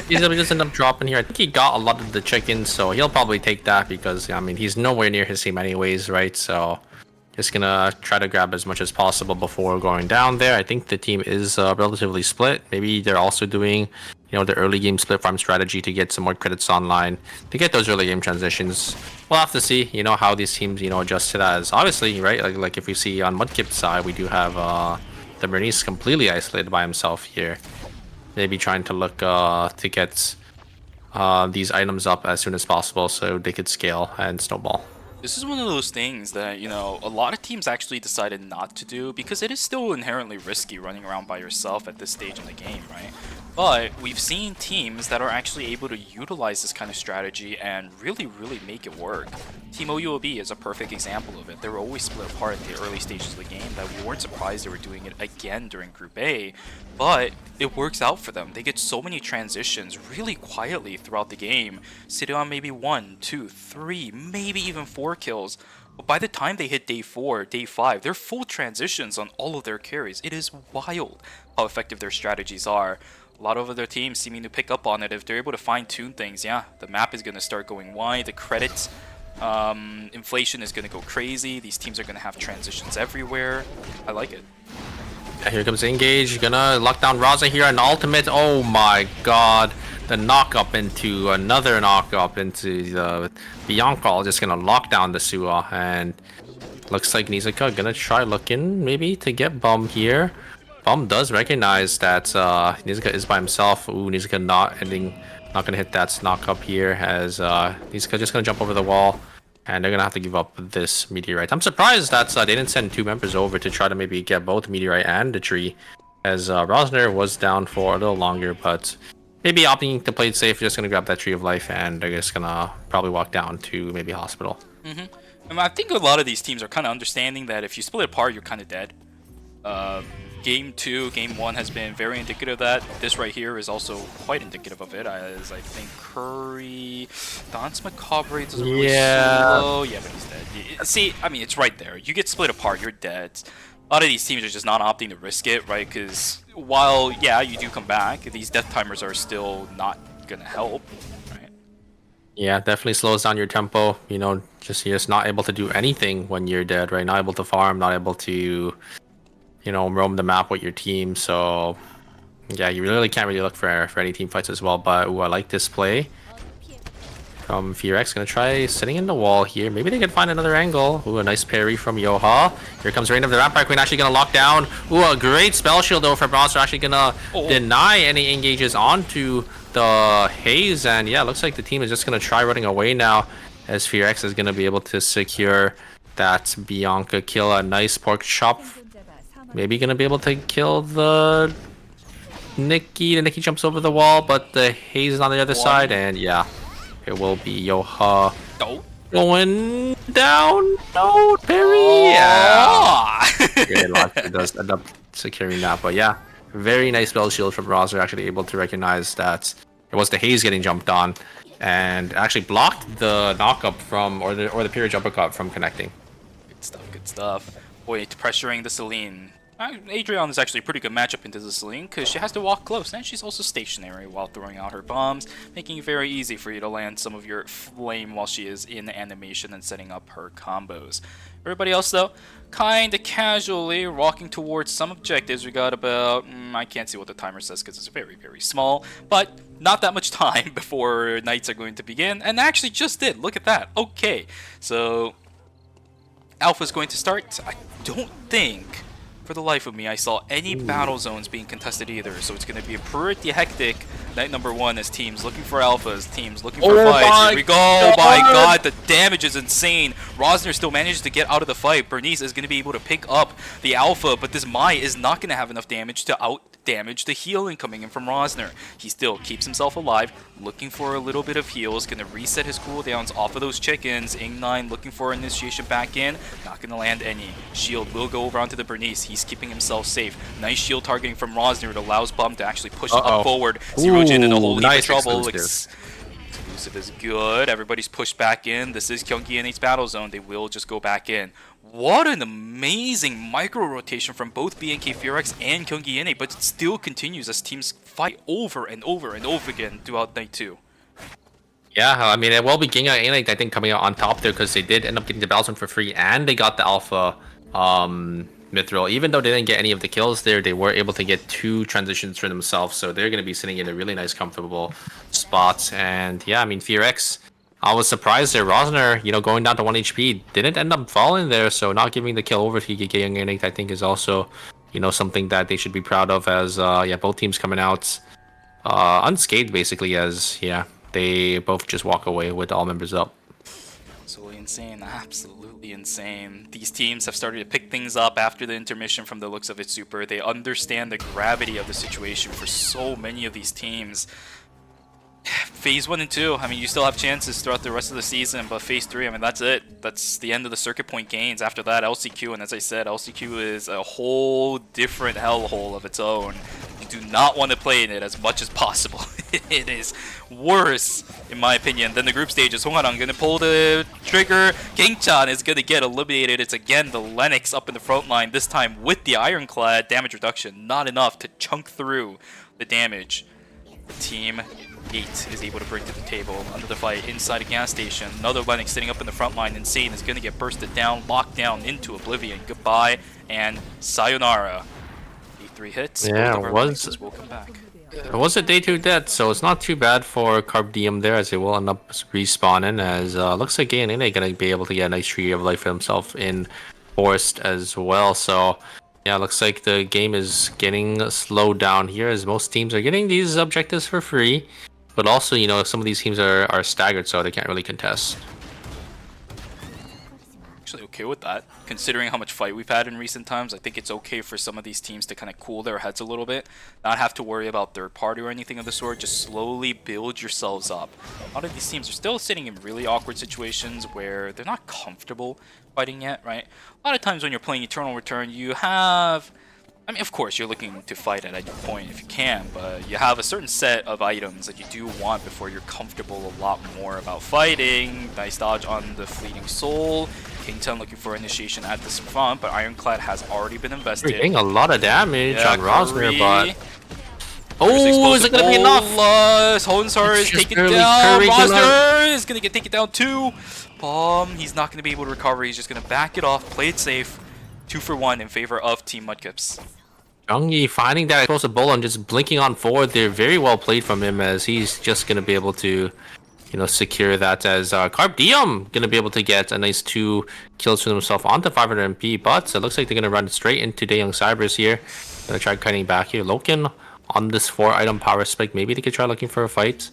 He's gonna just end up dropping here. I think he got a lot of the chickens, so he'll probably take that because I mean he's nowhere near his team anyways, right? So just gonna try to grab as much as possible before going down there. I think the team is relatively split. Maybe they're also doing, you know, the early game split farm strategy to get some more credits online to get those early game transitions. We'll have to see, you know, how these teams, you know, adjust to that. As obviously, right? Like if we see on Mudkip's side, we do have the Bernice completely isolated by himself here. Maybe trying to look to get these items up as soon as possible so they could scale and snowball. This is one of those things that, you know, a lot of teams actually decided not to do because it is still inherently risky running around by yourself at this stage in the game, right? But we've seen teams that are actually able to utilize this kind of strategy and really make it work. Team OUOB is a perfect example of it. They were always split apart at the early stages of the game that we weren't surprised they were doing it again during Group A, but it works out for them. They get so many transitions really quietly throughout the game, sitting on maybe 1, 2, 3, maybe even 4 kills. But by the time they hit day 4, day 5, they're full transitions on all of their carries. It is wild how effective their strategies are. A lot of other teams seeming to pick up on it. If they're able to fine-tune things, yeah, the map is going to start going wide. The credits inflation is going to go crazy. These teams are going to have transitions everywhere. I like it. Yeah, here comes Engage. Gonna lock down Raza here. An ultimate. Oh my god. The knock-up into another knock-up into the Bianca. Just gonna lock down the Sua. And looks like Nizuka gonna try looking maybe to get Bum here. Bum does recognize that Nizuka is by himself. Ooh, Nizuka not gonna hit that knock-up here as Nizuka just gonna jump over the wall. And they're gonna have to give up this meteorite. I'm surprised that they didn't send 2 members over to try to maybe get both meteorite and the tree, as Rosner was down for a little longer, but maybe opting to play it safe, just gonna grab that tree of life, and they're just gonna probably walk down to maybe hospital. And I think a lot of these teams are kind of understanding that if you split apart, you're kind of dead. Game 2, Game 1 has been very indicative of that. This right here is also quite indicative of it, as I think Curry, Dance Macabre is really slow. Yeah, but he's dead. See, I mean, it's right there. You get split apart, you're dead. A lot of these teams are just not opting to risk it, right? Because while, yeah, you do come back, these death timers are still not going to help, right? Yeah, definitely slows down your tempo. You know, you're just not able to do anything when you're dead, right? Not able to farm, not able to, you know, roam the map with your team. So yeah, you really can't really look for any team fights as well. But ooh, I like this play from Fearex. Gonna try sitting in the wall here. Maybe they can find another angle. Ooh, a nice parry from Yoha. Here comes Reign of the Vampire Queen, actually gonna lock down. Ooh, a great spell shield though from Bronzer, actually gonna deny any engages onto the Haze. And yeah, looks like the team is just gonna try running away now, as Fearex is gonna be able to secure that Bianca kill. A nice pork chop. Maybe gonna be able to kill the Nikki. The Nikki jumps over the wall, but the Haze is on the other side, and yeah, it will be Yoha going down. No, parry. Yeah. Great luck. It does end up securing that, but yeah, very nice spell shield from Roser. Actually able to recognize that it was the Haze getting jumped on, and actually blocked the knockup from or the peerage uppercut from connecting. Good stuff. Good stuff. Boy, pressuring the Celine. Adrian is actually a pretty good matchup into the Celine because she has to walk close and she's also stationary while throwing out her bombs, making it very easy for you to land some of your flame while she is in animation and setting up her combos. Everybody else though, kinda casually walking towards some objectives. We got about, I can't see what the timer says because it's very small, but not that much time before nights are going to begin, and actually just did. Look at that. Okay, so Alpha's going to start. I don't think, for the life of me, I saw any battle zones being contested either, so it's going to be a pretty hectic night number 1 as teams looking for alphas, teams looking for fights. Here we go. Oh my god, the damage is insane. Rosner still manages to get out of the fight. Bernice is going to be able to pick up the alpha, but this Mai is not going to have enough damage to damage the healing coming in from Rosner. He still keeps himself alive, looking for a little bit of heals, gonna reset his cooldowns off of those chickens. Ing9 looking for initiation back in, not gonna land any. Shield will go over onto the Bernice, he's keeping himself safe. Nice shield targeting from Rosner, it allows Bum to actually push up forward. Zero Jin in a whole heap of trouble. Exclusive is good, everybody's pushed back in. This is Gyeonggi NH's battle zone, they will just go back in. What an amazing micro rotation from both BNK Furex and Gyeonggi NH, but it still continues as teams fight over and over and over again throughout night 2. Yeah, I mean, it will be Ginga and I think coming out on top there because they did end up getting the battle zone for free and they got the alpha mithril. Even though they didn't get any of the kills there, they were able to get 2 transitions for themselves, so they're going to be sitting in a really nice, comfortable spot. And yeah, I mean, Furex, I was surprised there. Rosner, you know, going down to 1 HP, didn't end up falling there, so not giving the kill over to Young and I think is also, you know, something that they should be proud of as, yeah, both teams coming out unscathed, basically, as, yeah, they both just walk away with all members up. Absolutely insane, absolutely insane. These teams have started to pick things up after the intermission from the looks of it, Super. They understand the gravity of the situation for so many of these teams. Phase 1 and 2, I mean, you still have chances throughout the rest of the season, but Phase 3, I mean, that's it. That's the end of the circuit point gains. After that, LCQ, and as I said, LCQ is a whole different hellhole of its own. You do not want to play in it as much as possible. It is worse, in my opinion, than the group stages. Hongharang gonna pull the trigger. Gangchan is gonna get eliminated. It's again the Lennox up in the front line, this time with the Ironclad. Damage reduction, not enough to chunk through the damage. The team 8 is able to bring to the table. Under the fight inside a gas station, another Lennox sitting up in the front line. Insane is going to get bursted down, locked down into oblivion. Goodbye and sayonara. 3 hits. Yeah, will come back. It was a day 2 death, so it's not too bad for Carb Diem there, as they will end up respawning. As looks like Gay and gonna be able to get a nice tree of life for himself in Forest as well. So yeah, looks like the game is getting slowed down here, as most teams are getting these objectives for free. But also, you know, some of these teams are staggered, so they can't really contest. Actually okay with that, considering how much fight we've had in recent times. I think it's okay for some of these teams to kind of cool their heads a little bit, not have to worry about third party or anything of the sort. Just slowly build yourselves up. A lot of these teams are still sitting in really awkward situations where they're not comfortable fighting yet, right? A lot of times when you're playing Eternal Return, you have, I mean, of course, you're looking to fight at any point if you can, but you have a certain set of items that you do want before you're comfortable a lot more about fighting. Nice dodge on the Fleeting Soul. King10 looking for initiation at this front, but Ironclad has already been invested. We're getting a lot of damage on Rosner, but... Oh, is it going to be enough? Honsar is taken down. Rosner is going to get taken down too. He's not going to be able to recover. He's just going to back it off, play it safe. 2 for 1 in favor of Team Mudkips. Gyeonggi finding that explosive bullet and just blinking on forward there. Very well played from him, as he's just going to be able to, you know, secure that, as Carb Diem going to be able to get a nice 2 kills for himself onto 500 MP, but it looks like they're going to run straight into Daeyoung Cybers here. Going to try cutting back here. Loken on this 4-item power spike. Maybe they could try looking for a fight.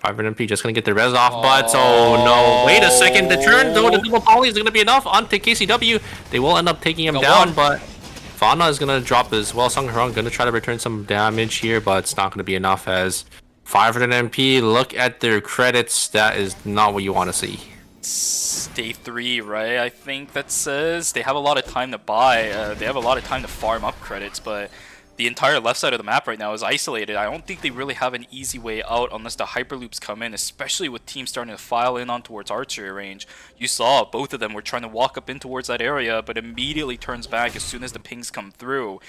500 MP just going to get the res off, but oh no, wait a second. The turn though, the double poly is going to be enough onto KCW. They will end up taking him down, but Fauna is going to drop as well. Sungharang going to try to return some damage here, but it's not going to be enough, as 500 MP. Look at their credits. That is not what you want to see. It's day 3, right? I think that says they have a lot of time to buy. They have a lot of time to farm up credits, but the entire left side of the map right now is isolated. I don't think they really have an easy way out unless the hyperloops come in, especially with teams starting to file in on towards archery range. You saw both of them were trying to walk up in towards that area, but immediately turns back as soon as the pings come through.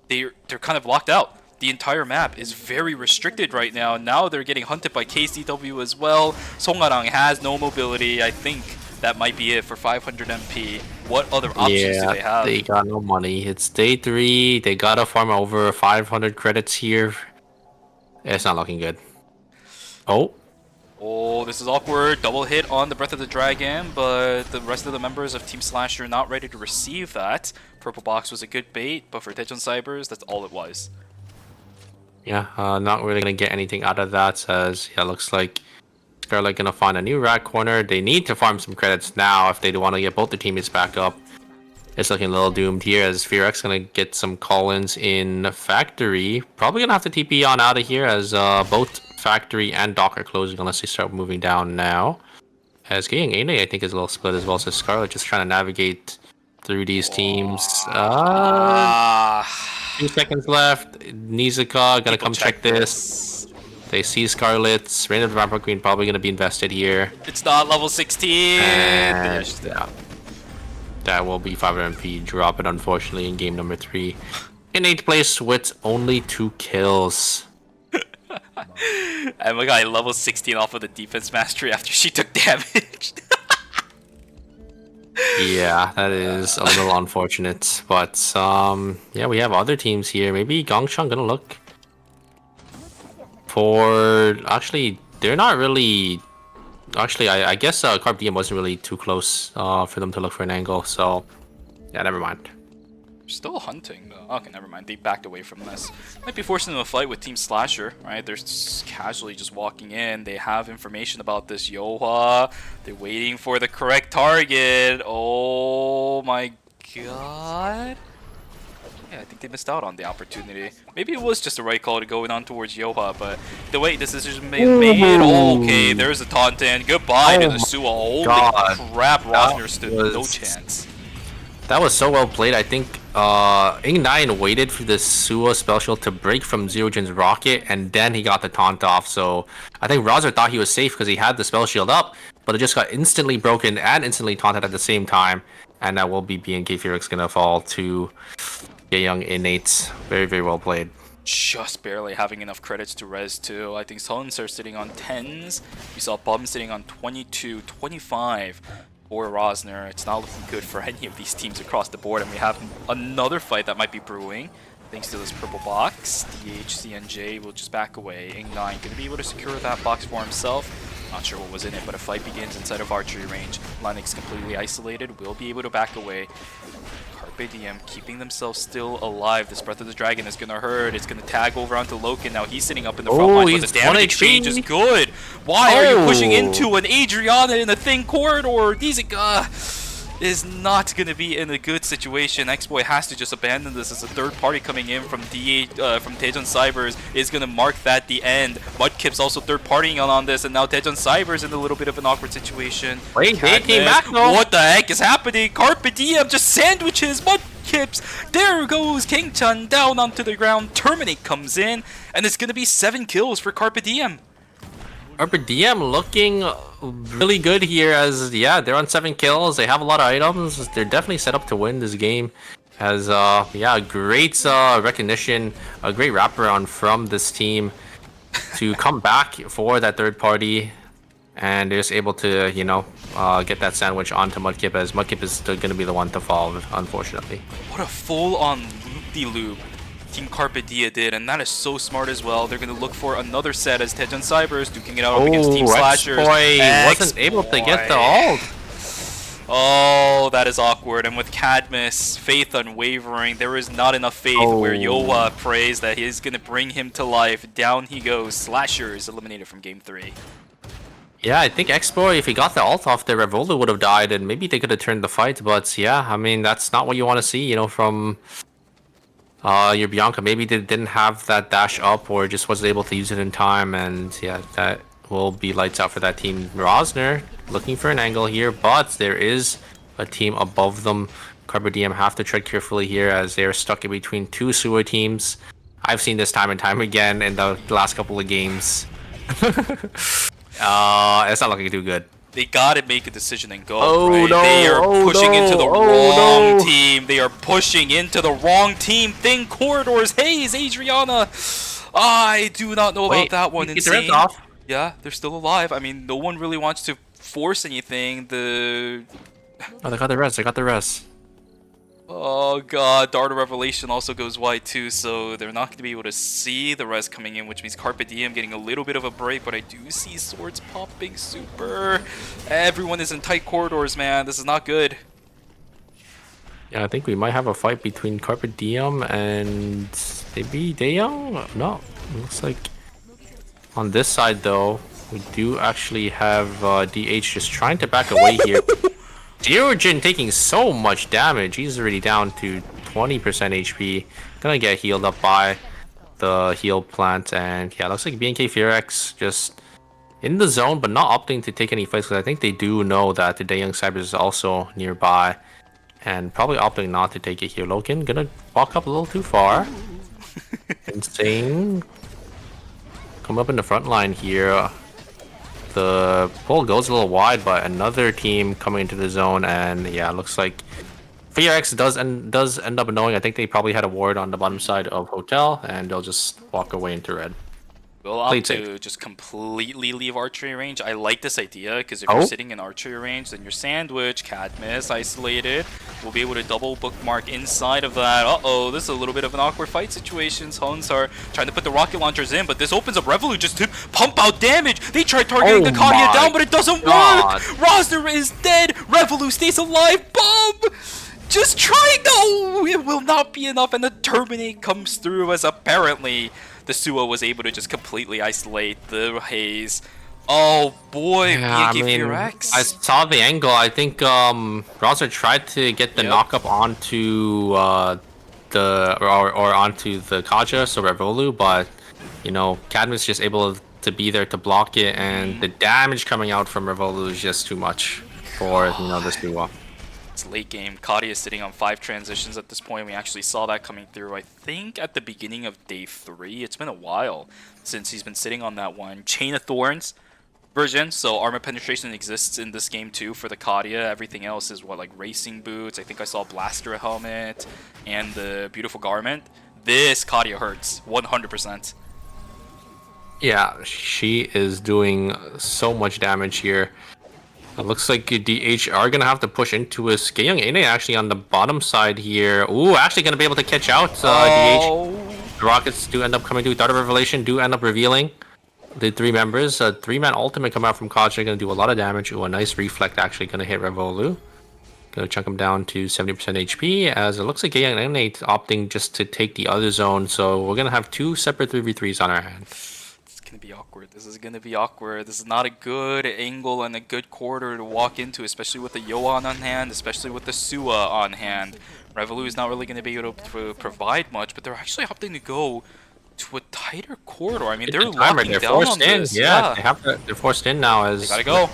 They're kind of locked out. The entire map is very restricted right now. Now they're getting hunted by KCW as well. Songharang has no mobility. I think that might be it for 500 MP. What other options do they have? They got no money. It's day 3. They gotta farm over 500 credits here. It's not looking good. Oh, this is awkward. Double hit on the Breath of the Dragon, but the rest of the members of Team Slasher not ready to receive that. Purple box was a good bait, but for Daejeon Cybers, that's all it was. Yeah, not really gonna get anything out of that, as yeah, looks like Scarlet gonna find a new rat corner. They need to farm some credits now if they want to get both the teammates back up. It's looking a little doomed here as Fearx gonna get some call-ins in Factory. Probably gonna have to TP on out of here as both Factory and Dock are closing unless they start moving down now. As getting Ane, I think, is a little split as well. So Scarlet just trying to navigate through these teams. 2 seconds left. Nizuka gonna come check this. They see Scarlet's. Reign of the Vampire Queen probably gonna be invested here. It's not level 16. And yeah, that will be 500 MP drop it unfortunately in game number 3. In 8th place with only 2 kills. And my guy level 16 off of the defense mastery after she took damage. Yeah, that is a little unfortunate. But yeah, we have other teams here. Maybe Gongchang gonna look for, actually they're not really, actually I guess Carp Diem wasn't really too close for them to look for an angle, so yeah, never mind. Still hunting though. Okay, never mind. They backed away from this. Might be forcing them to fight with Team Slasher, right? They're casually just walking in. They have information about this Yohua. They're waiting for the correct target. Oh my god. Yeah, I think they missed out on the opportunity. Maybe it was just the right call to go on towards Yoha, but the way this decision made. Oh, okay, there's a taunt in. Goodbye to the Suwa. Holy crap, Rosner stood no chance. That was so well played. I think Ing9 waited for the Suwa spell shield to break from Zerojin's rocket, and then he got the taunt off. So I think Rozer thought he was safe because he had the spell shield up, but it just got instantly broken and instantly taunted at the same time. And that will be BNK Fearx gonna fall to Young Innates. Very, very well played. Just barely having enough credits to res too. I think Suns are sitting on 10s. We saw Bum sitting on 22, 25. For Rosner, it's not looking good for any of these teams across the board, and we have another fight that might be brewing thanks to this purple box. DHCNJ will just back away. Ing9 going to be able to secure that box for himself. Not sure what was in it, but a fight begins inside of archery range. Lennox completely isolated, will be able to back away. Carpe Diem keeping themselves still alive. This Breath of the Dragon is going to hurt. It's going to tag over onto Loken. Now he's sitting up in the front line, but the damage exchange is good. Why are you pushing into an Adriana in a thin corridor? Nizuka is not going to be in a good situation. X-Boy has to just abandon this as a third party coming in from Daejeon Cybers is going to mark that the end. Mudkip's also third partying on this, and now Daejeon Cybers in a little bit of an awkward situation. Wait, they came back though. What the heck is happening? Carpe Diem just sandwiches Mudkips. There goes King Chun down onto the ground. Terminate comes in, and it's going to be 7 kills for Carpe Diem. Carpe Diem looking really good here as, yeah, they're on 7 kills. They have a lot of items. They're definitely set up to win this game. As, yeah, great recognition, a great wraparound from this team to come back for that third party. And they're just able to, you know, get that sandwich onto Mudkip, as Mudkip is still going to be the one to fall, unfortunately. What a full-on loop-de-loop Team Carpe Diem did, and that is so smart as well. They're going to look for another set as Daejeon Cybers duking it out up against Team Slashers. X-Boy wasn't able to get the ult. Oh, that is awkward. And with Cadmus, faith unwavering. There is not enough faith where Yowa prays that he is going to bring him to life. Down he goes. Slasher is eliminated from Game 3. Yeah, I think X-Boy, if he got the ult off there, Revolta would have died, and maybe they could have turned the fight. But yeah, I mean, that's not what you want to see, you know, from your Bianca. Maybe they didn't have that dash up or just wasn't able to use it in time, and yeah, that will be lights out for that team. Rosner looking for an angle here, but there is a team above them. Carpe Diem have to tread carefully here as they're stuck in between 2 sewer teams. I've seen this time and time again in the last couple of games. It's not looking too good. They gotta make a decision and go, right? No, they are pushing into the wrong team. They are pushing into the wrong team. Thin corridors. Hayes, Adriana. I do not know about that one. Insane. Off. Yeah, they're still alive. I mean, no one really wants to force anything. Oh, they got the res. They got the res. Oh god, Dart of Revelation also goes wide too, so they're not going to be able to see the res coming in, which means Carpe Diem getting a little bit of a break, but I do see swords popping super. Everyone is in tight corridors, man. This is not good. Yeah, I think we might have a fight between Carpe Diem and maybe Daeyoung? No, looks like on this side though, we do actually have DH just trying to back away here. Deogen taking so much damage. He's already down to 20% HP. Gonna get healed up by the heal plant. And yeah, looks like BNK Fearex just in the zone, but not opting to take any fights because I think they do know that the Daeyoung Cybers is also nearby. And probably opting not to take it here. Loken gonna walk up a little too far. Insane. Come up in the front line here. The pull goes a little wide, but another team coming into the zone, and yeah, looks like Fearex does end up knowing. I think they probably had a ward on the bottom side of Hotel, and they'll just walk away into red. We'll opt to just completely leave archery range. I like this idea because if you're sitting in archery range, then your sandwich, Cadmus, isolated, will be able to double bookmark inside of that. Uh-oh, this is a little bit of an awkward fight situation. Huns are trying to put the rocket launchers in, but this opens up Revolu just to pump out damage. They try targeting the Kadia down, but it doesn't work. Roster is dead. Revolu stays alive. Bomb! Just try. No, it will not be enough, and the Terminate comes through as apparently the Suo was able to just completely isolate the Haze. Oh boy, yeah, Fearex. I saw the angle. I think Roster tried to get the knockup onto onto the Kaja, so Revolu, but you know, Cadmus just able to be there to block it, and the damage coming out from Revolu is just too much for the Suo. It's late game. Kadia is sitting on 5 transitions at this point. We actually saw that coming through, I think, at the beginning of day 3. It's been a while since he's been sitting on that one. Chain of Thorns version, so armor penetration exists in this game too for the Kadia. Everything else is what, like racing boots. I think I saw Blaster helmet and the beautiful garment. This Kadia hurts 100%. Yeah, she is doing so much damage here. It looks like DH are gonna have to push into his Daeyoung Ine actually on the bottom side here. Ooh, actually gonna be able to catch out DH. The Rockets do end up coming through. Dart of Revelation do end up revealing the 3 members. A 3-man ultimate come out from Kaja, gonna do a lot of damage. Ooh, a nice reflect actually gonna hit Revolu. Gonna chunk him down to 70% HP, as it looks like Daeyoung Ine opting just to take the other zone. So we're gonna have 2 separate 3v3s on our hand. Gonna be awkward. This is gonna be awkward. This is not a good angle and a good corridor to walk into, especially with the Yoan on hand, especially with the Sua on hand. Revolu is not really gonna be able to provide much, but they're actually opting to go to a tighter corridor. I mean, they're locking down on this. Yeah, they're forced in now. As they gotta go.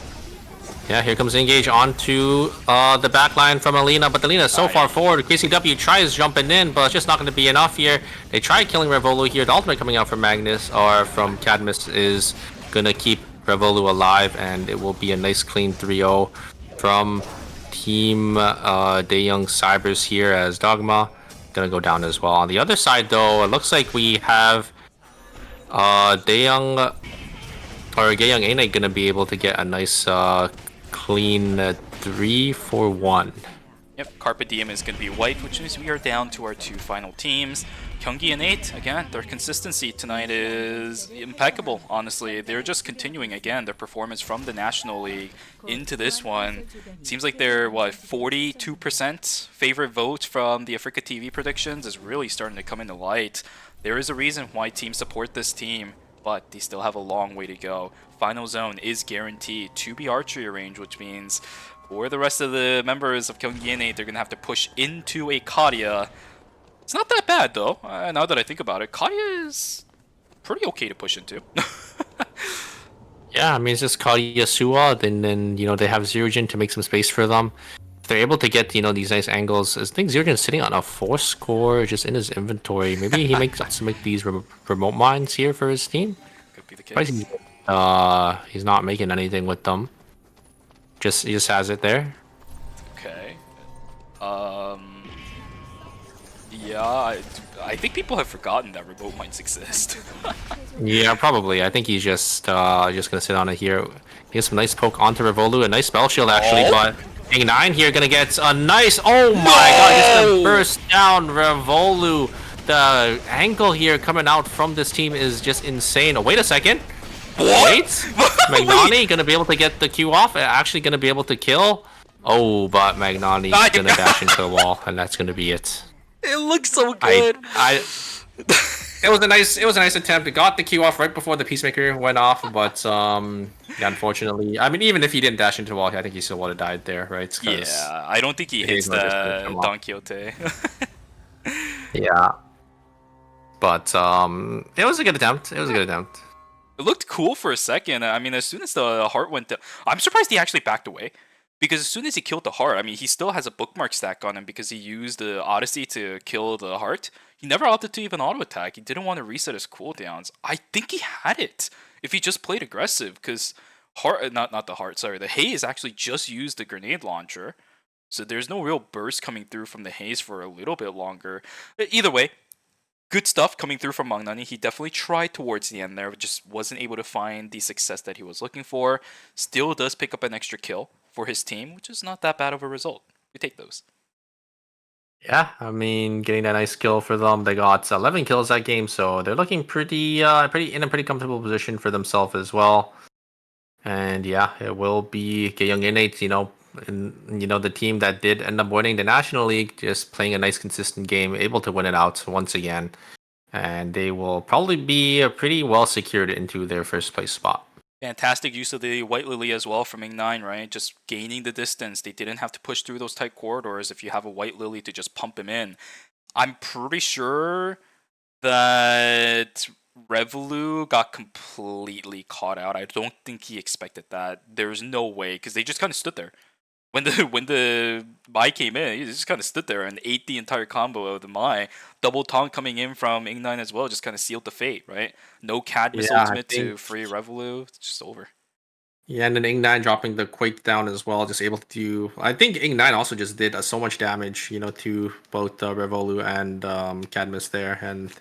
Yeah, here comes Engage onto the backline from Alina, but Alina is so far forward. KCW tries jumping in, but it's just not going to be enough here. They try killing Revolu here. The ultimate coming out from Magnus, or from Cadmus, is going to keep Revolu alive, and it will be a nice clean 3-0 from Team Daeyoung Cybers here, as Dogma going to go down as well. On the other side, though, it looks like we have Daeyoung Ine going to be able to get a nice clean 3-4-1. Yep, Carpe Diem is going to be wiped, which means we are down to our 2 final teams. Kyunggi and 8, again, their consistency tonight is impeccable, honestly. They're just continuing, again, their performance from the National League into this one. Seems like their, 42% favorite vote from the Africa TV predictions is really starting to come into light. There is a reason why teams support this team, but they still have a long way to go. Final zone is guaranteed to be archery range, which means for the rest of the members of Kyunggi and 8, they're going to have to push into a Kadia. It's not that bad, though, now that I think about it. Kadia is pretty okay to push into. Yeah, I mean, it's just Kadia Sua, then they have Zerojin to make some space for them. If they're able to get, these nice angles, I think Zerojin's sitting on a 4 score just in his inventory. Maybe he makes these remote mines here for his team. Could be the case. He's not making anything with them. He just has it there. Okay. Yeah, I think people have forgotten that remote mines exist. Yeah, probably. I think he's just gonna sit on it here. He has some nice poke onto Revolu, a nice spell shield actually, but King9 here gonna get a nice. Oh my god, just gonna burst down Revolu. The angle here coming out from this team is just insane. Oh, wait a second. Wait, Magnani gonna be able to get the Q off. Actually gonna be able to kill. Oh, but Magnani gonna dash into the wall, and that's gonna be it. It looks so good. It was a nice attempt. It got the Q off right before the Peacemaker went off, but yeah, unfortunately, I mean, even if he didn't dash into the wall, I think he still would have died there, right? 'Cause Yeah, I don't think he the hits haze might just finished the him off. Don Quixote. Yeah, but it was a good attempt. It was a good attempt. It looked cool for a second. I mean, as soon as the heart went down, I'm surprised he actually backed away. Because as soon as he killed the heart, I mean, he still has a bookmark stack on him because he used the Odyssey to kill the heart. He never opted to even auto attack. He didn't want to reset his cooldowns. I think he had it if he just played aggressive. Because heart, not the heart. Sorry, the haze actually just used the grenade launcher, so there's no real burst coming through from the haze for a little bit longer. Either way, good stuff coming through from Magnani. He definitely tried towards the end there, but just wasn't able to find the success that he was looking for. Still does pick up an extra kill for his team, which is not that bad of a result. We take those. Yeah, I mean, getting that nice kill for them. They got 11 kills that game, so they're looking pretty in a pretty comfortable position for themselves as well. And yeah, it will be Young Innate, and the team that did end up winning the National League, just playing a nice consistent game, able to win it out once again. And they will probably be pretty well secured into their first place spot. Fantastic use of the White Lily as well from Ing9, right? Just gaining the distance. They didn't have to push through those tight corridors if you have a White Lily to just pump him in. I'm pretty sure that Revolu got completely caught out. I don't think he expected that. There's no way, because they just kind of stood there. When the Mai came in, he just kind of stood there and ate the entire combo of the Mai. Double taunt coming in from Ing9 as well, just kind of sealed the fate, right? No Cadmus Yeah, I ultimate to think- free Revolu. It's just over. Yeah, and then Ing9 dropping the Quake down as well, just able to do. I think Ing9 also just did so much damage, to both Revolu and Cadmus there, and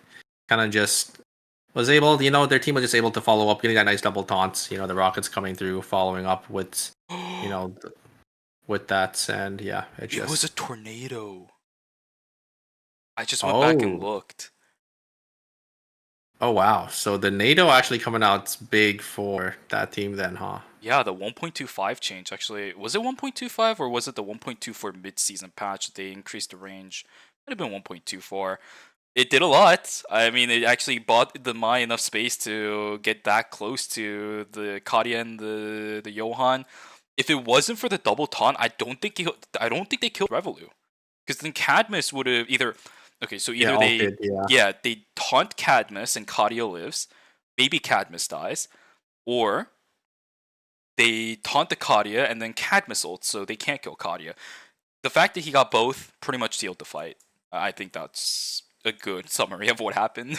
kind of just was able, their team was just able to follow up, getting that nice double taunts. The rockets coming through, following up with, with that, and yeah, It was a tornado. I just went back and looked. Oh wow! So the NATO actually coming out big for that team then, huh? Yeah, the 1.25 change actually. Was it 1.25 or was it the 1.24 mid-season patch? They increased the range. Might have been 1.24. It did a lot. I mean, it actually bought the Mai enough space to get that close to the Kadia and the Johan. If it wasn't for the double taunt, I don't think they killed Revolu. Because then Cadmus would have either they taunt Cadmus and Kadia lives, maybe Cadmus dies, or they taunt the Kadia and then Cadmus ults, so they can't kill Kadia. The fact that he got both pretty much sealed the fight. I think that's a good summary of what happened.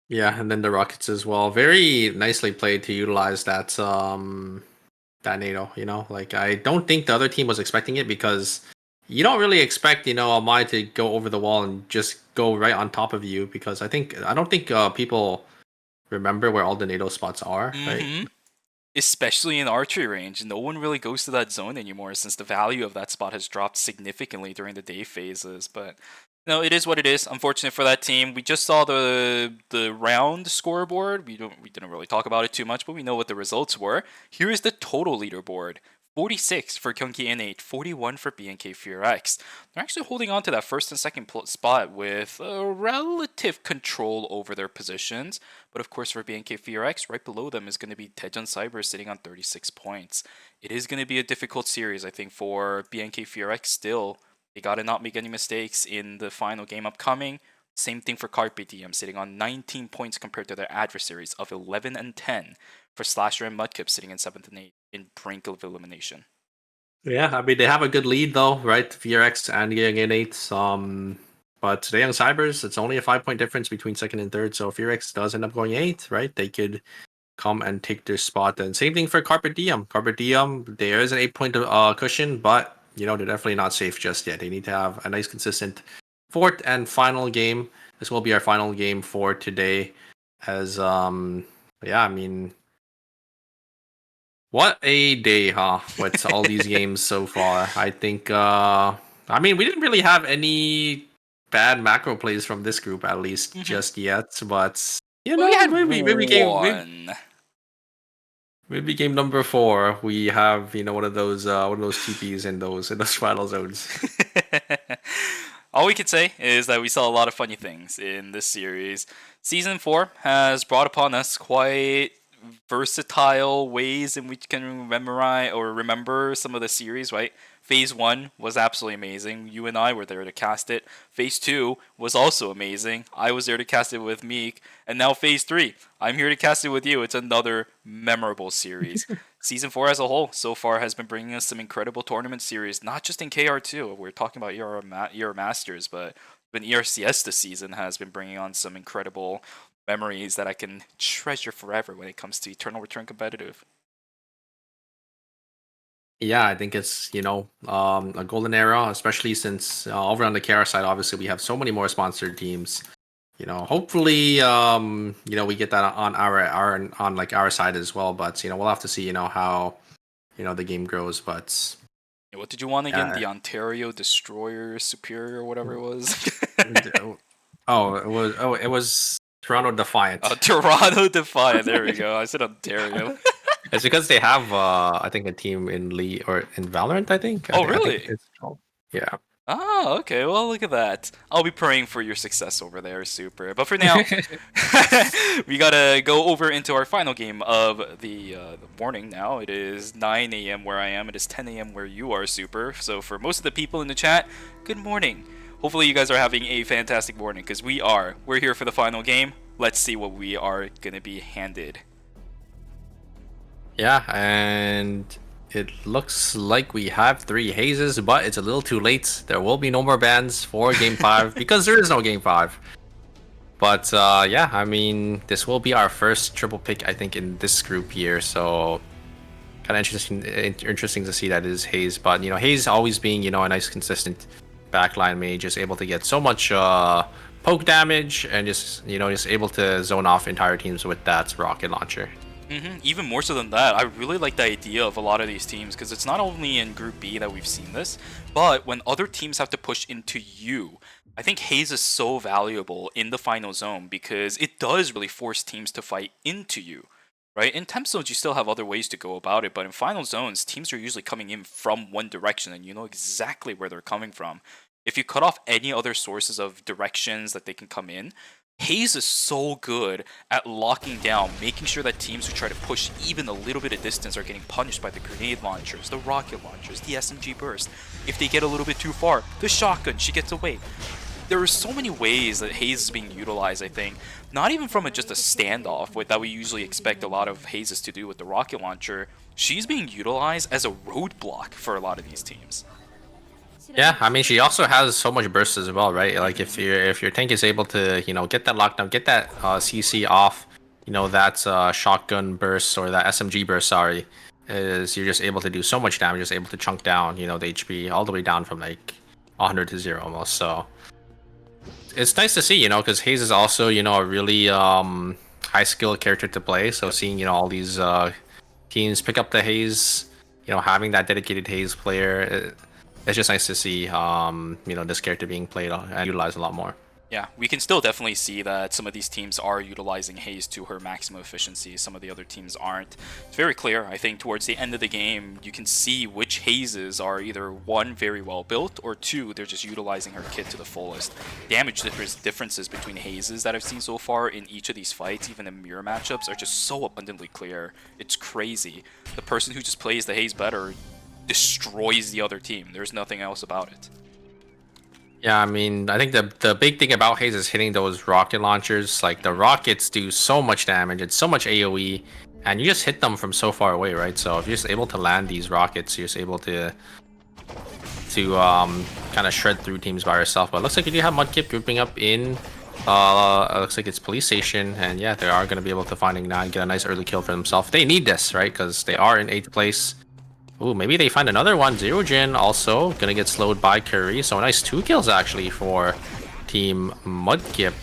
Yeah, and then the Rockets as well. Very nicely played to utilize that that NATO. Like I don't think the other team was expecting it, because you don't really expect Mai to go over the wall and just go right on top of you, because I don't think people remember where all the NATO spots are, right? Especially in archery range, no one really goes to that zone anymore since the value of that spot has dropped significantly during the day phases. But no, it is what it is. Unfortunate for that team. We just saw the round scoreboard. We didn't really talk about it too much, but we know what the results were. Here is the total leaderboard. 46 for Gyeonggi Innate, 41 for BNK FureX. They're actually holding on to that first and second spot with a relative control over their positions. But of course, for BNK FureX, right below them is going to be Daejeon Cyber sitting on 36 points. It is going to be a difficult series, I think, for BNK FureX still. They got to not make any mistakes in the final game upcoming. Same thing for Carpe Diem, sitting on 19 points compared to their adversaries of 11 and 10. For Slasher and Mudkip sitting in 7th and 8th in brink of elimination. Yeah, I mean, they have a good lead though, right? VRX and Young Innate. But the Young Cybers, it's only a 5-point difference between second and third. So if VRX does end up going 8th, right, they could come and take their spot. And same thing for Carpe Diem. Carpe Diem, there is an 8-point cushion, but they're definitely not safe just yet. They need to have a nice, consistent fourth and final game. This will be our final game for today. As I mean, what a day, huh? With all these games so far. I think, we didn't really have any bad macro plays from this group, at least just yet. But, maybe game number 4, we have, one of those TPs in those final zones. all we could say is that we saw a lot of funny things in this series. Season 4 has brought upon us quite versatile ways in which we can memorize or remember some of the series, right? Phase 1 was absolutely amazing. You and I were there to cast it. Phase 2 was also amazing. I was there to cast it with Meek. And now Phase 3, I'm here to cast it with you. It's another memorable series. Season 4 as a whole so far has been bringing us some incredible tournament series, not just in KR2. We're talking about ER Masters, but even ERCS this season has been bringing on some incredible memories that I can treasure forever when it comes to Eternal Return competitive. Yeah, I think it's a golden era, especially since over on the KR side, obviously we have so many more sponsored teams. Hopefully we get that on our side as well. But we'll have to see how the game grows. But what did you want again? The Ontario Destroyer Superior or whatever it was. it was Toronto Defiant. Toronto Defiant. There we go. I said Ontario. It's because they have, I think, a team in League or in Valorant. I think. Really? Yeah. Oh, okay. Well, look at that. I'll be praying for your success over there, Super. But for now, we gotta go over into our final game of the morning now. It is 9 a.m. where I am. It is 10 a.m. where you are, Super. So for most of the people in the chat, good morning. Hopefully you guys are having a fantastic morning, because we are. We're here for the final game. Let's see what we are gonna be handed. Yeah, and it looks like we have 3 hazes, but it's a little too late. There will be no more bans for Game 5 because there is no Game 5. But yeah, I mean, this will be our first triple pick, I think, in this group here. So kind of interesting to see that it is Haze. But, Haze always being, a nice consistent backline mage, just able to get so much poke damage and just able to zone off entire teams with that rocket launcher. Even more so than that, I really like the idea of a lot of these teams, because it's not only in Group B that we've seen this, but when other teams have to push into you, I think Haze is so valuable in the final zone because it does really force teams to fight into you, right? In temp zones, you still have other ways to go about it, but in final zones, teams are usually coming in from one direction and you know exactly where they're coming from. If you cut off any other sources of directions that they can come in, Haze is so good at locking down, making sure that teams who try to push even a little bit of distance are getting punished by the grenade launchers, the rocket launchers, the SMG burst. If they get a little bit too far, the shotgun, she gets away. There are so many ways that Haze is being utilized, I think. Not even from just a standoff that we usually expect a lot of Hazes to do with the rocket launcher. She's being utilized as a roadblock for a lot of these teams. Yeah, I mean, she also has so much burst as well, right? Like if your tank is able to, get that lockdown, get that CC off, that shotgun burst or that SMG burst, sorry, is you're just able to do so much damage, just able to chunk down, the HP all the way down from like 100 to 0 almost. So it's nice to see, because Haze is also, a really high skill character to play. So seeing, all these teams pick up the Haze, having that dedicated Haze player. It's just nice to see, this character being played and utilized a lot more. Yeah, we can still definitely see that some of these teams are utilizing Haze to her maximum efficiency. Some of the other teams aren't. It's very clear. I think towards the end of the game, you can see which Hazes are either 1, very well built, or 2, they're just utilizing her kit to the fullest. Damage differences between Hazes that I've seen so far in each of these fights, even in mirror matchups, are just so abundantly clear. It's crazy. The person who just plays the Haze better destroys the other team. There's nothing else about it. Yeah, I mean, I think the big thing about Haze is hitting those rocket launchers. Like, the rockets do so much damage, it's so much AoE, and you just hit them from so far away, right? So if you're just able to land these rockets, you're just able to kind of shred through teams by yourself. But it looks like you do have Mudkip grouping up in looks like it's police station, and yeah, they are going to be able to find Ignite, get a nice early kill for themselves. They need this, right? Because they are in 8th place. Ooh, maybe they find another one. Zero Jin also gonna get slowed by Curry. So a nice 2 kills actually for Team Mudkip.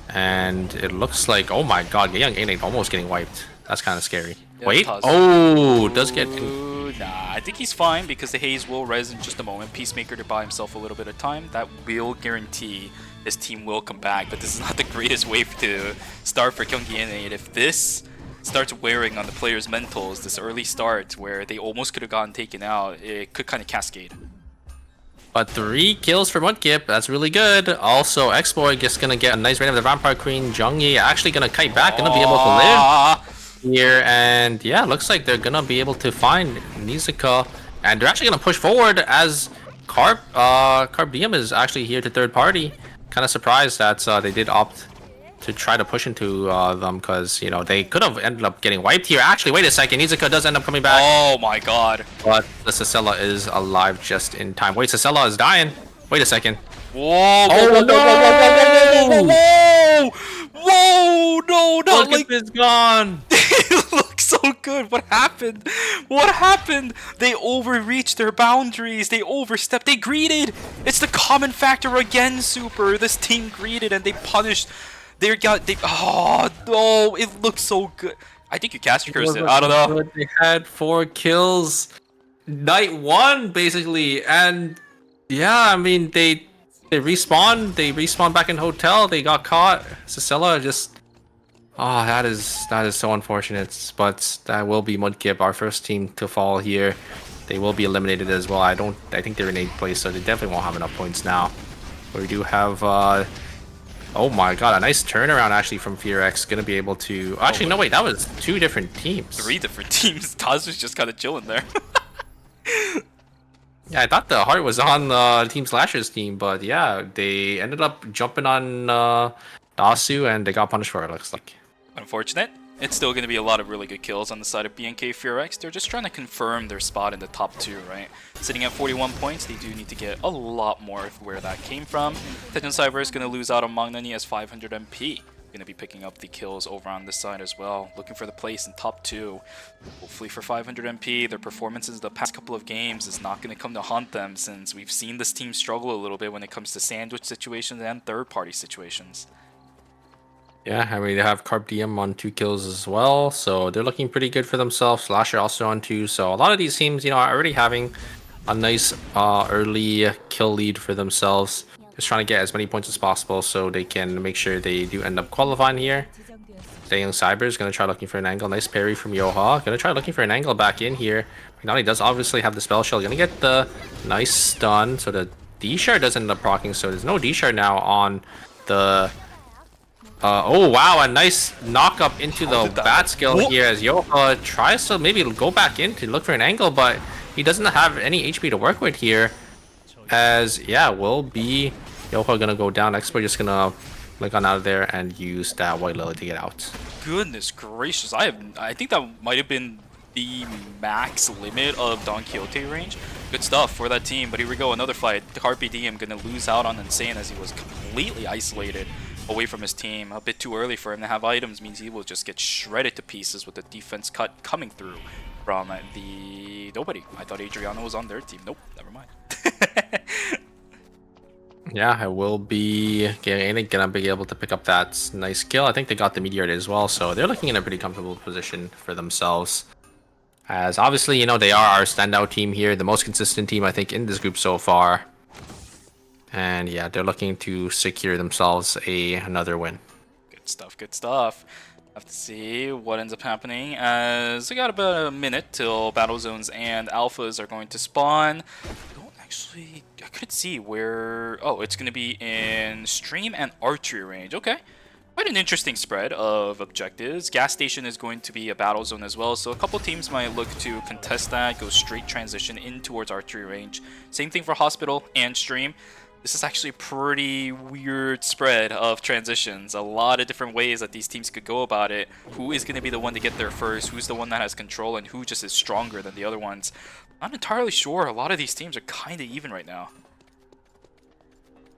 And it looks like, oh my god, Young 8 almost getting wiped. That's kind of scary. Yeah, wait, oh, does get... Nah, I think he's fine because the Haze will res in just a moment. Peacemaker to buy himself a little bit of time. That will guarantee his team will come back. But this is not the greatest way to start for Gyeonggi N8. If this starts wearing on the players' mentals, this early start where they almost could have gotten taken out, it could kind of cascade. But 3 kills for Mudkip, that's really good. Also, Exploit just gonna get a nice raid of the Vampire Queen. Jungyi actually gonna kite back, gonna be able to live here. And yeah, looks like they're gonna be able to find Nizuka. And they're actually gonna push forward as Carp Diem is actually here to third party. Kind of surprised that they did opt to try to push into them, because, you know, they could have ended up getting wiped here. Actually, wait a second, Nizuka does end up coming back. Oh my god. But the Sicella is alive just in time. Wait, Sicella is dying. Wait a second. Whoa, Oh, no! Whoa, no, not like is gone. it looks so good. What happened? What happened? They overreached their boundaries. They overstepped. They greeted. It's the common factor again, Super. This team greeted and they punished. Oh no, it looks so good. I think you cast your cursor. I don't know. They had 4 kills. Night 1, basically. And yeah, I mean, they respawned. They respawned back in hotel. They got caught. Sicella just... Oh, that is so unfortunate. But that will be Mudkip, our first team to fall here. They will be eliminated as well. I think they're in 8th place, so they definitely won't have enough points now. We do have... oh my god, a nice turnaround actually from FearX. Gonna be able to... Actually, no, wait, that was 2 different teams. 3 different teams. Taz was just kind of chilling there. Yeah, I thought the heart was on Team Slasher's team, but yeah, they ended up jumping on Dasu and they got punished for it, looks like. Unfortunate. It's still going to be a lot of really good kills on the side of BNK FearX. They're just trying to confirm their spot in the top 2, right? Sitting at 41 points, they do need to get a lot more of where that came from. Tekken Cyber is going to lose out on Magnani as 500 MP. Going to be picking up the kills over on this side as well. Looking for the place in top 2. Hopefully for 500 MP. Their performances the past couple of games is not going to come to haunt them, since we've seen this team struggle a little bit when it comes to sandwich situations and third-party situations. Yeah, I mean, they have Carp Diem on 2 kills as well, so they're looking pretty good for themselves. Slasher also on 2, so a lot of these teams, you know, are already having a nice early kill lead for themselves. Just trying to get as many points as possible so they can make sure they do end up qualifying here. Staying Cyber is going to try looking for an angle. Nice parry from Yoha. Going to try looking for an angle back in here. Magnani does obviously have the spell shield. Going to get the nice stun, so the D-Shard doesn't end up proccing, so there's no D-Shard now on the... oh wow, a nice knock up into the bat skill here as Yoha tries to maybe go back in to look for an angle, but he doesn't have any HP to work with here. As yeah, will be Yoha gonna go down. Expert just gonna flick on out of there and use that White Lily to get out. Goodness gracious, I think that might have been the max limit of Don Quixote range. Good stuff for that team, but here we go, another fight. Carpe Diem gonna lose out on Insane as he was completely isolated away from his team. A bit too early for him to have items means he will just get shredded to pieces with the defense cut coming through from the nobody. I thought Adriano was on their team. Nope, never mind. Yeah, I will be gonna be able to pick up that nice kill. I think they got the meteor as well, so they're looking in a pretty comfortable position for themselves. As obviously, you know, they are our standout team here, the most consistent team I think in this group so far. And yeah, they're looking to secure themselves another win. Good stuff, good stuff. Have to see what ends up happening, as we got about a minute till battle zones and alphas are going to spawn. I couldn't see where... Oh, it's going to be in stream and archery range. Okay. Quite an interesting spread of objectives. Gas station is going to be a battle zone as well, so a couple teams might look to contest that, go straight transition in towards archery range. Same thing for hospital and stream. This is actually a pretty weird spread of transitions. A lot of different ways that these teams could go about it. Who is going to be the one to get there first? Who's the one that has control? And who just is stronger than the other ones? Not entirely sure. A lot of these teams are kind of even right now.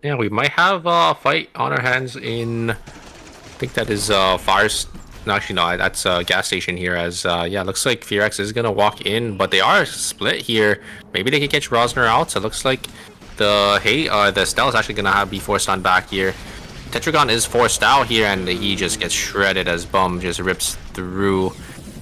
Yeah, we might have a fight on our hands in... I think that is Fires... No, actually, no, that's a gas station here. As yeah, looks like FearX is going to walk in, but they are split here. Maybe they can catch Rosner out, so it looks like the Stell is actually gonna be forced on back here. Tetragon is forced out here, and he just gets shredded as Bum just rips through.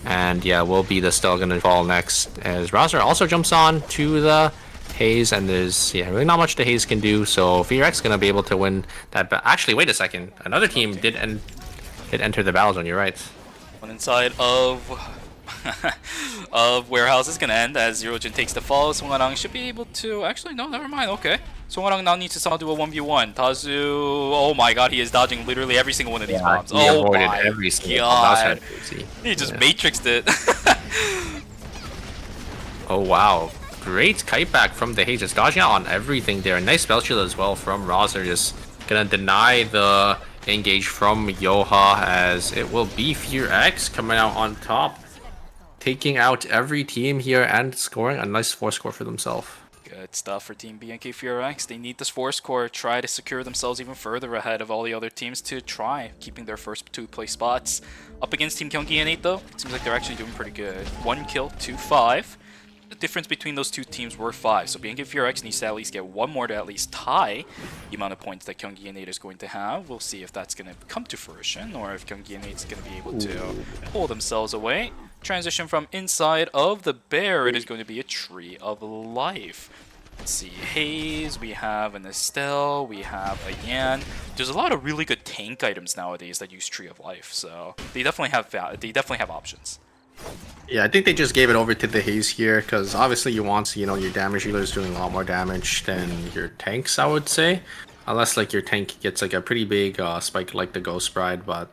And yeah, will be the Stell gonna fall next, as Rosner also jumps on to the Haze, and there's really not much the Haze can do. So FearX gonna be able to win that. Actually, wait a second, another team did enter the battle zone. You're right. One inside of of Warehouse is gonna end as Zerojin takes the fall. Songarang should be able to... Actually, no, never mind. Okay. Songarang now needs to somehow do a 1v1. Tazu... Oh my god, he is dodging literally every single one of these bombs. He Oh avoided my every single god. bomb. That's crazy. He just matrixed it. Oh wow. Great kite back from the Haze, just dodging out on everything there. Nice spell shield as well from Rozer, just gonna deny the engage from Yoha as it will be Fear X coming out on top. Taking out every team here and scoring a nice 4 score for themselves. Good stuff for Team BNK FureX. They need this 4 score, try to secure themselves even further ahead of all the other teams to try keeping their first 2 place spots. Up against Team Gyeonggi and 8 though, it seems like they're actually doing pretty good. 1 kill, 2-5. The difference between those 2 teams were 5, so BNK FureX needs to at least get 1 more to at least tie the amount of points that Gyeonggi and 8 is going to have. We'll see if that's going to come to fruition or if Gyeonggi and 8 is going to be able to pull themselves away. Transition from inside of the bear, it is going to be a Tree of Life. Let's see, Haze, we have an Estelle, we have a Yan. There's a lot of really good tank items nowadays that use Tree of Life, so they definitely have options. Yeah, I think they just gave it over to the Haze here because obviously you want, you know, your damage healers doing a lot more damage than your tanks, I would say. Unless like your tank gets like a pretty big spike like the Ghost Bride, but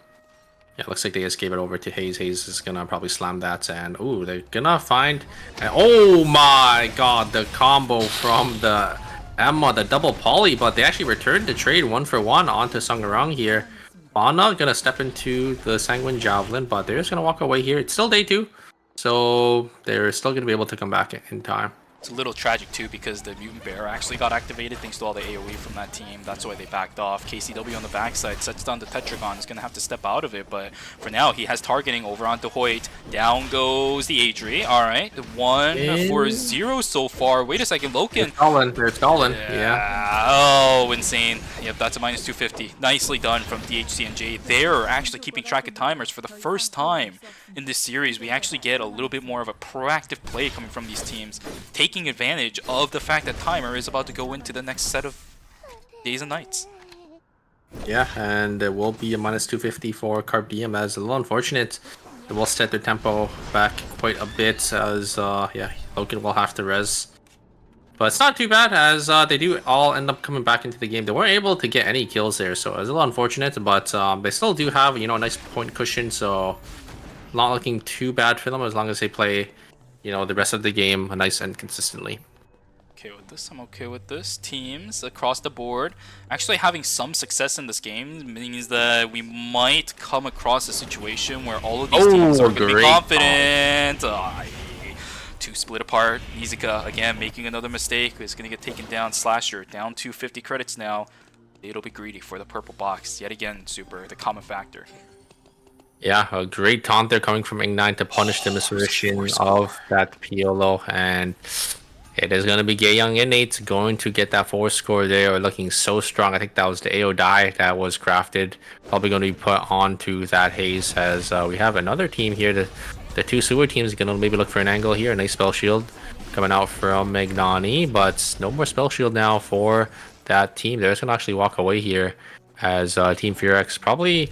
yeah, looks like they just gave it over to Haze. Haze is gonna probably slam that, and ooh, they're gonna find... oh my god, the combo from the Emma, the double poly, but they actually returned the trade 1-for-1 onto Songarang here. Fauna gonna step into the Sanguine Javelin, but they're just gonna walk away here. It's still day 2, so they're still gonna be able to come back in time. It's a little tragic too because the Mutant Bear actually got activated thanks to all the AoE from that team. That's why they backed off. KCW on the backside sets down the Tetragon. He's going to have to step out of it, but for now he has targeting over onto Hoyt. Down goes the Adri. Alright, 1 for 0 so far. Wait a second, Loken. They're stalling, yeah. Oh, insane. Yep, that's a minus 250. Nicely done from DHCNJ. They're actually keeping track of timers for the first time in this series. We actually get a little bit more of a proactive play coming from these teams, taking advantage of the fact that timer is about to go into the next set of days and nights. Yeah, and there will be a minus 250 for Carp Diem as a little unfortunate. They will set their tempo back quite a bit as, yeah, Logan will have to res. But it's not too bad as they do all end up coming back into the game. They weren't able to get any kills there, so it's a little unfortunate, but they still do have, you know, a nice point cushion, so not looking too bad for them as long as they play, you know, the rest of the game nice and consistently. Okay with this, I'm okay with this. Teams across the board actually having some success in this game means that we might come across a situation where all of these teams are going to be confident. Two split apart. Nizuka again making another mistake. Is going to get taken down. Slasher down to 50 credits now. It'll be greedy for the purple box. Yet again, Super, the common factor. Yeah, a great taunt there coming from Ignite to punish the misposition of that Piolo, and it is going to be Gaeyoung Innate going to get that 4 score there, looking so strong. I think that was the AO die that was crafted, probably going to be put onto that Haze as we have another team here. The 2 sewer teams are going to maybe look for an angle here. A nice spell shield coming out from Magnani, but no more spell shield now for that team. They're just going to actually walk away here as Team FureX probably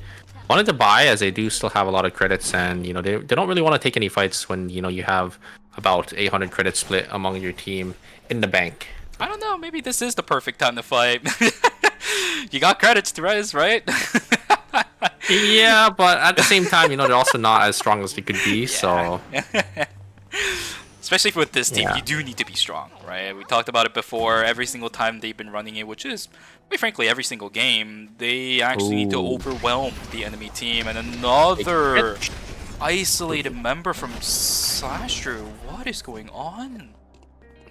wanted to buy, as they do still have a lot of credits, and you know they don't really want to take any fights when you know you have about 800 credits split among your team in the bank. I don't know, maybe this is the perfect time to fight. You got credits to res, right? Yeah, but at the same time, you know, they're also not as strong as they could be, so especially with this team, you do need to be strong, right? We talked about it before. Every single time they've been running it, which is, quite frankly, every single game, they actually need to overwhelm the enemy team. And another isolated member from Slasher. What is going on?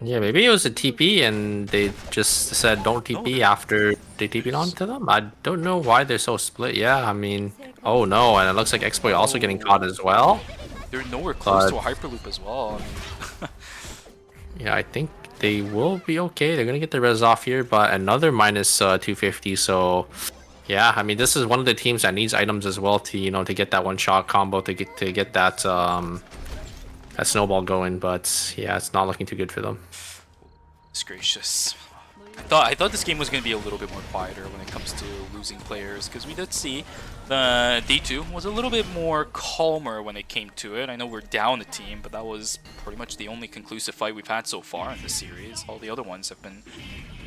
Yeah, maybe it was a TP and they just said don't TP after they TP'd onto them. I don't know why they're so split. Yeah, I mean, oh no, and it looks like Exploit also getting caught as well. They're nowhere close to a Hyperloop as well. I mean, yeah, I think they will be okay. They're gonna get the res off here, but another minus 250. So yeah, I mean, this is one of the teams that needs items as well to, you know, to get that one-shot combo, to get that that snowball going. But yeah, it's not looking too good for them. it's gracious. I thought this game was going to be a little bit more quieter when it comes to losing players, because we did see the D2 was a little bit more calmer when it came to it. I know we're down a team, but that was pretty much the only conclusive fight we've had so far in this series. All the other ones have been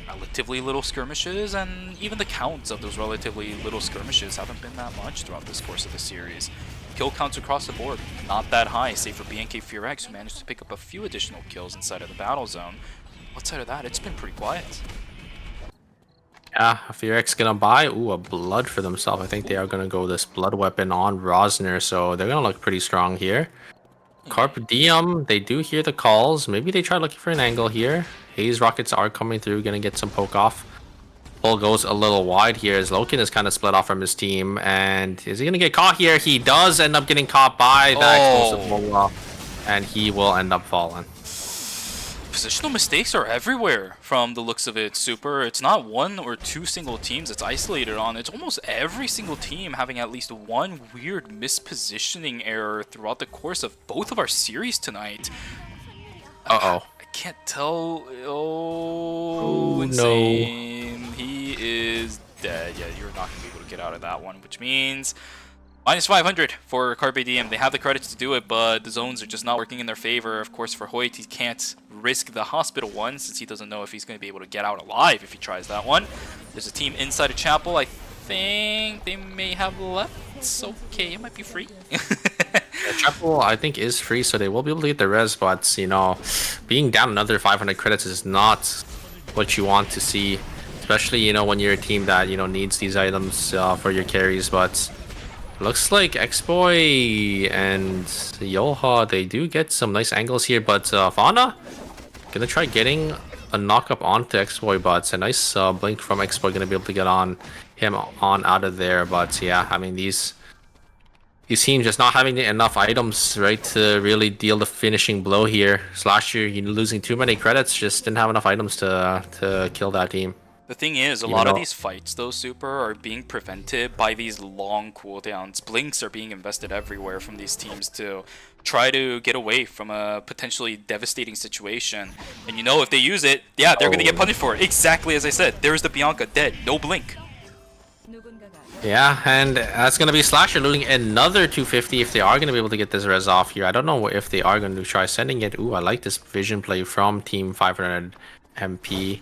relatively little skirmishes, and even the counts of those relatively little skirmishes haven't been that much throughout this course of the series. Kill counts across the board, not that high, save for BNK FearX, who managed to pick up a few additional kills inside of the battle zone. Outside of that, it's been pretty quiet. Yeah, FearX gonna buy a blood for themselves. I think they are gonna go this blood weapon on Rosner, so they're gonna look pretty strong here. Carpe Diem, they do hear the calls. Maybe they try looking for an angle here. Haze rockets are coming through, gonna get some poke off. Bull goes a little wide here as Loken is kind of split off from his team. And is he gonna get caught here? He does end up getting caught by that explosive MOBA, and he will end up falling. Positional mistakes are everywhere from the looks of it, Super. It's not one or two single teams it's isolated on. It's almost every single team having at least one weird mispositioning error throughout the course of both of our series tonight. Uh-oh. I can't tell. Oh, insane. No. He is dead. Yeah, you're not going to be able to get out of that one, which means minus 500 for Carpe Diem. They have the credits to do it, but the zones are just not working in their favor. Of course, for Hoyt, he can't risk the hospital one since he doesn't know if he's going to be able to get out alive if he tries that one. There's a team inside of Chapel. I think they may have left. It's okay. It might be free. Yeah, Chapel, I think, is free, so they will be able to get the res, but, you know, being down another 500 credits is not what you want to see, especially, you know, when you're a team that, you know, needs these items for your carries. But looks like X-Boy and Yoha, they do get some nice angles here, but Fauna gonna try getting a knock-up onto X-Boy, but a nice blink from X-Boy gonna be able to get on him out of there. But yeah, I mean, these teams just not having enough items, right, to really deal the finishing blow here. Last year, you know, losing too many credits, just didn't have enough items to kill that team. The thing is, a lot of these fights, though, Super, are being prevented by these long cooldowns. Blinks are being invested everywhere from these teams to try to get away from a potentially devastating situation. And you know, if they use it, yeah, they're going to get punished for it. Exactly as I said. There's the Bianca dead. No blink. Yeah, and that's going to be Slasher losing another 250 if they are going to be able to get this res off here. I don't know if they are going to try sending it. Ooh, I like this vision play from Team 500 MP.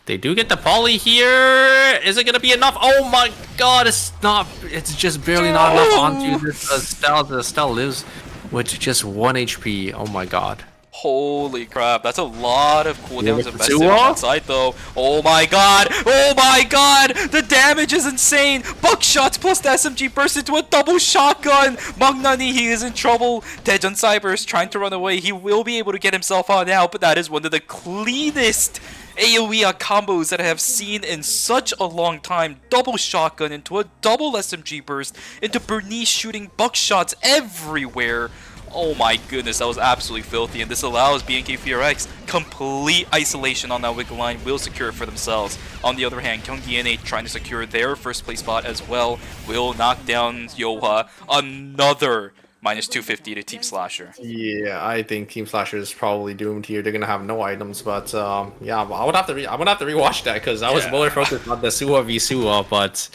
They do get the poly here. Is it going to be enough? Oh my god, it's not. It's just barely not enough onto this Estelle. The Estelle lives with just 1 HP. Oh my god. Holy crap, that's a lot of cooldowns invested on that side, though. Oh my god! Oh my god! The damage is insane! Buckshots plus the SMG burst into a double shotgun! Magnani, he is in trouble. Dejan Cyber is trying to run away. He will be able to get himself on out, but that is one of the cleanest AoE combos that I have seen in such a long time. Double shotgun into a double SMG burst, into Bernice shooting buckshots everywhere. Oh my goodness, that was absolutely filthy, and this allows BNK FearX complete isolation on that wiggle line, will secure it for themselves. On the other hand, Gyeonggi NA trying to secure their first place spot as well, will knock down Yoha. Another minus 250 to Team Slasher. Yeah, I think Team Slasher is probably doomed here. They're gonna have no items, but yeah, I would have to rewatch that because I was more focused on the Suwa v Suwa, but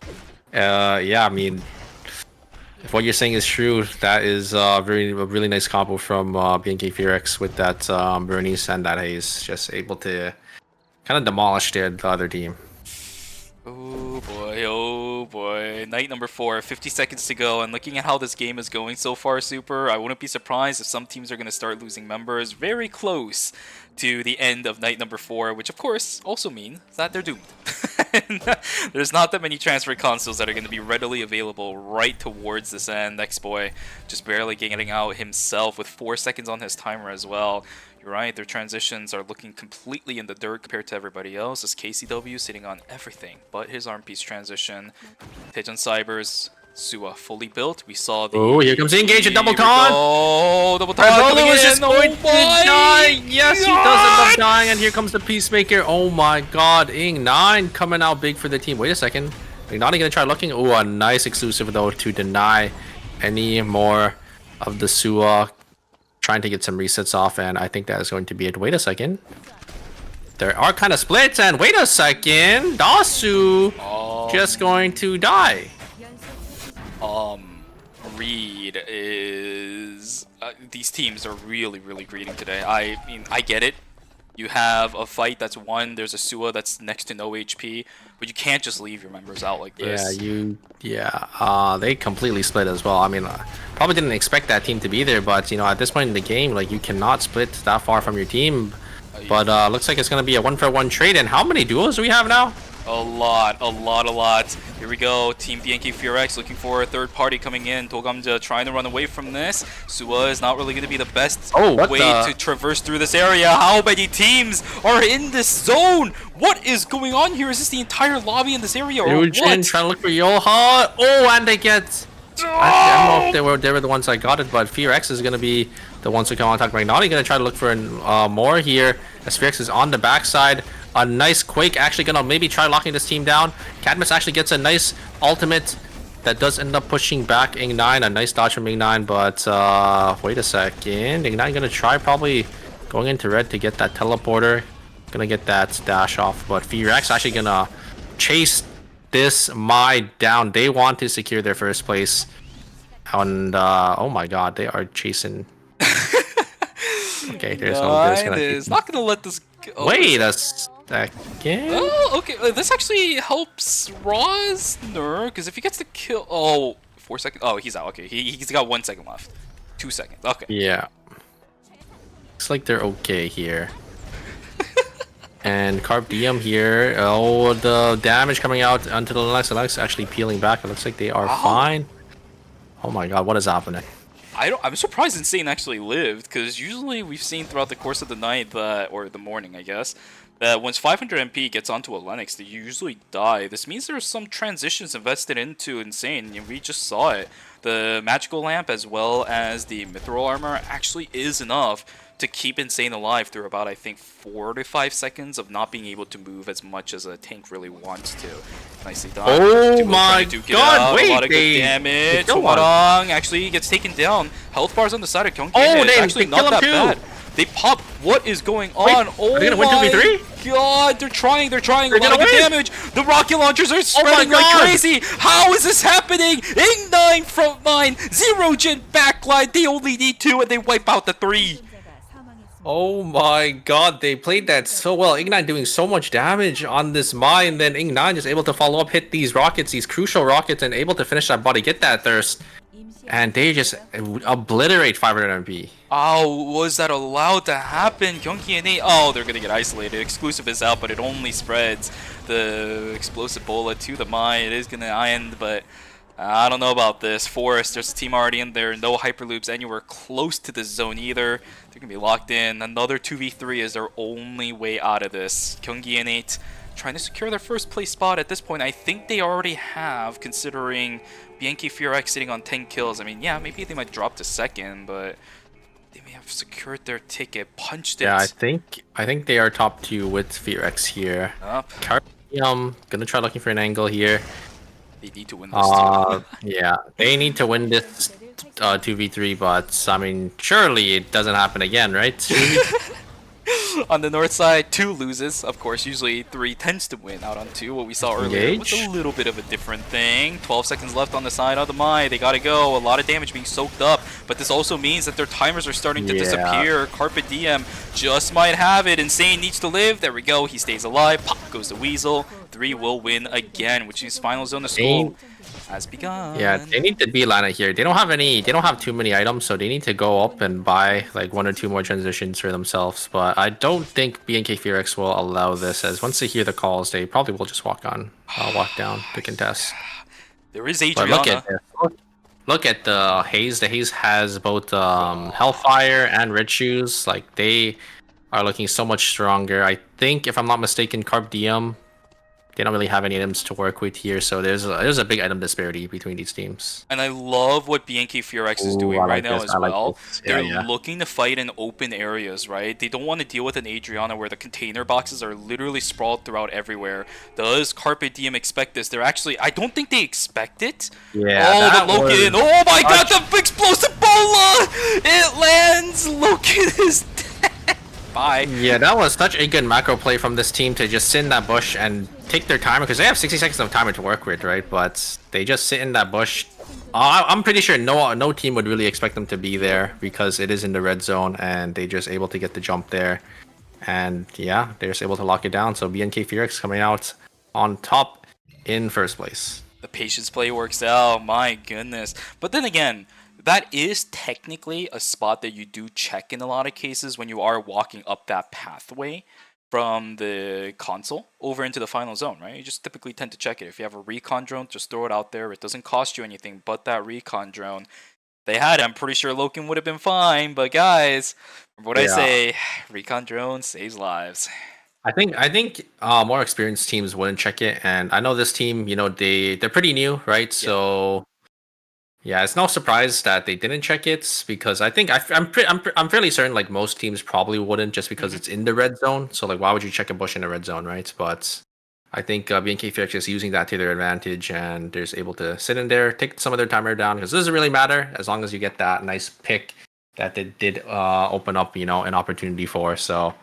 yeah, I mean, if what you're saying is true, that is a really nice combo from BNK FearX with that Bernice and that Haze, just able to kind of demolish the other team. Oh boy. Night number 4, 50 seconds to go, and looking at how this game is going so far, Super, I wouldn't be surprised if some teams are going to start losing members very close to the end of night number 4, which of course also means that they're doomed. There's not that many transfer consoles that are going to be readily available right towards this end. X-Boy just barely getting out himself with 4 seconds on his timer as well. You're right, their transitions are looking completely in the dirt compared to everybody else, as KCW sitting on everything but his arm piece transition. Taejon Cyber's Suwa fully built. We saw the... Oh, here comes the engage, a double taunt! Oh, double taunt coming was in! just going to die! Yes, he does end up dying, and here comes the Peacemaker. Oh my god, Ing9 coming out big for the team. Wait a second. Ignati gonna try looking. Oh, a nice exclusive though to deny any more of the Suwa. Trying to get some resets off, and I think that is going to be it. Wait a second. There are kind of splits, and wait a second, Dasu just going to die. Reed is these teams are really greeting today. I mean, I get it. You have a fight that's won. There's a Sua that's next to no HP, but you can't just leave your members out like this. They completely split as well. I mean, probably didn't expect that team to be there, but you know, at this point in the game, like you cannot split that far from your team. But looks like it's gonna be a 1-for-1 trade. And how many duos do we have now? A lot. Here we go. Team BNK FureX looking for a third party coming in. Dogamja trying to run away from this. Sua is not really going to be the best way to traverse through this area. How many teams are in this zone? What is going on here? Is this the entire lobby in this area or what? Trying to look for Yoha. Oh, and they get... I don't know if they were the ones that got it, but FureX is going to be the ones who come on top. Magnati going to try to look for more here. As FureX is on the backside. A nice Quake actually gonna maybe try locking this team down. Cadmus actually gets a nice ultimate that does end up pushing back Ing9. A nice dodge from Ing9, but wait a second. Ing9 gonna try probably going into red to get that teleporter. Gonna get that dash off, but FureX actually gonna chase this Mai down. They want to secure their first place. And oh my god, they are chasing. Okay, there's not gonna let this go. Wait a second. Oh, okay. This actually helps Rosner, because if he gets the kill... Oh, 4 seconds. Oh, he's out. Okay, he's got 1 second left. 2 seconds. Okay. Yeah. Looks like they're okay here. And Carp Diem here. Oh, the damage coming out onto the Alex. Alex actually peeling back. It looks like they are fine. Oh my god, what is happening? I'm surprised Insane actually lived, because usually we've seen throughout the course of the night that, or the morning, I guess, that once 500 MP gets onto a Lennox, they usually die. This means there's some transitions invested into Insane, and we just saw it. The magical lamp as well as the mithril armor actually is enough to keep Insane alive through about, I think, 4 to 5 seconds of not being able to move as much as a tank really wants to. Nicely done. Oh my god, wait, a lot of good damage. Warang actually gets taken down. Health bars on the side of Kyung it's actually not that bad. They pop. What is going on? Oh are they gonna win 2v3? God, they're trying. They're a lot of good damage. The rocket launchers are spreading like crazy. How is this happening? Ing9 front line, 0-gen backline. They only need 2 and they wipe out the 3. Oh my god, they played that so well. Ing9 doing so much damage on this Mai, and then Ing9 just able to follow up, hit these rockets, these crucial rockets, and able to finish that body, get that thirst. And they just obliterate 500 MP. Oh, was that allowed to happen? Gyeonggi and A. Oh, they're gonna get isolated. Exclusive is out, but it only spreads the explosive bola to the Mai. It is gonna end, but I don't know about this. Forest, there's a team already in there. No hyperloops anywhere close to the zone either. They're gonna be locked in. Another 2v3 is their only way out of this. Gyeonggi and 8 trying to secure their first place spot at this point. I think they already have, considering BNK FureX sitting on 10 kills. I mean, yeah, maybe they might drop to second, but they may have secured their ticket, punched it. Yeah, I think they are top 2 with FureX here. Gonna try looking for an angle here. They need to win this too. Yeah, they need to win this 2v3, but I mean, surely it doesn't happen again, right? On the north side, 2 loses. Of course, usually 3 tends to win out on 2. What we saw earlier was a little bit of a different thing. 12 seconds left on the side of the Mai. They gotta go. A lot of damage being soaked up, but this also means that their timers are starting to disappear. Carpe Diem just might have it. Insane needs to live. There we go. He stays alive. Pop goes the Weasel. 3 will win again, which means final zone of school has begun. Yeah, they need to be Lana here. They don't have too many items, so they need to go up and buy like 1 or 2 more transitions for themselves. But I don't think BNK FureX will allow this, as once they hear the calls, they probably will just walk down to contest. There is Adriana. But look at this. Look at the Haze. The Haze has both Hellfire and Red Shoes. Like, they are looking so much stronger. I think, if I'm not mistaken, Carp Diem, they don't really have any items to work with here, so there's a big item disparity between these teams. And I love what BNK FureX is doing right now as well. They're looking to fight in open areas, right? They don't want to deal with an Adriana where the container boxes are literally sprawled throughout everywhere. Does Carpe Diem expect this? They're actually, I don't think they expect it. Yeah. The Loken. Oh my god, the explosive bola! It lands! Loken is dead! Bye. Yeah, that was such a good macro play from this team to just sit in that bush and take their timer because they have 60 seconds of timer to work with, right? But they just sit in that bush. I'm pretty sure no team would really expect them to be there because it is in the red zone and they just able to get the jump there. And yeah, they're just able to lock it down. So BNK Phoenix coming out on top in first place. The patience play works out. My goodness. But then again, that is technically a spot that you do check in a lot of cases when you are walking up that pathway from the console over into the final zone, right? You just typically tend to check it. If you have a recon drone, just throw it out there. It doesn't cost you anything but that recon drone. They had it. I'm pretty sure Loken would have been fine, but guys, what I say, recon drone saves lives. I think more experienced teams wouldn't check it, and I know this team, they're pretty new, right? So yeah, it's no surprise that they didn't check it because I think I'm fairly certain like most teams probably wouldn't just because it's in the red zone. So like, why would you check a bush in the red zone, right? But I think BNK Felix is using that to their advantage and they're just able to sit in there, take some of their timer down because it doesn't really matter as long as you get that nice pick that they did open up, an opportunity for. So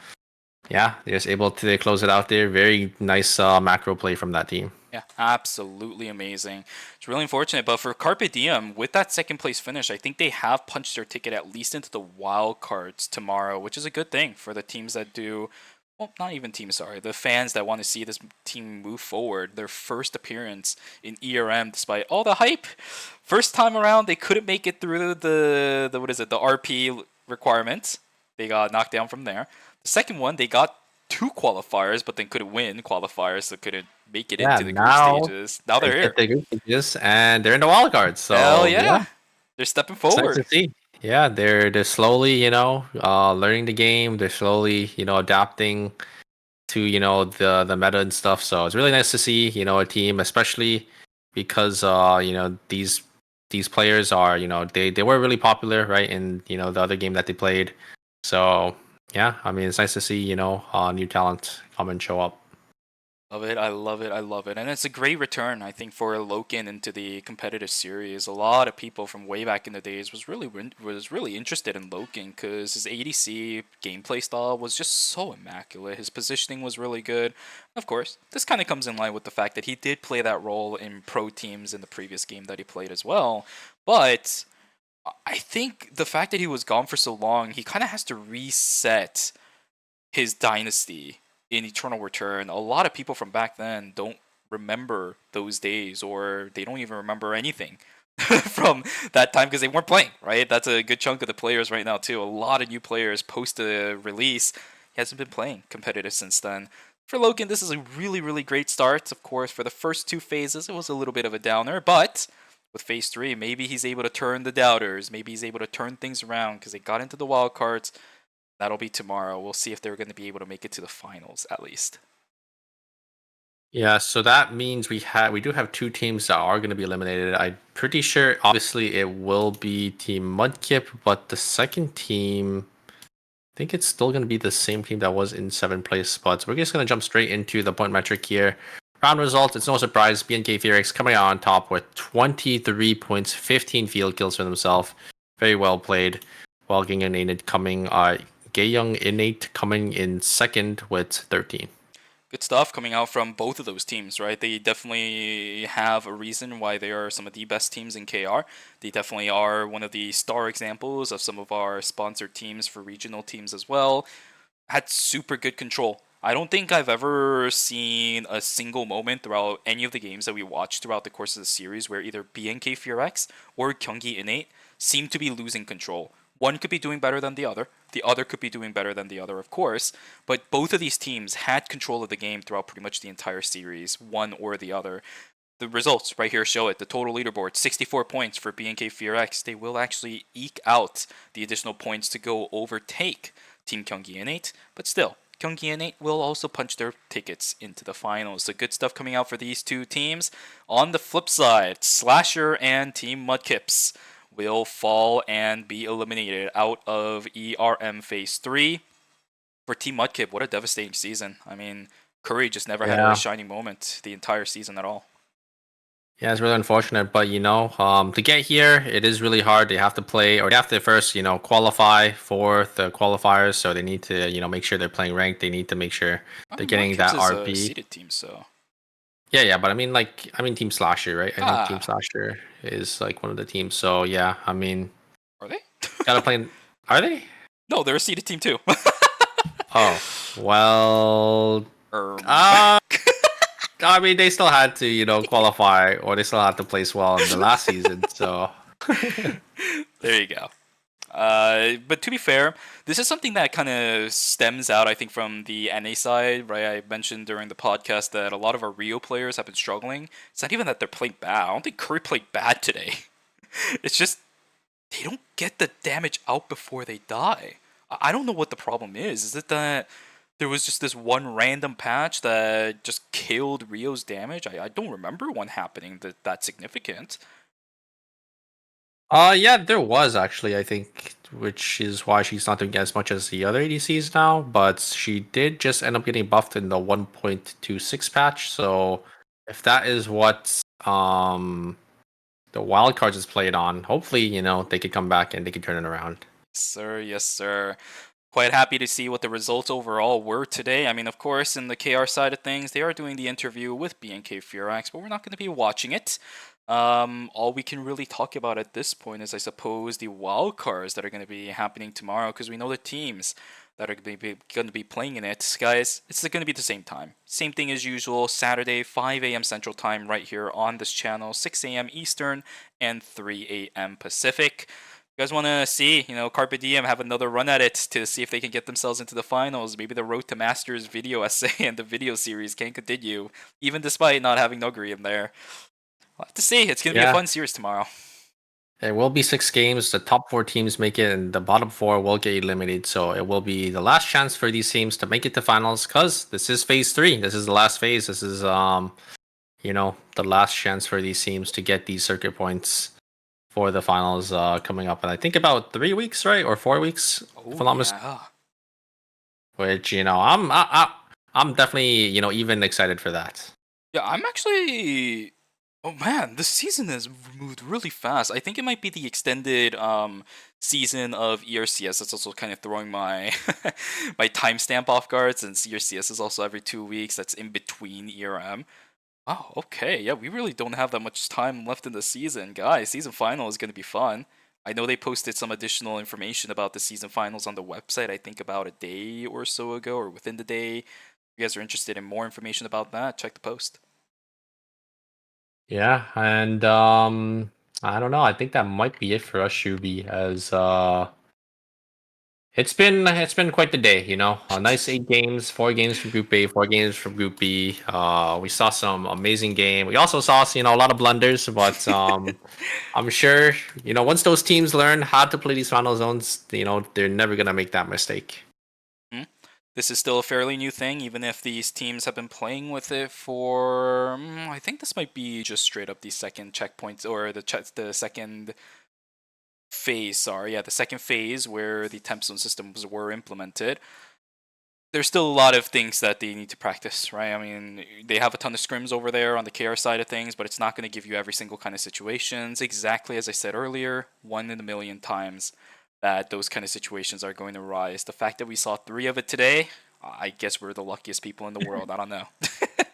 yeah, they're just able to close it out there. Very nice macro play from that team. Yeah, absolutely amazing. It's really unfortunate, but for Carpe Diem, with that second place finish, I think they have punched their ticket at least into the wild cards tomorrow, which is a good thing for the teams that do. Well, not even teams, sorry. The fans that want to see this team move forward. Their first appearance in ERM, despite all the hype. First time around, they couldn't make it through the RP requirements. They got knocked down from there. The second one, they got 2 qualifiers, but then couldn't win qualifiers, so couldn't make it into the group stages. Now they're here. The group stages, and they're in the wild cards. So hell yeah. They're stepping it's forward. nice to see. Yeah, they're slowly, learning the game. They're slowly, adapting to, the meta and stuff. So it's really nice to see, a team, especially because, these players are, they were really popular, right, in, the other game that they played. So yeah, I mean, it's nice to see, new talent come and show up. Love it, I love it, I love it. And it's a great return, I think, for Loken into the competitive series. A lot of people from way back in the days was really interested in Loken because his ADC gameplay style was just so immaculate. His positioning was really good. Of course, this kind of comes in line with the fact that he did play that role in pro teams in the previous game that he played as well. But I think the fact that he was gone for so long, he kind of has to reset his dynasty in Eternal Return. A lot of people from back then don't remember those days, or they don't even remember anything from that time because they weren't playing, right? That's a good chunk of the players right now too. A lot of new players post the release. He hasn't been playing competitive since then. For Loken, this is a really, really great start. Of course, for the first 2 phases, it was a little bit of a downer, but with phase 3, maybe he's able to turn the doubters. Maybe he's able to turn things around because they got into the wild cards. That'll be tomorrow. We'll see if they're going to be able to make it to the finals at least. Yeah, so that means we do have 2 teams that are going to be eliminated. I'm pretty sure, obviously, it will be Team Mudkip, but the second team, I think it's still going to be the same team that was in 7th place. But we're just going to jump straight into the point metric here. Round results, it's no surprise. BNK Phoenix coming out on top with 23 points, 15 field kills for themselves. Very well played. While Gaeyoung Innate coming in second with 13. Good stuff coming out from both of those teams, right? They definitely have a reason why they are some of the best teams in KR. They definitely are one of the star examples of some of our sponsored teams for regional teams as well. Had super good control. I don't think I've ever seen a single moment throughout any of the games that we watched throughout the course of the series where either BNK Furex or Gyeonggi Innate seem to be losing control. One could be doing better than the other could be doing better than the other, of course, but both of these teams had control of the game throughout pretty much the entire series, one or the other. The results right here show it. The total leaderboard, 64 points for BNK Furex. They will actually eke out the additional points to go overtake Team Gyeonggi Innate, but still, Gyeonggi Innate will also punch their tickets into the finals. So good stuff coming out for these 2 teams. On the flip side, Slasher and Team Mudkips will fall and be eliminated out of ERM Phase 3. For Team Mudkip, what a devastating season. I mean, Curry just never had a shining moment the entire season at all. Yeah, it's really unfortunate, but to get here, it is really hard. They have to play, or they have to first, qualify for the qualifiers. So they need to, make sure they're playing ranked. They need to make sure I they're mean, getting Mudkips that is a RP. seeded team, so. Yeah, yeah, but I mean Team Slasher, right? I think Team Ah, Slasher is like one of the teams. So yeah, I mean, are they? gotta play. Are they? No, they're a seeded team too. Oh, well, Erm. uh, I mean, they still had to, qualify, or they still had to place well in the last season. So There you go. But to be fair, this is something that kind of stems out, I think, from the NA side, right? I mentioned during the podcast that a lot of our Rio players have been struggling. It's not even that they're playing bad. I don't think Curry played bad today. It's just they don't get the damage out before they die. I don't know what the problem is. Is it that there was just this one random patch that just killed Rio's damage? I don't remember one happening that significant. yeah, there was actually, I think, which is why she's not doing as much as the other ADCs now. But she did just end up getting buffed in the 1.26 patch. So if that is what the wild cards is played on, hopefully, they could come back and they could turn it around. Sir, yes, sir. Quite happy to see what the results overall were today. I mean, of course, in the KR side of things, they are doing the interview with BNK Furax, but we're not going to be watching it. All we can really talk about at this point is, I suppose, the wild cards that are going to be happening tomorrow, because we know the teams that are going to be playing in it. Guys, it's going to be the same time. Same thing as usual, Saturday, 5 a.m. Central Time right here on this channel, 6 a.m. Eastern, and 3 a.m. Pacific. You guys want to see, Carpe Diem have another run at it to see if they can get themselves into the finals. Maybe the Road to Masters video essay and the video series can continue, even despite not having Nuguri in there. We'll have to see. It's going to be a fun series tomorrow. There will be 6 games. The top 4 teams make it, and the bottom 4 will get eliminated. So it will be the last chance for these teams to make it to finals, because this is phase 3. This is the last phase. This is, the last chance for these teams to get these circuit points for the finals coming up. And I think about 3 weeks, right? Or 4 weeks, if I'm not mistaken. Which, I'm definitely, even excited for that. Yeah, I'm actually... Oh man, this season has moved really fast. I think it might be the extended season of ERCS that's also kind of throwing my my timestamp off guard, since ERCS is also every 2 weeks. That's in between ERM. Oh, okay. Yeah, we really don't have that much time left in the season. Guys, season final is going to be fun. I know they posted some additional information about the season finals on the website, I think about a day or so ago, or within the day. If you guys are interested in more information about that, check the post. Yeah, and I don't know. I think that might be it for us, Shubi, as it's been quite the day, A nice 8 games, 4 games from Group A, 4 games from Group B. We saw some amazing game. We also saw, a lot of blunders, but I'm sure, once those teams learn how to play these final zones, they're never gonna make that mistake. This is still a fairly new thing, even if these teams have been playing with it for... I think this might be just straight up the second checkpoint, or the second phase, sorry. Yeah, the second phase where the temp zone systems were implemented. There's still a lot of things that they need to practice, right? I mean, they have a ton of scrims over there on the KR side of things, but it's not going to give you every single kind of situations. Exactly as I said earlier, 1 in a million times that those kind of situations are going to arise. The fact that we saw 3 of it today, I guess we're the luckiest people in the world. I don't know.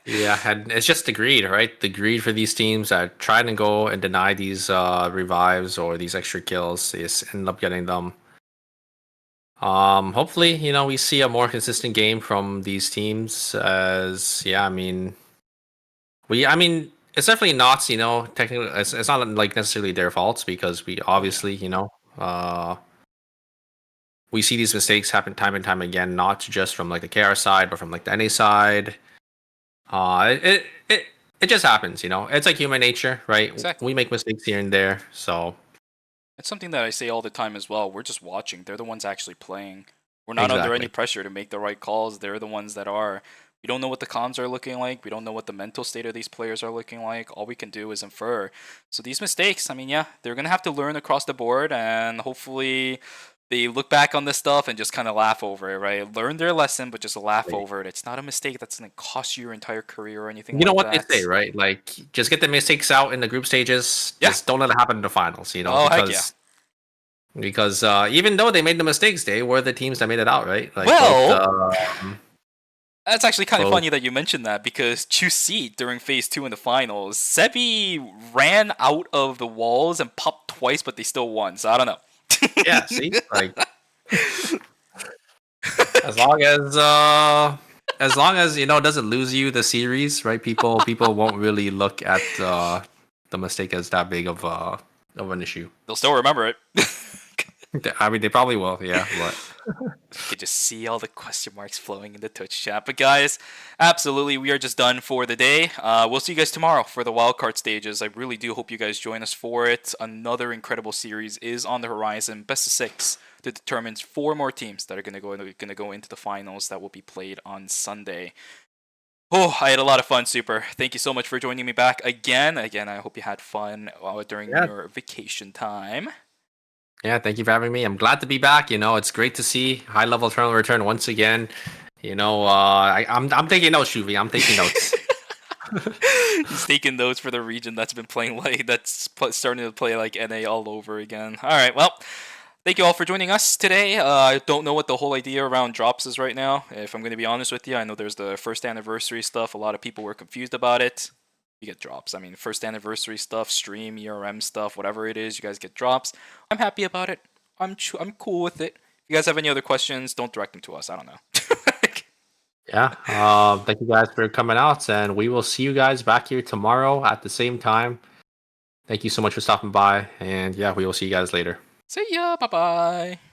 Yeah, and it's just the greed, right? The greed for these teams that try to go and deny these revives or these extra kills, they just end up getting them. Hopefully, we see a more consistent game from these teams. As I mean, it's definitely not, technically, it's not like necessarily their faults, because we obviously, we see these mistakes happen time and time again, not just from like the KR side, but from like the NA side. It just happens, It's like human nature, right? Exactly. We make mistakes here and there, so it's something that I say all the time as well. We're just watching. They're the ones actually playing. We're not under any pressure to make the right calls. They're the ones that are. We don't know what the comms are looking like. We don't know what the mental state of these players are looking like. All we can do is infer. So these mistakes, I mean, yeah, they're going to have to learn across the board, and hopefully they look back on this stuff and just kind of laugh over it, right? Learn their lesson, but just laugh over it. It's not a mistake that's going to cost you your entire career or anything You know like what that. they say, right? Like, just get the mistakes out in the group stages. Yeah. Just don't let it happen in the finals. You know, Oh, heck yeah. because even though they made the mistakes, they were the teams that made it out, right? Like, Well, that's actually kind of both- funny that you mentioned that, because Chuseat during phase 2 in the finals, Sebi ran out of the walls and popped twice, but they still won. So I don't know. yeah, see, like as long as it doesn't lose you the series, right? People won't really look at the mistake as that big of an issue. They'll still remember it. I mean, they probably will, yeah. But You can just see all the question marks flowing in the Twitch chat. But guys, absolutely, we are just done for the day. We'll see you guys tomorrow for the wildcard stages. I really do hope you guys join us for it. Another incredible series is on the horizon. Best of 6 that determines 4 more teams that are going to go into the finals that will be played on Sunday. Oh, I had a lot of fun, Super. Thank you so much for joining me back again. Again, I hope you had fun during your vacation time. yeah, thank you for having me. I'm glad to be back. It's great to see high level tournament return once again. I'm taking notes, Shuvi. I'm taking notes. He's taking notes for the region that's been playing starting to play like NA all over again. All right, well, thank you all for joining us today. I don't know what the whole idea around drops is right now. If I'm going to be honest with you, I know there's the first anniversary stuff. A lot of people were confused about it. You get drops. I mean, first anniversary stuff, stream, ERM stuff, whatever it is, you guys get drops. I'm happy about it. I'm cool with it. If you guys have any other questions, don't direct them to us. I don't know. Yeah. Thank you guys for coming out, and we will see you guys back here tomorrow at the same time. Thank you so much for stopping by, and yeah, we will see you guys later. See ya. Bye-bye.